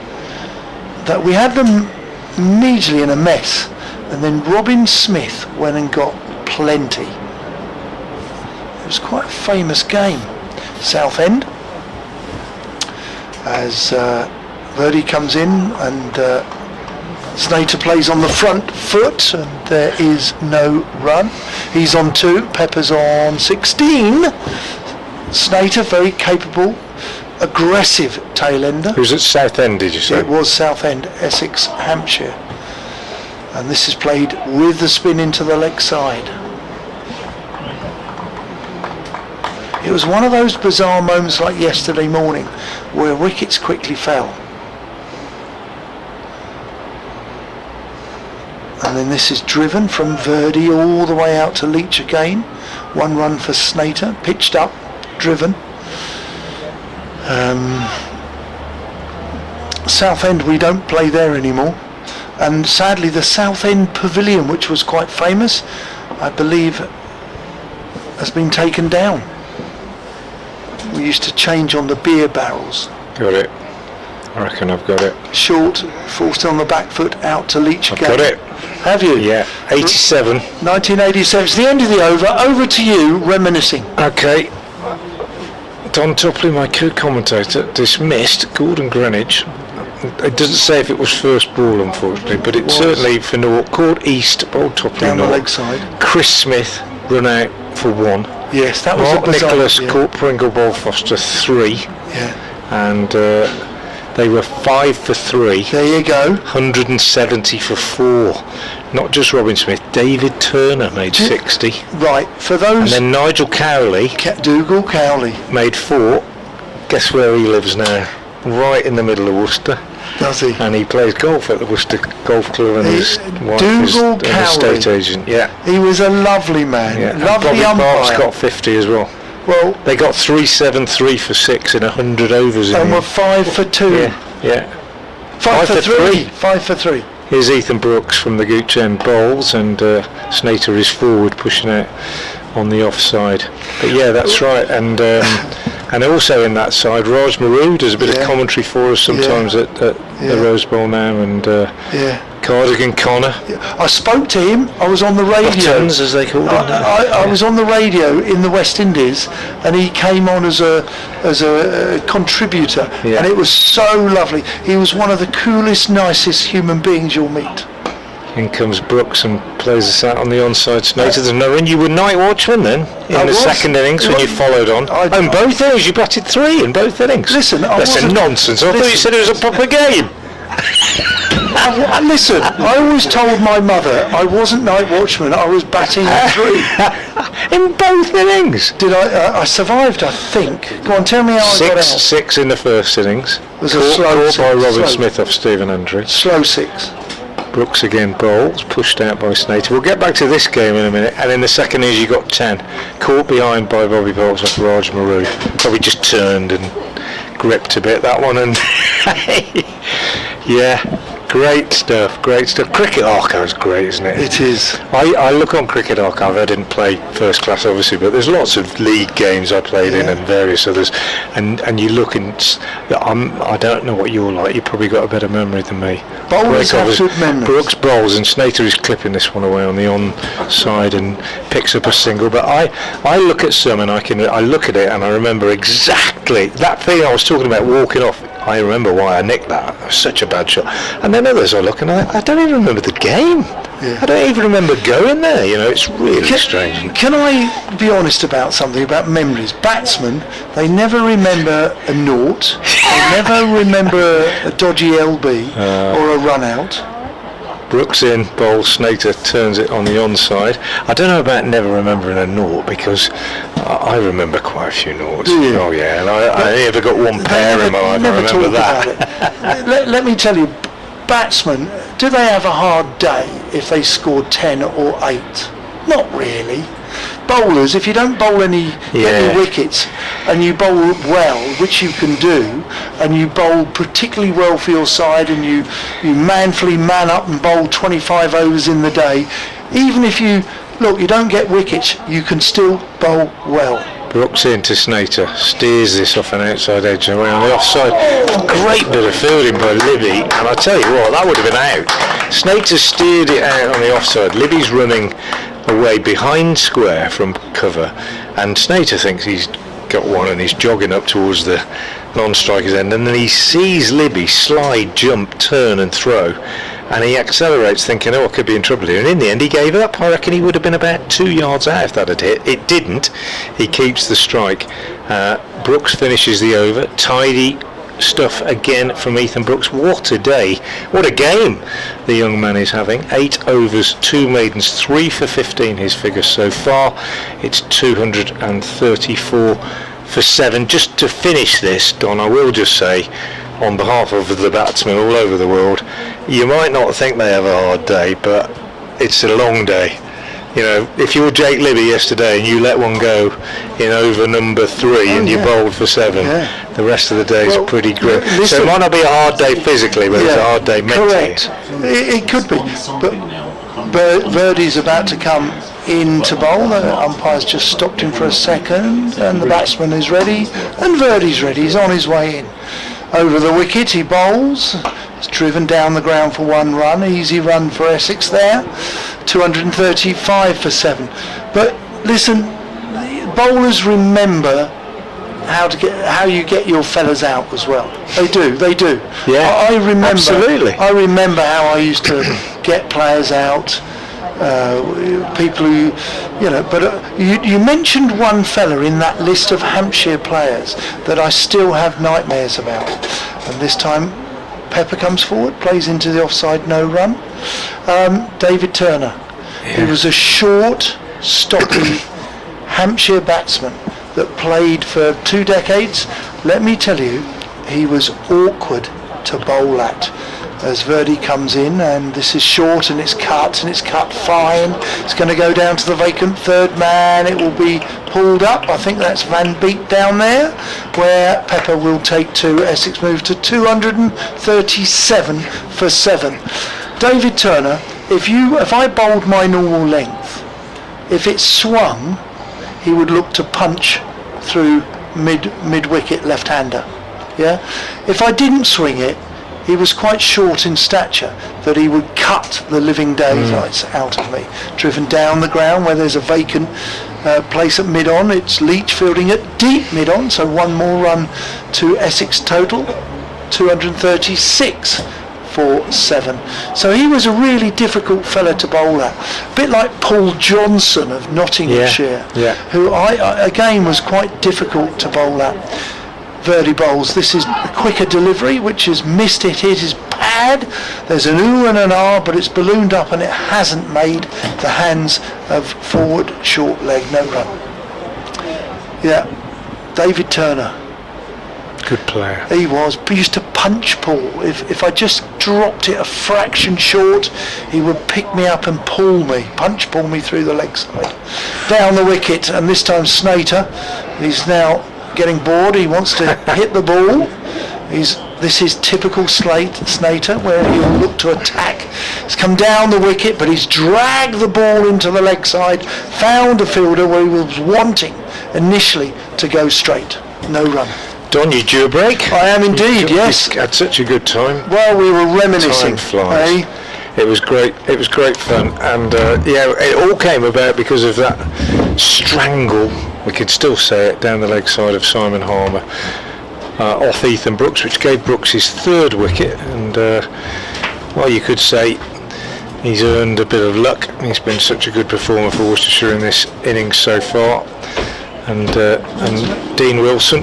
That we had them immediately in a mess, and then Robin Smith went and got plenty. It was quite a famous game. Southend, as Verdi comes in, and Snater plays on the front foot, and there is no run. He's on 2, Pepper's on 16. Snater, very capable, aggressive tail ender. Who's at Southend, did you say? It was Southend, Essex, Hampshire. And this is played with the spin into the leg side. It was one of those bizarre moments like yesterday morning where wickets quickly fell. And then this is driven from Verdi all the way out to Leach again. 1 run for Snater, pitched up, driven. Southend, we don't play there anymore. And sadly the Southend Pavilion, which was quite famous, I believe has been taken down. We used to change on the beer barrels. Got it. I reckon I've got it. Short, forced on the back foot, out to Leach again. I've got it. Have you? Yeah, 87. 1987. It's the end of the over. Over to you, reminiscing. Okay. Don Topley, my co-commentator, dismissed Gordon Greenwich. It doesn't say if it was first ball, unfortunately, but it certainly for naught. Caught East, bowled Topley Down the naught. leg side. Chris Smith run out for 1. Yes, that was Mark a bizarre. Nicholas Yeah. caught Pringle Ball Foster 3. Yeah. And they were 5 for 3. There you go. 170 for 4. Not just Robin Smith, David Turner made 60. Right, for those... And then Nigel Cowley Dougal Cowley. made 4. Guess where he lives now? Right in the middle of Worcester. Does he? And he plays golf at the Worcester Golf Club, and his wife is Dougal an Cowley. estate agent. Yeah. He was a lovely man. Yeah. And Lovely Bobby Parks umpire. got 50 as well. Well, They got 3-7-3 for 6 in 100 overs. and in we're 5 for 2. yeah. 5 for 3. 3. 5 for 3. Here's Ethan Brooks from the Gooch End bowls, and Snater is forward, pushing out on the offside. But yeah, that's right. And also in that side, Raj Maru does a bit of commentary for us sometimes at the Rose Bowl now, and Cardigan Connor. I spoke to him. I was on the radio. Buttons, as they call them now. I was on the radio in the West Indies, and he came on as a contributor, and it was so lovely. He was one of the coolest, nicest human beings you'll meet. In comes Brooks and plays us out on the onside. Snater, there's no run. You were night watchman then in the second innings when you followed on. And both innings you batted 3 in both innings. Listen, that's a nonsense. I thought you said it was a proper game. Listen, I always told my mother I wasn't night watchman. I was batting 3 in both innings. Did I? I survived, I think. Go on, tell me how I got out. 6 in the first innings. Was a slow caught by Robin slow. Smith off Stephen Andrew. Slow 6. Brooks again bowls, pushed out by Snater. We'll get back to this game in a minute. And in the second innings you got 10. Caught behind by Bobby Parks off Raj Maru. Probably just turned and gripped a bit, that one. And yeah, great stuff, great stuff. Cricket Archive's great, isn't it? It is. I look on Cricket Archive. I didn't play first class, obviously, but there's lots of league games I played in and various others. And you look and I don't know what you're like. You've probably got a better memory than me. Bowlers have good memories. Brooks bowls and Snater is clipping this one away on the onside and picks up a single. But I look at some and I look at it and I remember exactly that thing I was talking about walking off. I remember why I nicked that. It was such a bad shot. And then others I look and I don't even remember the game. Yeah. I don't even remember going there. You know, it's really strange. Can I be honest about something about memories? Batsmen, they never remember a naught. They never remember a dodgy LB or a run out. Brooks in, bowls, Snater turns it on the onside. I don't know about never remembering a naught because I remember quite a few noughts. Do you? Oh yeah, and I never got one pair in my life. I remember that. Let me tell you, batsmen, do they have a hard day if they score 10 or 8? Not really. Bowlers, if you don't bowl any wickets and you bowl well, which you can do, and you bowl particularly well for your side and you manfully man up and bowl 25 overs in the day, even if you don't get wickets, you can still bowl well. Brooks into Snater, steers this off an outside edge and away on the offside. Great bit of fielding by Libby, and I tell you what, that would have been out. Snater steered it out on the offside. Libby's running away behind square from cover, and Snater thinks he's got one and he's jogging up towards the non-striker's end, and then he sees Libby slide, jump, turn and throw, and he accelerates thinking, oh, I could be in trouble here, and in the end he gave up. I reckon he would have been about 2 yards out if that had hit. It didn't. He keeps the strike. Brooks finishes the over. Tidy stuff again from Ethan Brooks. What a day, what a game the young man is having. 8 overs, 2 maidens, 3 for 15 his figures so far. It's 234 for 7. Just to finish this, Don, I will just say, on behalf of the batsmen all over the world, you might not think they have a hard day, but it's a long day. You know, if you were Jake Libby yesterday and you let one go in over number 3 and you bowled for 7, the rest of the days are pretty grim. So it might not be a hard day physically, but it's a hard day mentally. Correct. It could be. But Verdi's about to come in to bowl. The umpire's just stopped him for a second, and the batsman is ready, and Verdi's ready. He's on his way in. Over the wicket he bowls. It's driven down the ground for 1 run. Easy run for Essex there. 235 for 7. But listen, bowlers remember how you get your fellas out as well. They do. Yeah, I remember. absolutely. I remember how I used to get players out. People who, but you mentioned one fella in that list of Hampshire players that I still have nightmares about. And this time Pepper comes forward, plays into the offside, no run. David Turner. He was a short, stocky Hampshire batsman that played for 2 decades. Let me tell you, he was awkward to bowl at. As Verdi comes in, and this is short and it's cut fine. It's going to go down to the vacant third man. It will be pulled up. I think that's Van Beek down there, where Pepper will take 2. Essex move to 237 for 7. David Turner, if I bowled my normal length, if it swung, he would look to punch through mid wicket left-hander. Yeah. If I didn't swing it, he was quite short in stature, that he would cut the living daylights out of me. Driven down the ground where there's a vacant place at mid-on. It's Leach fielding at deep mid-on, so 1 more run to Essex total. 236 for 7. So he was a really difficult fella to bowl at. A bit like Paul Johnson of Nottinghamshire, who I again was quite difficult to bowl at. Verdi bowls. This is a quicker delivery, which has missed it. It is pad. There's an ooh and an ah, but it's ballooned up and it hasn't made the hands of forward short leg. No run. Yeah, David Turner. Good player. He was. He used to punch Paul. If I just dropped it a fraction short, he would pick me up and pull me through the leg side. Down the wicket, and this time Snater. He's now getting bored. He wants to hit the ball. This is typical Snater, where he'll look to attack. He's come down the wicket, but he's dragged the ball into the leg side, found a fielder where he was wanting initially to go straight. No run. Don, you due a break? I am indeed, yes. Had such a good time. Well, we were reminiscing. Time flies. It was great. It was great fun, and it all came about because of that strangle. We could still say it down the leg side of Simon Harmer off Ethan Brooks, which gave Brooks his 3rd wicket, and you could say he's earned a bit of luck. He's been such a good performer for Worcestershire in this innings so far, and Dean Wilson,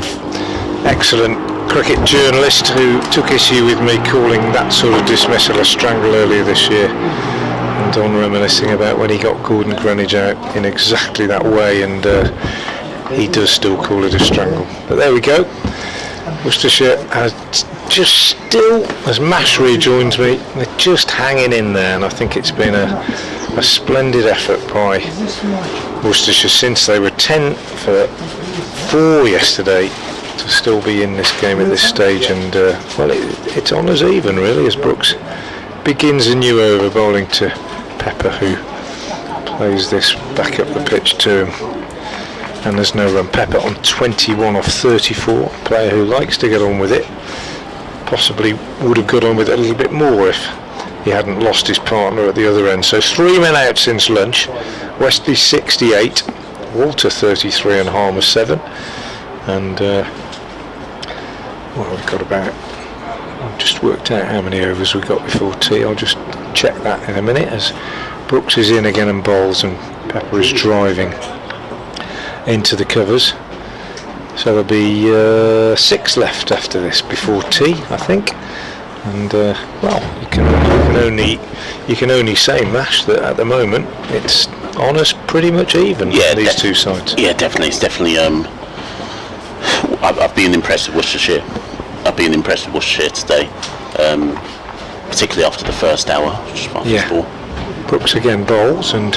excellent cricket journalist, who took issue with me calling that sort of dismissal a strangle earlier this year, and Don reminiscing about when he got Gordon Greenwich out in exactly that way, and he does still call it a strangle. But there we go. Worcestershire has just still, as Mash rejoins me, they're just hanging in there, and I think it's been a splendid effort by Worcestershire since they were 10 for 4 yesterday to still be in this game at this stage, and it's on as even really as Brooks begins a new over, bowling to Pepper, who plays this back up the pitch to him, and there's no run. Pepper on 21 off 34, a player who likes to get on with it, possibly would have got on with it a little bit more if he hadn't lost his partner at the other end. So 3 men out since lunch. Westley 68, Walter 33 and Harmer 7, and we've got about, I've just worked out how many overs we got before tea. I'll just check that in a minute as Brooks is in again and bowls, and Pepper is driving into the covers. So there'll be 6 left after this before tea, I think. And well, you can only say, Mash, that at the moment it's on us pretty much even. Yeah, these two sides. Yeah, definitely. It's definitely. I've been impressed with Worcestershire. Today, particularly after the first hour. Brooks again bowls, and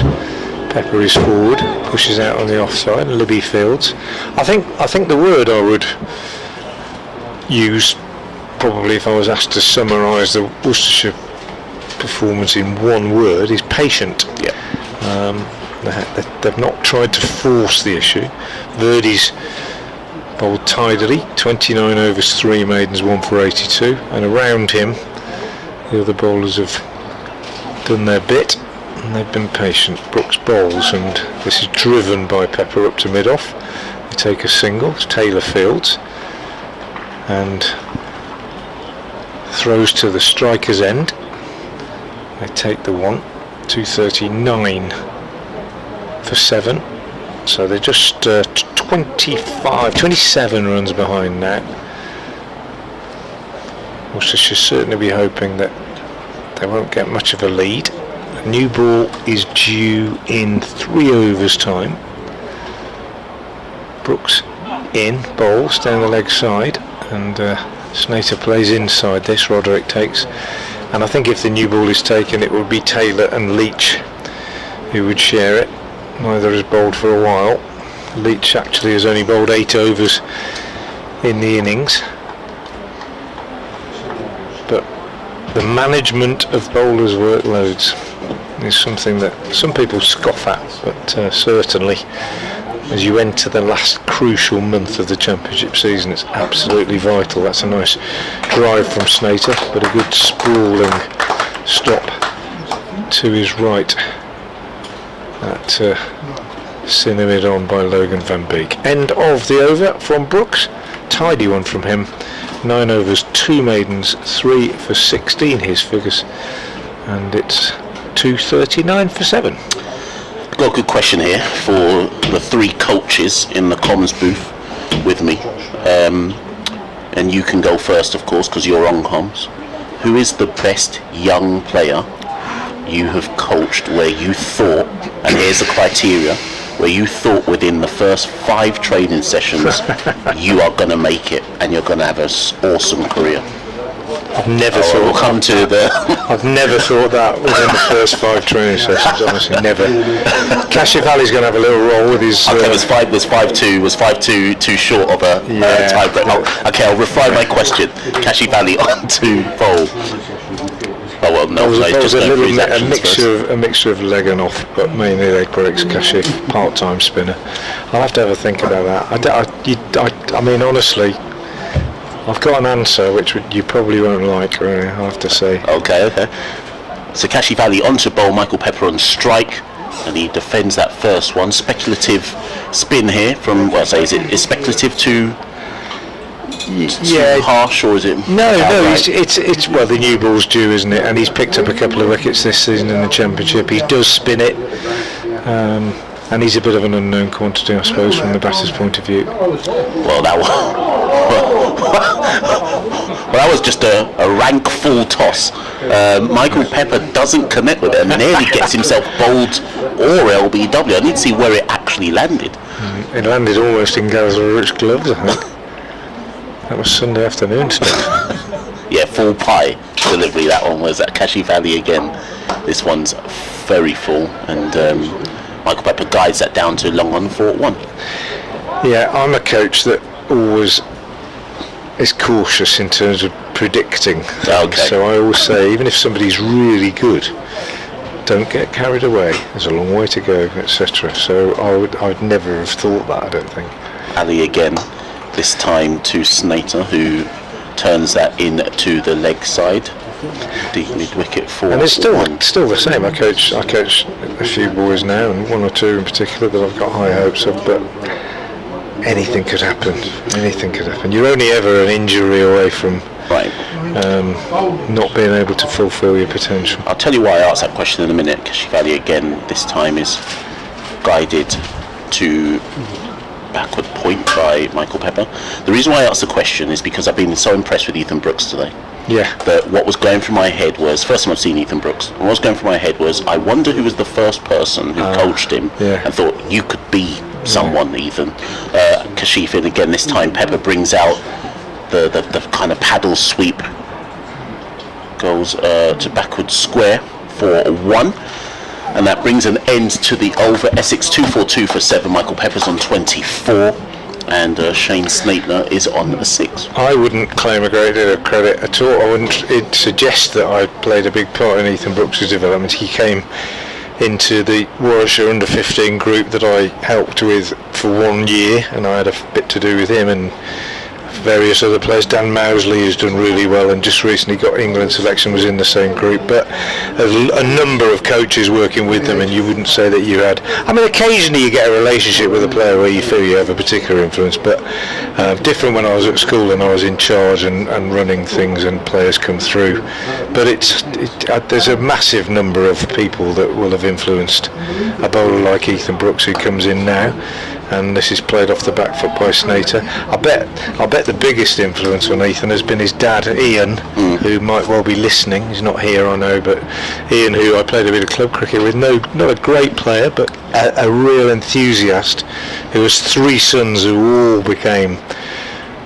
Pepper is forward, pushes out on the offside, and Libby fields. I think the word I would use, probably if I was asked to summarise the Worcestershire performance in one word, is patient. Yeah. They've not tried to force the issue. Verdi's bowled tidily, 29 overs, 3 maidens, 1 for 82, and around him the other bowlers have done their bit and they've been patient. Brooks bowls, and this is driven by Pepper up to mid-off. They take a single, Taylor fields and throws to the striker's end. They take the one, 239 for 7, so they're just 27 runs behind now. Worcestershire should certainly be hoping that they won't get much of a lead. A new ball is due in 3 overs time. Brooks in, bowls down the leg side, and Snater plays inside this. Roderick takes, and I think if the new ball is taken, it would be Taylor and Leach who would share it. Neither has bowled for a while. Leach actually has only bowled 8 overs in the innings, but the management of bowlers' workloads is something that some people scoff at, but certainly as you enter the last crucial month of the championship season, it's absolutely vital. That's a nice drive from Snater, but a good sprawling stop to his right at Cinnamid on by Logan Van Beek. End of the over from Brooks. Tidy one from him. 9 overs, 2 maidens, 3 for 16 his figures, and it's 239 for 7. Got a good question here for the 3 coaches in the comms booth with me, and you can go first, of course, because you're on comms. Who is the best young player you have coached where you thought, and here's the criteria, where you thought within the first 5 training sessions you are going to make it and you're going to have an awesome career? I've never thought. We'll come to the. I've never thought that within the first 5 training sessions. Honestly, never. Kashif Ali's going to have a little roll with his. Okay, was 5-2 too short of a tie break? Oh, okay, I'll refine my question. Kashif Ali on to bowl. Oh well, no, was a mixture of leg and off, but mainly leg breaks. Kashif, part-time spinner. I'll have to have a think about that. I mean, honestly, I've got an answer which you probably won't like, really, I'll have to say. Okay. So Kashif Ali on to bowl, Michael Pepper on strike, and he defends that first one. Speculative spin here from, well, say, is it speculative too harsh, or is it? No, it's well, the new ball's due, isn't it? And he's picked up a couple of wickets this season in the championship. He does spin it, and he's a bit of an unknown quantity, I suppose, from the batter's point of view. Well, that was just a rank full toss. Michael Pepper doesn't connect with it and nearly gets himself bowled or LBW. I need to see where it actually landed. It landed almost in Gazza-Rich gloves, I think. That was Sunday afternoon stuff. Yeah, full pie delivery that one was at Kashif Ali again. This one's very full, and Michael Pepper guides that down to long on for 1. Yeah, I'm a coach that always is cautious in terms of predicting things. Okay. So I always say, even if somebody's really good, don't get carried away. There's a long way to go, etc. So I'd never have thought that, I don't think. Ali again, this time to Snater, who turns that in to the leg side. Deep mid wicket for. And it's still the same. I coach a few boys now, and 1 or 2 in particular that I've got high hopes of. But anything could happen. Anything could happen. You're only ever an injury away from not being able to fulfil your potential. I'll tell you why I asked that question in a minute. Kashif again this time is guided to backward point by Michael Pepper. The reason why I asked the question is because I've been so impressed with Ethan Brooks today. Yeah. That what was going through my head was, first time I've seen Ethan Brooks, what was going through my head was, I wonder who was the first person who coached him and thought, you could be someone, Ethan. Kashif, and again this time Pepper brings out the kind of paddle sweep, goes to backward square for 1. And that brings an end to the over Essex 242 for 7. Michael Pepper's on 24, and Shane Snaitner is on 6. I wouldn't claim a great deal of credit at all. I wouldn't suggest that I played a big part in Ethan Brooks' development. He came into the Warwickshire under 15 group that I helped with for 1 year, and I had a bit to do with him and various other players. Dan Mousley has done really well and just recently got England selection, was in the same group, but a number of coaches working with them, and you wouldn't say that you had. I mean, occasionally you get a relationship with a player where you feel you have a particular influence, but different when I was at school and I was in charge and running things and players come through. But there's a massive number of people that will have influenced a bowler like Ethan Brooks, who comes in now. And this is played off the back foot by Snater. I bet the biggest influence on Ethan has been his dad, Ian, who might well be listening. He's not here, I know, but Ian, who I played a bit of club cricket with, not a great player, but a real enthusiast, who has 3 sons who all became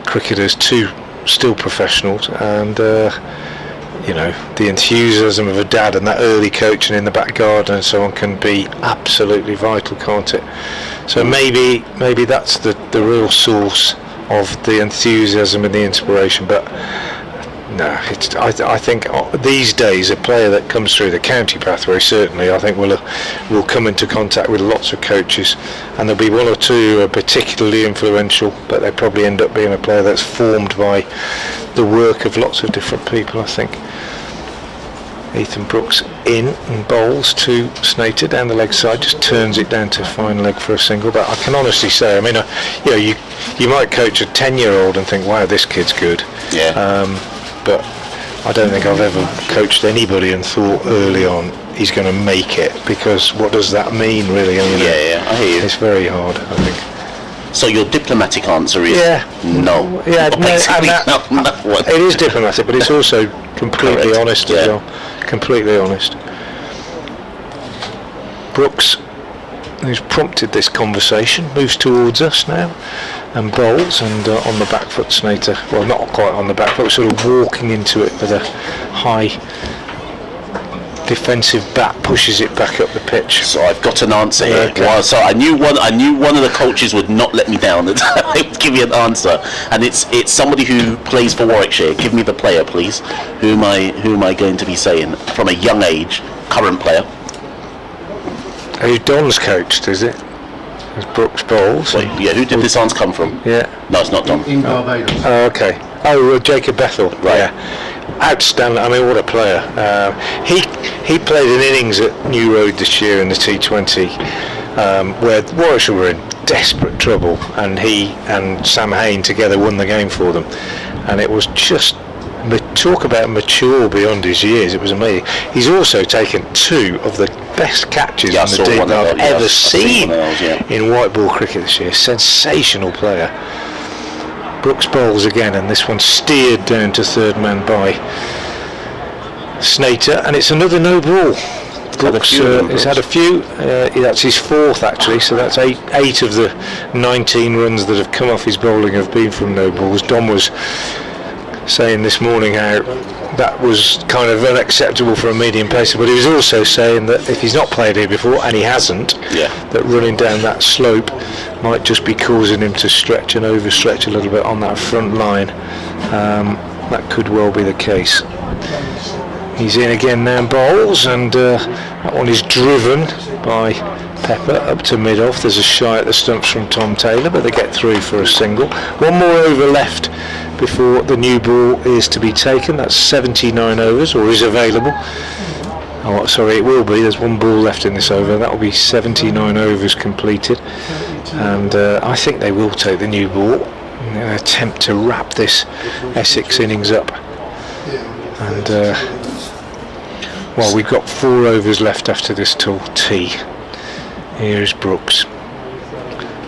cricketers, 2 still professionals, and the enthusiasm of a dad and that early coaching in the back garden and so on can be absolutely vital, can't it? So maybe that's the real source of the enthusiasm and the inspiration. But no, I think these days a player that comes through the county pathway certainly, I think will come into contact with lots of coaches, and there'll be 1 or 2 who are particularly influential, but they probably end up being a player that's formed by the work of lots of different people, I think. Ethan Brooks in and bowls to Snater down the leg side, just turns it down to fine leg for a single. But I can honestly say, I mean, you might coach a 10-year-old and think, wow, this kid's good. Yeah. But I don't think I've ever coached anybody and thought early on he's going to make it, because what does that mean, really? I hear you. It's very hard, I think. So your diplomatic answer is no. Yeah, no. It is diplomatic, but it's also completely honest as well. Completely honest. Brooks, who's prompted this conversation, moves towards us now and bowls, and on the back foot Snater, well, not quite on the back foot, sort of walking into it with a high defensive bat, pushes it back up the pitch. So I've got an answer here. Okay. Well, so I knew one of the coaches would not let me down. They would give me an answer, and it's somebody who plays for Warwickshire. Give me the player, please. Who am I going to be saying from a young age? Current player. Who Don's coached, is it? As Brooks bowls. Wait, who did this answer come from? Yeah. No, it's not Don. In Barbados. Oh, okay. Jacob Bethel. Right. Yeah. Outstanding. I mean, what a player. He played an innings at New Road this year in the T20, where Warwickshire were in desperate trouble, and he and Sam Hain together won the game for them, and it was just talk about mature beyond his years. It was amazing. He's also taken 2 of the best catches in the deep that I've ever seen in white ball cricket this year. Sensational player. Brooks bowls again, and this one steered down to third man by Snater, and it's another no ball. Brooks has had a few. That's his 4th actually, so that's 8 of the 19 runs that have come off his bowling have been from no balls. Don was saying this morning how that was kind of unacceptable for a medium pacer, but he was also saying that if he's not played here before, and he hasn't, that running down that slope might just be causing him to stretch and overstretch a little bit on that front line. That could well be the case. He's in again now, bowls, and that one is driven by Pepper up to mid-off. There's a shy at the stumps from Tom Taylor, but they get through for a single. 1 more over left before the new ball is to be taken. That's 79 overs, or is available. Oh, sorry, it will be. There's one ball left in this over. That will be 79 overs completed, and I think they will take the new ball in an attempt to wrap this Essex innings up. And well, we've got 4 overs left after this till tea. Here is Brooks.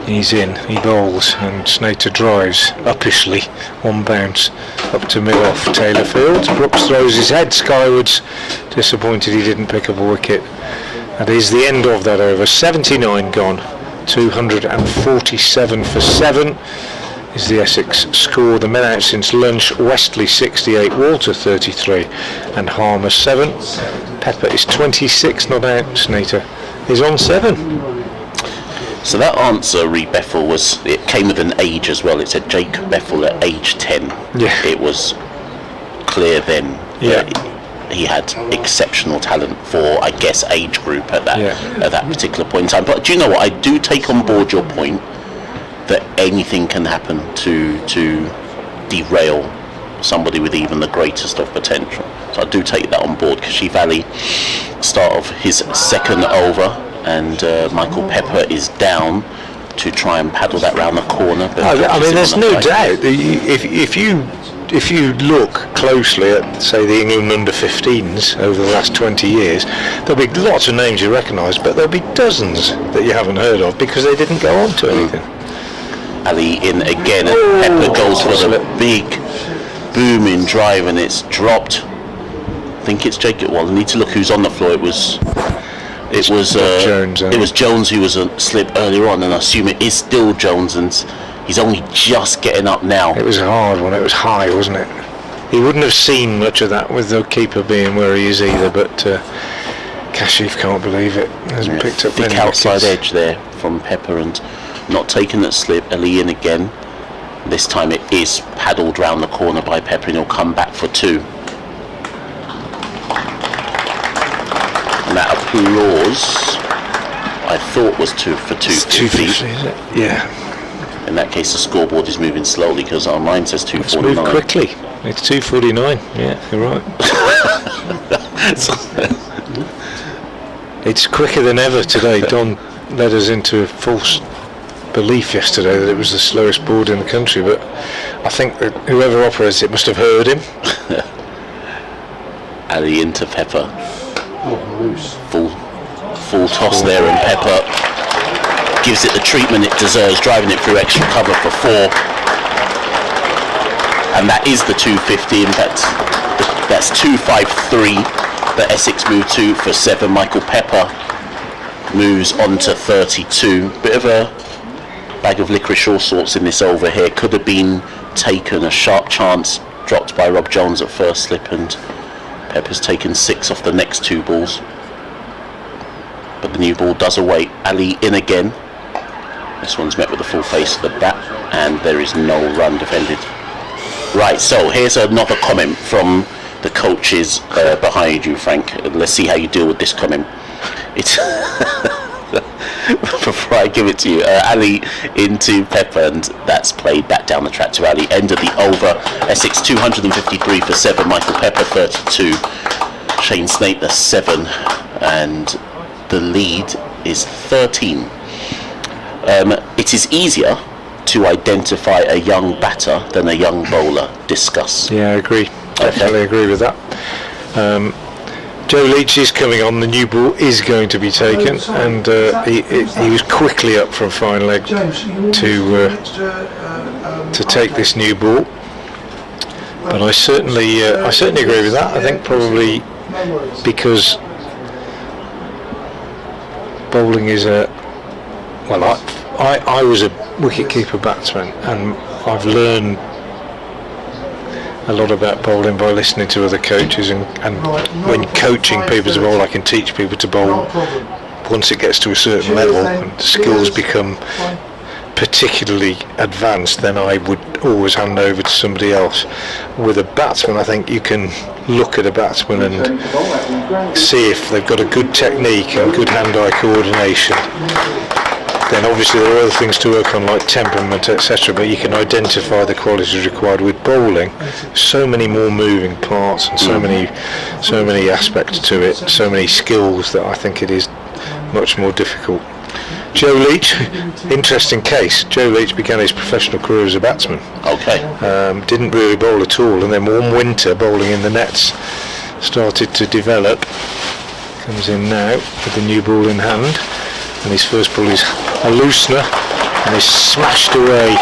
He's in, he bowls, and Snater drives uppishly, 1 bounce up to mid-off Taylor Fields. Brooks throws his head skywards, disappointed he didn't pick up a wicket. That is the end of that over. 79 gone, 247 for 7 is the Essex score. The men out since lunch: Westley 68, Walter 33, and Harmer 7. Pepper is 26 not out. Snater is on 7. So that answer, Reed Bethel, it came with an age as well. It said Jake Bethel at age 10. Yeah. It was clear then that he had exceptional talent for, I guess, age group at that particular point in time. But do you know what? I do take on board your point that anything can happen to derail somebody with even the greatest of potential. So I do take that on board. Kashi Valley, start of his second over. And Michael Pepper is down to try and paddle that round the corner. But I mean, there's no doubt. If you look closely at, say, the England under-15s over the last 20 years, there'll be lots of names you recognise, but there'll be dozens that you haven't heard of because they didn't go on to anything. Ali in again, and Pepper goes for the big booming drive, and it's dropped. I think it's Jacob. Well, I need to look who's on the floor. It was Jones. It was Jones who was asleep earlier on, and I assume it is still Jones, and he's only just getting up now. It was a hard one. It was high, wasn't it? He wouldn't have seen much of that with the keeper being where he is either, but Kashif can't believe it. Hasn't picked up thick many outside wickets. edge there from Pepper, and not taking that slip. Ali in again. This time it is paddled round the corner by Pepper, and he'll come back for 2. And that applause, I thought, was 2 for 250. 250, is it? Yeah. In that case, the scoreboard is moving slowly because our mine says 249. Let's move quickly. It's 249. Yeah, you're right. It's quicker than ever today. Don led us into a false belief yesterday that it was the slowest board in the country, but I think that whoever operates it must have heard him. Ali into Pepper. Full toss there, and Pepper gives it the treatment it deserves, driving it through extra cover for 4. And that is the 250. In fact, that's 253 that Essex moved to for 7. Michael Pepper moves on to 32. Bit of a bag of licorice all sorts in this over here. Could have been taken. A sharp chance dropped by Rob Jones at first slip, and Pepper's taken 6 off the next 2 balls. But the new ball does await. Ali in again. This one's met with a full face of the bat, and there is no run defended. Right, so here's another comment from the coaches behind you, Frank. Let's see how you deal with this comment. It's before I give it to you, Ali into Pepper, and that's played back down the track to Ali. End of the over. Essex 253 for 7. Michael Pepper 32. Shane Snater 7, and the lead is 13. It is easier to identify a young batter than a young bowler. Discuss. Yeah, I agree. Definitely agree with that. Joe Leach is coming on. The new ball is going to be taken, and he was quickly up from fine leg to take this new ball. But I certainly agree with that. I think probably because bowling is I was a wicket-keeper batsman, and I've learned a lot about bowling by listening to other coaches, and when coaching people to bowl, I can teach people to bowl once it gets to a certain level and skills become particularly advanced, then I would always hand over to somebody else. With a batsman, I think you can look at a batsman and see if they've got a good technique and good hand-eye coordination. then obviously there are other things to work on like temperament, etc. But you can identify the qualities required. With bowling, so many more moving parts and so many aspects to it, so many skills that I think it is much more difficult. Joe Leach, interesting case. Joe Leach began his professional career as a batsman. Okay. Didn't really bowl at all, and then one winter bowling in the nets started to develop. Comes in now with the new ball in hand, and his first ball is a loosener, and is smashed away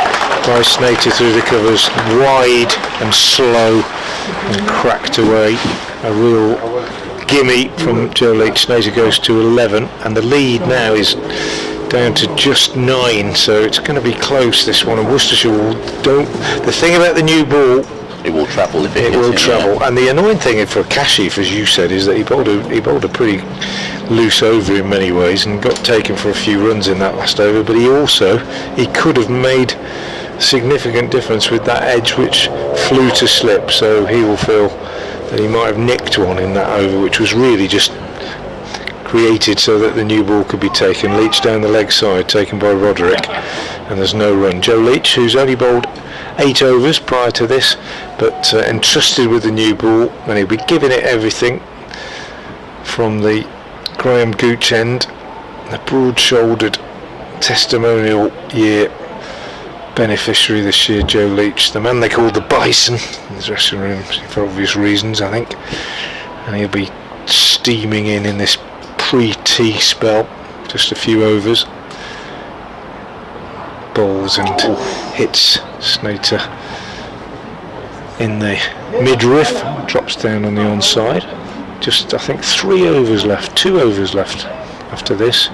by Snater through the covers, wide and slow, and cracked away. A real gimme from Joe Leach. Snater goes to 11, and the lead now is down to just 9, so it's going to be close, this one. And Worcestershire the thing about the new ball, it will travel if it will travel. And the annoying thing for Kashif, as you said, is that he bowled a pretty loose over in many ways and got taken for a few runs in that last over, but he could have made significant difference with that edge which flew to slip, so he will feel that he might have nicked one in that over, which was really just created so that the new ball could be taken. Leach down the leg side, taken by Roderick, and there's no run. Joe Leach, who's only bowled 8 overs prior to this, but entrusted with the new ball, and he'll be giving it everything from the Graham Gooch end, the broad-shouldered testimonial year beneficiary this year, Joe Leach, the man they call the Bison in his dressing room for obvious reasons, I think, and he'll be steaming in this pre-tea spell, just a few overs, bowls and hits Snater in the midriff, drops down on the onside. Just I think 2 overs left after this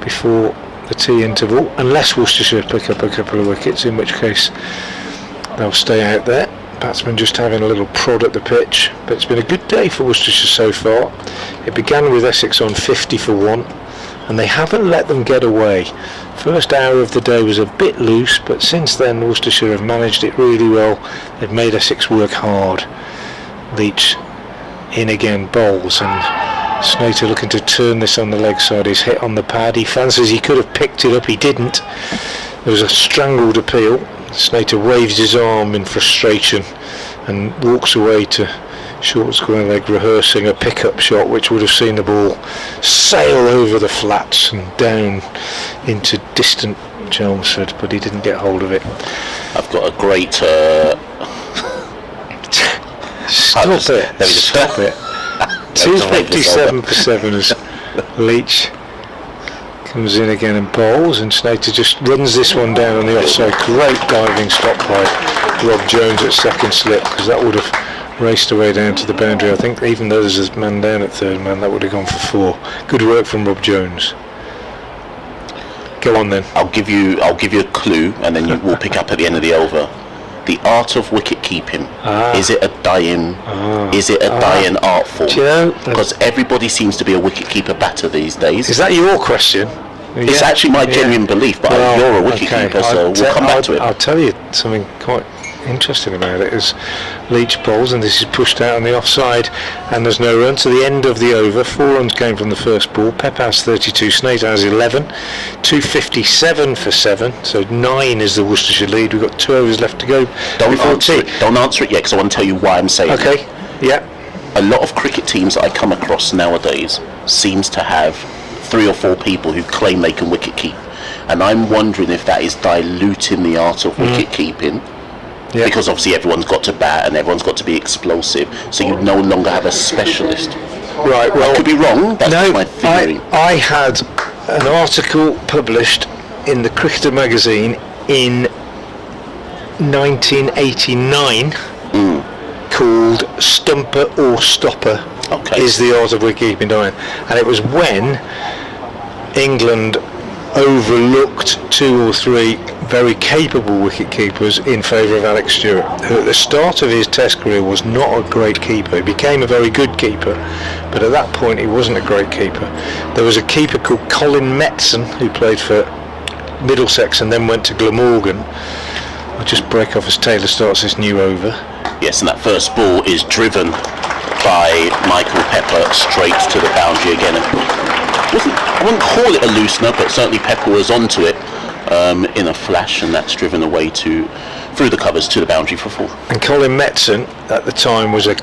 before the tea interval, unless Worcestershire pick up a couple of wickets, in which case they'll stay out there. Batsman just having a little prod at the pitch, but it's been a good day for Worcestershire so far. It began with Essex on 50 for 1, and they haven't let them get away. First hour of the day was a bit loose, but since then Worcestershire have managed it really well. They've made Essex work hard. Leach in again, bowls, and Snater looking to turn this on the leg side. He's hit on the pad. He fancies he could have picked it up, he didn't. There was a strangled appeal. Snater waves his arm in frustration and walks away to short square leg, rehearsing a pickup shot which would have seen the ball sail over the flats and down into distant Chelmsford, but he didn't get hold of it. I've got a great Stop it. 257 for 7 as Leach comes in again and bowls, and Snater just runs this one down on the offside. Great diving stop by Rob Jones at second slip, because that would have raced away down to the boundary. I think even though there's a man down at third man, that would have gone for 4. Good work from Rob Jones. Go on then. I'll give you a clue, and then we'll pick up at the end of the over. The art of wicket keeping. Is it a dying art form? Because everybody seems to be a wicket keeper batter these days. Is that your question? It's actually my genuine belief, but you're a wicket keeper, so we'll come back to it. I'll tell you something quite interesting about it. As Leach bowls, and this is pushed out on the offside, and there's no run to the end of the over. 4 runs came from the first ball. Pep has 32, Snater has 11. 257 for 7, so 9 is the Worcestershire lead. We've got 2 overs left to go. Don't answer it yet, because I want to tell you why I'm saying okay. it. Yeah. A lot of cricket teams that I come across nowadays seems to have 3 or 4 people who claim they can wicket keep, and I'm wondering if that is diluting the art of wicket keeping. Yeah. Because obviously everyone's got to bat and everyone's got to be explosive, so you no longer have a specialist. Right, well, I could be wrong, that's my theory. I had an article published in the Cricketer magazine in 1989 called Stumper or Stopper is the art of wicket-keeping dying, and it was when England overlooked 2 or 3 very capable wicket keepers in favour of Alex Stewart, who at the start of his test career was not a great keeper. He became a very good keeper, but at that point he wasn't a great keeper. There was a keeper called Colin Metson who played for Middlesex and then went to Glamorgan. I'll just break off as Taylor starts this new over. Yes, and that first ball is driven by Michael Pepper straight to the boundary again. I wouldn't call it a loosener, but certainly Pepper was onto it in a flash, and that's driven away through the covers to the boundary for 4. And Colin Metzen at the time was a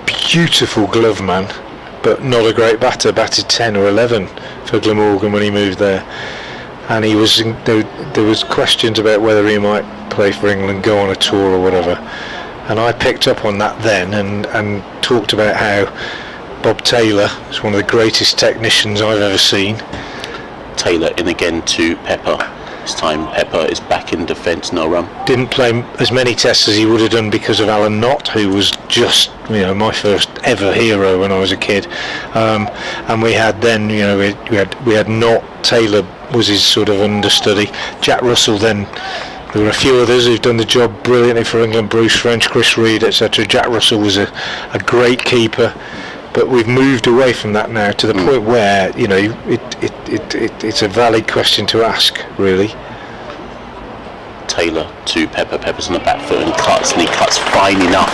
beautiful glove man, but not a great batter. Batted 10 or 11 for Glamorgan when he moved there, and he was there was questions about whether he might play for England, go on a tour or whatever, and I picked up on that then and talked about how Bob Taylor is one of the greatest technicians I've ever seen. Taylor in again to Pepper. This time Pepper is back in defence, no run. Didn't play as many tests as he would have done because of Alan Knott, who was just, my first ever hero when I was a kid. And we had then, we had Knott. Taylor was his sort of understudy. Jack Russell then. There were a few others who've done the job brilliantly for England. Bruce French, Chris Reed, etc. Jack Russell was a great keeper. But we've moved away from that now to the point where it's a valid question to ask, really. Taylor to Pepper. Pepper's on the back foot and he cuts fine enough.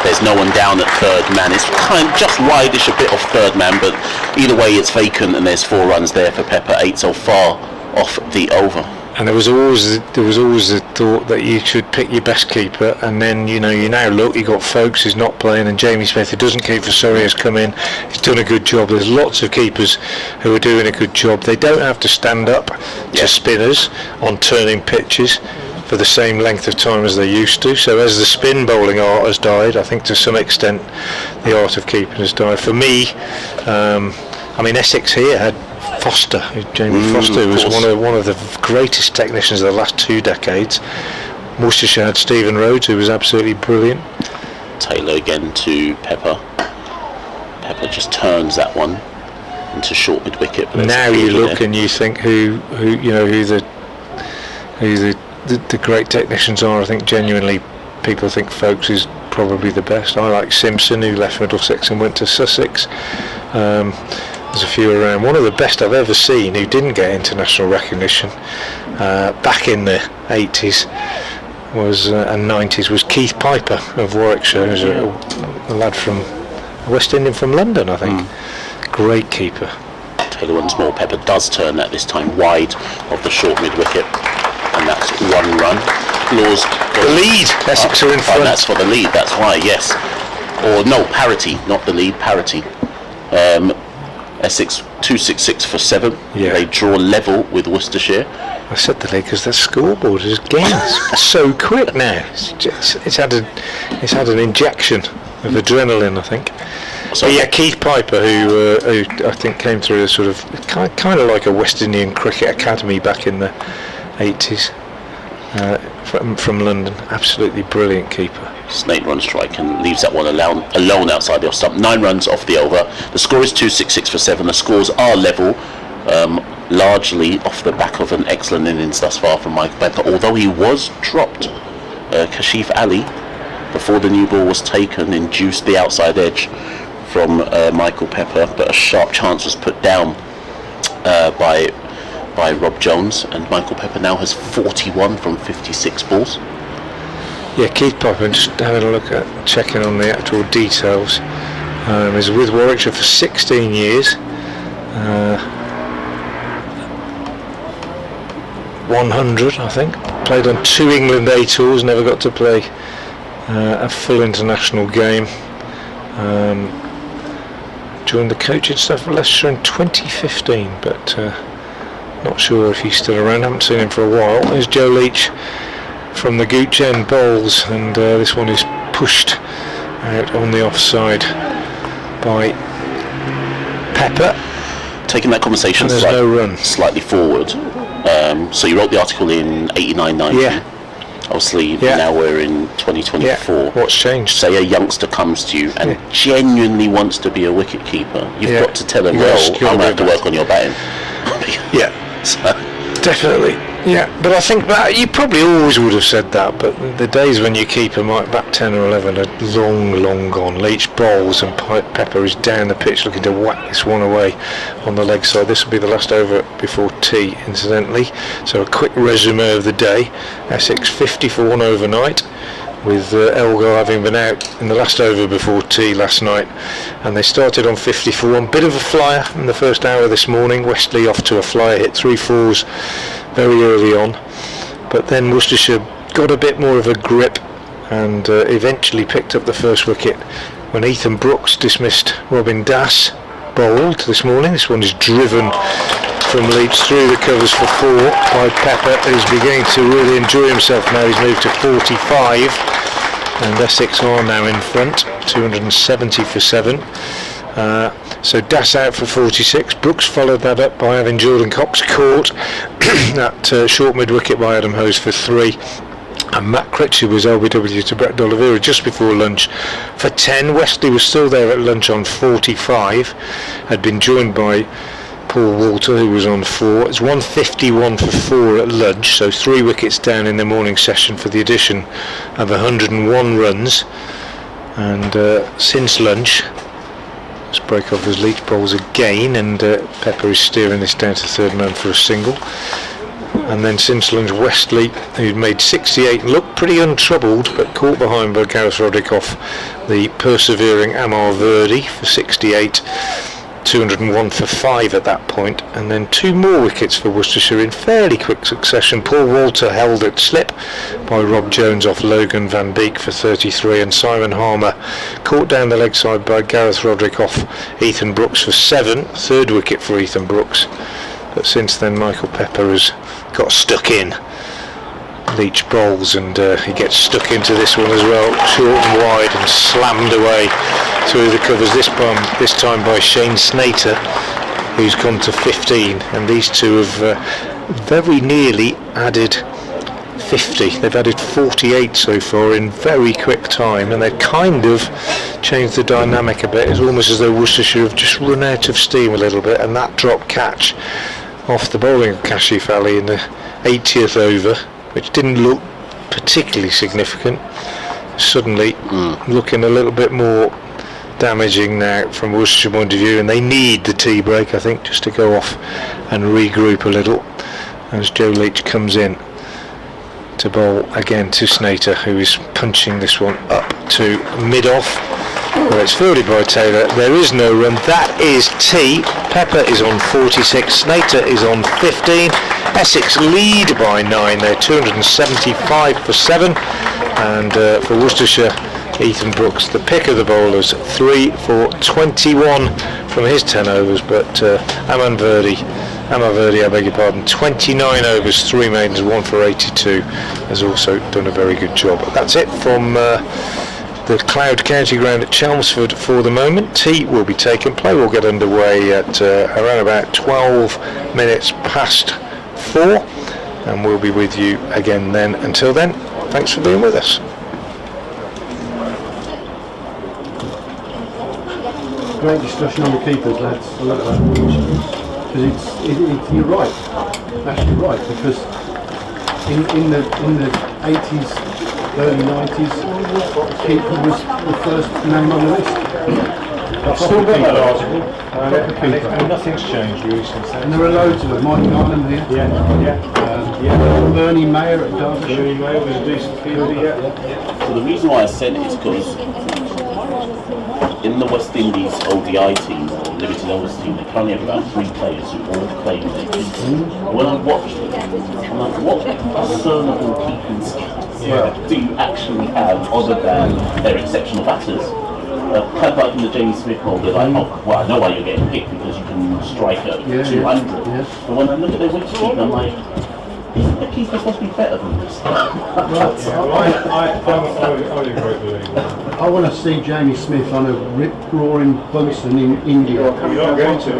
There's no one down at third man. It's kind of just wideish a bit off third man, but either way it's vacant, and there's 4 runs there for Pepper. 8 so far off the over. And there was always the thought that you should pick your best keeper, and then you now look, you got Folkes who's not playing, and Jamie Smith, who doesn't keep for Surrey, has come in. He's done a good job. There's lots of keepers who are doing a good job. They don't have to stand up to spinners on turning pitches for the same length of time as they used to. So as the spin bowling art has died, I think to some extent the art of keeping has died. For me, Essex here had Foster, Jamie Foster, who was one of the greatest technicians of the last 2 decades. Worcestershire had Stephen Rhodes, who was absolutely brilliant. Taylor again to Pepper. Pepper just turns that one into short mid wicket. Now you look and you think who the great technicians are. I think genuinely people think Folkes is probably the best. I like Simpson, who left Middlesex and went to Sussex. There's a few around. One of the best I've ever seen who didn't get international recognition back in the 80s and 90s was Keith Piper of Warwickshire, who's a lad from West Indian from London, I think. Great keeper. Taylor once more. Pepper does turn that this time wide of the short mid wicket, and that's 1 run. Laws the lead. Essex are in front. That's for the lead. That's why. Yes. Or no, parity, not the lead. Parity. Essex 266 for 7. Yeah. They draw level with Worcestershire. I said the lead because the scoreboard is again so quick now. It's had an injection of adrenaline, I think. So Keith Piper, who I think came through a sort of kind of like a West Indian cricket academy back in the 80s from London. Absolutely brilliant keeper. It's an 8-run strike and leaves that one alone outside the off stump. 9 runs off the over. The score is 266 for 7. The scores are level, largely off the back of an excellent innings thus far from Michael Pepper, although he was dropped. Kashif Ali, before the new ball was taken, induced the outside edge from Michael Pepper, but a sharp chance was put down by Rob Jones, and Michael Pepper now has 41 from 56 balls. Yeah, Keith Piper, just having a look at checking on the actual details. He's with Warwickshire for 16 years. 100, I think. Played on 2 England A tours, never got to play a full international game. Joined the coaching staff for Leicester in 2015, but not sure if he's still around. Haven't seen him for a while. There's Joe Leach from the Gooch End bowls, and this one is pushed out on the offside by Pepper. Taking that conversation slightly forward. So you wrote the article in 89-90. Yeah. Obviously, now we're in 2024. Yeah. What's changed? Say a youngster comes to you and genuinely wants to be a wicket keeper. You've got to tell him, I'm going to have to work on your batting. Definitely. Yeah, but I think that you probably always would have said that, but the days when your keeper might bat 10 or 11 are long gone. Leach bowls and Pepper is down the pitch looking to whack this one away on the leg side. This will be the last over before tea, incidentally. So a quick resume of the day. Essex 50 for 1 overnight. with Elgar having been out in the last over before tea last night, and they started on 50 for 1. Bit of a flyer in the first hour this morning. Westley off to a flyer, hit 3-4s very early on, but then Worcestershire got a bit more of a grip and eventually picked up the first wicket when Ethan Brooks dismissed Robin Das, bowled this morning. This one is driven from Leach through the covers for 4 by Pepper, who's beginning to really enjoy himself now. He's moved to 45 and Essex are now in front, 270 for 7. So Das out for 46. Brooks followed that up by having Jordan Cox caught that short mid wicket by Adam Hose for 3. And Matt Critchley was LBW to Brett D'Oliveira just before lunch for 10. Westley was still there at lunch on 45, had been joined by Paul Walter, who was on 4. It's 151 for 4 at lunch, so 3 wickets down in the morning session for the addition of 101 runs. And since lunch, let's break off as Leach bowls again, and Pepper is steering this down to third man for a single. And then since lunch, Westley, who'd made 68 and looked pretty untroubled, but caught behind by Gareth Rodrikoff, the persevering Amar Verdi for 68, 201 for 5 at that point. And then 2 more wickets for Worcestershire in fairly quick succession. Paul Walter held at slip by Rob Jones off Logan Van Beek for 33, and Simon Harmer caught down the leg side by Gareth Rodrikoff, Ethan Brooks for 7, 3rd wicket for Ethan Brooks. But since then Michael Pepper has got stuck in. Leach bowls and he gets stuck into this one as well, short and wide, and slammed away through the covers, this time by Shane Snater, who's gone to 15. And these two have very nearly added 50. They've added 48 so far in very quick time, and they've kind of changed the dynamic a bit. It's almost as though Worcestershire have just run out of steam a little bit, and that drop catch off the bowling of Kashif Ali in the 80th over, which didn't look particularly significant, suddenly looking a little bit more damaging now from Worcestershire point of view, and they need the tea break, I think, just to go off and regroup a little as Joe Leach comes in to bowl again to Snater, who is punching this one up to mid-off, where it's fielded by Taylor. There is no run. That is tea. Pepper is on 46, Snater is on 15. Essex lead by 9. They're 275 for 7, and for Worcestershire, Ethan Brooks, the pick of the bowlers, 3 for 21 from his 10 overs, but Amar Verdi, I beg your pardon, 29 overs, 3 maidens, 1 for 82, has also done a very good job. That's it from the Cloud County Ground at Chelmsford for the moment. Tea will be taken. Play will get underway at around about 12 minutes past 4, and we'll be with you again then. Until then, thanks for being with us. Great discussion on the keepers, lads. I love that. Because you're right, actually right, because in the 80s, early 90s, keeper was the first name on the list. I've still got that article, and nothing's changed really since then. And there are loads of them. Mike Garnham here. Yeah. Bernie Mayer at Derbyshire. Bernie Mayer was a decent fielder, So the reason why I said it is because in the West Indies ODI team, limited overs team, they currently have about 3 players who all play with their keepers. When I watched them, I'm like, what discernible keeping skills do you actually have other than their exceptional batters? Kind of like in the Jamie Smith mold, they're like, oh, well, I know why you're getting picked because you can strike at 200. But when I look at their wicket-keeping, I'm like, isn't the keeper supposed to be better than this? I would agree with you. I want to see Jamie Smith on a rip-roaring Bunsen in India. You're not going to.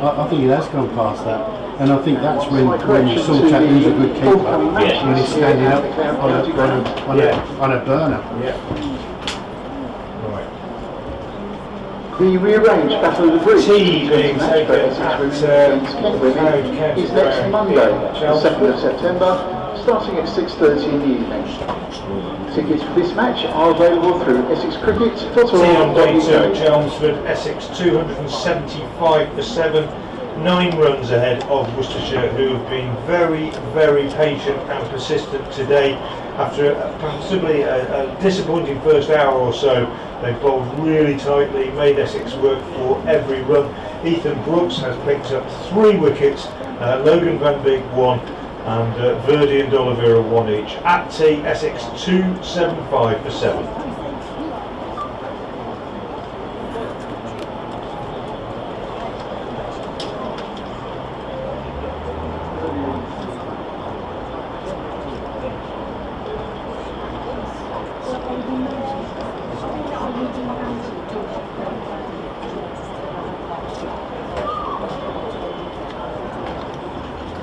I think it has gone past that. And I think that's when you sort out who's a good keeper, when he's standing up on a burner. The rearranged Battle of the Bridge Tea being taken at is next Monday, the 2nd of September, starting at 6:30 in the evening. Tickets for this match are available through Essex Cricket. Tea on day 2 at Chelmsford, Essex 275 for 7, 9 runs ahead of Worcestershire, who have been very, very patient and persistent today. After possibly a disappointing first hour or so, they bowled really tightly, made Essex work for every run. Ethan Brooks has picked up 3 wickets, Logan Van Beek 1, and Verdi and D'Oliveira 1 each. At tea, Essex 275 for 7.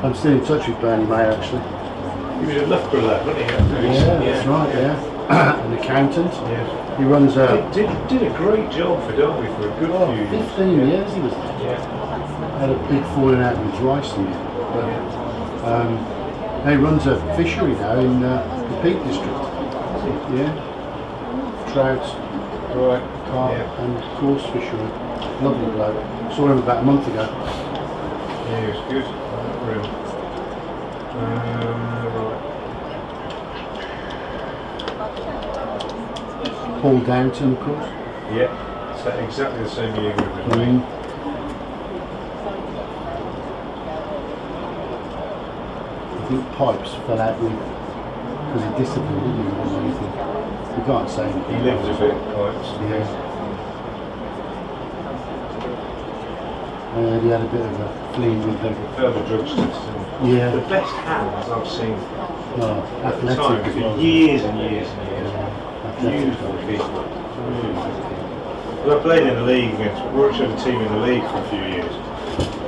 I'm still in touch with Bernie Mayer actually. He was a Loughborough lad, wasn't he? Yeah, that's right, yeah. An accountant. Yeah. He runs a... Did a great job for Derby for a good few years. 15 years he was there. Yeah. Had a big falling out with his wife in it. But he runs a fishery now in the Peak District. Yeah. Trout, Right. carp and coarse fishery. Lovely bloke. Saw him about a month ago. Yeah, he was good. Right. Paul Downton, of course. Yeah, so exactly the same year group as me. I think Pipes fell out with because he disappeared, didn't he? Or anything. You can't say anything. He lived a bit, Pipes. Yeah. He had a bit of a fling with them. Failed the drugs test. Yeah. The best hands I've seen at the time Athletic as for well. years and years and years. Athletic. Beautiful people. Well, I played in the league against, we actually had a team in the league for a few years.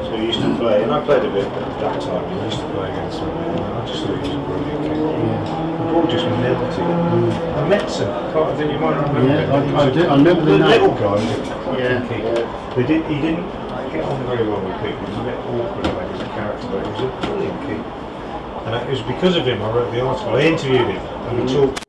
So we used to play, and I played a bit at that time, we used to play against him. I just thought he was a brilliant kid. The ball just melted. I met some, you might remember him. I remember the name. little guy was a cracking keeper. He didn't get on very well with people, he was a bit awkward about his character, but he was a brilliant keeper. And it was because of him I wrote the article. I interviewed him and we talked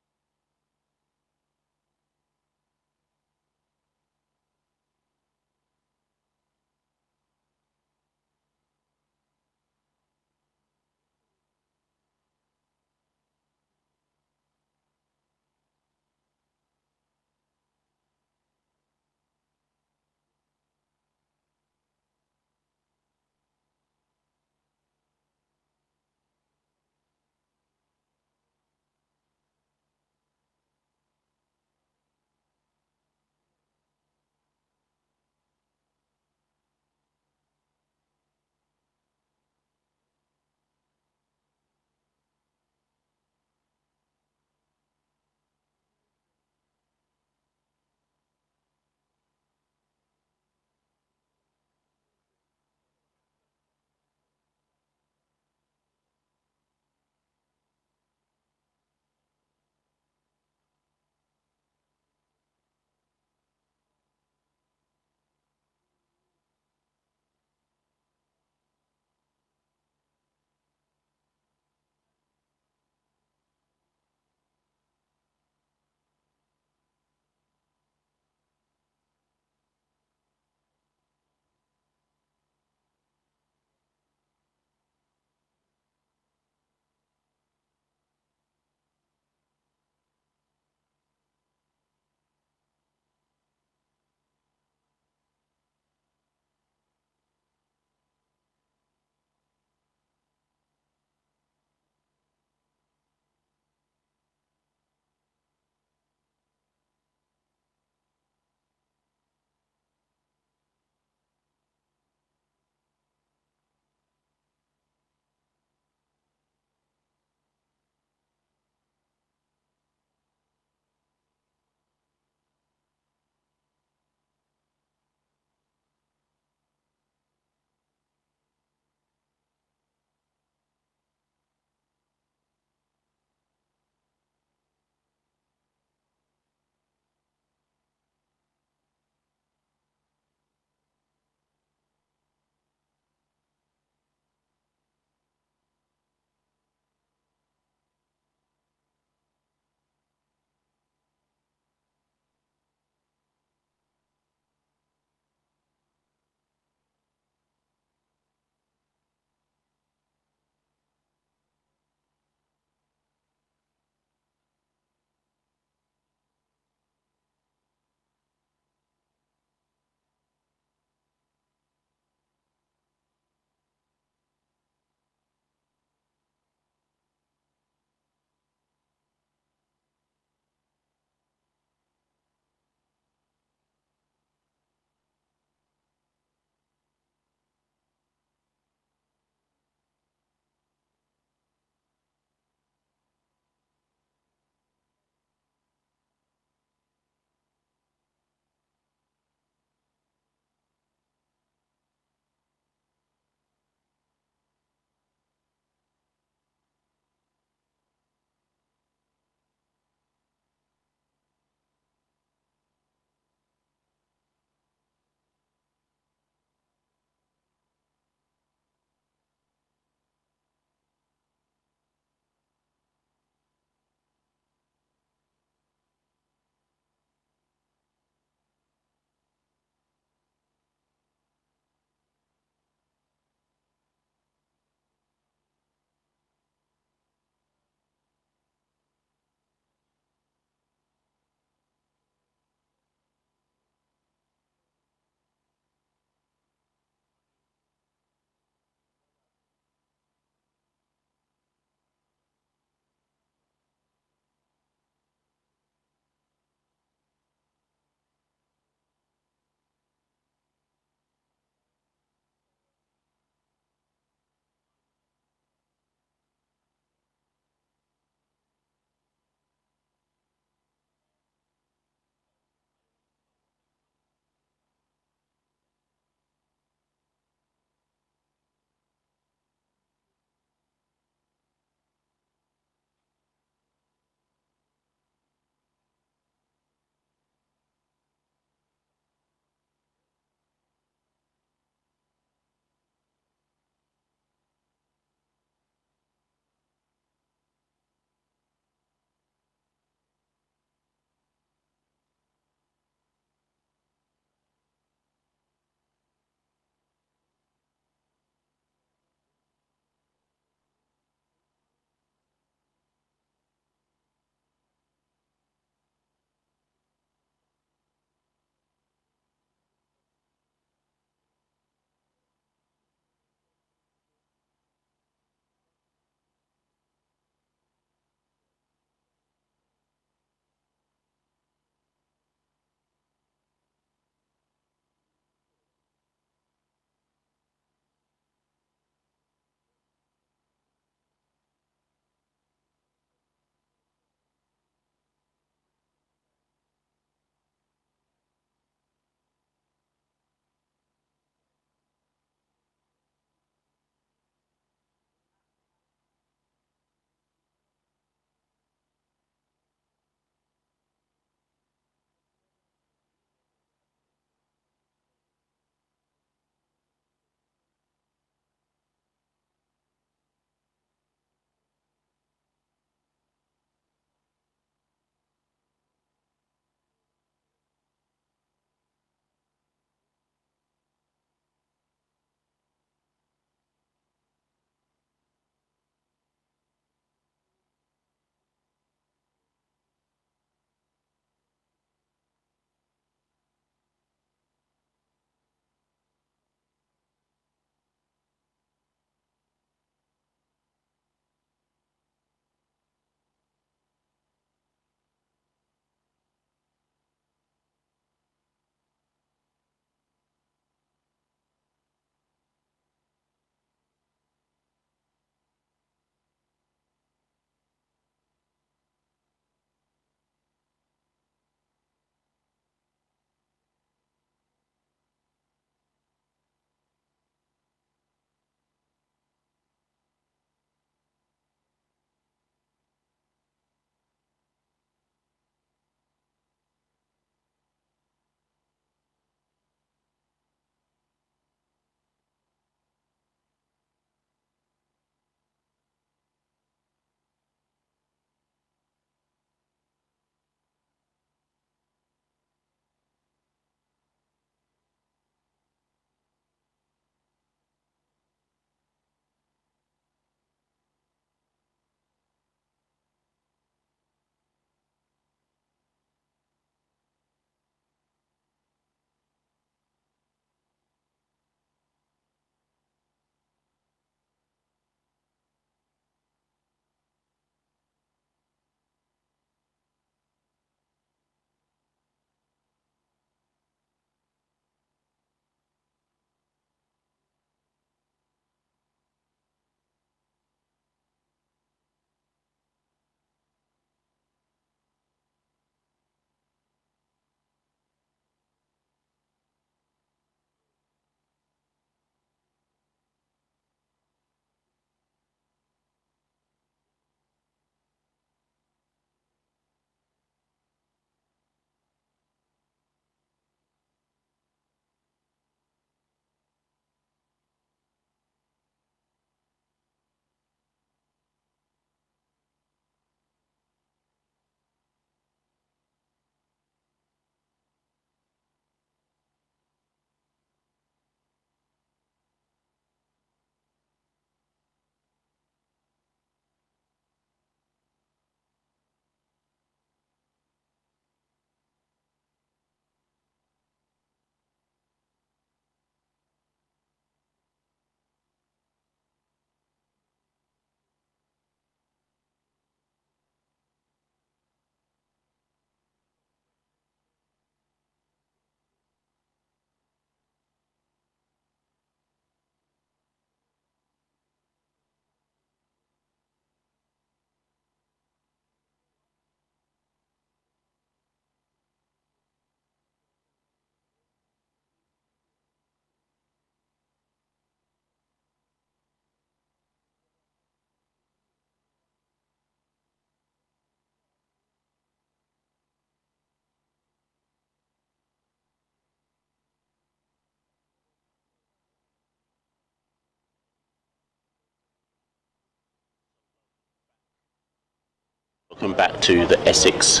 Welcome back to the Essex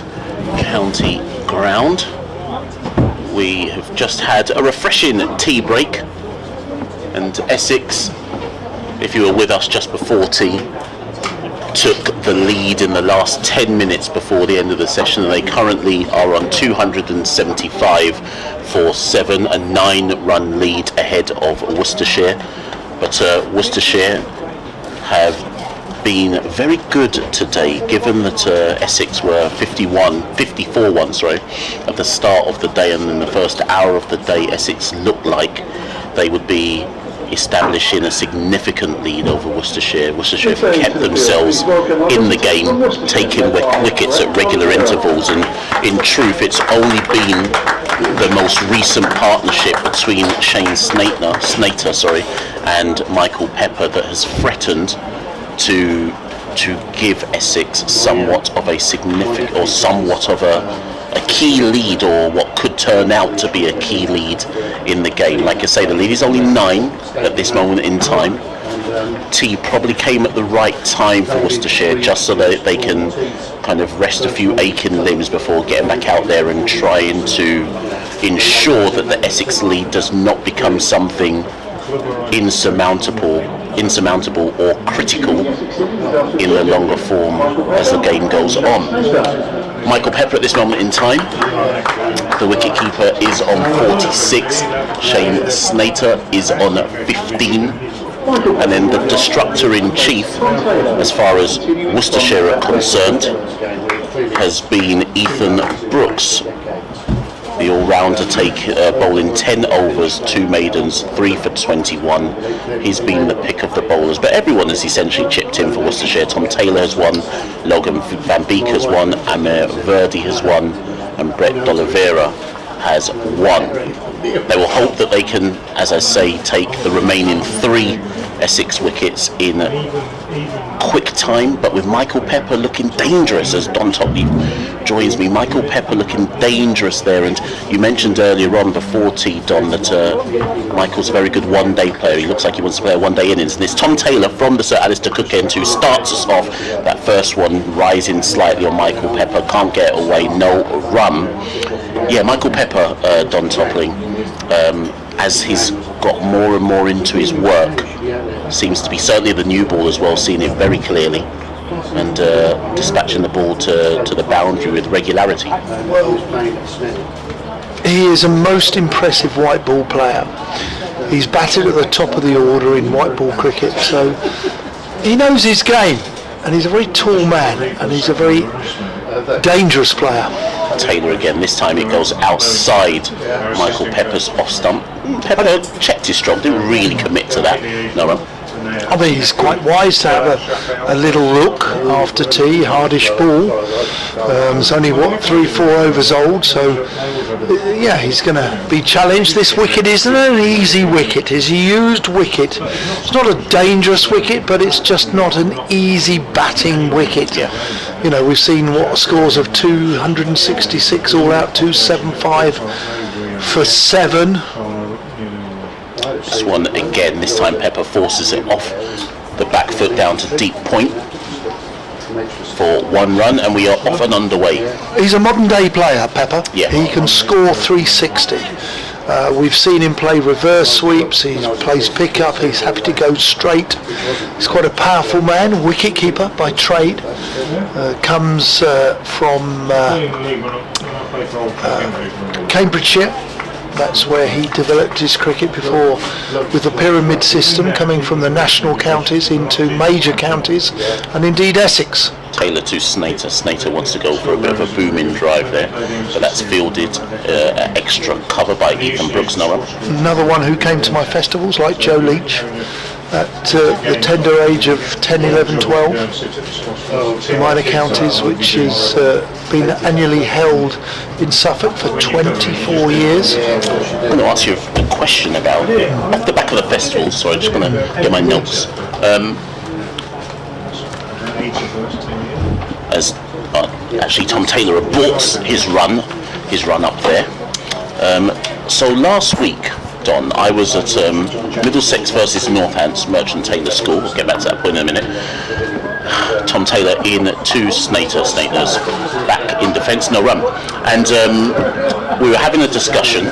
County Ground. We have just had a refreshing tea break, and Essex, if you were with us just before tea, took the lead in the last 10 minutes before the end of the session, and they currently are on 275 for 7, a 9-run lead ahead of Worcestershire. But Worcestershire have been very good today, given that Essex were 54-1 at the start of the day, and in the first hour of the day Essex looked like they would be establishing a significant lead over Worcestershire. Worcestershire have kept themselves in the game, taking wickets at regular intervals, and in truth it's only been the most recent partnership between Shane Snater and Michael Pepper that has threatened to give Essex somewhat of a significant, or somewhat of a key lead, or what could turn out to be a key lead in the game. Like I say, the lead is only 9 at this moment in time. Tea probably came at the right time for Worcestershire, just so that they can kind of rest a few aching limbs before getting back out there and trying to ensure that the Essex lead does not become something insurmountable or critical in the longer form as the game goes on. Michael Pepper at this moment in time, the wicketkeeper, is on 46, Shane Snater is on 15, and then the destructor in chief, as far as Worcestershire are concerned, has been Ethan Brooks, the all-rounder, bowling 10 overs, 2 maidens, 3 for 21. He's been the pick of the bowlers, but everyone has essentially chipped in for Worcestershire. Tom Taylor has won, Logan Van Beek has won, Amir Verdi has won, and Brett D'Oliveira has won. They will hope that they can, as I say, take the remaining 3 Essex wickets in quick time, but with Michael Pepper looking dangerous, as Don Topley joins me. Michael Pepper looking dangerous there, and you mentioned earlier on before tea, Don, that Michael's a very good one-day player. He looks like he wants to play a one-day innings, and it's Tom Taylor from the Sir Alistair Cook end who starts us off. That first one rising slightly on Michael Pepper, can't get away, no run. Yeah, Michael Pepper, Don Topley, as he's got more and more into his work, seems to be, certainly the new ball as well, seeing it very clearly and dispatching the ball to the boundary with regularity. He is a most impressive white ball player. He's batted at the top of the order in white ball cricket, so he knows his game, and he's a very tall man, and he's a very dangerous player. Taylor again, this time it goes outside Michael Pepper's off stump. Pepper checked his stroke, didn't really commit to that. No run. I mean, he's quite wise to have a little look after tea. Hardish ball. It's only 3-4 overs old, so yeah, he's going to be challenged. This wicket isn't an easy wicket. It's a used wicket. It's not a dangerous wicket, but it's just not an easy batting wicket. Yeah. You know, we've seen scores of 266 all out, 275 for 7. This one again, this time Pepper forces it off the back foot down to deep point for 1 run, and we are off and underway. He's a modern day player, Pepper. Yeah. He can score 360. We've seen him play reverse sweeps, he plays pick-up, he's happy to go straight. He's quite a powerful man, wicket-keeper by trade. Comes from Cambridgeshire. That's where he developed his cricket before, with the pyramid system, coming from the national counties into major counties, and indeed Essex. Taylor to Snater. Snater wants to go for a bit of a booming drive there, but that's fielded extra cover by Ethan Brooks. Another one who came to my festivals, like Joe Leach, at the tender age of 10, 11, 12, the minor counties, which has been annually held in Suffolk for 24 years. I'm going to ask you a question about, off the back of the festival, so I'm just going to get my notes. As actually Tom Taylor brought his run up there. So last week, Don, I was at Middlesex versus Northants Merchant Taylor School. We'll get back to that point in a minute. Tom Taylor in to Snater's back in defence, no run. And we were having a discussion,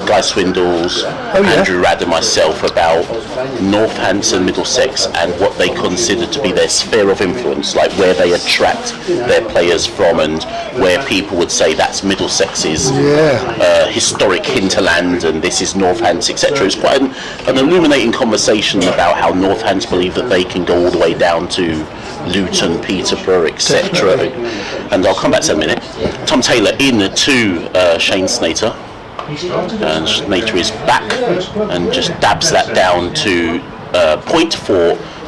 Guy Swindles, Andrew Radd and myself, about Northampton, Middlesex and what they consider to be their sphere of influence, like where they attract their players from and where people would say that's Middlesex's historic hinterland and this is Northants, etc. It's quite an illuminating conversation about how Northants believe that they can go all the way down to Luton, Peterborough, etc. And I'll come back to that in a minute. Tom Taylor in to Shane Snater. And Snater is back and just dabs that down to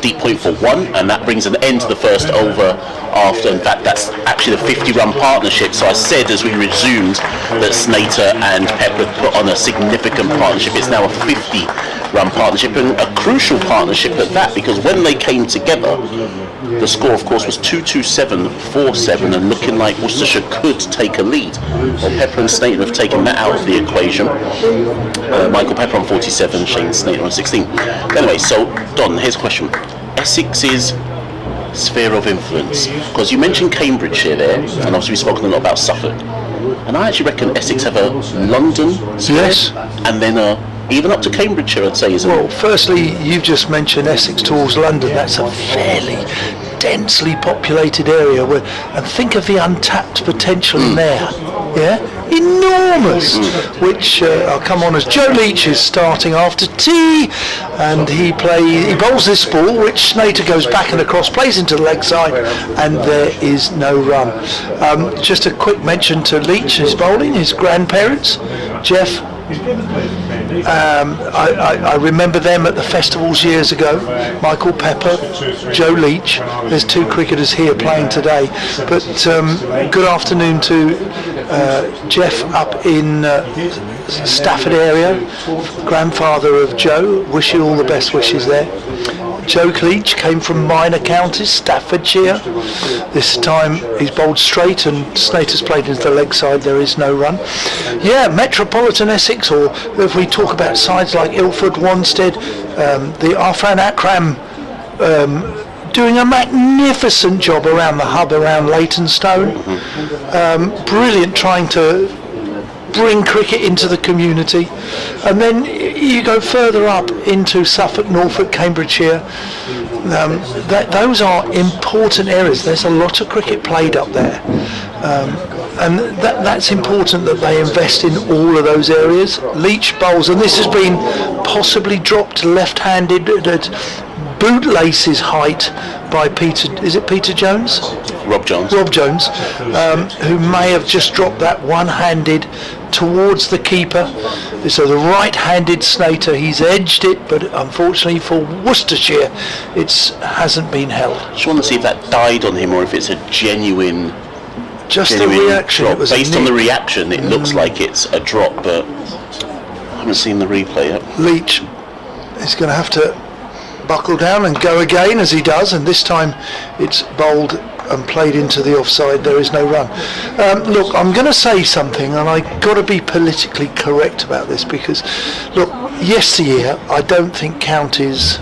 deep point for 1, and that brings an end to the first over after. In fact, that's actually the 50-run partnership. So I said as we resumed that Snater and Pepper put on a significant partnership. It's now a 50-run partnership, and a crucial partnership at that, because when they came together, the score, of course, was 2-2-7-4-7, and looking like Worcestershire could take a lead. Well, Pepper and Snater have taken that out of the equation. Michael Pepper on 47, Shane Snater on 16. Anyway, so Don, here's a question. Essex's sphere of influence, because you mentioned Cambridgeshire there, and obviously we've spoken a lot about Suffolk, and I actually reckon Essex have a London sphere, and then even up to Cambridgeshire, I'd say, isn't it? Well, firstly, you've just mentioned Essex towards London. That's a fairly densely populated area, and think of the untapped potential in there. Enormous. Which I'll come on as Joe Leach is starting after tea, and he bowls this ball, which Snater goes back and across, plays into the leg side, and there is no run. Just a quick mention to Leach, his bowling, his grandparents, Jeff. I remember them at the festivals years ago. Michael Pepper, Joe Leach. There's 2 cricketers here playing today. But good afternoon to Jeff up in Stafford area, grandfather of Joe. Wish you all the best wishes there. Joe Leach came from Minor Counties, Staffordshire. This time he's bowled straight and Snater's played into the leg side. There is no run. Metropolitan Essex, or if we talk about sides like Ilford, Wanstead, the Arfan Akram doing a magnificent job around the hub around Leytonstone. Brilliant, trying to bring cricket into the community. And then you go further up into Suffolk, Norfolk, Cambridgeshire. Those are important areas. There's a lot of cricket played up there, and that's important that they invest in all of those areas. Leach bowls, and this has been possibly dropped left-handed at bootlaces height by Peter Jones? Rob Jones, who may have just dropped that one-handed towards the keeper. So the right-handed Snater, he's edged it, but unfortunately for Worcestershire, it hasn't been held. I just want to see if that died on him or if it's a genuine the reaction. Drop. It was based on the reaction, it looks like it's a drop, but I haven't seen the replay yet. Leach is going to have to buckle down and go again, as he does, and this time it's bowled and played into the offside. There is no run. Look, I'm going to say something, and I've got to be politically correct about this, because look, yesteryear I don't think counties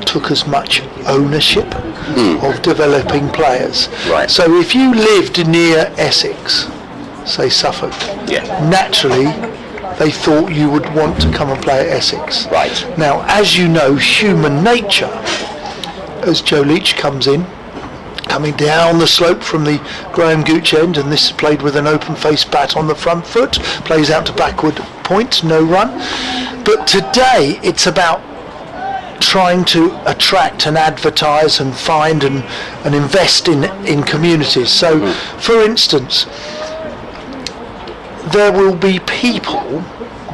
took as much ownership of developing players. Right. So if you lived near Essex, say Suffolk, naturally they thought you would want to come and play at Essex. Right. Now, as you know, human nature, as Joe Leach comes in, coming down the slope from the Graham Gooch end, and this is played with an open face bat on the front foot, plays out to backward point, no run. But today it's about trying to attract and advertise and find and invest in communities. So, for instance, there will be people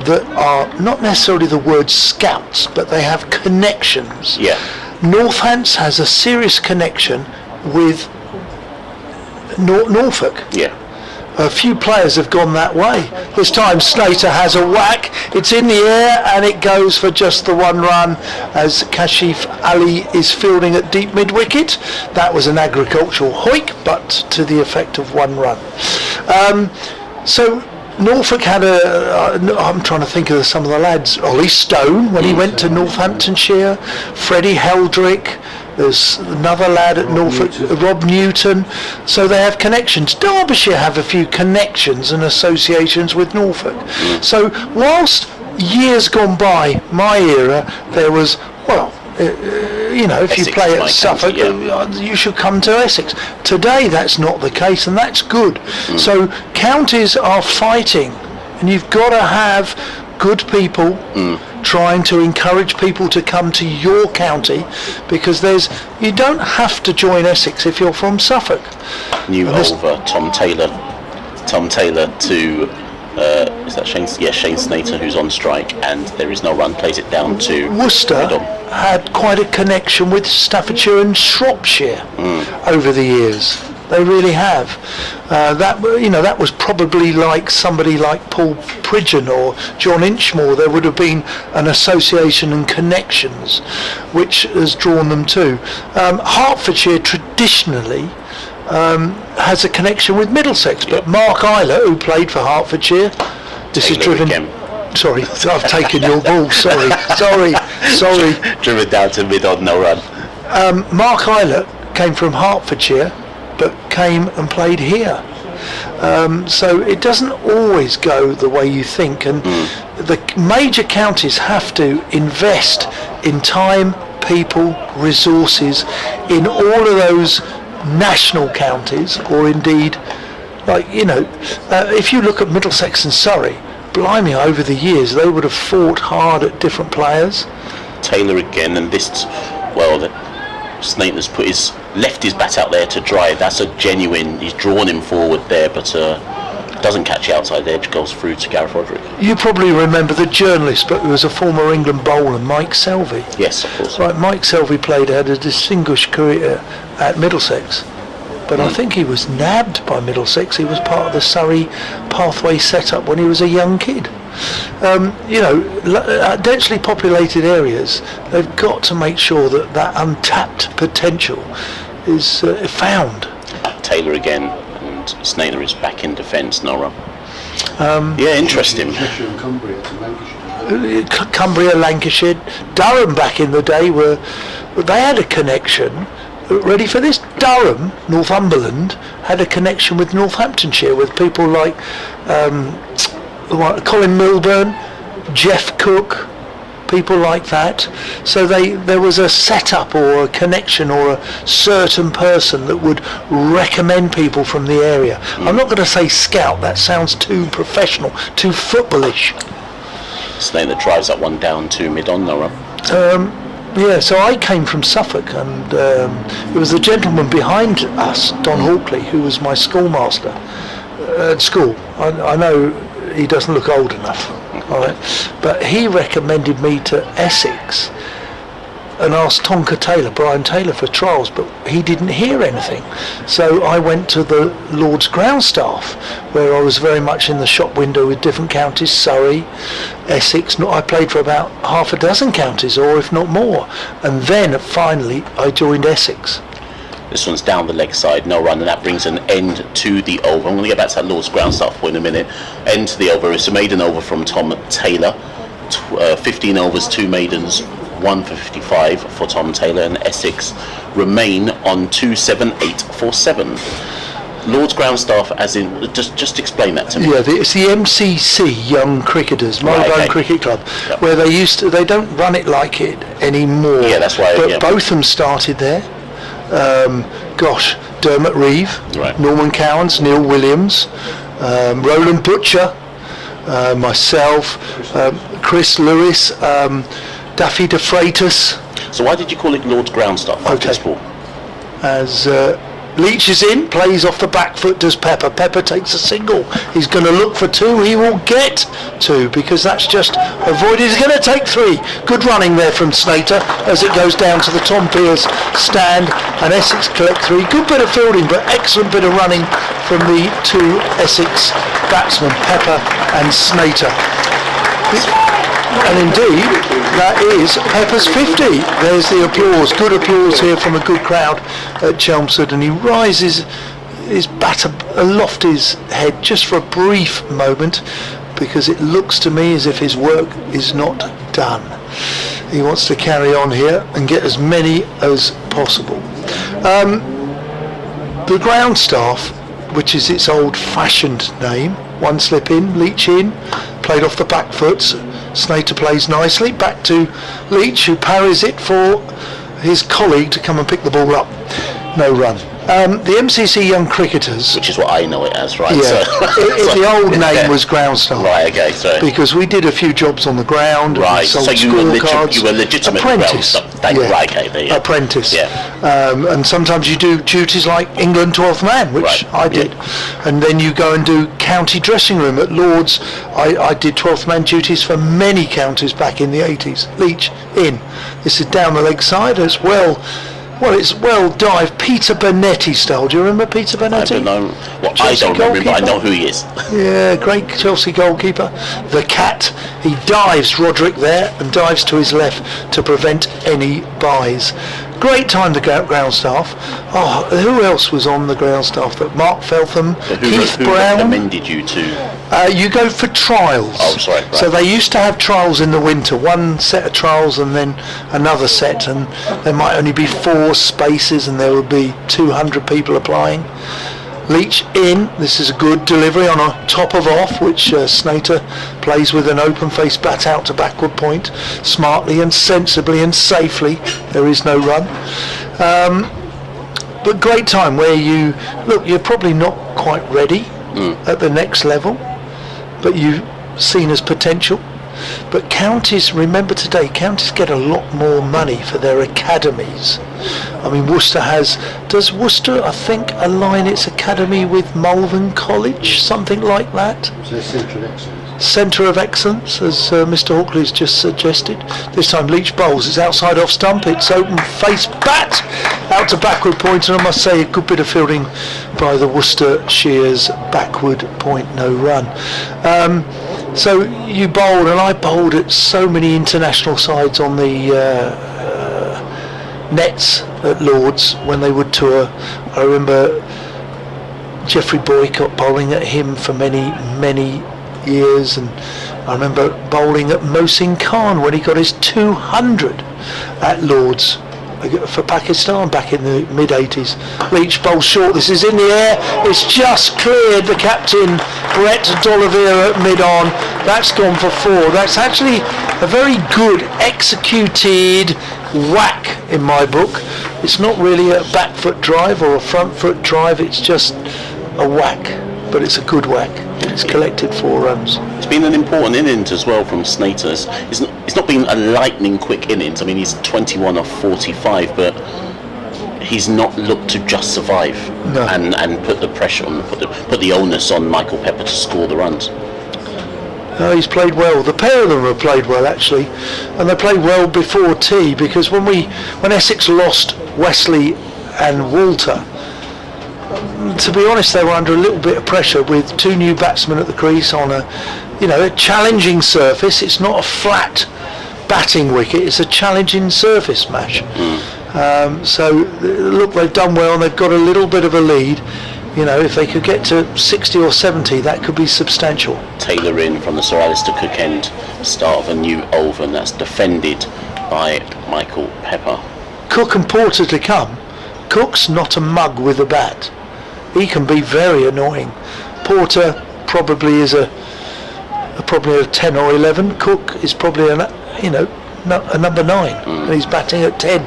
that are not necessarily the word scouts, but they have connections. Yeah. Northants has a serious connection with Norfolk. Yeah. A few players have gone that way. This time Snater has a whack, it's in the air and it goes for just the one run as Kashif Ali is fielding at deep mid-wicket. That was an agricultural hoik, but to the effect of one run. So Norfolk had I'm trying to think of some of the lads, Ollie Stone when he went to Northamptonshire, Freddie Heldrick, There's another lad at Norfolk, Rob Newton. So they have connections. Derbyshire have a few connections and associations with Norfolk. So whilst years gone by, my era, there was, well, you know, if Essex you play my at Suffolk, county, you should come to Essex. Today that's not the case, and that's good. So counties are fighting, and you've got to have good people trying to encourage people to come to your county, because you don't have to join Essex if you're from Suffolk. New over Tom Taylor to is that Shane? Yeah, Shane Snater, who's on strike, and there is no run. Plays it down to Worcester. Midon. Had quite a connection with Staffordshire and Shropshire over the years. They really have. That was probably like somebody like Paul Pridgeon or John Inchmore. There would have been an association and connections which has drawn them to. Hertfordshire traditionally has a connection with Middlesex, but Mark Eilert, who played for Hertfordshire, this Taylor is driven. Again. Sorry, I've taken your ball. Sorry. Driven down to Midon, no run. Mark Eilert came from Hertfordshire, but came and played here. So it doesn't always go the way you think, and the major counties have to invest in time, people, resources in all of those national counties, or indeed, if you look at Middlesex and Surrey, blimey, over the years they would have fought hard at different players. Taylor again, and Snater's left his bat out there to dry. That's a genuine. He's drawn him forward there, but doesn't catch the outside edge. Goes through to Gareth Roderick. You probably remember the journalist, but who was a former England bowler, Mike Selvey. Yes, of course. Right, Mike Selvey had a distinguished career at Middlesex, but I think he was nabbed by Middlesex. He was part of the Surrey pathway setup when he was a young kid. Densely populated areas, they've got to make sure that untapped potential is found. Taylor again, and Snater is back in defence, Nora. Interesting. Cheshire and Cumbria to Lancashire. Cumbria, Lancashire, Durham back in the day they had a connection. Ready for this? Durham, Northumberland, had a connection with Northamptonshire, with people like Colin Milburn, Jeff Cook, people like that. So there was a setup or a connection or a certain person that would recommend people from the area. I'm not going to say scout, that sounds too professional, too footballish. Snater drives that one down to Midon, Nora. So I came from Suffolk, and it was the gentleman behind us, Don Hawkley, who was my schoolmaster at school. I know he doesn't look old enough, all right, but he recommended me to Essex and asked Brian Taylor, for trials, but he didn't hear anything. So I went to the Lord's ground staff, where I was very much in the shop window with different counties, Surrey, Essex. I played for about half a dozen counties, or if not more, and then finally I joined Essex. This one's down the leg side, no run, and that brings an end to the over. I'm going to get back to that Lord's ground staff point in a minute. End to the over. It's a maiden over from Tom Taylor. 15 overs, 2 maidens, 1 for 55 for Tom Taylor, and Essex remain on 27847. Lord's ground staff, as in, just explain that to me. Yeah, it's the MCC Young Cricketers, Marylebone Cricket Club, where they don't run it like it anymore. Yeah, that's why. But both of them started there. Dermot Reeve, Norman Cowans, Neil Williams, Roland Butcher, myself, Chris Lewis, Daffy de Freitas. So why did you call it Lord's ground staff? As Leach is in, plays off the back foot, does Pepper. Pepper takes a single. He's going to look for 2. He will get 2, because that's just avoided. He's going to take 3. Good running there from Snater as it goes down to the Tom Pearce stand, and Essex collect 3. Good bit of fielding, but excellent bit of running from the 2 Essex batsmen, Pepper and Snater. And indeed, that is Pepper's 50. There's the applause. Good applause here from a good crowd at Chelmsford, and he rises his bat aloft his head just for a brief moment, because it looks to me as if his work is not done. He wants to carry on here and get as many as possible. The ground staff, which is its old-fashioned name, one slip in, Leach in, played off the back foot, Snater plays nicely, back to Leach, who parries it for his colleague to come and pick the ball up. No run. The MCC Young Cricketers, which is what I know it as, right? Yeah, the old name was ground staff. Right, okay, sorry. Because we did a few jobs on the ground. Right, sold so you were legitimate apprentice. Right, okay, there you go. Apprentice. Yeah. And sometimes you do duties like England 12th man, which I did. Yeah. And then you go and do county dressing room at Lords. I did 12th man duties for many counties back in the 80s. Leach in. This is down the leg side as well. Well, it's well dived, Peter Bernetti style. Do you remember Peter Bernetti? I don't know. Well, I don't remember, but I know who he is. Yeah, great Chelsea goalkeeper. The Cat. He dives, Roderick there, and dives to his left to prevent any buys. Great time, the ground staff. Oh, who else was on the ground staff? That Mark Feltham, Keith who Brown. recommended you to? You go for trials. Oh, sorry. Right. So they used to have trials in the winter, one set of trials and then another set, and there might only be 4 spaces and there would be 200 people applying. Leach in, this is a good delivery on a top of off, which Snater plays with an open face bat out to backward point, smartly and sensibly and safely. There is no run. But great time where you're probably not quite ready at the next level, but you've seen as potential. But counties, remember today, counties get a lot more money for their academies. I mean, does Worcester, I think, align its academy with Malvern College, something like that? So Centre of Excellence. Centre of Excellence, as Mr. Hawkley's just suggested. This time Leach bowls, it's outside off stump, it's open face bat, out to backward point, and I must say a good bit of fielding by the Worcestershire's backward point, no run. So you bowled, and I bowled at so many international sides on the nets at Lords when they would tour. I remember Geoffrey Boycott bowling at him for many, many years, and I remember bowling at Mohsin Khan when he got his 200 at Lords for Pakistan back in the mid-80s. Leach bowls short, this is in the air, it's just cleared the captain Brett D'Oliveira at mid-on. That's gone for 4. That's actually a very good executed whack in my book. It's not really a back foot drive or a front foot drive, it's just a whack, but it's a good whack. It's collected 4 runs. It's been an important innings as well from Snater's. It's not been a lightning quick innings. I mean, he's 21 of 45, but he's not looked to just survive and put the pressure on, put the onus on Michael Pepper to score the runs. No, he's played well. The pair of them have played well actually, and they played well before tea, because when Essex lost Wesley and Walter, to be honest, they were under a little bit of pressure with 2 new batsmen at the crease on a challenging surface. It's not a flat batting wicket, it's a challenging surface match. So look, they've done well and they've got a little bit of a lead. If they could get to 60 or 70, that could be substantial. Taylor in from the Sir Alistair Cook end, start of a new over, and that's defended by Michael Pepper. Cook and Porter to come. Cook's not a mug with a bat. He can be very annoying. Porter probably is probably a 10 or 11. Cook is probably a number 9, and he's batting at 10.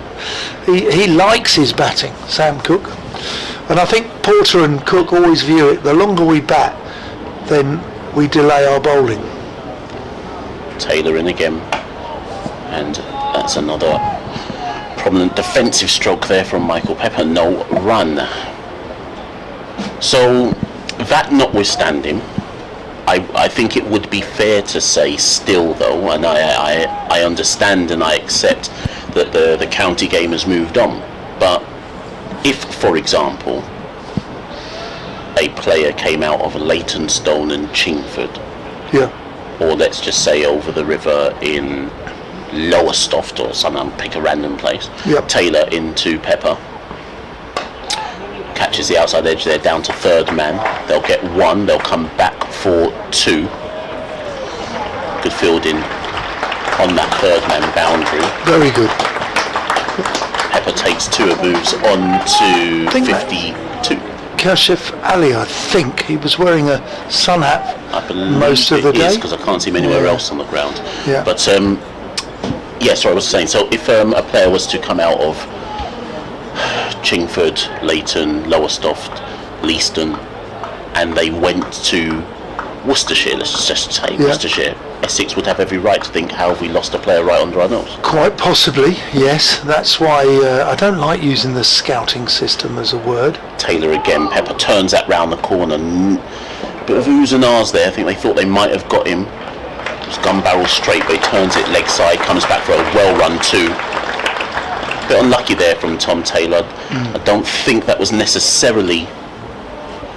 He likes his batting, Sam Cook. And I think Porter and Cook always view it, the longer we bat, then we delay our bowling. Taylor in again, and that's another prominent defensive stroke there from Michael Pepper. No run. So that notwithstanding, I think it would be fair to say still though, and I understand and I accept that the county game has moved on, but if, for example, a player came out of Leytonstone and Chingford, or let's just say over the river in Lowestoft or something, pick a random place, Taylor into Pepper, catches the outside edge there down to 3rd man, they'll get 1, they'll come back for 2. Good fielding on that 3rd man boundary. Very good. Pepper takes 2 moves on to 52. Kashif Ali, I think he was wearing a sun hat I believe most of the day, because I can't see him anywhere else on the ground. Yeah. But yeah, sorry, I was saying. So if a player was to come out of Chingford, Leighton, Lowestoft, Leiston, and they went to Worcestershire, let's just say Worcestershire, Essex would have every right to think, how have we lost a player right under our nose? Quite possibly, yes. That's why I don't like using the scouting system as a word. Taylor again, Pepper turns that round the corner. Bit of oohs and ahs there. I think they thought they might have got him. It was gun barrel straight, but he turns it leg side, comes back for a well run too. Bit unlucky there from Tom Taylor. I don't think that was necessarily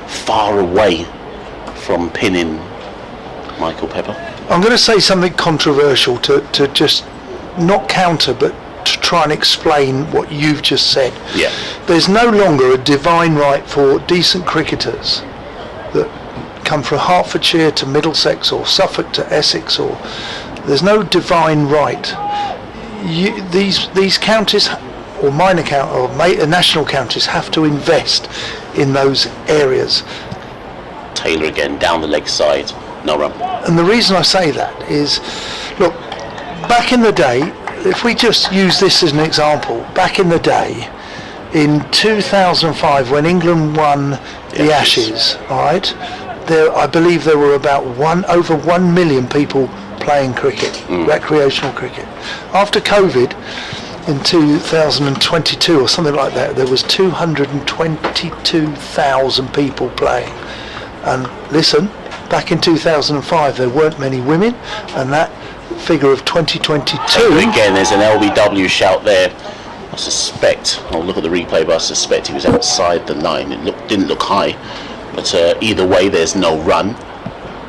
far away from pinning Michael Pepper. I'm going to say something controversial to just not counter, but to try and explain what you've just said. Yeah. There's no longer a divine right for decent cricketers that come from Hertfordshire to Middlesex or Suffolk to Essex, or there's no divine right. These counties or minor count or national counties have to invest in those areas. Taylor again down the leg side, no run. And the reason I say that is, look, back in the day, if we just use this as an example, back in the day, in 2005 when England won the Ashes, all right, I believe there were about over 1 million people playing cricket, recreational cricket. After COVID, in 2022 or something like that, there was 222,000 people playing. And listen, back in 2005 there weren't many women, and that figure of 2022... Again, there's an LBW shout there. I suspect, I'll look at the replay, but I suspect he was outside the line. It didn't look high, but either way there's no run,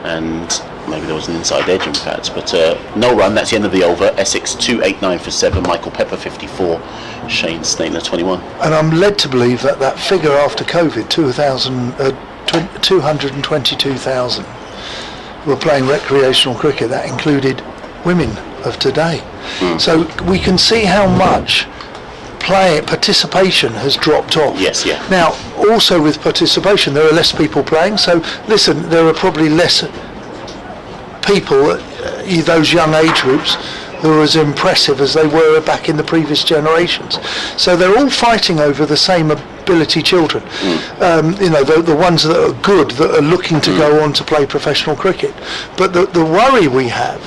and maybe there was an inside edge in fact, but no run. That's the end of the over. Essex 289 for 7, Michael Pepper 54, Shane Snaitler 21. And I'm led to believe that figure after COVID, 222,000 were playing recreational cricket. That included women of today. So we can see how much participation has dropped off. Yes, yeah. Now, also with participation, there are less people playing. So listen, there are probably less people, those young age groups, who are as impressive as they were back in the previous generations. So they're all fighting over the same ability children. The ones that are good, that are looking to go on to play professional cricket. But the worry we have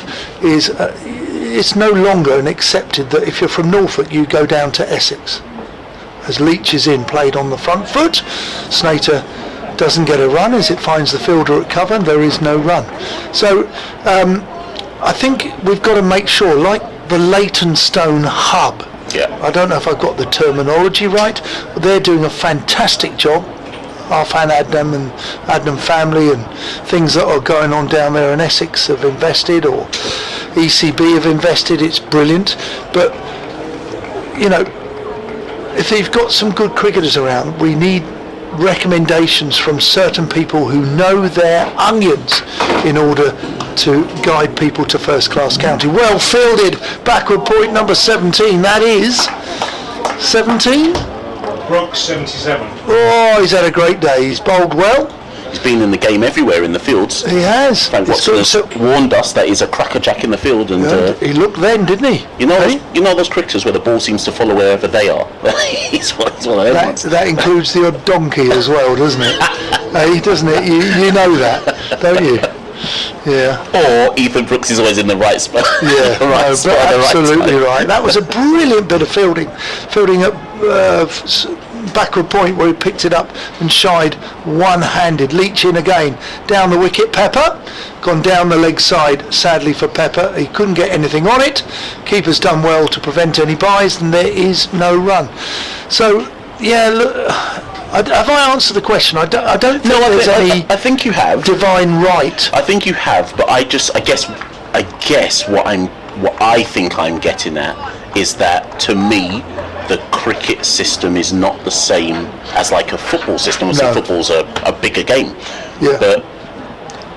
is it's no longer accepted that if you're from Norfolk you go down to Essex. As Leach is played on the front foot, Snater doesn't get a run as it finds the fielder at cover, and there is no run. So I think we've got to make sure, like the Leytonstone hub, I don't know if I've got the terminology right, but they're doing a fantastic job. Arfan Adnam and Adnam family and things that are going on down there in Essex have invested, or ECB have invested. It's brilliant. But if you've got some good cricketers around, we need recommendations from certain people who know their onions in order to guide people to first class county. Well fielded, backward point number 17, that is 17? Brooks 77. Oh, he's had a great day, he's bowled well. He's been in the game everywhere in the fields. He has. Frank Watson has warned us that he's a crackerjack in the field, and he looked then, didn't he? You know those cricketers where the ball seems to follow wherever they are. He's one of them. That includes the odd donkey as well, doesn't it? Doesn't it? You know that, don't you? Yeah. Or Ethan Brooks is always in the right spot. Yeah, absolutely right. That was a brilliant bit of fielding up backward point where he picked it up and shied one-handed. Leach in again, down the wicket. Pepper gone down the leg side, sadly for Pepper. He couldn't get anything on it. Keeper's done well to prevent any byes, and there is no run. So yeah, look, have I answered the question? I don't think there's any. I think you have divine right. I think you have, but I guess what I think I'm getting at is that, to me, the cricket system is not the same as like a football system. Obviously, football's a bigger game, but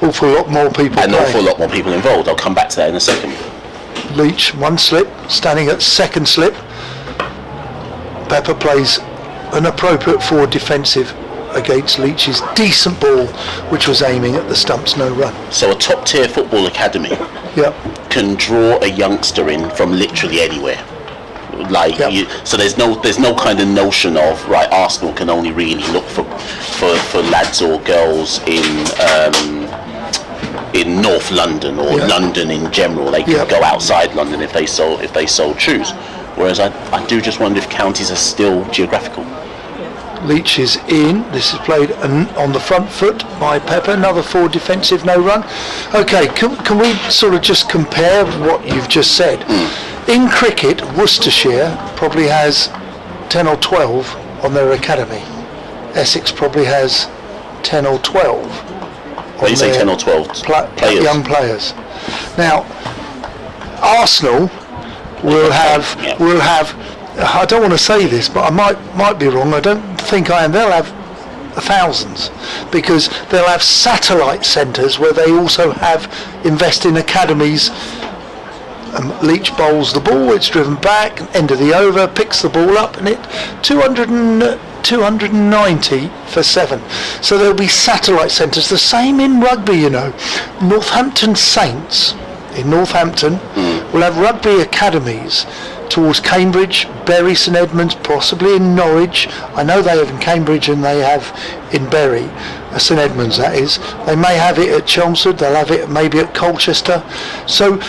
awful lot more people. Awful lot more people involved. I'll come back to that in a second. Leach, one slip, standing at second slip. Pepper plays an appropriate forward defensive against Leach's decent ball, which was aiming at the stumps, no run. So a top tier football academy can draw a youngster in from literally anywhere. Like so there's no kind of notion of right, Arsenal can only really look for lads or girls in North London or London in general. They can go outside London if they so choose. Whereas I do just wonder if counties are still geographical. Leach is in. This is played on the front foot by Pepper. Another forward defensive, no run. Okay, can we sort of just compare what you've just said? In cricket, Worcestershire probably has 10 or 12 on their academy. Essex probably has 10 or 12. When you say 10 or 12 players? Young players. Now, Arsenal will have. I don't want to say this, but I might be wrong. I don't think I am. They'll have thousands, because they'll have satellite centres where they also invest in academies. Leach bowls the ball, it's driven back, end of the over, picks the ball up, and 290 for 7. So there'll be satellite centres. The same in rugby, you know. Northampton Saints in Northampton will have rugby academies towards Cambridge, Bury, St Edmunds, possibly in Norwich. I know they have in Cambridge and they have in Bury, St Edmunds that is. They may have it at Chelmsford, they'll have it maybe at Colchester. So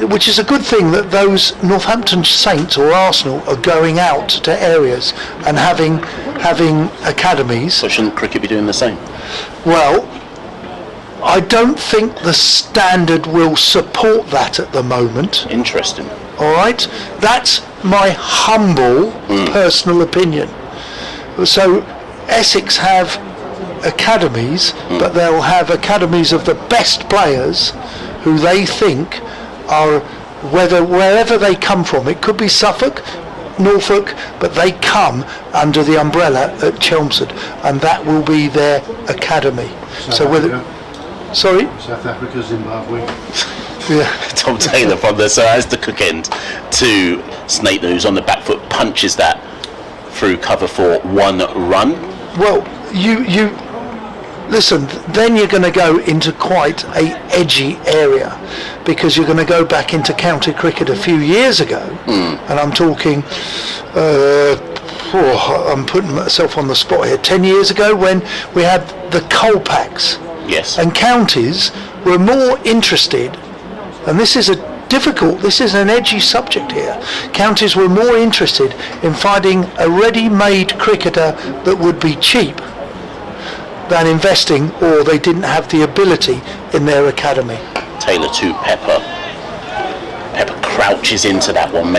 which is a good thing that those Northampton Saints or Arsenal are going out to areas and having academies. So shouldn't cricket be doing the same? Well, I don't think the standard will support that at the moment. Interesting. All right, that's my humble personal opinion. So Essex have academies, but they'll have academies of the best players who they think are, wherever they come from. It could be Suffolk, Norfolk, but they come under the umbrella at Chelmsford, and that will be their academy. Sorry? South Africa, Zimbabwe. Tom Taylor from there. So as the cook end to Snake, who's on the back foot, punches that through cover for 1 run. Well, you listen, then you're going to go into quite a edgy area, because you're going to go back into county cricket a few years ago, and I'm talking I'm putting myself on the spot here, 10 years ago, when we had the coal packs. Yes. And counties were more interested, and this is an edgy subject here. Counties were more interested in finding a ready-made cricketer that would be cheap than investing, or they didn't have the ability in their academy. Taylor to Pepper. Pepper crouches into that one,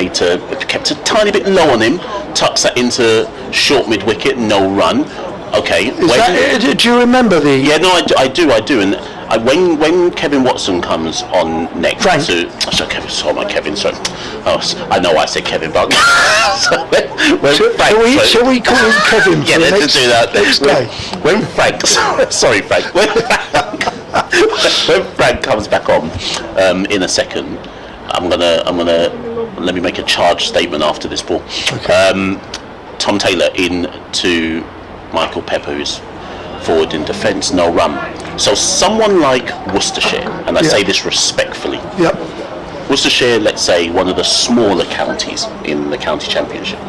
kept a tiny bit low on him, tucks that into short mid-wicket, no run. Okay. Do you remember the... Yeah, no, I do. And when Kevin Watson comes on next... Frank. Kevin, sorry. Oh, I know I said Kevin, but... Shall we call him Kevin? Yeah, let's do that. Next day. When Frank... Sorry, Frank. When Frank comes back on in a second, I'm gonna... Let me make a charge statement after this ball. Okay. Tom Taylor into Michael Pepper, who's forward in defence, no run. So someone like Worcestershire, and I say this respectfully, Worcestershire, let's say one of the smaller counties in the county championship.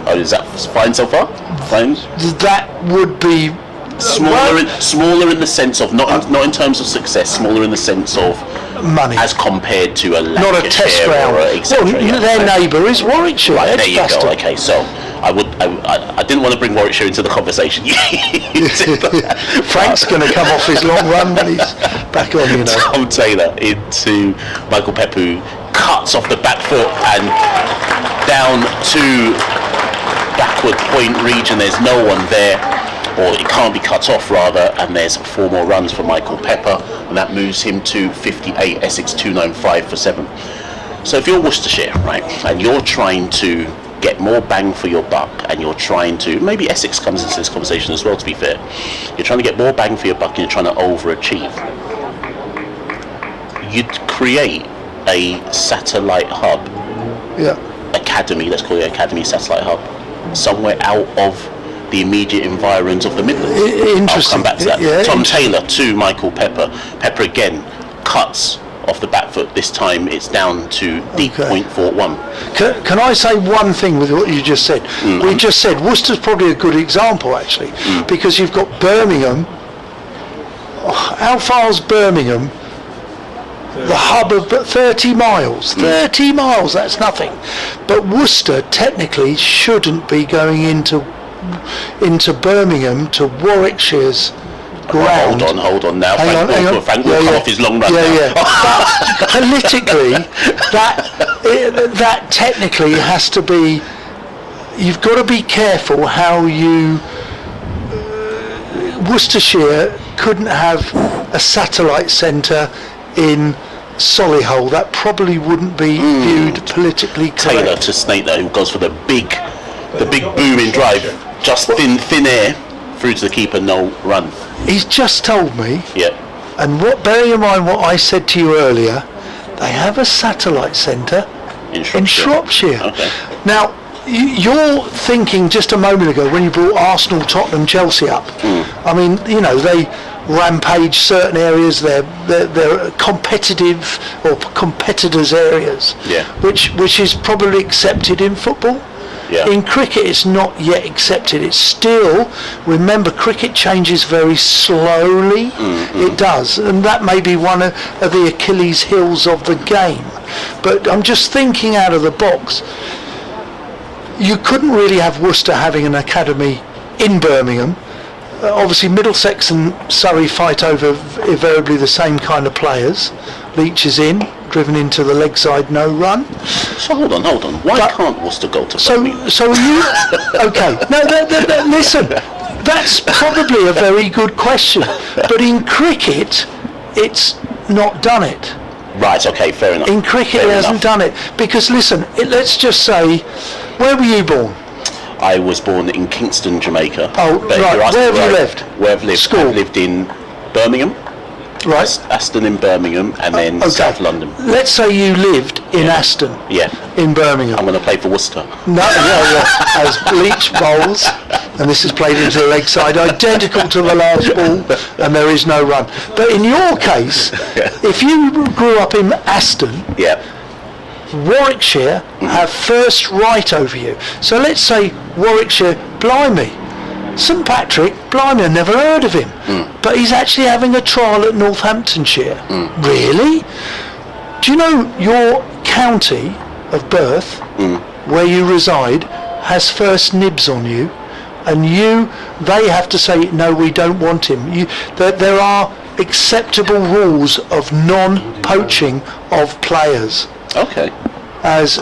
Oh, is that fine so far? Fine. That would be smaller in the sense of not in terms of success, smaller in the sense of money, as compared to a Lancashire, not a test ground. Their neighbour is Warwickshire. Right, there you go. Okay, so I didn't want to bring Warwickshire into the conversation. Frank's going to come off his long run when he's back on, you know. Tom Taylor into Michael Pepper, who cuts off the back foot and down to backward point region. There's no one there, or it can't be cut off rather, and there's 4 more runs for Michael Pepper, and that moves him to 58. Essex 295 for 7. So if you're Worcestershire, right, and you're trying to get more bang for your buck, and you're trying to, maybe Essex comes into this conversation as well, to be fair, you're trying to get more bang for your buck and you're trying to overachieve, you'd create a satellite hub academy, let's call it academy satellite hub, somewhere out of the immediate environs of the Midlands. Interesting. I'll come back to that. Yeah, Tom Taylor to Michael Pepper. Pepper again cuts off the back foot. This time it's down to deep point 41. Can I say one thing with what you just said? We just said Worcester's probably a good example actually, because you've got Birmingham. How far's Birmingham? The hub of 30 miles. 30 miles, that's nothing. But Worcester technically shouldn't be going into Birmingham to Warwickshire's ground. Hold on now. Hang on. Frank will come off his long run now. But politically, that technically has to be. You've got to be careful how you. Worcestershire couldn't have a satellite centre in Solihull. That probably wouldn't be viewed politically correct. Taylor to Snake there, who goes for the big booming drive, just thin air through to the keeper, no run. He's just told me. Yeah. And bearing in mind what I said to you earlier, they have a satellite centre in Shropshire. Okay. Now, you're thinking just a moment ago when you brought Arsenal, Tottenham, Chelsea up. I mean, you know, they rampage certain areas. They're competitive or competitors' areas. Yeah. Which is probably accepted in football. Yeah. In cricket, it's not yet accepted. It's still, remember, cricket changes very slowly. It does, and that may be one of the Achilles heels of the game. But I'm just thinking out of the box. You couldn't really have Worcester having an academy in Birmingham. Obviously, Middlesex and Surrey fight over invariably the same kind of players. Leach is in, driven into the leg side, no run. So hold on. Why can't Worcester go to Birmingham? So you okay? No, listen. That's probably a very good question. But in cricket, it's not done it. Right. Okay. Fair enough. In cricket, Fair it hasn't enough. done it because listen. Let's just say, where were you born? I was born in Kingston, Jamaica. Oh, But right. you're asking Where have you lived? Where I've lived? School? I've lived in Birmingham, Right. Aston in Birmingham, and then Okay. South London. Let's say you lived in Aston. Yeah. In Birmingham. I'm going to play for Worcester. No, as Leach bowls, and this is played into the leg side, identical to the last ball, and there is no run. But in your case, if you grew up in Aston, Yeah. Warwickshire have first right over you. So let's say Warwickshire, blimey, St Patrick, blimey, I never heard of him. But he's actually having a trial at Northamptonshire. Really? Do you know your county of birth, where you reside, has first nibs on you, and they have to say, no, we don't want him. There are acceptable rules of non-poaching of players. Okay. As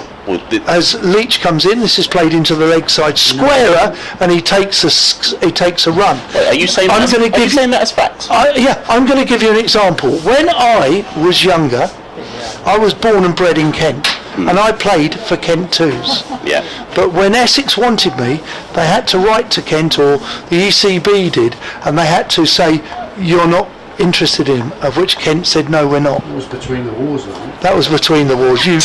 Leach comes in, this is played into the leg side squarer, and he takes a run. Wait, are you saying that as facts? I'm going to give you an example. When I was younger, I was born and bred in Kent, and I played for Kent 2s. Yeah. But when Essex wanted me, they had to write to Kent, or the ECB did, and they had to say, you're not interested in him, of which Kent said, no, we're not. It was between the wars, though. That was between the wars. You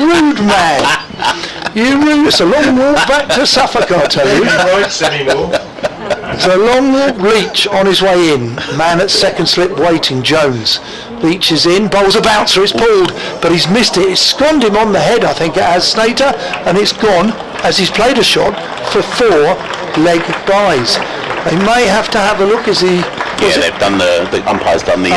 rude man. You rude. It's a long walk back to Suffolk, I tell you. Rights anymore. It's a long walk. Leach on his way in. Man at second slip waiting. Jones. Leach is in. Bowls a bouncer. It's pulled, but he's missed it. It's sconned him on the head, I think it has, Snater, and it's gone as he's played a shot for 4 leg byes. They may have to have a look as he. Yeah, they've done the umpire's done the.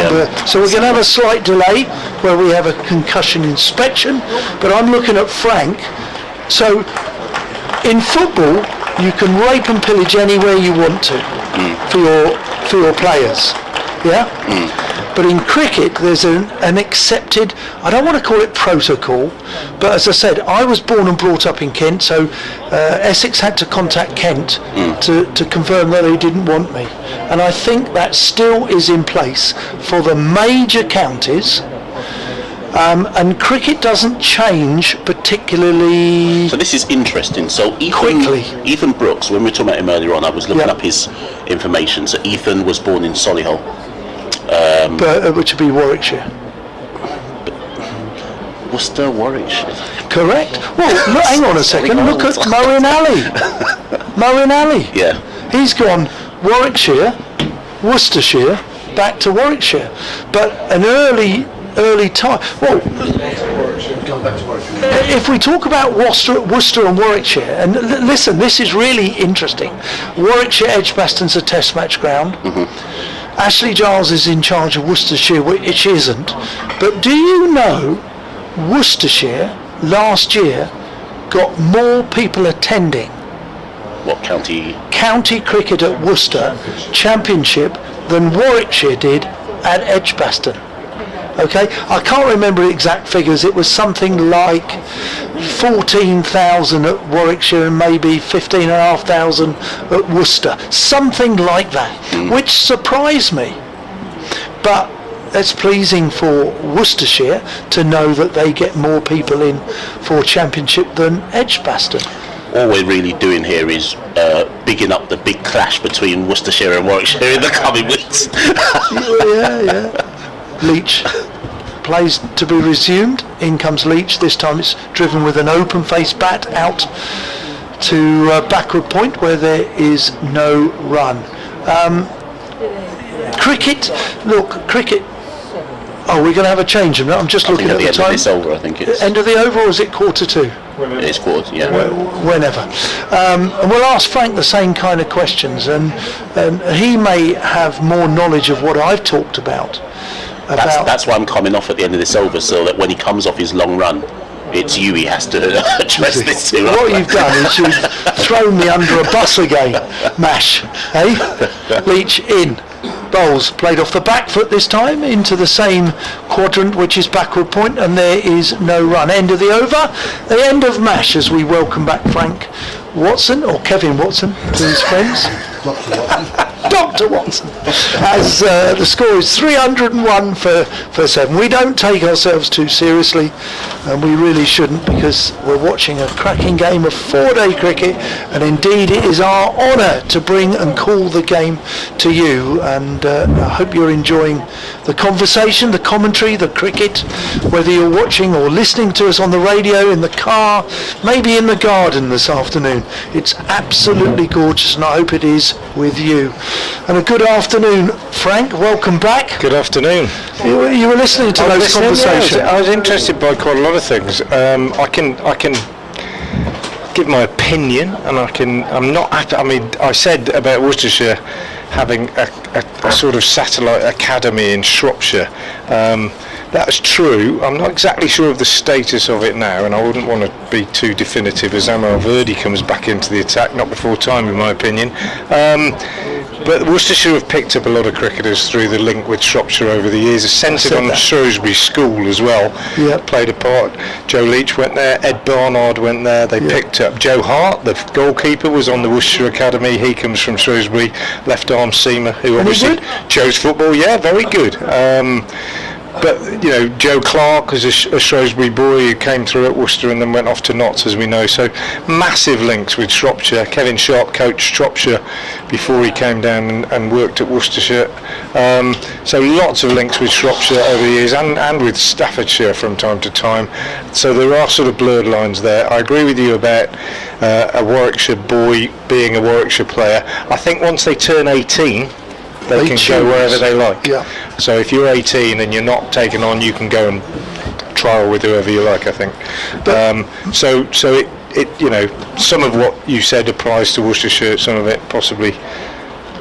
So we're going to have a slight delay where we have a concussion inspection, but I'm looking at Frank. So in football, you can rape and pillage anywhere you want to for your players, yeah. But in cricket, there's an accepted, I don't want to call it protocol, but as I said, I was born and brought up in Kent, so Essex had to contact Kent to confirm that they didn't want me. And I think that still is in place for the major counties. And cricket doesn't change particularly. So this is interesting. So quickly. Ethan Brooks, when we were talking about him earlier on, I was looking up his information. So Ethan was born in Solihull. Which would be Warwickshire. Worcester, Warwickshire. Correct. Well, look, hang on a second. Look at Moeen Ali. Moeen Ali. Yeah. He's gone Warwickshire, Worcestershire, back to Warwickshire. But an early time. Well, if we talk about Worcester and Warwickshire, and listen, this is really interesting. Warwickshire Edgbaston's a test match ground. Ashley Giles is in charge of Worcestershire, which isn't. But do you know Worcestershire last year got more people attending What county? county cricket at Worcester Championship than Warwickshire did at Edgbaston? Okay, I can't remember the exact figures. It was something like 14,000 at Warwickshire and maybe 15,500 at Worcester, something like that, which surprised me. But it's pleasing for Worcestershire to know that they get more people in for Championship than Edgbaston. All we're really doing here is bigging up the big clash between Worcestershire and Warwickshire in the coming weeks. Yeah. Leach plays to be resumed. In comes Leach. This time it's driven with an open face bat out to backward point where there is no run. Cricket. Look, cricket. Oh, we're going to have a change. I'm just looking at the time. End of this over, I think it's. End of the over, or is it 1:45? It's quarter, yeah. Whenever. And we'll ask Frank the same kind of questions, and he may have more knowledge of what I've talked about. That's why I'm coming off at the end of this over, so that when he comes off his long run, it's you he has to address this to. What you've done is you've thrown me under a bus again, Mash. Leach in. Bowls played off the back foot this time into the same quadrant, which is backward point, and there is no run. End of the over, the end of Mash, as we welcome back Frank Watson, or Kevin Watson to his friends. Dr. Watson. As the score is 301 for 7. We don't take ourselves too seriously, and we really shouldn't, because we're watching a cracking game of 4-day cricket, and indeed it is our honour to bring and call the game to you, and I hope you're enjoying the conversation, the commentary, the cricket, whether you're watching or listening to us on the radio, in the car, maybe in the garden this afternoon. It's absolutely gorgeous, and I hope it is with you. And a good afternoon, Frank. Welcome back. Good afternoon. You were listening to those conversations. Yeah, I was interested by quite a lot of things. I can give my opinion, and I'm not. I mean, I said about Worcestershire having a sort of satellite academy in Shropshire. That's true. I'm not exactly sure of the status of it now, and I wouldn't want to be too definitive as Amal Verdi comes back into the attack, not before time in my opinion. But Worcestershire have picked up a lot of cricketers through the link with Shropshire over the years. Centred on Shrewsbury School as well. Yep. Played a part. Joe Leach went there. Ed Barnard went there. They picked up Joe Hart, the goalkeeper, was on the Worcestershire Academy. He comes from Shrewsbury, left arm seamer, who obviously chose football. Yeah, very good. But, you know, Joe Clark was a Shrewsbury boy who came through at Worcester and then went off to Notts, as we know. So massive links with Shropshire. Kevin Sharp coached Shropshire before he came down and worked at Worcestershire. So lots of links with Shropshire over the years, and with Staffordshire from time to time. So there are sort of blurred lines there. I agree with you about a Warwickshire boy being a Warwickshire player. I think once they turn 18, they can go wherever they like. Yeah. So if you're 18 and you're not taken on, you can go and trial with whoever you like, I think. So it you know, some of what you said applies to Worcestershire, some of it possibly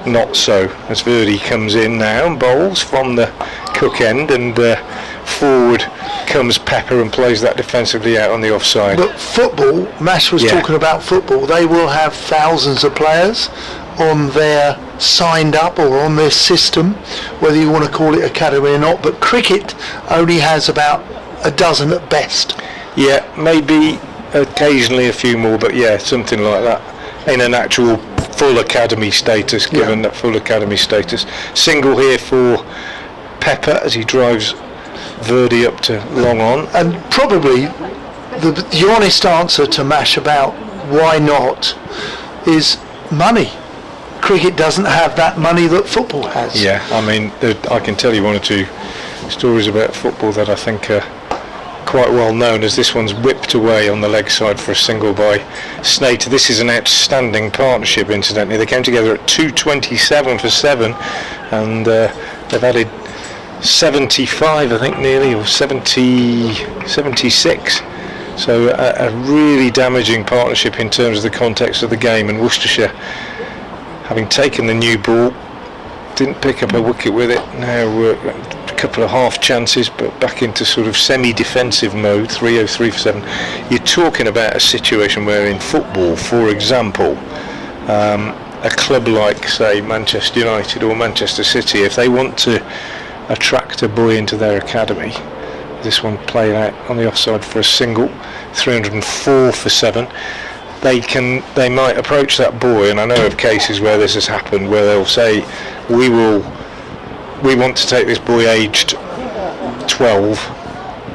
not so. As Verdi comes in now and bowls from the Cook end, and forward comes Pepper and plays that defensively out on the offside. But football, Mash was talking about football, they will have thousands of players on their signed up or on their system, whether you want to call it academy or not, but cricket only has about a dozen at best. Yeah, maybe occasionally a few more, but yeah, something like that in an actual full academy status, given that full academy status. Single here for Pepper as he drives Verdi up to long on. And probably the honest answer to Mash about why not is money. Cricket doesn't have that money that football has. Yeah, I mean, I can tell you one or two stories about football that I think are quite well known, as this one's whipped away on the leg side for a single by Snater. This is an outstanding partnership, incidentally. They came together at 227 for 7, and they've added 75, I think, nearly, or 76. So a really damaging partnership in terms of the context of the game. And Worcestershire, having taken the new ball, didn't pick up a wicket with it. Now a couple of half chances, but back into sort of semi-defensive mode. 303 for 7. You're talking about a situation where in football, for example, a club like, say, Manchester United or Manchester City, if they want to attract a boy into their academy, this one played out on the offside for a single, 304 for 7. They might approach that boy, and I know of cases where this has happened, where they'll say, we want to take this boy aged 12,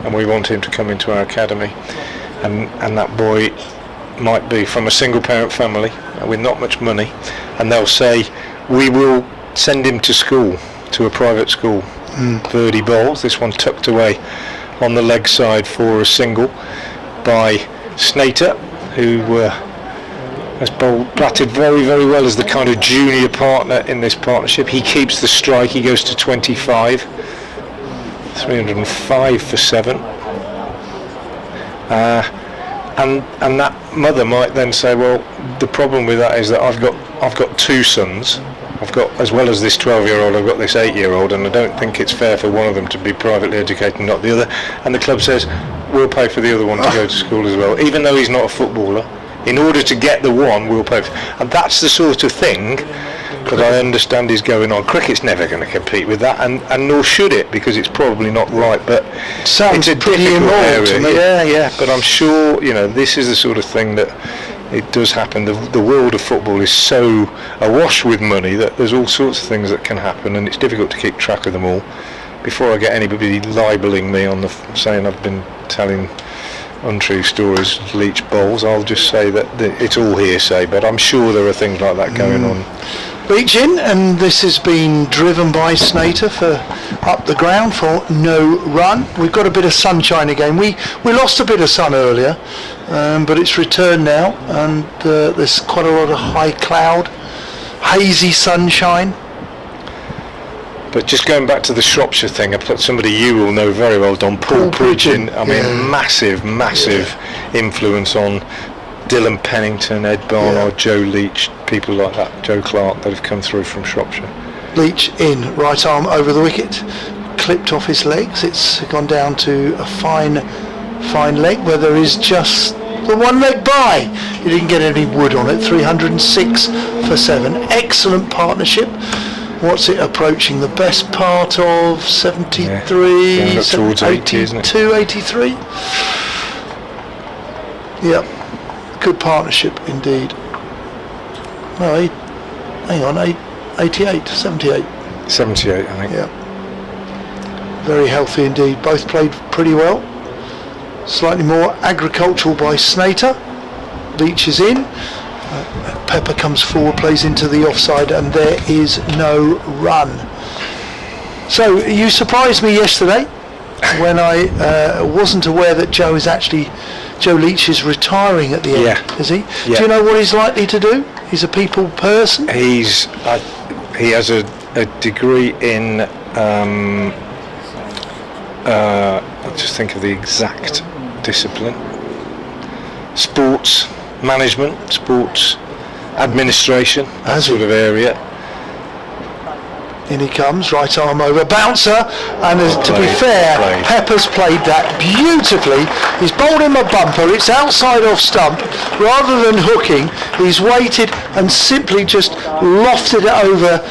and we want him to come into our academy, and that boy might be from a single parent family with not much money, and they'll say, we will send him to school, to a private school. Birdie bowls, this one tucked away on the leg side for a single by Snater, who has batted very, very well as the kind of junior partner in this partnership. He keeps the strike, he goes to 25, 305 for 7. And that mother might then say, well, the problem with that is that I've got two sons. I've got, as well as this 12-year-old, I've got this 8-year-old, and I don't think it's fair for one of them to be privately educated and not the other. And the club says, we'll pay for the other one to go to school as well, even though he's not a footballer. In order to get the one, we'll pay for. And that's the sort of thing that I understand is going on. Cricket's never going to compete with that, and nor should it, because it's probably not right. But sounds it's a pretty difficult immoral to me. Yeah. But I'm sure this is the sort of thing that it does happen. The world of football is so awash with money that there's all sorts of things that can happen, and it's difficult to keep track of them all. Before I get anybody libelling me on saying I've been telling untrue stories, Leach bowls, I'll just say that it's all hearsay, but I'm sure there are things like that going on. Leach in, and this has been driven by Snater for up the ground for no run. We've got a bit of sunshine again. We lost a bit of sun earlier, but it's returned now, and there's quite a lot of high cloud, hazy sunshine. But just going back to the Shropshire thing, I put somebody you will know very well, Don, Paul Pridgeon. I mean, massive influence on Dylan Pennington, Ed Barnard, Joe Leach, people like that, Joe Clark, that have come through from Shropshire. Leach in, right arm over the wicket, clipped off his legs. It's gone down to a fine leg where there is just the one leg by. He didn't get any wood on it. 306 for 7. Excellent partnership. What's it approaching? The best part of 73, up towards 80, isn't it? 82, 83. Yep, good partnership indeed. No, hang on, 88, 78. 78, I think. Yeah, very healthy indeed. Both played pretty well. Slightly more agricultural by Snater. Leach is in. Pepper comes forward, plays into the offside, and there is no run. So you surprised me yesterday when I wasn't aware that Joe Leach is retiring at the end. Yeah. Is he? Yeah. Do you know what he's likely to do? He's a people person. He has a degree in I'll just think of the exact discipline. Sports management, sports administration, that sort of area. In he comes, right arm over, bouncer, and to be fair, Pepper's played that beautifully. He's bowled him a bumper, it's outside off stump. Rather than hooking, he's waited and simply just lofted it over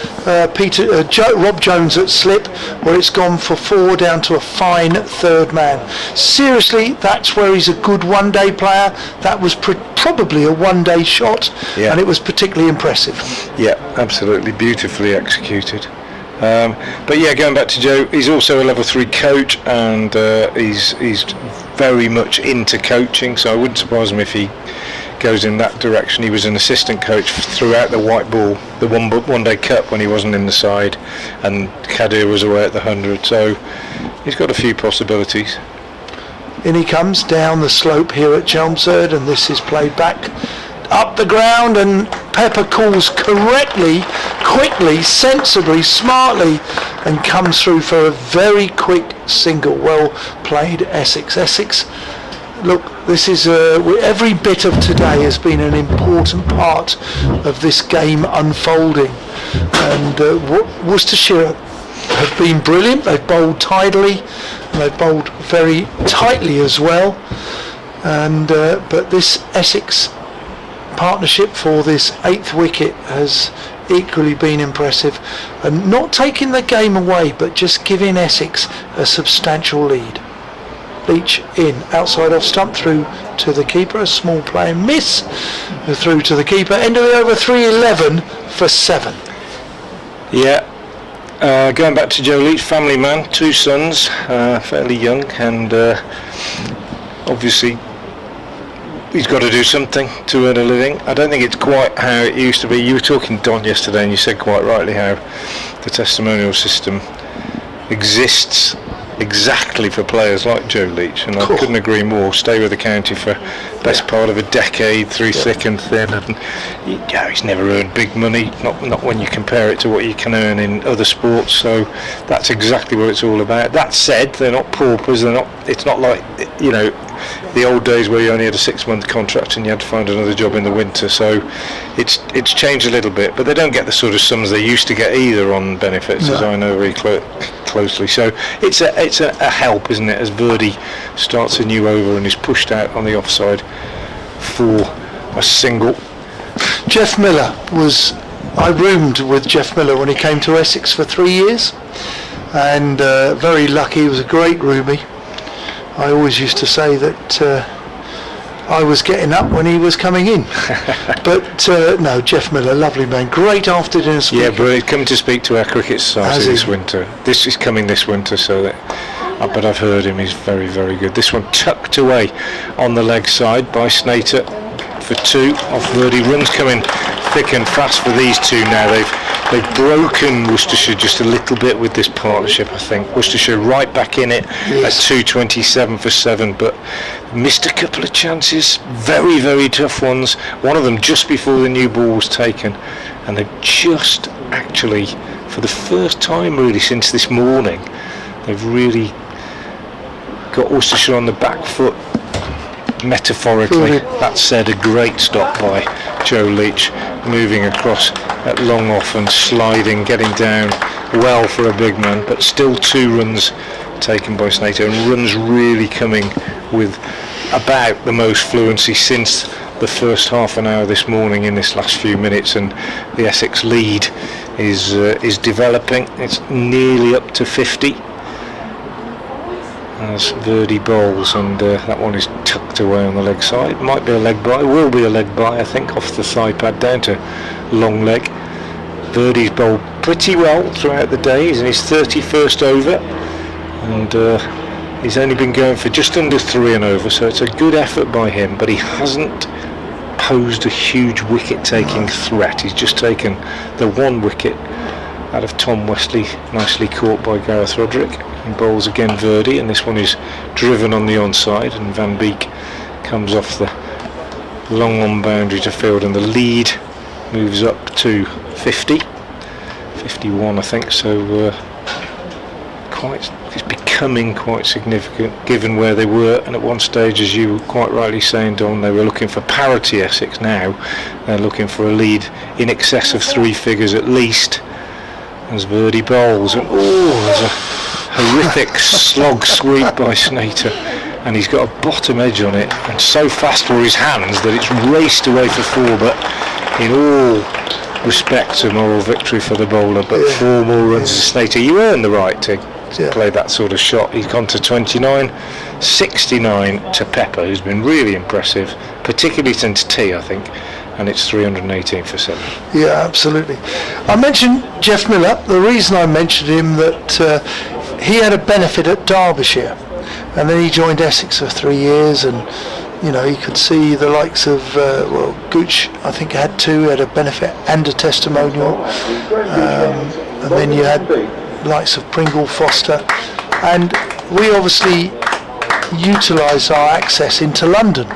Rob Jones at slip, where it's gone for 4 down to a fine third man. Seriously, that's where he's a good one-day player. That was probably a one-day shot, and it was particularly impressive. Yeah, absolutely, beautifully executed. But yeah, going back to Joe, he's also a level 3 coach, and he's very much into coaching, so I wouldn't surprise him if he goes in that direction. He was an assistant coach throughout the white ball, the one day cup, when he wasn't in the side, and Kadir was away at the 100, so he's got a few possibilities. In he comes down the slope here at Chelmsford, and this is played back up the ground, and Pepper calls correctly, quickly, sensibly, smartly, and comes through for a very quick single. Well played, Essex. Essex, look, this is every bit of today has been an important part of this game unfolding, and Worcestershire have been brilliant. They've bowled tidily, and they've bowled very tightly as well, and but this Essex partnership for this 8th wicket has equally been impressive, and not taking the game away but just giving Essex a substantial lead. Leach in, outside off stump, through to the keeper, a small play and miss, through to the keeper, end of the over, 3-11 for 7. Yeah, going back to Joe Leach, family man, 2 sons, fairly young, and obviously he's got to do something to earn a living. I don't think it's quite how it used to be. You were talking to Don yesterday, and you said quite rightly how the testimonial system exists exactly for players like Joe Leach, and I couldn't agree more. Stay with the county for best part of a decade, through thick and thin, and he's never earned big money, not when you compare it to what you can earn in other sports, so that's exactly what it's all about. That said, they're not paupers, it's not like, the old days where you only had a 6-month contract and you had to find another job in the winter, so it's changed a little bit, but they don't get the sort of sums they used to get either on benefits, as I know very closely, so it's a help, isn't it, as Verdi starts a new over and is pushed out on the offside for a single. Jeff Miller I roomed with Jeff Miller when he came to Essex for 3 years, and very lucky. He was a great roomie. I always used to say that I was getting up when he was coming in. But no, Jeff Miller, lovely man, great after dinner speaker. Yeah, but he's coming to speak to our cricket society this winter. This is coming this winter, so that. But I've heard him. He's very, very good. This one tucked away on the leg side by Snater for 2 off Verdi. Runs coming thick and fast for these two now. They've broken Worcestershire just a little bit with this partnership, I think. Worcestershire right back in it at 227 for 7, but missed a couple of chances, very, very tough ones. One of them just before the new ball was taken, and they've just actually, for the first time really since this morning, they've really got Worcestershire on the back foot, metaphorically. That said, a great stop by Joe Leach, moving across at long off and sliding, getting down well for a big man, but still 2 runs taken by Snater, and runs really coming with about the most fluency since the first half an hour this morning in this last few minutes, and the Essex lead is developing. It's nearly up to 50 as Verdi bowls, and that one is tucked away on the leg side. Might be a leg bye, will be a leg bye, I think, off the thigh pad down to long leg. Verdi's bowled pretty well throughout the day. He's in his 31st over, and he's only been going for just under 3 and over, so it's a good effort by him, but he hasn't posed a huge wicket-taking threat. He's just taken the 1 wicket out of Tom Westley, nicely caught by Gareth Roderick. He bowls again Verdi, and this one is driven on the onside, and Van Beek comes off the long on boundary to field, and the lead moves up to 51 I think, so it's becoming quite significant given where they were, and at one stage, as you were quite rightly saying, Don, they were looking for parity. Essex now they're looking for a lead in excess of 3 figures at least, as Verdi bowls, and there's a horrific slog sweep by Snater, and he's got a bottom edge on it, and so fast were his hands that it's raced away for 4, but in all respects a moral victory for the bowler, but 4 more runs to Snater. You earn the right to play that sort of shot. He's gone to 29, 69 to Pepper, who's been really impressive, particularly since tea, I think, and it's 318 for 7. Yeah, absolutely. I mentioned Jeff Miller. The reason I mentioned him, that he had a benefit at Derbyshire, and then he joined Essex for 3 years, and you could see the likes of Gooch, I think, had 2, had a benefit and a testimonial, and then you had the likes of Pringle, Foster, and we obviously utilise our access into London.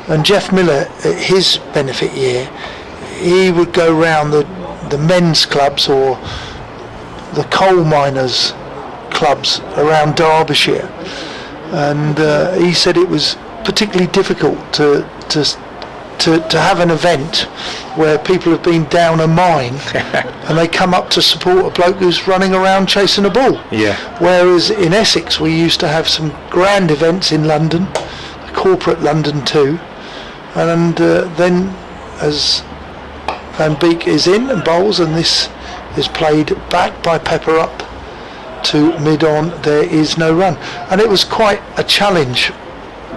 And Jeff Miller, at his benefit year, he would go round the men's clubs or the coal miners clubs around Derbyshire, and he said it was particularly difficult to have an event where people have been down a mine and they come up to support a bloke who's running around chasing a ball. Yeah. Whereas in Essex we used to have some grand events in London, corporate London too, and then as Van Beek is in and bowls, and this is played back by Pepper up to mid-on, there is no run. And it was quite a challenge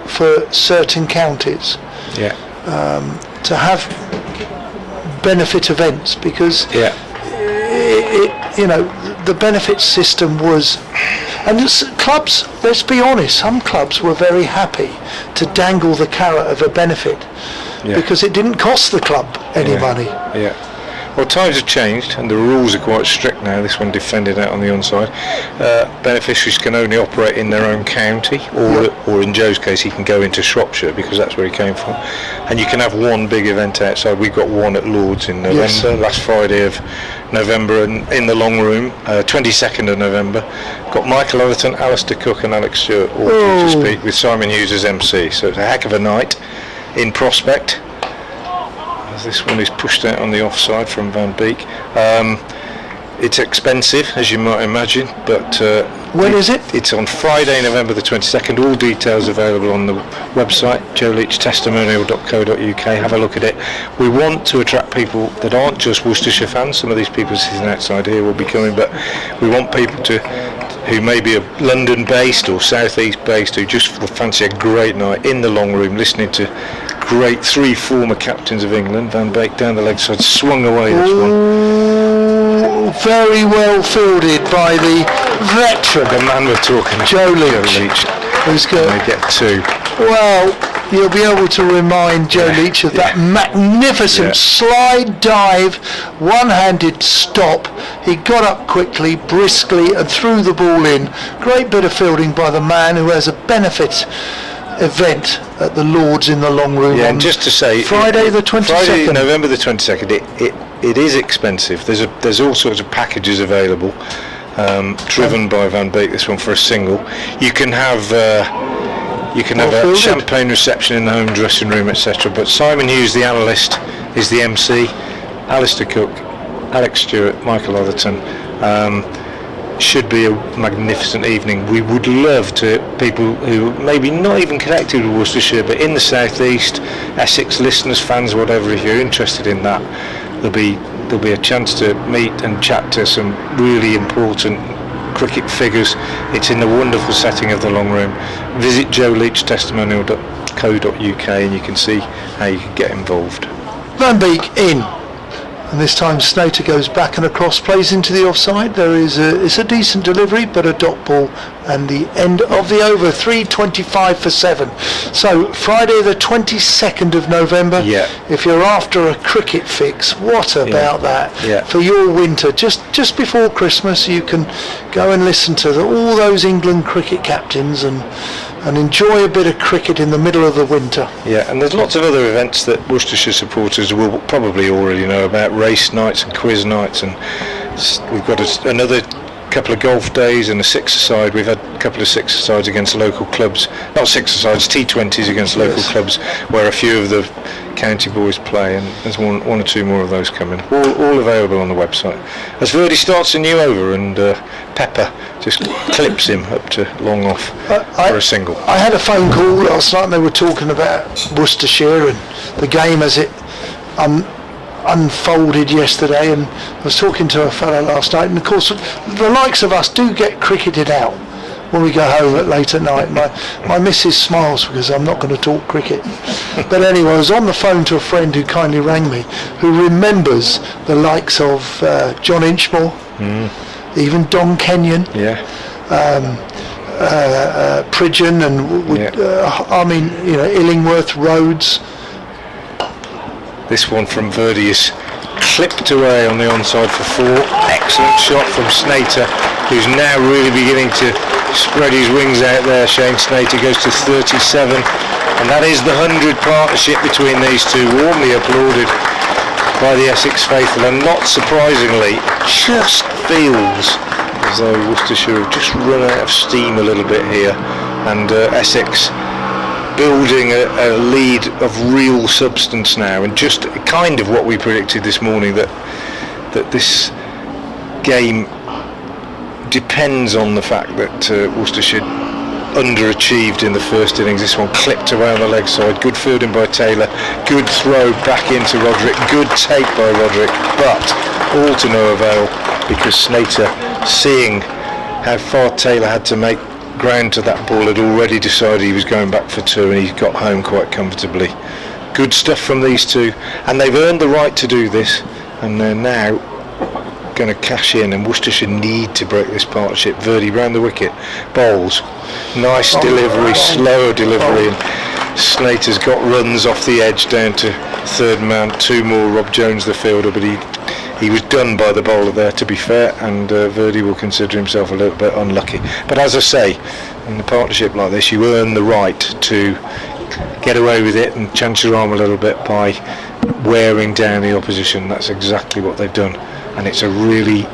for certain counties to have benefit events, because the benefit system was, and clubs, let's be honest, some clubs were very happy to dangle the carrot of a benefit because it didn't cost the club any money. Yeah. Well, times have changed and the rules are quite strict now. This one defended out on the onside. Beneficiaries can only operate in their own county, or in Joe's case he can go into Shropshire because that's where he came from. And you can have one big event outside. We've got one at Lords in November, last Friday of November, and in the long room, 22nd of November. Got Michael Otherton, Alistair Cook and Alex Stewart all due to speak with Simon Hughes as MC. So it's a heck of a night in Prospect. This one is pushed out on the offside from Van Beek. It's expensive, as you might imagine, but when is it? It's on Friday, November the 22nd. All details available on the website, joeleachtestimonial.co.uk. Have a look at it. We want to attract people that aren't just Worcestershire fans. Some of these people sitting outside here will be coming, but we want people who may be London based or South East based, who just fancy a great night in the long room listening to great three former captains of England. Van Beek down the leg side, swung away this one. Very well fielded by the veteran, the man we're talking about, Joe Leach. Who's going to get two. Well, you'll be able to remind Joe Leach of that magnificent slide dive, one-handed stop. He got up quickly, briskly, and threw the ball in. Great bit of fielding by the man who has a benefit event at the Lords in the long room. Yeah, and just to say, Friday the 22nd. Friday, November the 22nd. It is expensive. There's all sorts of packages available, driven by Van Beek. This one for a single. You can have a champagne reception in the home dressing room, etc. But Simon Hughes, the analyst, is the MC. Alistair Cook, Alex Stewart, Michael Otherton. Should be a magnificent evening. We would love to people who maybe not even connected with Worcestershire, but in the South East, Essex listeners, fans, whatever. If you're interested in that, there'll be a chance to meet and chat to some really important cricket figures. It's in the wonderful setting of the long room. Visit joeleachtestimonial.co.uk and you can see how you can get involved. Van Beek in. And this time Snater goes back and across, plays into the offside. It's a decent delivery, but a dot ball, and the end of the over, 3:25 for 7. So Friday the 22nd of November. If you're after a cricket fix, what about that? For your winter, just before Christmas, you can go and listen to all those England cricket captains and enjoy a bit of cricket in the middle of the winter. And there's lots of other events that Worcestershire supporters will probably already know about, race nights and quiz nights, and we've got another couple of golf days and a six-a-side. We've had a couple of six-a-sides against local clubs, not six-a-sides, T20s against local clubs, where a few of the county boys play, and there's one or two more of those coming, all available on the website. As Verdi starts a new over, and Pepper just clips him up to long off for a single. I had a phone call last night and they were talking about Worcestershire and the game as it unfolded yesterday, and I was talking to a fellow last night, and of course the likes of us do get cricketed out when we go home late at night. My missus smiles because I'm not going to talk cricket. But anyway, I was on the phone to a friend who kindly rang me, who remembers the likes of John Inchmore, even Don Kenyon, Pridgeon, and Illingworth, Rhodes. This one from Verdi is clipped away on the onside for 4. Excellent shot from Snater. who's now really beginning to spread his wings out there. Shane Snater goes to 37, and that is the 100 partnership between these two, warmly applauded by the Essex faithful, and not surprisingly, just feels as though Worcestershire have just run out of steam a little bit here, and Essex building a lead of real substance now, and just kind of what we predicted this morning, that this game depends on the fact that Worcestershire underachieved in the first innings. This one clipped around the leg side, good fielding by Taylor, good throw back into Roderick, good take by Roderick, but all to no avail, because Snater, seeing how far Taylor had to make ground to that ball, had already decided he was going back for two, and he's got home quite comfortably. Good stuff from these two, and they've earned the right to do this, and they're now going to cash in, and Worcestershire need to break this partnership. Verdi round the wicket, bowls, nice delivery, slower delivery, and Snater's got runs off the edge down to third man, two more. Rob Jones the fielder, but he was done by the bowler there, to be fair, and Verdi will consider himself a little bit unlucky. But as I say, in a partnership like this, you earn the right to get away with it and chance your arm a little bit by wearing down the opposition. That's exactly what they've done, and it's a really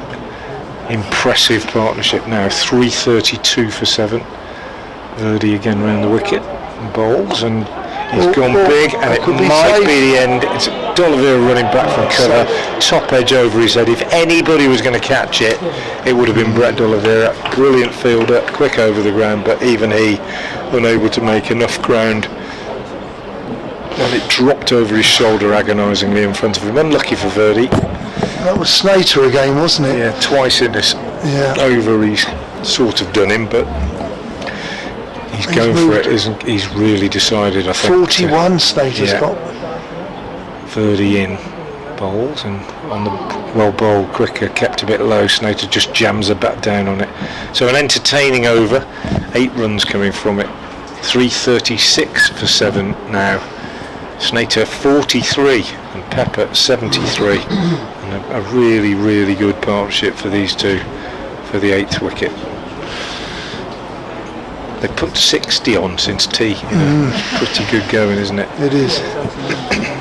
impressive partnership now. 332 for 7. Verdi again round the wicket and bowls, and he's gone big, and it might be the end. It's D'Oliveira running back from cover, top edge over his head. If anybody was going to catch it, it would have been Brett D'Oliveira. Brilliant fielder, quick over the ground, but even he unable to make enough ground, and it dropped over his shoulder agonisingly in front of him. Unlucky for Verdi. That was Snater again, wasn't it? Yeah, twice in this over he's sort of done him, but he's going for it, isn't he? He's really decided, I think. 41 Snater's got. Verdi in bowls, and on the well bowled cricket, kept a bit low. Snater just jams the bat down on it. So an entertaining over, 8 runs coming from it. 336 for 7 now. Snater 43 and Pepper 73, and a really, really good partnership for these two for the 8th wicket. They put 60 on since tea. Pretty good going, isn't it? It is.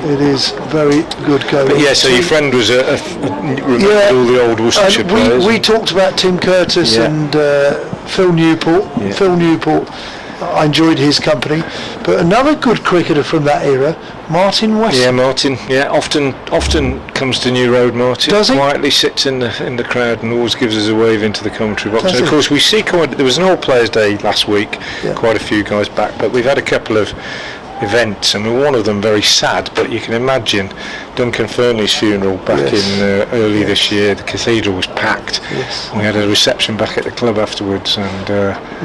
It is very good going. But yeah, so your friend was remembered all the old Worcestershire players. We talked about Tim Curtis and Phil Newport. Yeah. Phil Newport, I enjoyed his company. But another good cricketer from that era, Martin Weston. Yeah, Martin. Yeah, often comes to New Road. Martin does he? Quietly sits in the crowd and always gives us a wave into the commentary box. Does And of course, we see there was an All Players Day last week. Yeah. Quite a few guys back, but we've had a couple of events, and one of them very sad, but you can imagine Duncan Fernley's funeral back in early this year. The cathedral was packed. Yes. We had a reception back at the club afterwards, and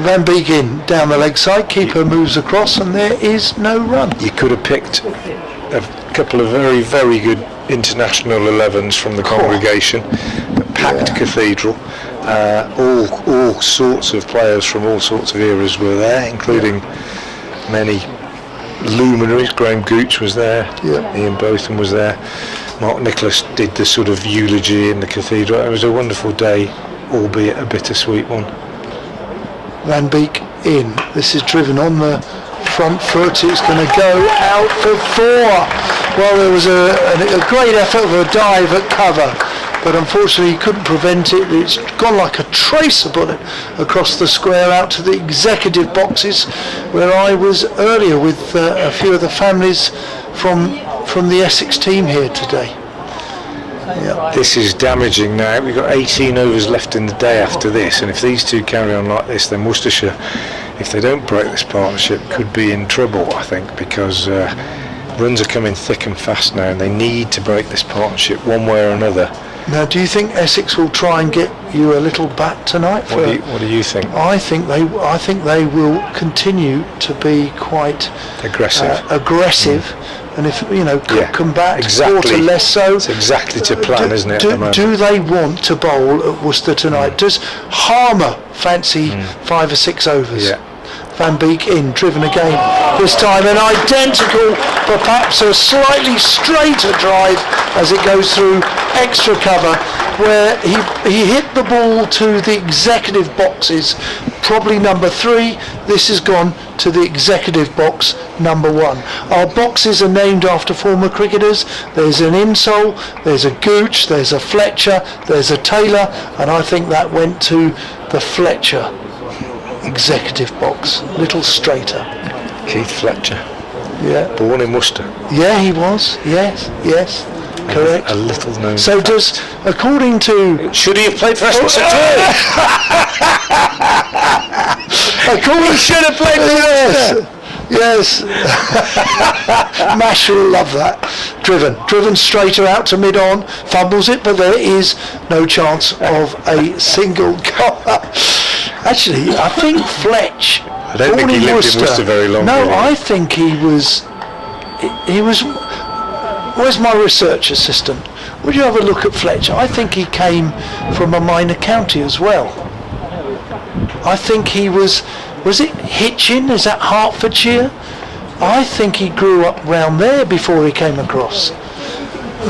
Van Beek in down the leg side, keeper moves across, and there is no run. you could have picked a couple of very, very good international 11s from the congregation. A packed cathedral. All sorts of players from all sorts of eras were there, including many luminaries. Graham Gooch was there, Ian Botham was there, Mark Nicholas did the sort of eulogy in the cathedral. It was a wonderful day, albeit a bittersweet one. Van Beek in. This is driven on the front foot. It's going to go out for 4. Well, there was a great effort of a dive at cover, but unfortunately he couldn't prevent it. It's gone like a tracer bullet across the square out to the executive boxes, where I was earlier with a few of the families from the Essex team here today. This is damaging now. We've got 18 overs left in the day after this, and if these two carry on like this, then Worcestershire, if they don't break this partnership, could be in trouble, I think, because runs are coming thick and fast now, and they need to break this partnership one way or another. Now, do you think Essex will try and get you a little bat tonight? What do you think? I think they will continue to be quite aggressive. And if Cook come back, Porter less so. It's exactly to plan, isn't it? At the moment? Do they want to bowl at Worcester tonight? Does Harmer fancy 5 or 6 overs? Yeah. Van Beek in, driven again. This time an identical, but perhaps a slightly straighter drive as it goes through extra cover, where he hit the ball to the executive boxes, probably number 3. This has gone to the executive box, number 1. Our boxes are named after former cricketers. There's an Insole, there's a Gooch, there's a Fletcher, there's a Taylor, and I think that went to the Fletcher executive box, little straighter. Keith Fletcher. Yeah. Born in Worcester. Yeah, he was. Yes. Correct. A little known. So does, according to... Should he have played for Essex at all? He should have played for Worcester. Yes. Mash will love that. Driven straighter out to mid-on, fumbles it, but there is no chance of a single goal. Actually, I think Fletch... I don't think he lived in Worcester very long. No, I think he was... Where's my research assistant? Would you have a look at Fletcher? I think he came from a minor county as well. I think he was it Hitchin? Is that Hertfordshire? I think he grew up round there before he came across.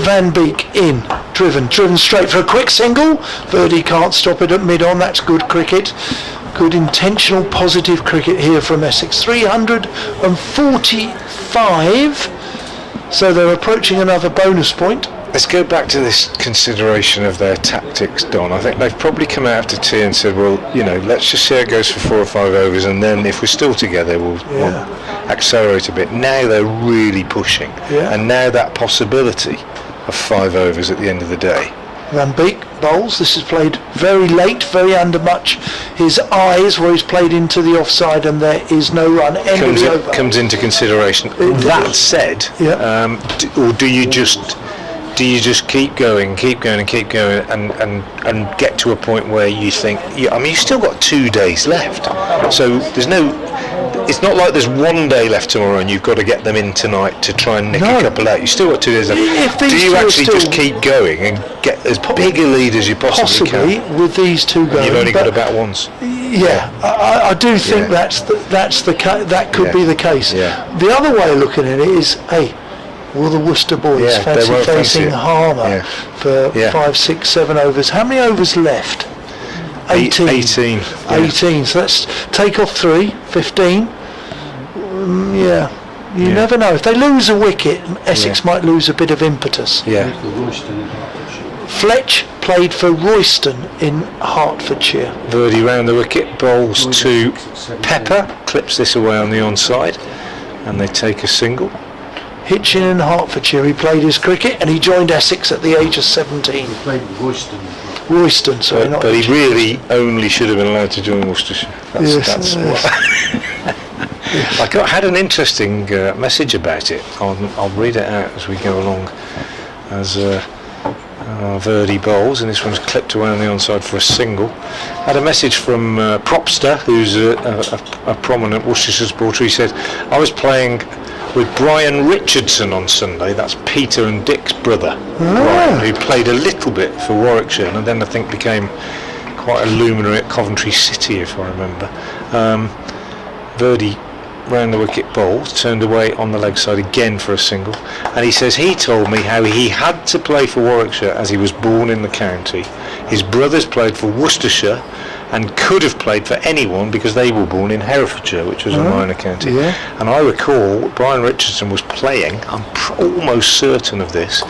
Van Beek in, driven straight for a quick single. Verdi can't stop it at mid-on. That's good cricket. Good intentional positive cricket here from Essex. 345. So they're approaching another bonus point. Let's go back to this consideration of their tactics, Don. I think they've probably come out after tea and said, well, let's just see how it goes for 4 or 5 overs, and then if we're still together, we'll accelerate a bit. Now they're really pushing. Yeah. And now that possibility of 5 overs at the end of the day. Van Beek bowls. This is played very late, very under much his eyes, where he's played into the offside, and there is no run. End of the over. Comes into consideration. That said, or do you just keep going and get to a point where you think, you've still got 2 days left, so it's not like there's 1 day left tomorrow and you've got to get them in tonight to try and nick a couple out. You've still got 2 days left. Do you actually just keep going and get as big a lead as you possibly can? Possibly, with these two going. You've only got to bat once. Yeah, I do think that could be the case. Yeah. The other way of looking at it is, will the Worcester boys fancy facing Harmer for 5, 6, 7 overs? How many overs left? 18. 18. So let's take off 3, 15. You never know. If they lose a wicket, Essex might lose a bit of impetus. Yeah. Fletch played for Royston in Hertfordshire. Verdi round the wicket, bowls to Pepper, clips this away on the onside, and they take a single. Hitchin in Hertfordshire, he played his cricket and he joined Essex at the age of 17. He played Royston. But he really only should have been allowed to join Worcestershire. I had an interesting message about it. I'll read it out as we go along. As Verdi bowls, and this one's clipped away on the onside for a single. Had a message from Propster, who's a prominent Worcestershire supporter. He said, I was playing with Brian Richardson on Sunday. That's Peter and Dick's brother, Brian, who played a little bit for Warwickshire and then I think became quite a luminary at Coventry City, if I remember. Verdi round the wicket bowls, turned away on the leg side again for a single, and he says he told me how he had to play for Warwickshire as he was born in the county. His brothers played for Worcestershire and could have played for anyone because they were born in Herefordshire, which was a minor county. And I recall Brian Richardson was playing, I'm almost certain of this,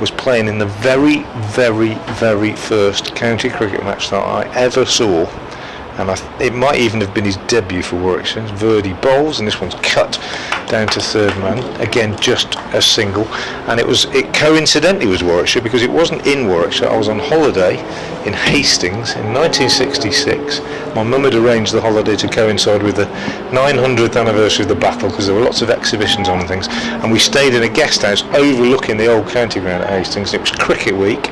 was playing in the very, very, very first county cricket match that I ever saw, and it might even have been his debut for Warwickshire. Verdi bowls, and this one's cut down to third man, again just a single, and it coincidentally was Warwickshire because it wasn't in Warwickshire. I was on holiday in Hastings in 1966. My mum had arranged the holiday to coincide with the 900th anniversary of the battle because there were lots of exhibitions on and things, and we stayed in a guest house overlooking the old county ground at Hastings. It was cricket week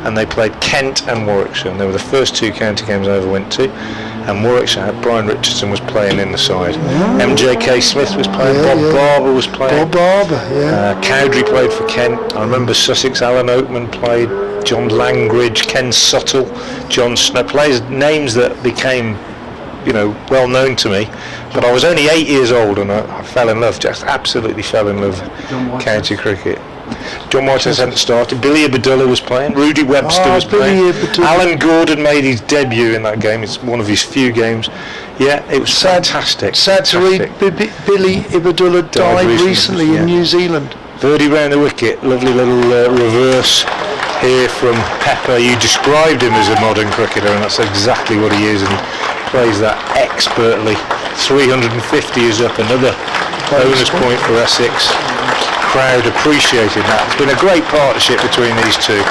and they played Kent and Warwickshire, and they were the first 2 county games I ever went to, and Warwickshire had Brian Richardson was playing in the side. MJK Smith was playing, Bob Barber was playing. Cowdrey played for Kent. I remember Sussex, Alan Oatman played, John Langridge, Ken Suttle, John Snow, players, names that became well known to me But I was only 8 years old and I fell in love, just absolutely fell in love with county cricket. John Whitehouse hadn't started. Billy Abdullah was playing. Rudy Webster was playing. Alan Gordon made his debut in that game. It's one of his few games. Yeah, it was fantastic. Sad to read Billy Abdullah died recently in New Zealand. Birdie round the wicket. Lovely little reverse here from Pepper. You described him as a modern cricketer, and that's exactly what he is, and he plays that expertly. 350 is up, another bonus point for Essex. Crowd appreciated that. It's been a great partnership between these two.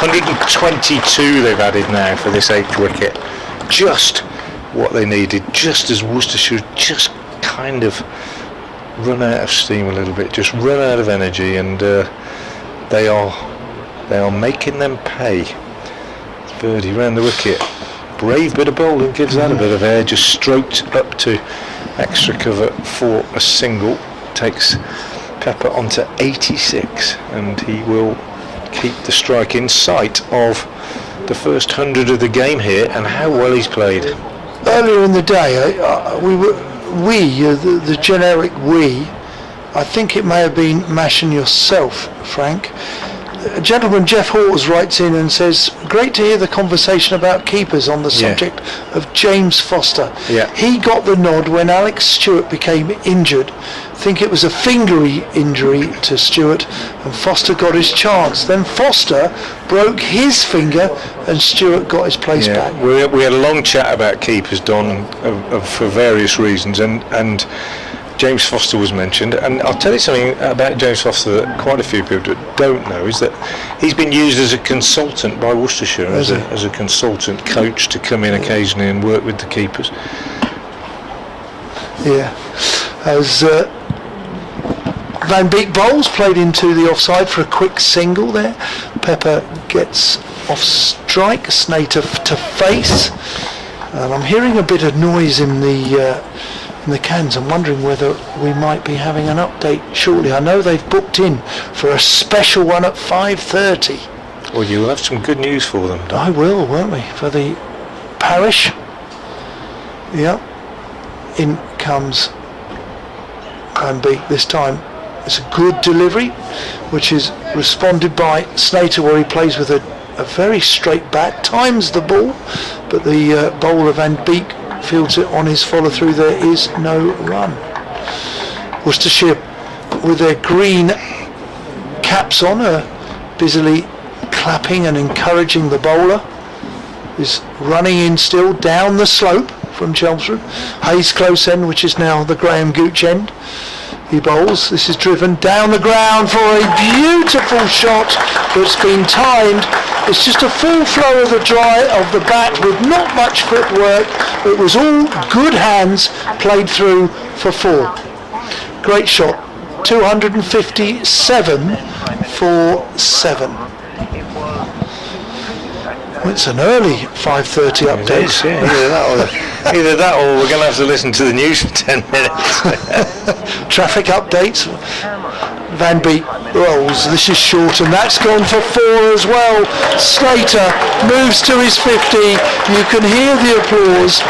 122 they've added now for this 8th wicket. Just what they needed, just as Worcestershire just kind of run out of steam a little bit, just run out of energy, and they are making them pay. Birdie round the wicket. Brave bit of bowling, gives that a bit of air, just stroked up to extra cover for a single. Takes Pepper onto 86, and he will keep the strike in sight of the first 100 of the game here, and how well he's played. Earlier in the day, the generic we, I think it may have been Mash and yourself, Frank. A gentleman, Jeff Hawes, writes in and says, great to hear the conversation about keepers on the subject of James Foster. Yeah. He got the nod when Alex Stewart became injured. I think it was a fingery injury to Stewart, and Foster got his chance. Then Foster broke his finger and Stewart got his place back. We had a long chat about keepers, Don, for various reasons, and James Foster was mentioned, and I'll tell you something about James Foster that quite a few people don't know, is that he's been used as a consultant by Worcestershire, as a consultant coach to come in occasionally and work with the keepers. Yeah, as Van Beek bowls, played into the offside for a quick single there. Pepper gets off strike, Snater to face, and I'm hearing a bit of noise in the cans. I'm wondering whether we might be having an update shortly. I know they've booked in for a special one at 5:30. Well, you'll have some good news for them, Don. I will, won't we? For the parish. Yeah. In comes Van Beek this time. It's a good delivery, which is responded by Snater, where he plays with a very straight bat, times the ball, but the bowler Van Beek fields it on his follow through. There is no run. Worcestershire, with their green caps on, are busily clapping and encouraging the bowler. Is running in still down the slope from Chelmsford. Hayes close end, which is now the Graham Gooch end. He bowls. This is driven down the ground for a beautiful shot that's been timed. It's just a full flow of the bat with not much footwork. It was all good hands played through for 4. Great shot. 257 for 7. It's an early 5:30 update. Either that or we're going to have to listen to the news for 10 minutes. Traffic updates. Van Beek rolls. This is short, and that's gone for 4 as well. Slater moves to his 50. You can hear the applause,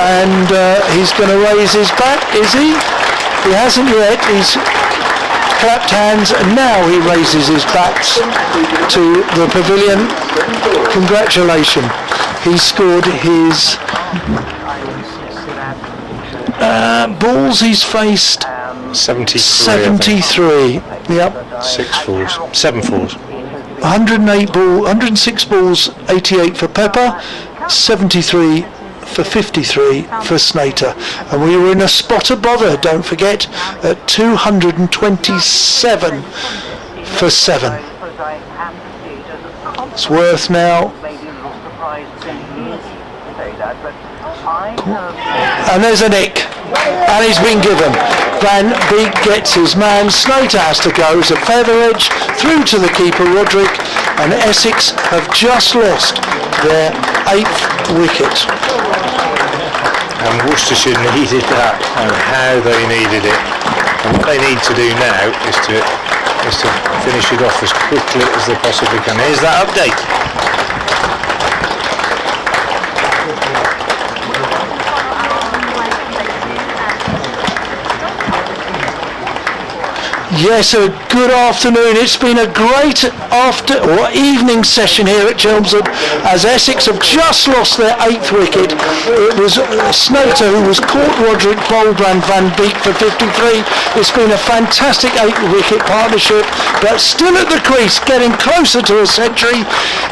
and he's going to raise his bat, is he? He hasn't yet. He's clapped hands, and now he raises his bat to the pavilion. Congratulations. He scored his balls. He's faced 73. Yep. 6 fours, 7 fours. 106 balls, 88 for Pepper, 73 for 53 for Snater. And we were in a spot of bother, don't forget, at 227 for 7. It's worth now. And there's a nick, and he's been given. Van Beek gets his man. Snater has to go. It's a feather edge through to the keeper, Roderick, and Essex have just lost their 8th wicket. And Worcestershire needed that, and how they needed it. And what they need to do now is to finish it off as quickly as they possibly can. Here's that update. Yes, a good afternoon. It's been a great evening session here at Chelmsford as Essex have just lost their 8th wicket. It was Snowter who was caught Roderick, bowled and Van Beek for 53. It's been a fantastic 8-wicket partnership, but still at the crease, getting closer to a century,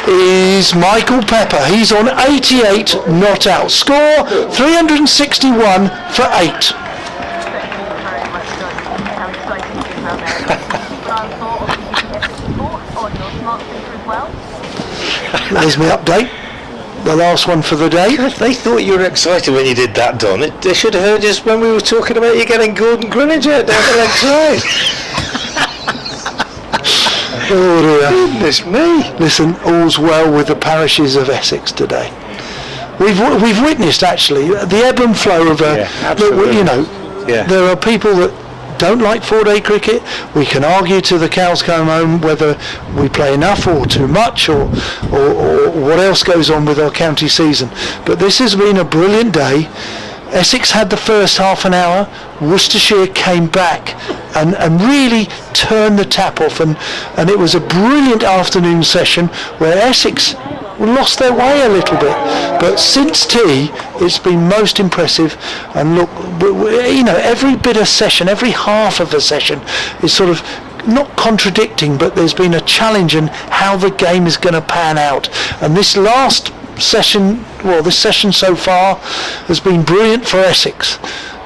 is Michael Pepper. He's on 88 not out. Score 361 for 8. There's my update. The last one for the day. They thought you were excited when you did that, Don. They should have heard us when we were talking about you getting Gordon Greenwich out down the leg side. Oh dear. Goodness me. Listen, all's well with the parishes of Essex today. We've witnessed actually the ebb and flow of there are people that don't like 4-day cricket. We can argue till the cows come home whether we play enough or too much or what else goes on with our county season. But this has been a brilliant day. Essex had the first half an hour. Worcestershire came back and really turned the tap off, and it was a brilliant afternoon session where Essex lost their way a little bit, but since tea it's been most impressive. And look, every bit of session, every half of a session is sort of not contradicting, but there's been a challenge in how the game is going to pan out. And this last session, this session so far has been brilliant for Essex.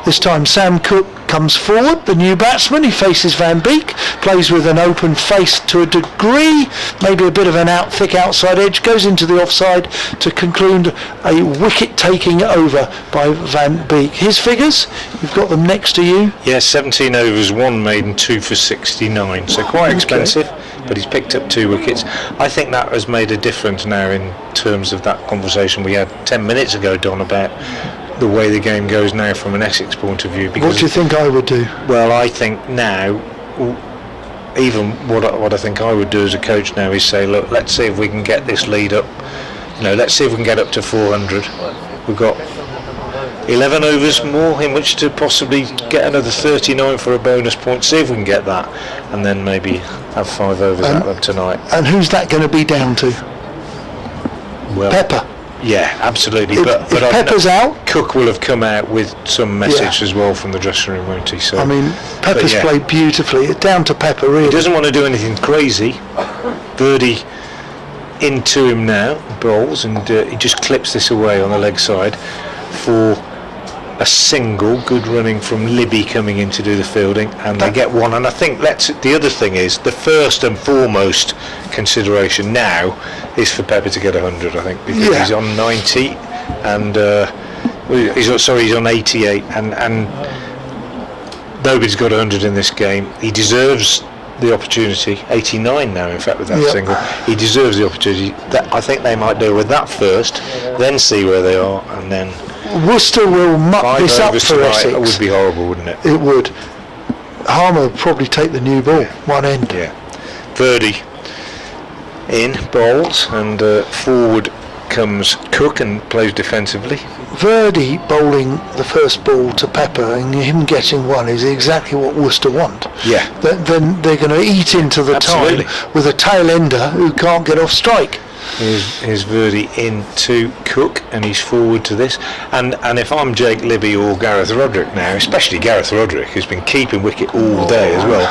This time Sam Cook comes forward, the new batsman. He faces Van Beek, plays with an open face to a degree, maybe a bit of an thick outside edge, goes into the offside to conclude a wicket-taking over by Van Beek. His figures, you've got them next to you. Yeah, 17 overs, 1 maiden, 2 for 69, so quite expensive, but he's picked up 2 wickets. I think that has made a difference now in terms of that conversation we had 10 minutes ago, Don, about the way the game goes now from an Essex point of view. What do you think I would do? Well, I think now, even what I think I would do as a coach now is say, look, let's see if we can get this lead up. Let's see if we can get up to 400. We've got 11 overs more in which to possibly get another 39 for a bonus point. See if we can get that, and then maybe have 5 overs at them tonight. And who's that going to be down to? Well, Pepper. Yeah, absolutely. If Pepper's out, Cook will have come out with some message as well from the dressing room, won't he? So, I mean, Pepper's played beautifully. It's down to Pepper, really. He doesn't want to do anything crazy. Birdie into him now, bowls, and he just clips this away on the leg side for a single. Good running from Libby coming in to do the fielding, and they get one. And I think the other thing is the first and foremost consideration now is for Pepper to get 100. I think because he's on 90 and he's on 88, and nobody's got 100 in this game. He deserves the opportunity. 89 now, in fact, with that single. He deserves the opportunity. I think they might deal with that first, then see where they are, and then. Worcester will muck this up for Essex. It would be horrible, wouldn't it? It would. Harmer would probably take the new ball, one end. Yeah. Verdi in, bowls, and forward comes Cook and plays defensively. Verdi bowling the first ball to Pepper and him getting one is exactly what Worcester want. Yeah. Then they're going to eat into the time with a tail ender who can't get off strike. Here's Verdi into Cook, and he's forward to this. And if I'm Jake Libby or Gareth Roderick now, especially Gareth Roderick, who's been keeping wicket all day as well,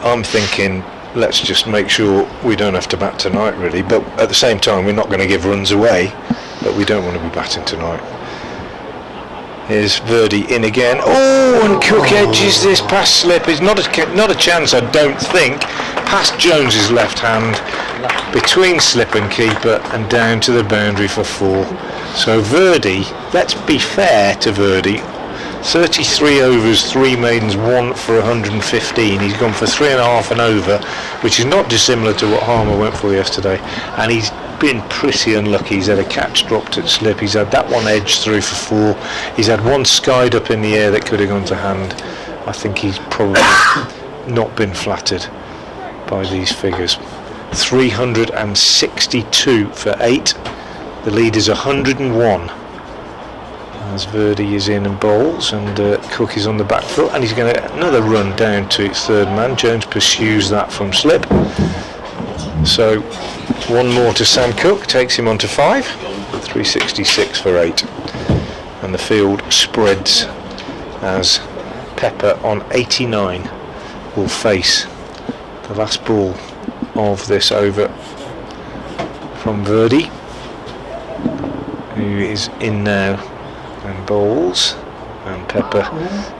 I'm thinking, let's just make sure we don't have to bat tonight, really. But at the same time, we're not going to give runs away, but we don't want to be batting tonight. Here's Verdi in again. Oh, and Cook edges this past slip. It's not a chance, I don't think. Past Jones's left hand, between slip and keeper, and down to the boundary for 4. So Verdi, let's be fair to Verdi, 33 overs, 3 maidens, 1 for 115. He's gone for 3.5 and over, which is not dissimilar to what Harmer went for yesterday. And he's been pretty unlucky. He's had a catch dropped at slip. He's had that one edged through for 4. He's had one skied up in the air that could have gone to hand. I think he's probably not been flattered by these figures. 362 for 8. The lead is 101. as Verdi is in and bowls, and Cook is on the back foot, and he's going to another run down to its third man. Jones pursues that from slip. So one more to Sam Cook, takes him on to 5, 366 for 8. And the field spreads as Pepper on 89 will face the last ball of this over from Verdi, who is in now and bowls, and Pepper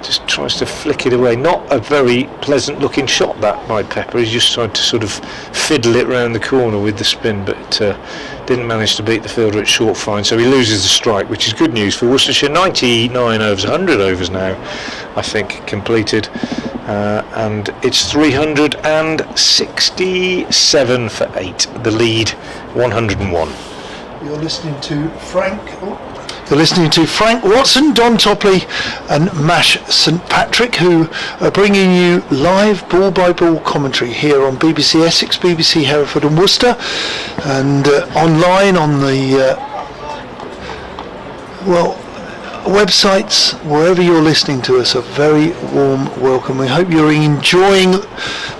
just tries to flick it away. Not a very pleasant looking shot that by Pepper. He's just tried to sort of fiddle it round the corner with the spin, but didn't manage to beat the fielder at short fine, so he loses the strike, which is good news for Worcestershire. 99 overs, 100 overs now I think completed, and it's 367 for 8. The lead 101. You're listening to Frank Watson, Don Topley and Mash St Patrick, who are bringing you live ball-by-ball commentary here on BBC Essex, BBC Hereford and Worcester, and online on the websites. Wherever you're listening to us, a very warm welcome. We hope you're enjoying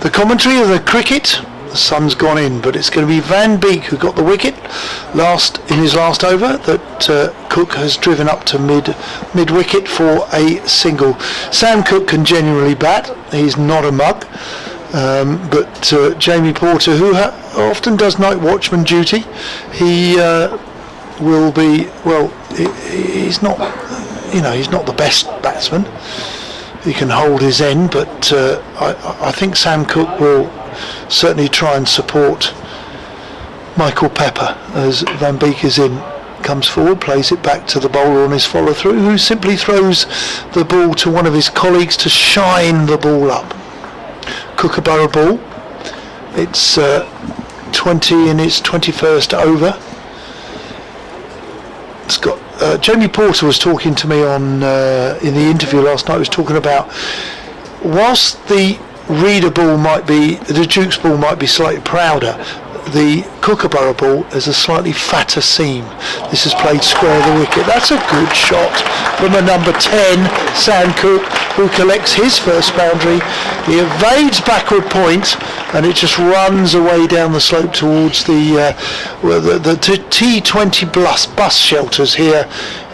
the commentary of the cricket. The sun's gone in, but it's going to be Van Beek who got the wicket in his last over that Cook has driven up to mid wicket for a single. Sam Cook can genuinely bat. He's not a mug, but Jamie Porter, who often does night watchman duty, he will be, he's not the best batsman. He can hold his end, but I think Sam Cook will certainly try and support Michael Pepper as Van Beek is in, comes forward, plays it back to the bowler on his follow through, who simply throws the ball to one of his colleagues to shine the ball up. Kookaburra ball. It's 20 in its 21st over. It's got Jamie Porter was talking to me on in the interview last night. Was talking about, whilst the Reader ball the Duke's ball might be slightly prouder, the Kookaburra ball is a slightly fatter seam. This is played square of the wicket. That's a good shot from a number 10, Sam Cook, who collects his first boundary. He evades backward point, and it just runs away down the slope towards the T20 bus shelters here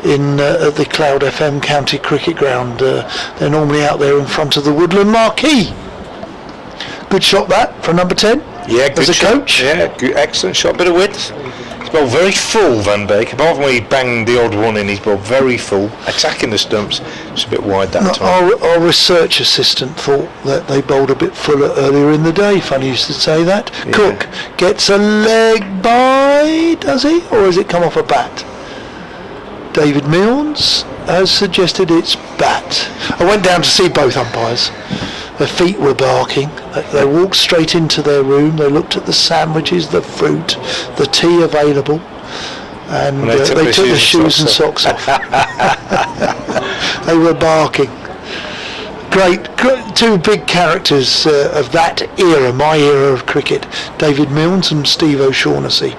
in at the Cloud FM County Cricket Ground. They're normally out there in front of the Woodland Marquee. Good shot that for number 10. Yeah, good as a shot. coach. Yeah, good, excellent shot, bit of width. He's bowled very full, Van Beek. Apart from when he banged the odd one in, he's bowled very full, attacking the stumps. It's a bit wide that time. Our research assistant thought that they bowled a bit fuller earlier in the day. Funny you should say that. Yeah. Cook gets a leg by, does he? Or has it come off a bat? David Milnes has suggested it's bat. I went down to see both umpires. Their feet were barking. They walked straight into their room. They looked at the sandwiches, the fruit, the tea available, and they took the shoes and socks off. They were barking. Great, two big characters of that era, my era of cricket, David Milnes and Steve O'Shaughnessy.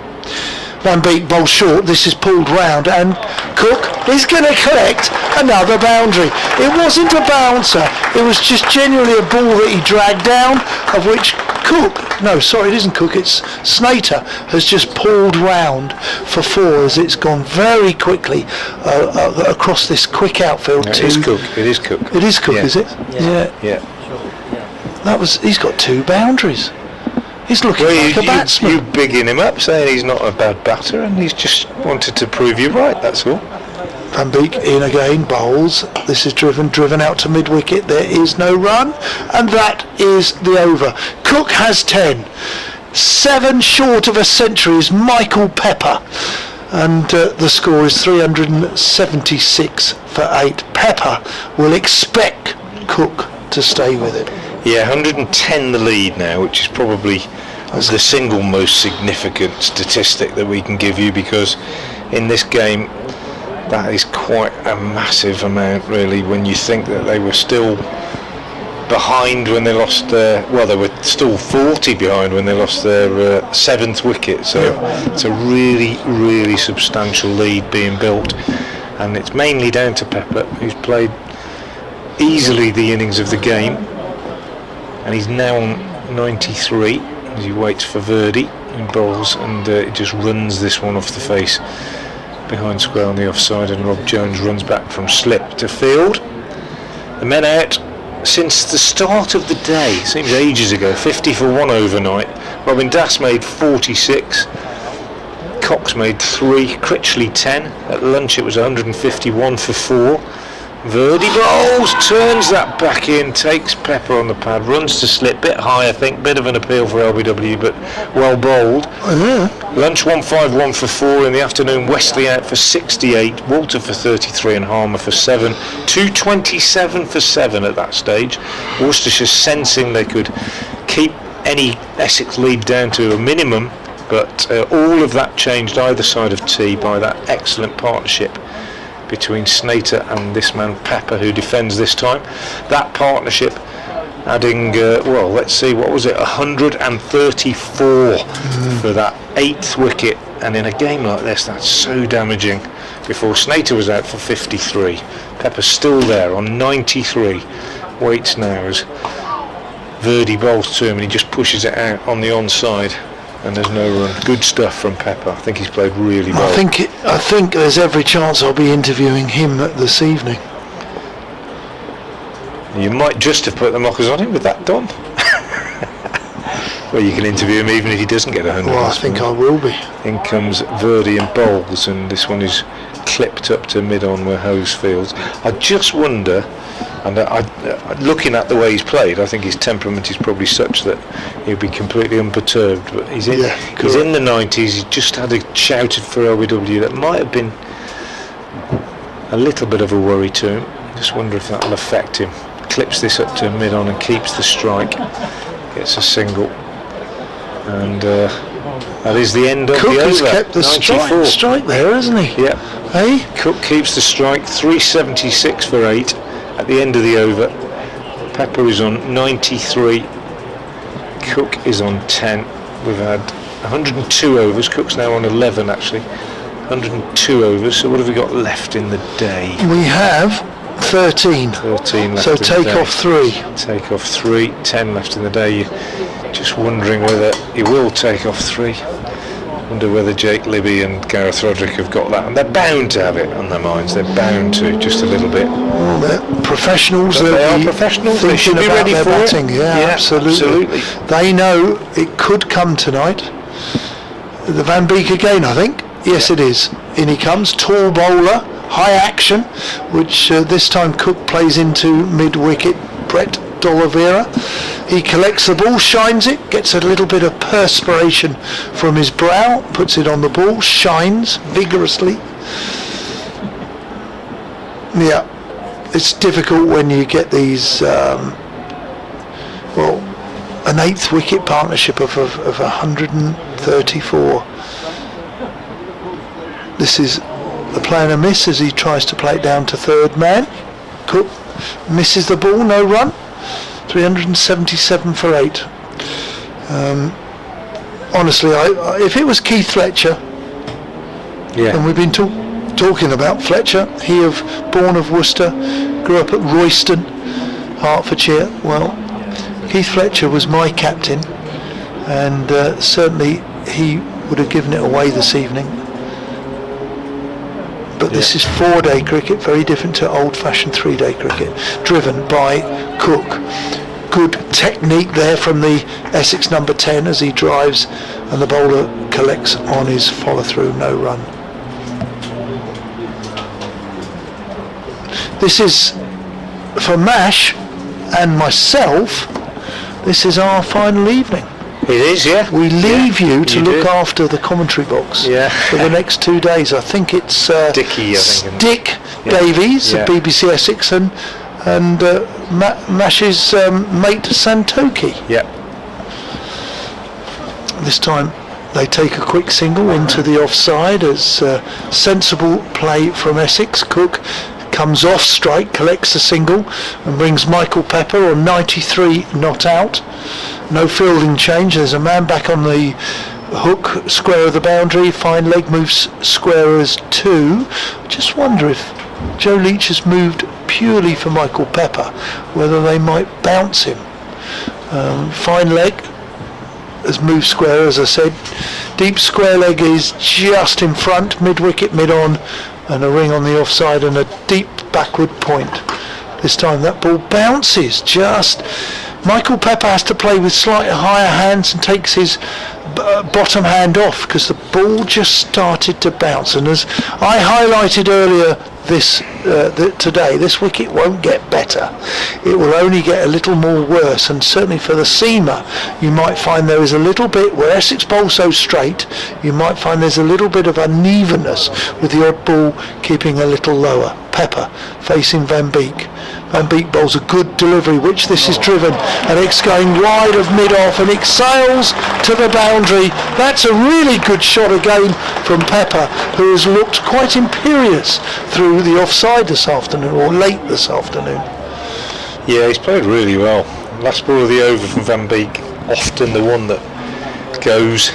Van Beek bowls short. This is pulled round, and Cook is going to collect another boundary. It wasn't a bouncer, it was just genuinely a ball that he dragged down, of which it isn't Cook, it's Snater has just pulled round for 4 as it's gone very quickly across this quick outfield. No, it is Cook. It is Cook. It is Cook, yeah. Is it? Yeah. He's got 2 boundaries. He's looking like a batsman. You bigging him up, saying he's not a bad batter, and he's just wanted to prove you right, that's all. Van Beek in again, bowls. This is driven out to mid-wicket. There is no run, and that is the over. Cook has 10. 7 short of a century is Michael Pepper, and the score is 376 for 8. Pepper will expect Cook to stay with it. Yeah, 110 the lead now, which is probably the single most significant statistic that we can give you, because in this game that is quite a massive amount really, when you think that they were still behind when they lost they were still 40 behind when they lost their 7th wicket, so it's a really, really substantial lead being built. and it's mainly down to Pepper, who's played easily the innings of the game, and he's now on 93 as he waits for Verdi and bowls, and he just runs this one off the face behind square on the offside, and Rob Jones runs back from slip to field. The men out since the start of the day, seems ages ago. 50 for 1 overnight. Robin Das made 46, Cox made 3, Critchley 10. At lunch it was 151 for 4. Verdi bowls, turns that back in, takes Pepper on the pad, runs to slip, bit high I think, bit of an appeal for LBW, but well bowled. Lunch 151 for 4. In the afternoon, Wesley out for 68, Walter for 33 and Harmer for 7. 227 for 7 at that stage. Worcestershire sensing they could keep any Essex lead down to a minimum, but all of that changed either side of tea by that excellent partnership between Snater and this man Pepper, who defends this time. That partnership adding, well, let's see, what was it, 134 for that 8th wicket, and in a game like this that's so damaging. Before Snater was out for 53, Pepper's still there on 93, waits now as Verdi bowls to him and he just pushes it out on the onside, and there's no run. Good stuff from Pepper. I think he's played really well. I think there's every chance I'll be interviewing him this evening. You might just have put the mockers on him with that, Don. Well, you can interview him even if he doesn't get 100. Well, I think I will be. In comes Verdi and bowls, and this one is clipped up to mid-on where Hose fields. I just wonder, and looking at the way he's played, I think his temperament is probably such that he'll be completely unperturbed. But he's in the 90s. He just had a shouted for LBW that might have been a little bit of a worry to him. Just wonder if that will affect him. Clips this up to mid-on and keeps the strike. Gets a single, and that is the end of Cook the over. has kept the strike there, hasn't he? Yeah. Hey? Cook keeps the strike, 376 for 8 at the end of the over. Pepper is on 93. Cook is on 10. We've had 102 overs. Cook's now on 11 actually. 102 overs. So what have we got left in the day? We have 13. 13 left. So in the take day. off 3. Take off 3. 10 left in the day. You're just wondering whether he will take off 3. Wonder whether Jake Libby and Gareth Roderick have got that, and they're bound to have it on their minds. They're bound to, just a little bit. Well, they're professionals. They are professionals. They should be ready for batting. it. Yeah, absolutely. They know it could come tonight. The Van Beek again, I think. Yes, it is. In he comes, tall bowler, high action, which this time Cook plays into mid-wicket. Brett D'Oliveira. He collects the ball, shines it, gets a little bit of perspiration from his brow, puts it on the ball, shines vigorously. Yeah, it's difficult when you get these, an 8th wicket partnership of 134. This is a play and a miss as he tries to play it down to third man. Cook misses the ball, no run. 377 for 8. Honestly, if it was Keith Fletcher, and we've been talking about Fletcher, born of Worcester, grew up at Royston, Hertfordshire. Well, Keith Fletcher was my captain, and certainly he would have given it away this evening. But this is 4-day cricket, very different to old-fashioned 3-day cricket, driven by Cook. Good technique there from the Essex number 10 as he drives, and the bowler collects on his follow-through, no run. This is, for Mash and myself, this is our final evening. It is, yeah. We leave you to look after the commentary box for the next 2 days. I think it's Dickie, I think, Dick Davies of BBC Essex and Mash's mate Santoki. Yeah. This time they take a quick single into the offside as sensible play from Essex. Cook comes off strike, collects the single and brings Michael Pepper on 93 not out. No fielding change. There's a man back on the hook square of the boundary, fine leg moves square as 2. Just wonder if Joe Leach has moved purely for Michael Pepper, whether they might bounce him. Fine leg has moved square, as I said. Deep square leg is just in front, mid wicket, mid on, and a ring on the offside and a deep backward point. This time that ball bounces just. Michael Pepper has to play with slightly higher hands and takes his bottom hand off because the ball just started to bounce. And as I highlighted earlier today, this wicket won't get better. It will only get a little more worse, and certainly for the seamer you might find there is a little bit, where Essex bowls so straight, you might find there's a little bit of unevenness with the odd ball keeping a little lower. Pepper facing Van Beek. Van Beek bowls a good delivery, which this is driven, and it's going wide of mid-off, and it sails to the boundary. That's a really good shot again from Pepper, who has looked quite imperious through the offside this afternoon, or late this afternoon. Yeah, he's played really well. Last ball of the over from Van Beek, often the one that goes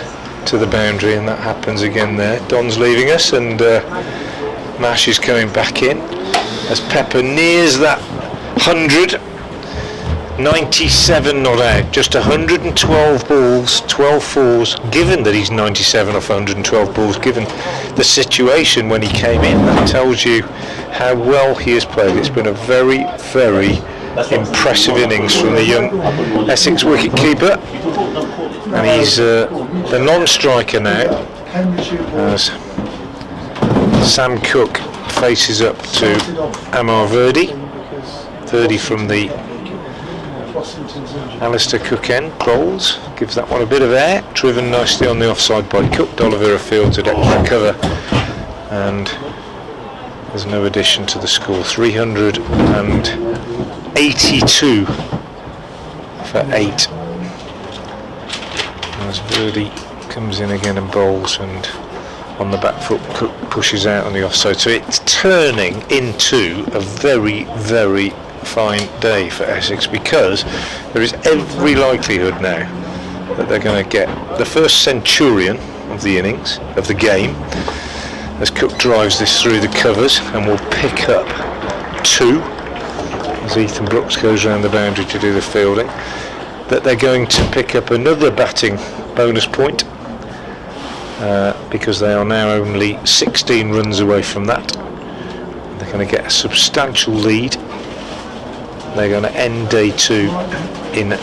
to the boundary, and that happens again there. Don's leaving us, and Mash is coming back in as Pepper nears that 100. 97 not out, just 112 balls, 12 fours, given that he's 97 off 112 balls, given the situation when he came in. That tells you how well he has played. It's been a very, very impressive innings from the young Essex wicketkeeper, and he's the non-striker now as Sam Cook faces up to Amar Verdi. Verdi from the Alistair Cook end bowls, gives that one a bit of air, driven nicely on the offside by Cook. D'Oliveira fields at extra cover, and there's no addition to the score. 382 for 8 as Verdi comes in again and bowls, and on the back foot Cook pushes out on the offside. So it's turning into a very, very fine day for Essex, because there is every likelihood now that they're going to get the first centurion of the innings, of the game, as Cook drives this through the covers, and will pick up 2 as Ethan Brooks goes around the boundary to do the fielding. That they're going to pick up another batting bonus point, because they are now only 16 runs away from that. They're going to get a substantial lead. They're going to end day 2 in a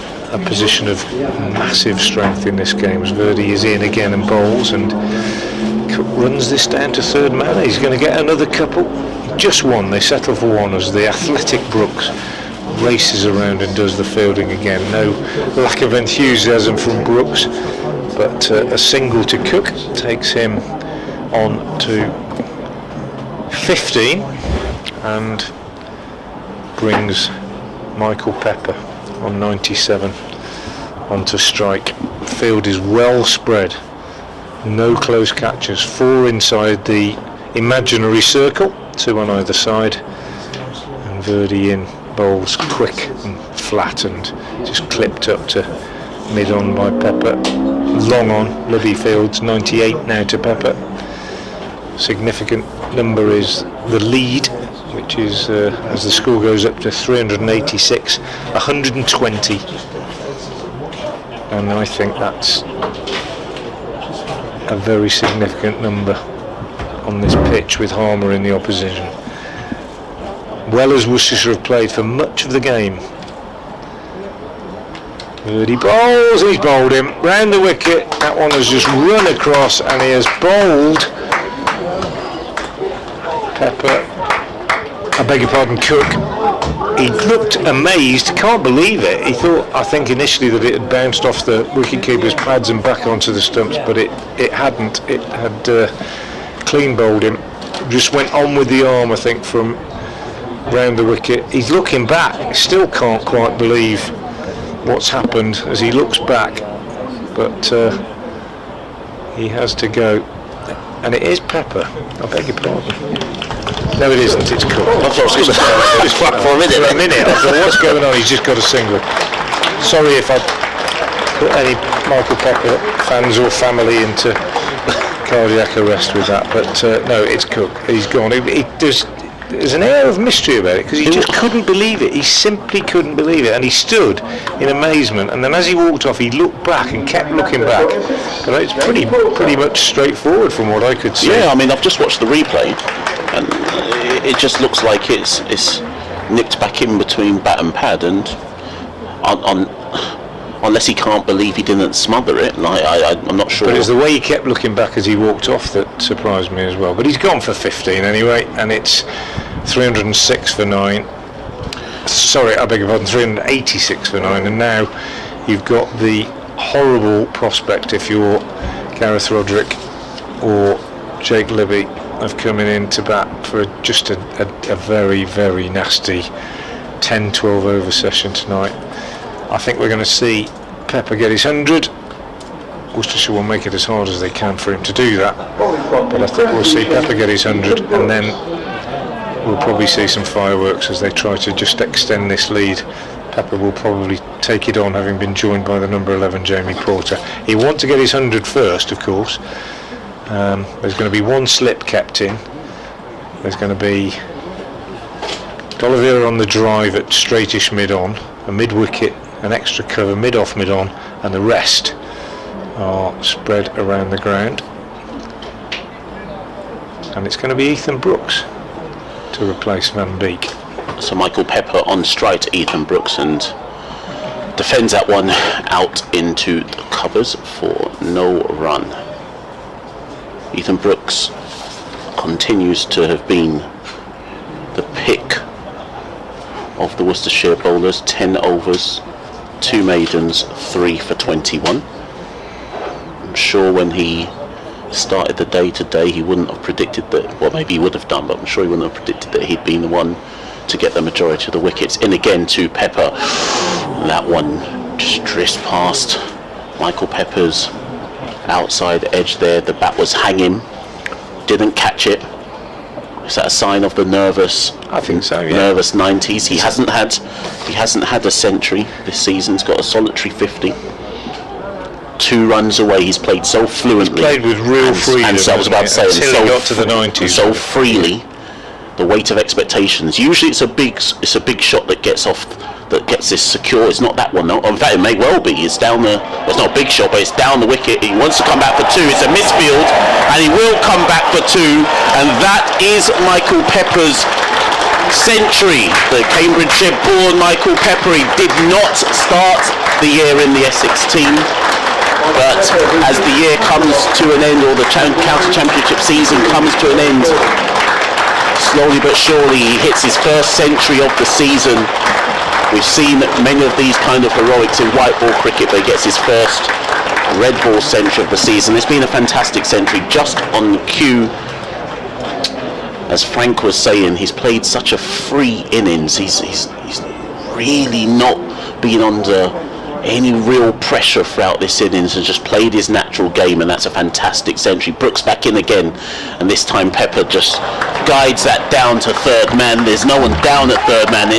position of massive strength in this game, as Verdi is in again and bowls, and Cook runs this down to third man. He's going to get another couple. Just one. They settle for one as the athletic Brooks races around and does the fielding again. No lack of enthusiasm from Brooks, but a single to Cook takes him on to 15 and brings Michael Pepper on 97 onto strike. The field is well spread, no close catches, 4 inside the imaginary circle, 2 on either side, and Verdi in bowls quick and flat and just clipped up to mid on by Pepper. Long on, Libby Fields, 98 now to Pepper. Significant number is the lead, which is, as the score goes up to 386, 120. And I think that's a very significant number on this pitch with Harmer in the opposition. Well as Worcestershire have played for much of the game. Verdi bowls, he's bowled him round the wicket. That one has just run across, and he has bowled Pepper, I beg your pardon, Cook. He looked amazed, can't believe it. He thought, I think initially, that it had bounced off the wicketkeeper's pads and back onto the stumps, but it hadn't. It had clean bowled him. Just went on with the arm, I think, from round the wicket. He's looking back, still can't quite believe what's happened as he looks back, but he has to go, and it is Pepper. I beg your pardon. No, it isn't. It's Cook. I thought it was just flat for a minute. I thought, what's going on? He's just got a single. Sorry if I put any Michael Pepper fans or family into cardiac arrest with that, but no, it's Cook. He's gone. There's an air of mystery about it because he just couldn't believe it. He simply couldn't believe it, and he stood in amazement. And then as he walked off, he looked back and kept looking back. But it's pretty much straightforward from what I could see. Yeah, I mean, I've just watched the replay, and it just looks like it's nipped back in between bat and pad, and unless he can't believe he didn't smother it, I'm not sure. But it's the way he kept looking back as he walked off that surprised me as well. But he's gone for 15 anyway, and it's 306 for 9. Sorry, I beg your pardon, 386 for 9, and now you've got the horrible prospect, if you're Gareth Roderick or Jake Libby, of coming in to bat for just a very, very nasty 10-12 over session tonight. I think we're going to see Pepper get his 100. Worcestershire will make it as hard as they can for him to do that, but I think we'll see Pepper get his 100, and then we'll probably see some fireworks as they try to just extend this lead. Pepper will probably take it on, having been joined by the number 11 Jamie Porter. He wants to get his 100 first, of course. There's going to be one slip kept in. There's going to be D'Oliveira on the drive at straightish mid-on, a mid-wicket, an extra cover mid-off, mid-on, and the rest are spread around the ground. And it's going to be Ethan Brooks to replace Van Beek. So Michael Pepper on strike to Ethan Brooks and defends that one out into the covers for no run. Ethan Brooks continues to have been the pick of the Worcestershire bowlers. 10 overs, 2 maidens, 3 for 21. I'm sure when he started the day today he wouldn't have predicted that, well maybe he would have done, but I'm sure he wouldn't have predicted that he'd been the one to get the majority of the wickets. In again to Pepper. That one just drifts past Michael Pepper's outside edge there. The bat was hanging, didn't catch it. Is that a sign of the nervous? I think so, yeah. Nervous 90s. He hasn't had a century this season. He's got a solitary 50. 2 runs away. He's played so fluently. He's played with real freedom. And so I was about to say, until he got to the 90s. So freely. The weight of expectations. Usually it's a big shot that gets off, that gets this secure. It's not that one though. In fact, it may well be. It's down the. It's not a big shot, but it's down the wicket. He wants to come back for 2. It's a misfield, and he will come back for 2. And that is Michael Pepper's century. The Cambridgeshire-born Michael Pepper. He did not start the year in the Essex team, but as the year comes to an end, or the county championship season comes to an end, slowly but surely he hits his first century of the season. We've seen many of these kind of heroics in white ball cricket, but he gets his first red ball century of the season. It's been a fantastic century, just on cue. As Frank was saying, he's played such a free innings. He's really not been under any real pressure throughout this innings and just played his natural game, and that's a fantastic century. Brooks back in again, and this time Pepper just guides that down to third man. There's no one down at third man.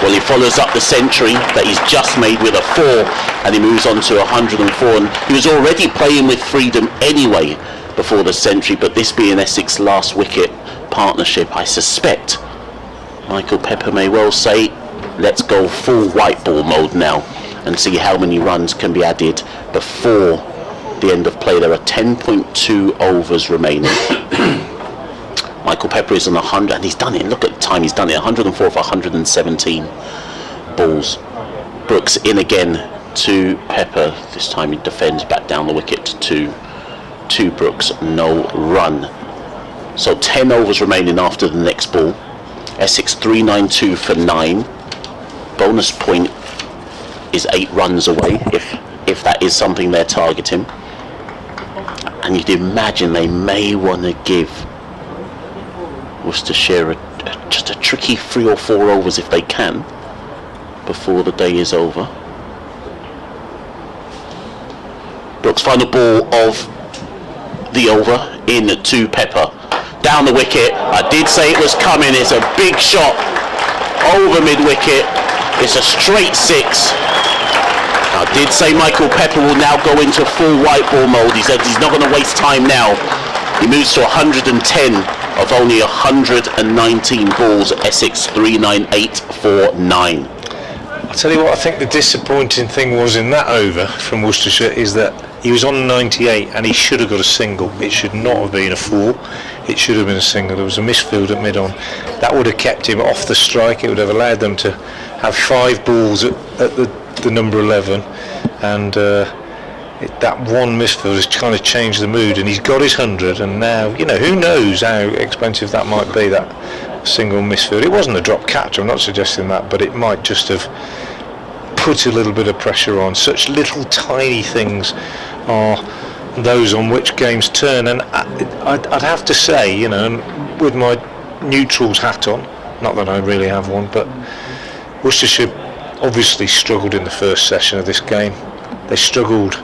Well, he follows up the century that he's just made with a 4, and he moves on to 104, and he was already playing with freedom anyway before the century, but this being Essex's last wicket partnership, I suspect Michael Pepper may well say, let's go full white ball mode now and see how many runs can be added before the end of play. There are 10.2 overs remaining. Michael Pepper is on 100, and he's done it. Look at the time he's done it. 104 for 117 balls. Brooks in again to Pepper. This time he defends back down the wicket to Brooks. No run. So 10 overs remaining after the next ball. Essex 392 for 9. Bonus point is 8 runs away, if that is something they're targeting. And you'd imagine they may want to give Worcestershire just a tricky 3 or 4 overs if they can before the day is over. Brooks' final ball of the over in to Pepper. Down the wicket. I did say it was coming. It's a big shot over mid-wicket. It's a straight 6. Now I did say Michael Pepper will now go into full white ball mode. He said he's not going to waste time now. He moves to 110 of only 119 balls. Essex 39849. I'll tell you what I think the disappointing thing was in that over from Worcestershire is that he was on 98 and he should have got a single. It should not have been a 4. It should have been a single. There was a misfield at mid-on. That would have kept him off the strike. It would have allowed them to have 5 balls at the number 11, and that one misfield has kind of changed the mood, and he's got his 100, and now, who knows how expensive that might be, that single misfield. It wasn't a drop catch, I'm not suggesting that, but it might just have put a little bit of pressure on. Such little tiny things are those on which games turn, and I'd have to say, with my neutrals hat on, not that I really have one, but Worcestershire obviously struggled in the first session of this game. They struggled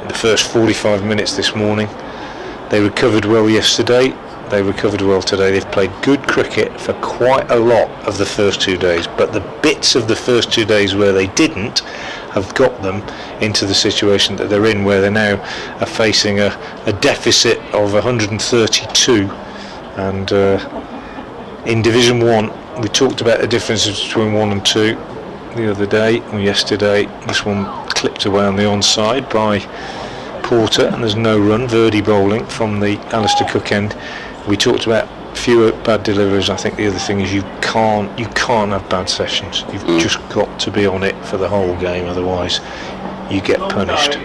in the first 45 minutes this morning. They recovered well yesterday. They recovered well today. They've played good cricket for quite a lot of the first 2 days, but the bits of the first 2 days where they didn't have got them into the situation that they're in, where they now are facing a deficit of 132. And in Division 1, we talked about the differences between 1 and 2 the other day, or yesterday. This one clipped away on the onside by Porter, and there's no run. Verdi bowling from the Alistair Cook end. We talked about fewer bad deliveries. I think the other thing is you can't have bad sessions. You've just got to be on it for the whole game, otherwise you get punished.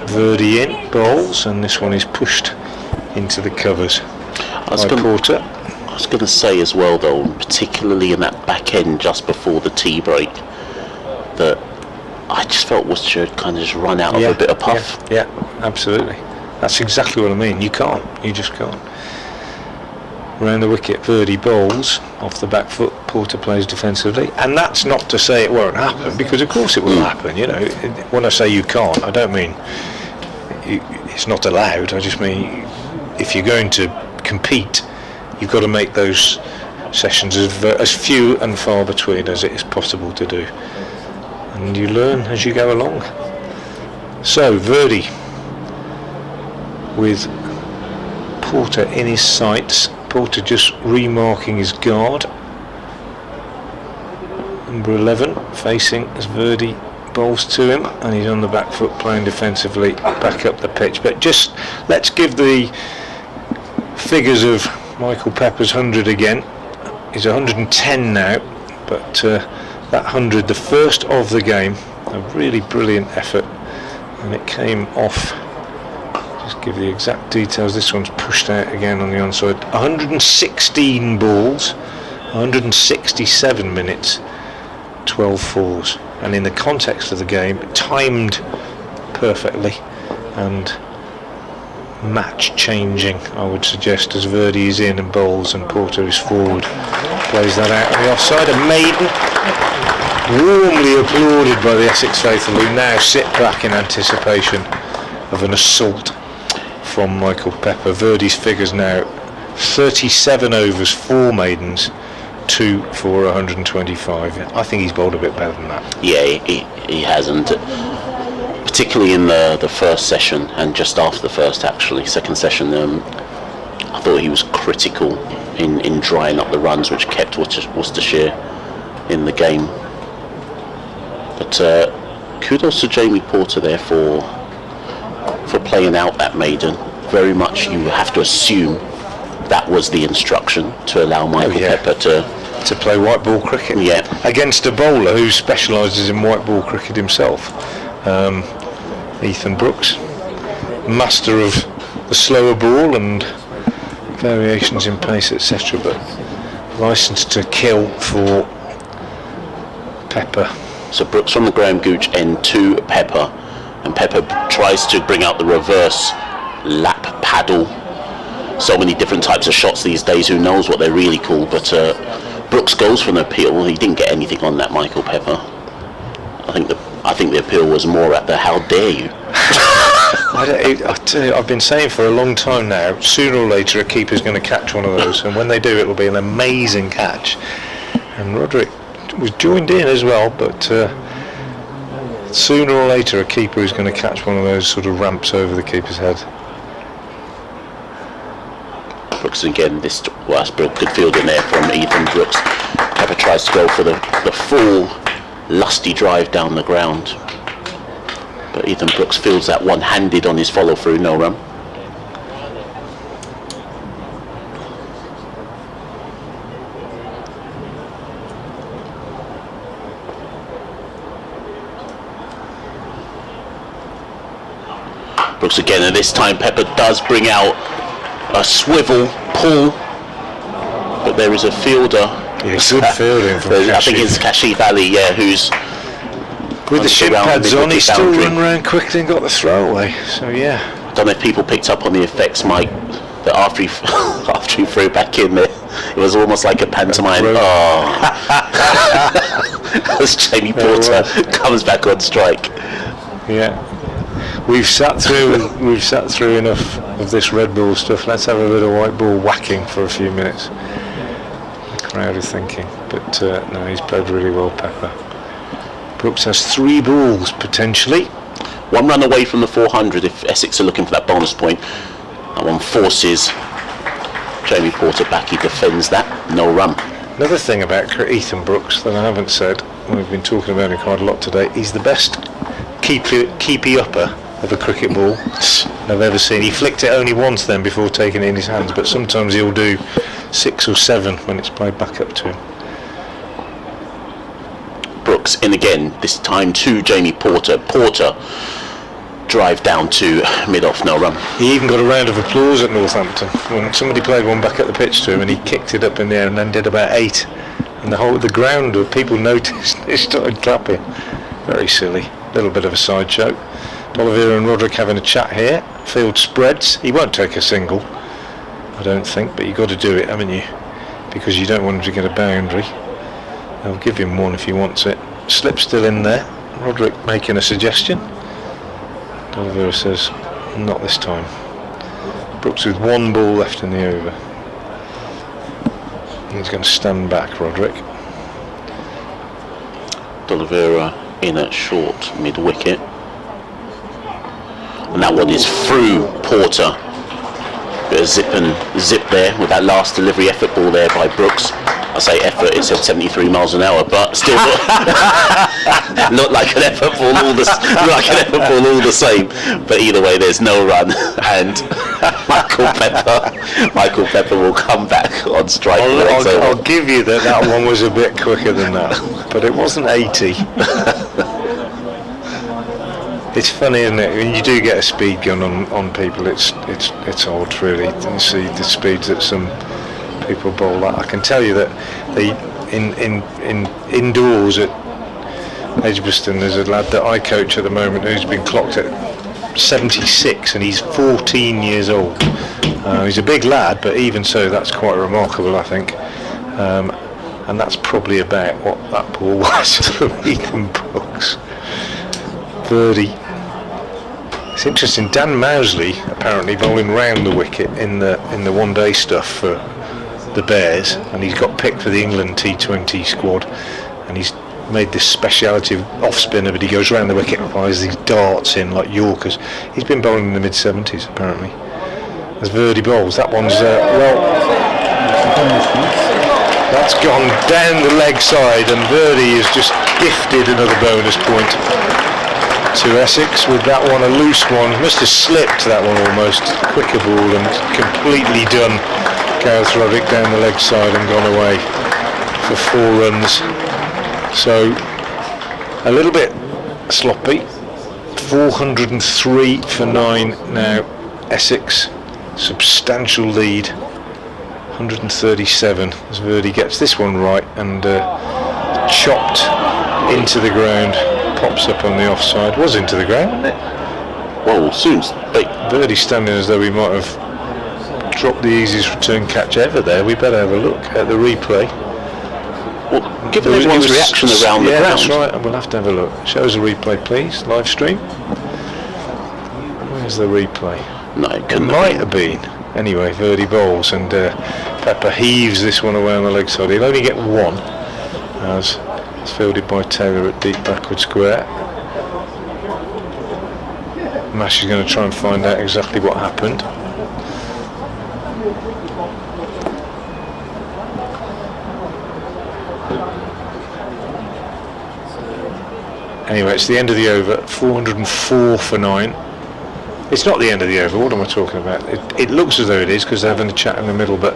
Verdi in bowls, and this one is pushed into the covers by Porter. I was going to say as well, though, particularly in that back end just before the tea break, that I just felt Worcestershire had kind of just run out of a bit of puff. Yeah, absolutely. That's exactly what I mean. You just can't. Around the wicket, Verdi bowls off the back foot. Porter plays defensively, and that's not to say it won't happen, because of course it will happen. When I say you can't, I don't mean it's not allowed. I just mean if you're going to compete, you've got to make those sessions as few and far between as it is possible to do, and you learn as you go along. So Verdi with Porter in his sights. Porter just remarking his guard. Number 11 facing as Verdi bowls to him, and he's on the back foot playing defensively back up the pitch. But just let's give the figures of Michael Pepper's 100 again. He's 110 now, but that 100, the first of the game, a really brilliant effort, and it came off. Just give the exact details. This one's pushed out again on the onside. 116 balls, 167 minutes, 12 fours, and in the context of the game, timed perfectly and match changing, I would suggest, as Verdi is in and bowls and Porter is forward. Plays that out on the offside. A maiden, warmly applauded by the Essex faithful, who now sit back in anticipation of an assault from Michael Pepper. Verdi's figures now 37 overs, 4 maidens, 2 for 125. I think he's bowled a bit better than that. Yeah, he hasn't. Particularly in the first session, and just after the first, actually. Second session, I thought he was critical in drying up the runs, which kept Worcestershire in the game. But kudos to Jamie Porter there for playing out that maiden. Very much you have to assume that was the instruction to allow Michael Pepper to play white ball cricket. Yeah. Against a bowler who specialises in white ball cricket himself. Ethan Brooks, master of the slower ball and variations in pace, etc., but licensed to kill for Pepper. So Brooks from the Graham Gooch end to Pepper, and Pepper tries to bring out the reverse lap paddle. So many different types of shots these days, who knows what they're really called, but Brooks goes for an appeal. He didn't get anything on that, Michael Pepper. I think the appeal was more at the how dare you. I tell you, I've been saying for a long time now, sooner or later a keeper's going to catch one of those, and when they do, it'll be an amazing catch. And Roderick was joined in as well, but sooner or later a keeper is going to catch one of those sort of ramps over the keeper's head. Brooks again, that's good fielding there from Ethan Brooks. Pepper tries to go for the full lusty drive down the ground, but Ethan Brooks fields that one-handed on his follow-through, no run. Brooks again, and this time Pepper does bring out a swivel pull, but there is a fielder. Yeah, good fielding from I think it's Kashif Ali, yeah, who's with the shin pads on. He still run around quickly and got the throwaway. So yeah. I don't know if people picked up on the effects, Mike, that after he threw back in there, it was almost like a pantomime. As Jamie Porter comes back on strike. Yeah. We've sat through enough of this red ball stuff. Let's have a bit of white ball whacking for a few minutes. The crowd is thinking, but no, he's played really well, Pepper. Brooks has 3 balls potentially. 1 run away from the 400 if Essex are looking for that bonus point. That one forces Jamie Porter back. He defends that. No run. Another thing about Ethan Brooks that I haven't said, we've been talking about him quite a lot today, he's the best keepy upper of a cricket ball I've ever seen. He flicked it only once then before taking it in his hands, but sometimes he'll do 6 or 7 when it's played back up to him. Brooks in again, this time to Jamie Porter. Porter drive down to mid-off, no run. He even got a round of applause at Northampton when somebody played one back at the pitch to him and he kicked it up in the air and then did about 8, and the ground of people noticed. They started clapping. Very silly. Little bit of a sideshow. Oliveira and Roderick having a chat here. Field spreads. He won't take a single, I don't think, but you've got to do it, haven't you? Because you don't want him to get a boundary. I'll give him one if he wants it. Slip still in there. Roderick making a suggestion. Oliveira says, not this time. Brooks with 1 ball left in the over. He's going to stand back, Roderick. Oliveira in at short mid-wicket. And that one is through Porter. Bit of zip there with that last delivery effort ball there by Brooks. I say effort, it said 73 miles an hour, but still looked like an effort ball all the same. But either way, there's no run, and Michael Pepper will come back on strike. I'll give you that one was a bit quicker than that, but it wasn't 80. It's funny, isn't it? When you do get a speed gun on people, it's odd, really. You see the speeds that some people bowl at. I can tell you that in indoors at Edgbaston, there's a lad that I coach at the moment who's been clocked at 76, and he's 14 years old. He's a big lad, but even so, that's quite remarkable, I think. And that's probably about what that ball was from Ethan Brooks. Birdie. It's interesting. Dan Mousley apparently bowling round the wicket in the one-day stuff for the Bears, and he's got picked for the England T20 squad, and he's made this speciality of off-spinner, but he goes round the wicket and fires these darts in like Yorkers. He's been bowling in the mid-70s apparently. As Verdi bowls, that one's that's gone down the leg side, and Verdi has just gifted another bonus point to Essex with that one, a loose one. Must have slipped that one almost. Quicker ball and completely done. Gareth Roddick down the leg side and gone away for 4 runs. So a little bit sloppy. 403 for 9 now. Essex, substantial lead. 137 as Verdi gets this one right and chopped into the ground. Pops up on the offside. Was into the ground, wasn't it? Well, soon. Verdi standing as though he might have dropped the easiest return catch ever there. We better have a look at the replay. Well, given everyone's reaction around the ground. That's right, we'll have to have a look. Show us a replay, please. Live stream. Where's the replay? No, it might have been. Anyway, Verdi bowls and Pepper heaves this one away on the leg side. He'll only get 1 as it's fielded by Taylor at deep backward square. Mash is going to try and find out exactly what happened. Anyway, it's the end of the over, 404 for 9. It's not the end of the over, what am I talking about? It looks as though it is because they're having a chat in the middle, but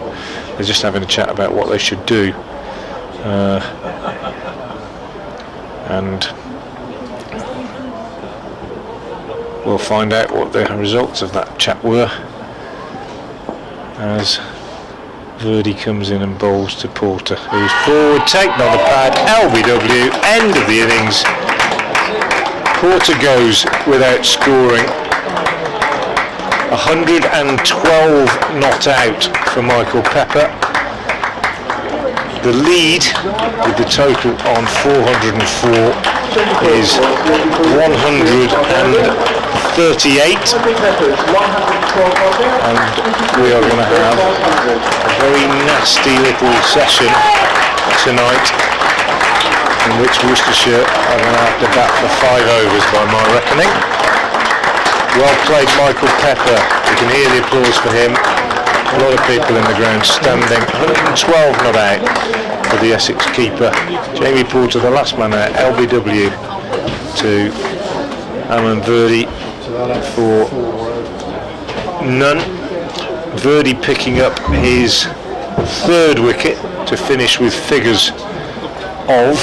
they're just having a chat about what they should do. And we'll find out what the results of that chat were as Verdi comes in and bowls to Porter, who's forward, taken on the pad, LBW, end of the innings. Porter goes without scoring. 112 not out for Michael Pepper. The lead with the total on 404 is 138, and we are going to have a very nasty little session tonight in which Worcestershire are going to have to bat for 5 overs by my reckoning. Well played, Michael Pepper. You can hear the applause for him. A lot of people in the ground standing. 112 not out for the Essex keeper. Jamie Porter, the last man out. LBW to Alan Verdi for none. Verdi picking up his 3rd wicket to finish with figures of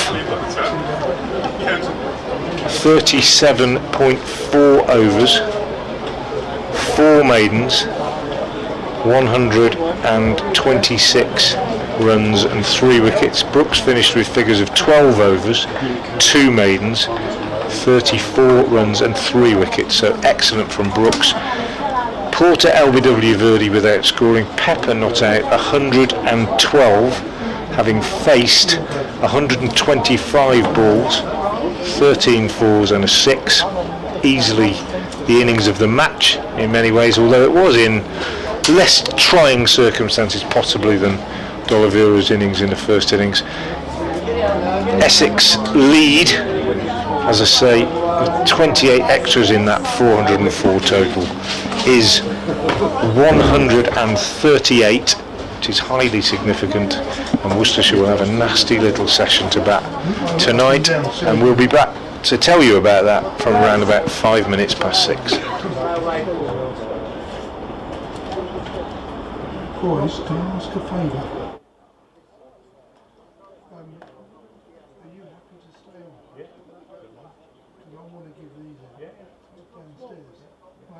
37.4 overs, 4 maidens, 126 runs and 3 wickets. Brooks finished with figures of 12 overs, 2 maidens, 34 runs and 3 wickets, so excellent from Brooks. Porter, LBW, Verdi without scoring. Pepper not out, 112, having faced 125 balls, 13 fours and a 6. Easily the innings of the match in many ways, although it was in less trying circumstances possibly than D'Oliveira's innings in the first innings. Essex lead, as I say, 28 extras in that 404 total is 138, which is highly significant, and Worcestershire will have a nasty little session to bat tonight, and we'll be back to tell you about that from around about 5 minutes past 6. Boys, can I ask a favour? Are you happy to stay on? Yeah. Because I want to give these downstairs. May I?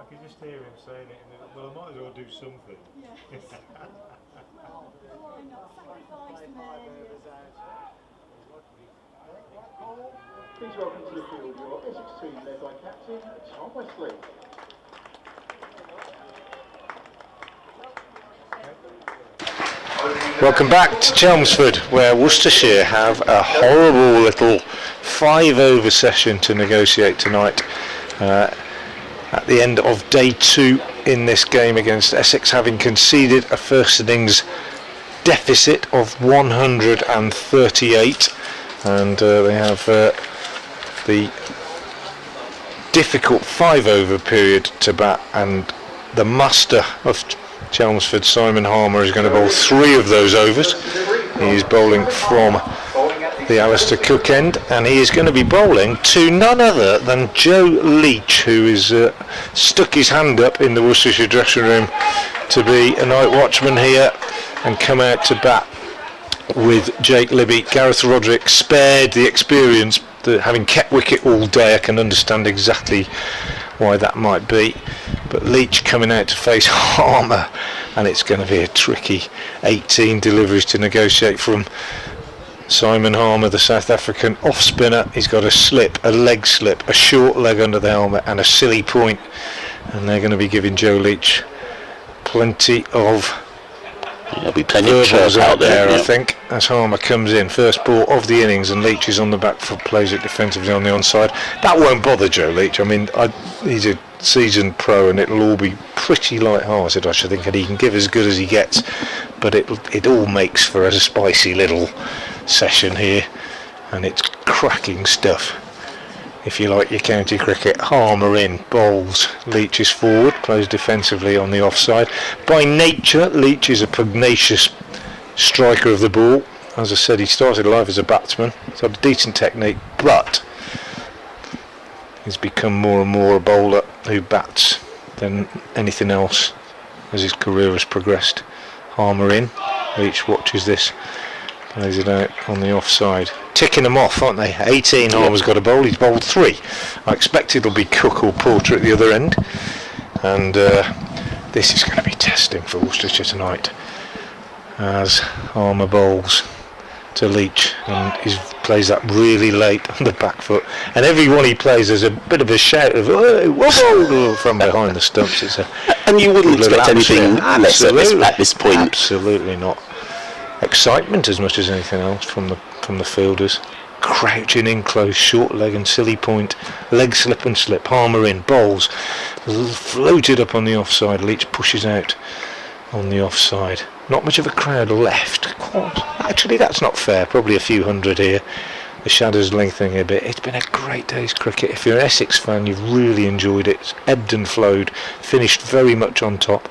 could just hear him saying it, and well, I might as well do something. Please welcome to the field your Essex team led by captain Tom Wesley. Welcome back to Chelmsford, where Worcestershire have a horrible little 5-over session to negotiate tonight. At the end of day 2 in this game against Essex, having conceded a first innings deficit of 138, and they have the difficult 5-over period to bat, and the master of Chelmsford, Simon Harmer, is going to bowl 3 of those overs. He is bowling from the Alistair Cook end, and he is going to be bowling to none other than Joe Leach, who is stuck his hand up in the Worcestershire dressing room to be a night watchman here and come out to bat with Jake Libby. Gareth Roderick spared the experience, having kept wicket all day. I can understand exactly why that might be, but Leach coming out to face Harmer, and it's going to be a tricky 18 deliveries to negotiate from Simon Harmer, the South African off spinner. He's got a slip, a leg slip, a short leg under the helmet, and a silly point, and they're going to be giving Joe Leach plenty of There'll be plenty of chairs out there, I think, as Harmer comes in. First ball of the innings, and Leach is on the back foot, plays it defensively on the onside. That won't bother Joe Leach. I mean, he's a seasoned pro, and it'll all be pretty light-hearted, I should think, and he can give as good as he gets. But it all makes for a spicy little session here, and it's cracking stuff. If you like your county cricket, Harmer in, bowls, Leach is forward, plays defensively on the offside. By nature, Leach is a pugnacious striker of the ball. As I said, he started life as a batsman, he's got a decent technique, but he's become more and more a bowler who bats than anything else as his career has progressed. Harmer in, Leach watches this, plays it out on the offside. Ticking them off, aren't they? 18 Harmer's got a bowl, he's bowled 3. I expect it'll be Cook or Porter at the other end, and this is going to be testing for Worcestershire tonight as Harmer bowls to Leach, and he plays that really late on the back foot, and every one he plays there's a bit of a shout of "Hey, whoa!" from behind the stumps. And you wouldn't expect anything less at this point. Absolutely not. Excitement as much as anything else from the fielders. Crouching in close, short leg and silly point, leg slip and slip. Harmer in, bowls, floated up on the offside. Leach pushes out on the offside. Not much of a crowd left. Actually, that's not fair. Probably a few hundred here. The shadows lengthening a bit. It's been a great day's cricket. If you're an Essex fan, you've really enjoyed it. It's ebbed and flowed. Finished very much on top.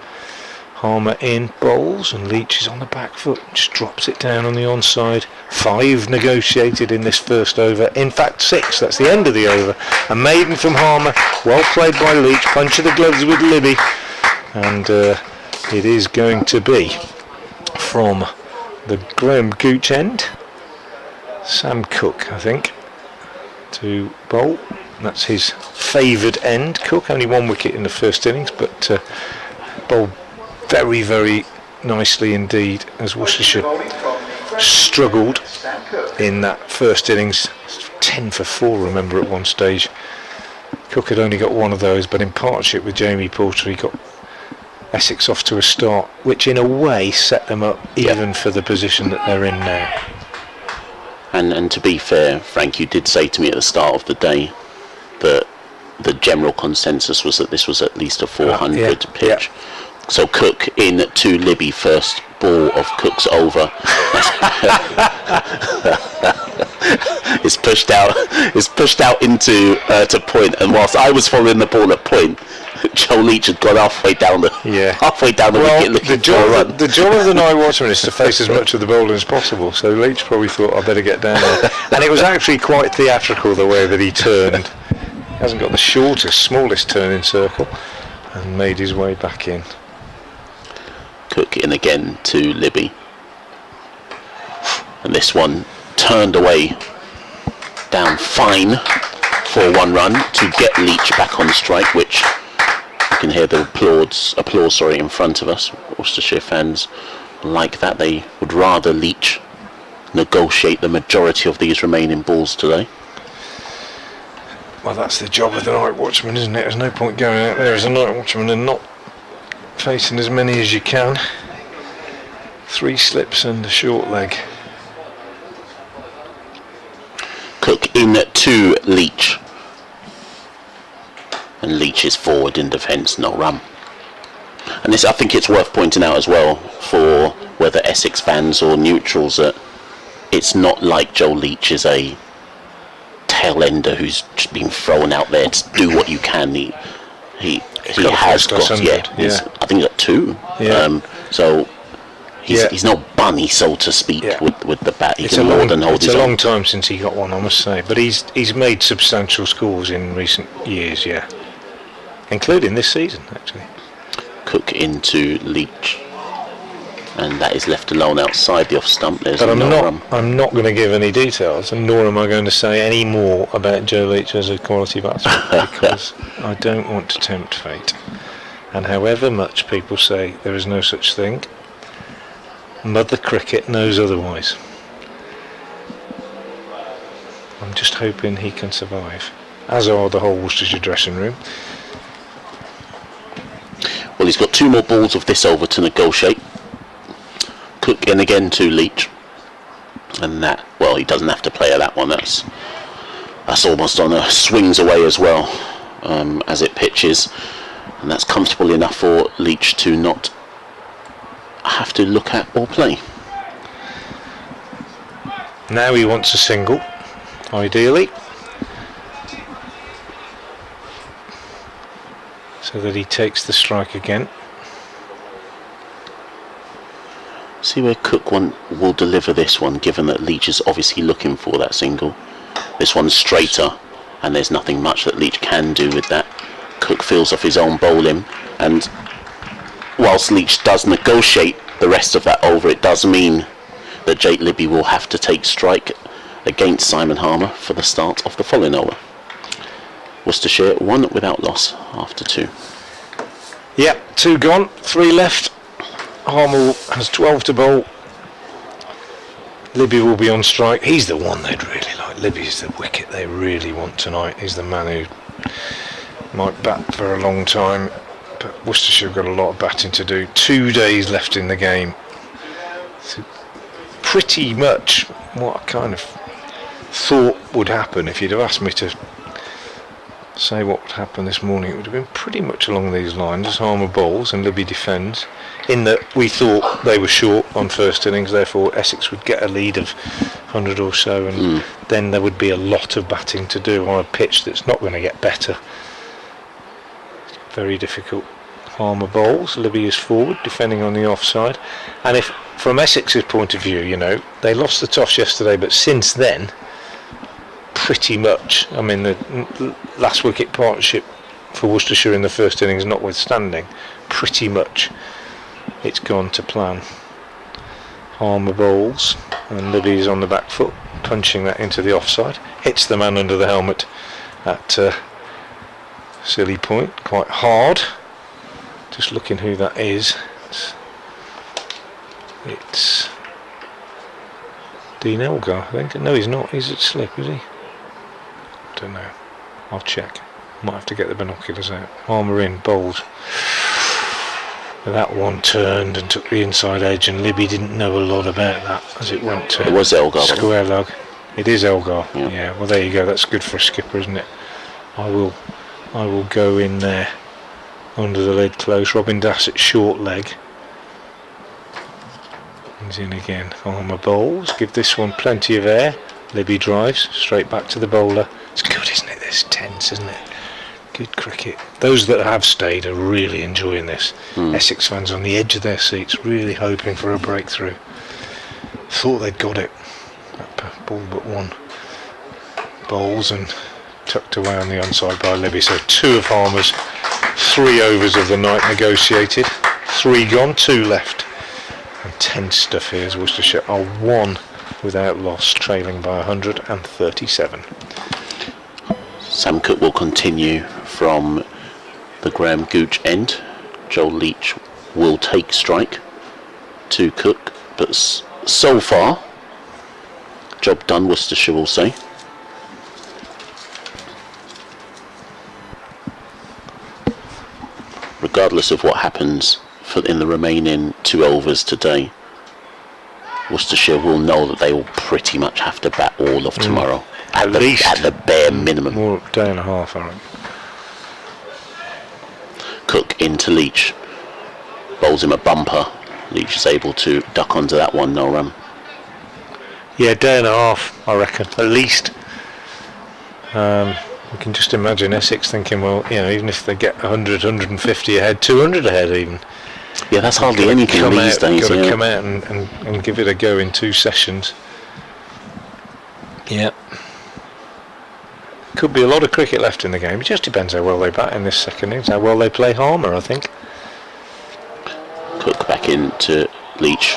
Harmer in, bowls, and Leach is on the back foot. Just drops it down on the onside. 5 negotiated in this first over. In fact, 6. That's the end of the over. A maiden from Harmer. Well played by Leach. Punch of the gloves with Libby. And it is going to be from the Graham Gooch end. Sam Cook, I think, to bowl. That's his favoured end. Cook only 1 wicket in the first innings, but bowled very, very nicely indeed as Worcestershire struggled in that first innings. 10 for 4, remember, at one stage. Cook had only got 1 of those, but in partnership with Jamie Porter he got Essex off to a start which in a way set them up even for the position that they're in now. And to be fair, Frank, you did say to me at the start of the day that the general consensus was that this was at least a 400 pitch. So Cook in to Libby, first ball of Cook's over. It's pushed out into to point, and whilst I was following the ball at point, Joe Leach had gone halfway down the wicket looking for a run. The job of the night watchman is to face as much of the bowler as possible, so Leach probably thought, I better get down there. And it was actually quite theatrical the way that he turned. He hasn't got the smallest turning circle, and made his way back in. Cook in again to Libby, and this one turned away down fine for 1 run to get Leach back on strike, which can hear the applause in front of us. Worcestershire fans like that. They would rather Leach negotiate the majority of these remaining balls today. Well, that's the job of the night watchman, isn't it? There's no point going out there as a night watchman and not facing as many as you can. 3 slips and a short leg. Cook in to Leach. And Leach is forward in defence, no run. And this, I think it's worth pointing out as well, for whether Essex fans or neutrals, that it's not like Joe Leach is a tail ender who's just been thrown out there to do what you can. He has got, I think he's got 2. Yeah. So he's not bunny, so to speak, with the bat. He It's can more than hold his a own. long time since he got one, I must say. But he's made substantial scores in recent years, yeah. Including this season, actually. Cook into Leach. And that is left alone outside the off stump. There's But no I'm not going to give any details, and nor am I going to say any more about Joe Leach as a quality batsman, because I don't want to tempt fate. And however much people say there is no such thing, Mother Cricket knows otherwise. I'm just hoping he can survive, as are the whole Worcestershire dressing room. Well, he's got 2 more balls of this over to negotiate. Cook in again to Leach. And that, well, he doesn't have to play that one. That's almost on a swings away as well, as it pitches. And that's comfortable enough for Leach to not have to look at or play. Now he wants a single, ideally, so that he takes the strike again. See where Cook will deliver this one, given that Leach is obviously looking for that single. This one's straighter, and there's nothing much that Leach can do with that. Cook feels off his own bowling, and whilst Leach does negotiate the rest of that over, it does mean that Jake Libby will have to take strike against Simon Harmer for the start of the following over. Worcestershire 1 without loss after 2. Yep, 2 gone, 3 left. Harmer has 12 to bowl. Libby will be on strike. He's the one they'd really like. Libby's the wicket they really want tonight. He's the man who might bat for a long time. But Worcestershire have got a lot of batting to do. 2 days left in the game. So pretty much what I kind of thought would happen. If you'd have asked me to say what would happen this morning, it would have been pretty much along these lines, as Harmer bowls and Libby defends, in that we thought they were short on first innings, therefore Essex would get a lead of 100 or so, and then there would be a lot of batting to do on a pitch that's not going to get better. Very difficult. Harmer bowls, Libby is forward, defending on the offside, and if from Essex's point of view, you know, they lost the toss yesterday, but since then, pretty much, I mean, the last wicket partnership for Worcestershire in the first innings notwithstanding, pretty much it's gone to plan. Harmer bowls, and Libby is on the back foot, punching that into the offside, hits the man under the helmet at silly point, quite hard. Just looking who that is. It's Dean Elgar, I think. No, he's not. He's at slip, is he? Don't know. I'll check. Might have to get the binoculars out. Harmer in, bowled. That one turned and took the inside edge, and Libby didn't know a lot about that as it went to It was Elgar. square lug. It is Elgar. Yeah. Well, there you go. That's good for a skipper, isn't it? I will go in there under the lid close. Robin Dassett short leg. He's in again. Harmer bowls. Give this one plenty of air. Libby drives straight back to the bowler. It's good, isn't it? This tense, isn't it? Good cricket. Those that have stayed are really enjoying this. Essex fans on the edge of their seats, really hoping for a breakthrough. Thought they'd got it. That ball but one. Bowls and tucked away on the onside by Libby. So 2 of Harmer's 3 overs of the night negotiated. 3 gone, 2 left. And tense stuff here as Worcestershire are 1 without loss, trailing by 137. Sam Cook will continue from the Graham Gooch end. Joe Leach will take strike to Cook, but so far, job done, Worcestershire will say. Regardless of what happens in the remaining 2 overs today, Worcestershire will know that they will pretty much have to bat all of tomorrow. At the bare minimum. More day and a half, I reckon. Cook into Leach. Bowls him a bumper. Leach is able to duck onto that one, no run. Yeah, day and a half, I reckon, at least. We can just imagine Essex thinking, well, you know, even if they get 100, 150 ahead, 200 ahead even. Yeah, that's hardly anything these days. Got to come out and give it a go in 2 sessions. Yeah. Could be a lot of cricket left in the game. It just depends how well they bat in this second innings, how well they play Harmer, I think. Cook back into Leach.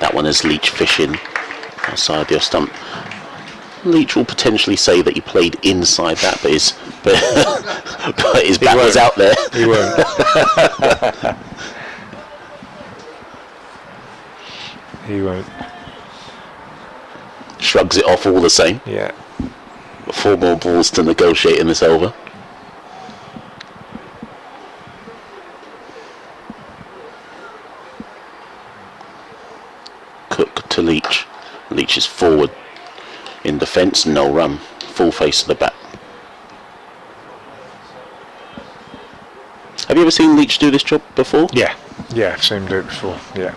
That one is Leach fishing outside the off stump. Leach will potentially say that he played inside that, but his bat was out there. He won't. He won't. Shrugs it off all the same. Yeah. 4 more balls to negotiate in this over. Cook to Leach. Leach is forward in defence, no run. Full face of the bat. Have you ever seen Leach do this job before? Yeah, I've seen him do it before, yeah.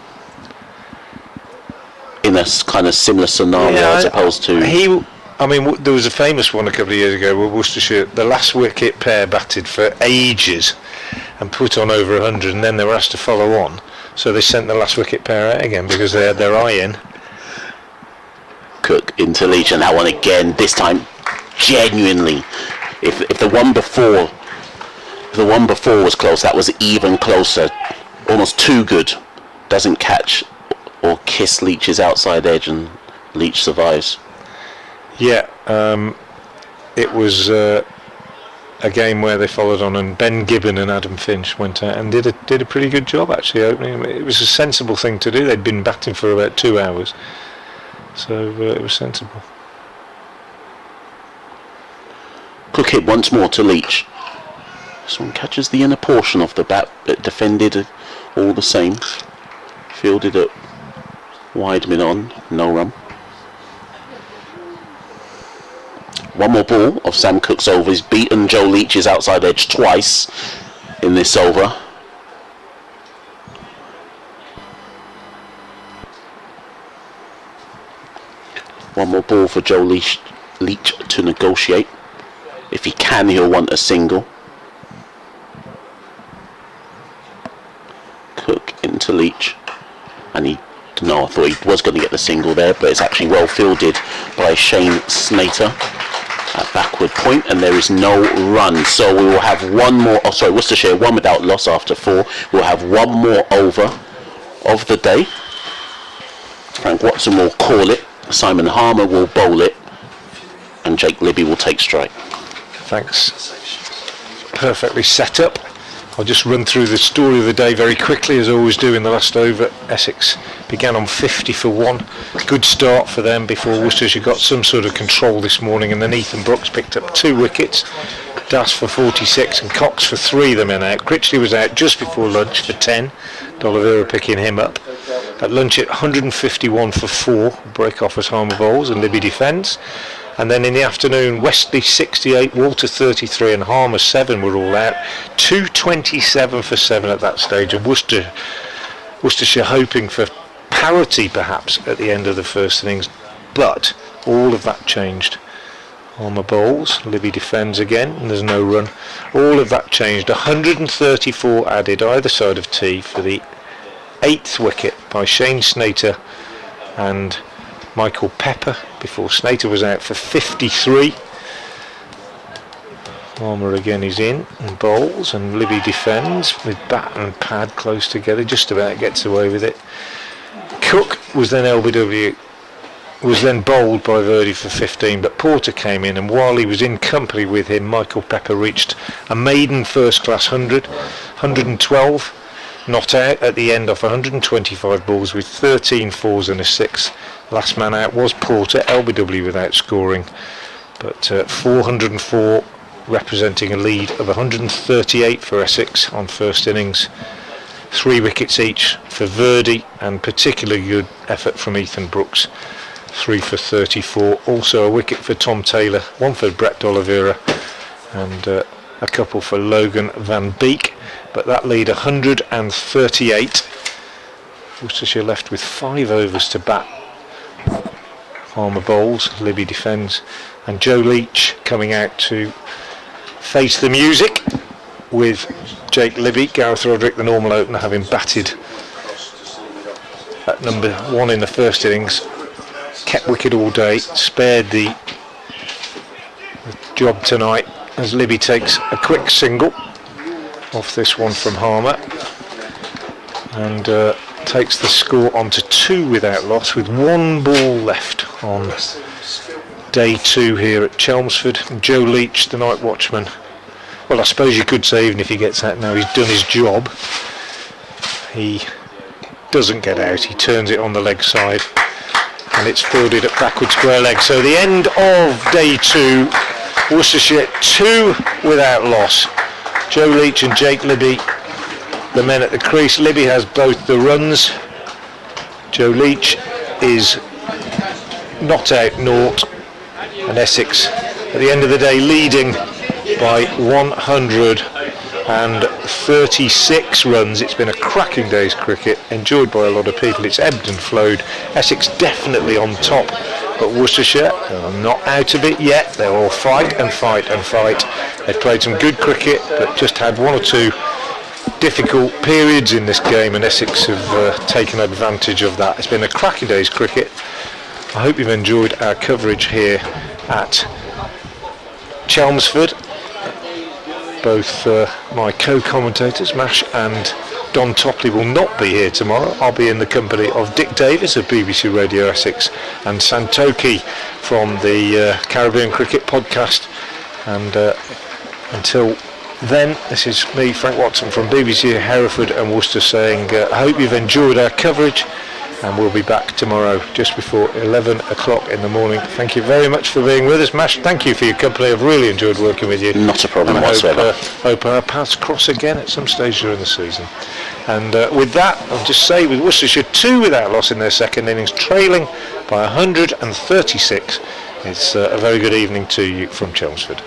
In a kind of similar scenario as opposed to... there was a famous one a couple of years ago where Worcestershire, the last wicket pair batted for ages and put on over 100, and then they were asked to follow on. So they sent the last wicket pair out again because they had their eye in. Cook into Leach, and that one again, this time genuinely. If the one before was close, that was even closer. Almost too good. Doesn't catch or kiss Leach's outside edge, and Leach survives. Yeah, it was a game where they followed on, and Ben Gibbon and Adam Finch went out and did a pretty good job actually opening. It was a sensible thing to do. They'd been batting for about 2 hours, so it was sensible. Cook hit once more to Leach. This one catches the inner portion of the bat, but defended all the same. Fielded it wide mid on, no run. One more ball of Sam Cook's over. He's beaten Joe Leach's outside edge twice in this over. One more ball for Joe Leach to negotiate. If he can, he'll want a single. Cook into Leach. And I thought he was going to get the single there, but it's actually well fielded by Shane Snater at backward point, and there is no run. So we will have one more, Worcestershire one without loss after 4. We'll have one more over of the day. Frank Watson will call it, Simon Harmer will bowl it, and Jake Libby will take strike. Thanks. Perfectly set up. I'll just run through the story of the day very quickly, as I always do in the last over. Essex began on 50 for 1. Good start for them before Worcestershire got some sort of control this morning, and then Ethan Brooks picked up 2 wickets. Das for 46 and Cox for 3, the men out. Critchley was out just before lunch for 10. D'Oliveira picking him up. At lunch at 151 for 4. Break off as Harmer bowls and Libby defends. And then in the afternoon, Westley 68, Walter 33 and Harmer 7 were all out. 227 for 7 at that stage, and Worcestershire hoping for parity perhaps at the end of the first innings. But all of that changed. Harmer bowls, Libby defends again, and there's no run. All of that changed. 134 added either side of tee for the 8th wicket by Shane Snater and Michael Pepper, before Snater was out for 53. Harmer again is in and bowls, and Libby defends with bat and pad close together, just about gets away with it. Cook was then LBW was then bowled by Verdi for 15, but Porter came in, and while he was in company with him, Michael Pepper reached a maiden first-class 112, not out at the end of 125 balls with 13 fours and a 6. Last man out was Porter, LBW without scoring, but 404 representing a lead of 138 for Essex on first innings. 3 wickets each for Verdi, and particularly good effort from Ethan Brooks. 3 for 34. Also a wicket for Tom Taylor, 1 for Brett D'Oliveira, and a couple for Logan Van Beek. But that lead 138. Worcestershire left with 5 overs to bat. Harmer bowls, Libby defends, and Joe Leach coming out to face the music with Jake Libby. Gareth Roderick, the normal opener, having batted at number 1 in the first innings, kept wicket all day, spared the job tonight as Libby takes a quick single off this one from Harmer, and takes the score on to 2 without loss with 1 ball left on day 2 here at Chelmsford. And Joe Leach, the night watchman, well, I suppose you could say even if he gets out now, he's done his job. He doesn't get out, he turns it on the leg side, and it's fielded at backward square leg. So the end of day 2, Worcestershire 2 without loss. Joe Leach and Jake Libby, the men at the crease. Libby has both the runs. Joe Leach is not out naught, and Essex at the end of the day leading by 136 runs. It's been a cracking day's cricket, enjoyed by a lot of people. It's ebbed and flowed. Essex definitely on top, but Worcestershire are not out of it yet. They'll all fight and fight and fight. They've played some good cricket, but just had 1 or 2 difficult periods in this game, and Essex have taken advantage of that. It's been a cracking day's cricket. I hope you've enjoyed our coverage here at Chelmsford. Both my co-commentators, Mash and Don Topley, will not be here tomorrow. I'll be in the company of Dick Davis of BBC Radio Essex and Santoki from the Caribbean Cricket Podcast. And until then, this is me, Frank Watson, from BBC Hereford and Worcester, saying I hope you've enjoyed our coverage, and we'll be back tomorrow just before 11 o'clock in the morning. Thank you very much for being with us. Mash, thank you for your company. I've really enjoyed working with you. Not a problem whatsoever. Hope our paths cross again at some stage during the season. And with that, I'll just say, with Worcestershire 2 without loss in their second innings, trailing by 136, it's a very good evening to you from Chelmsford.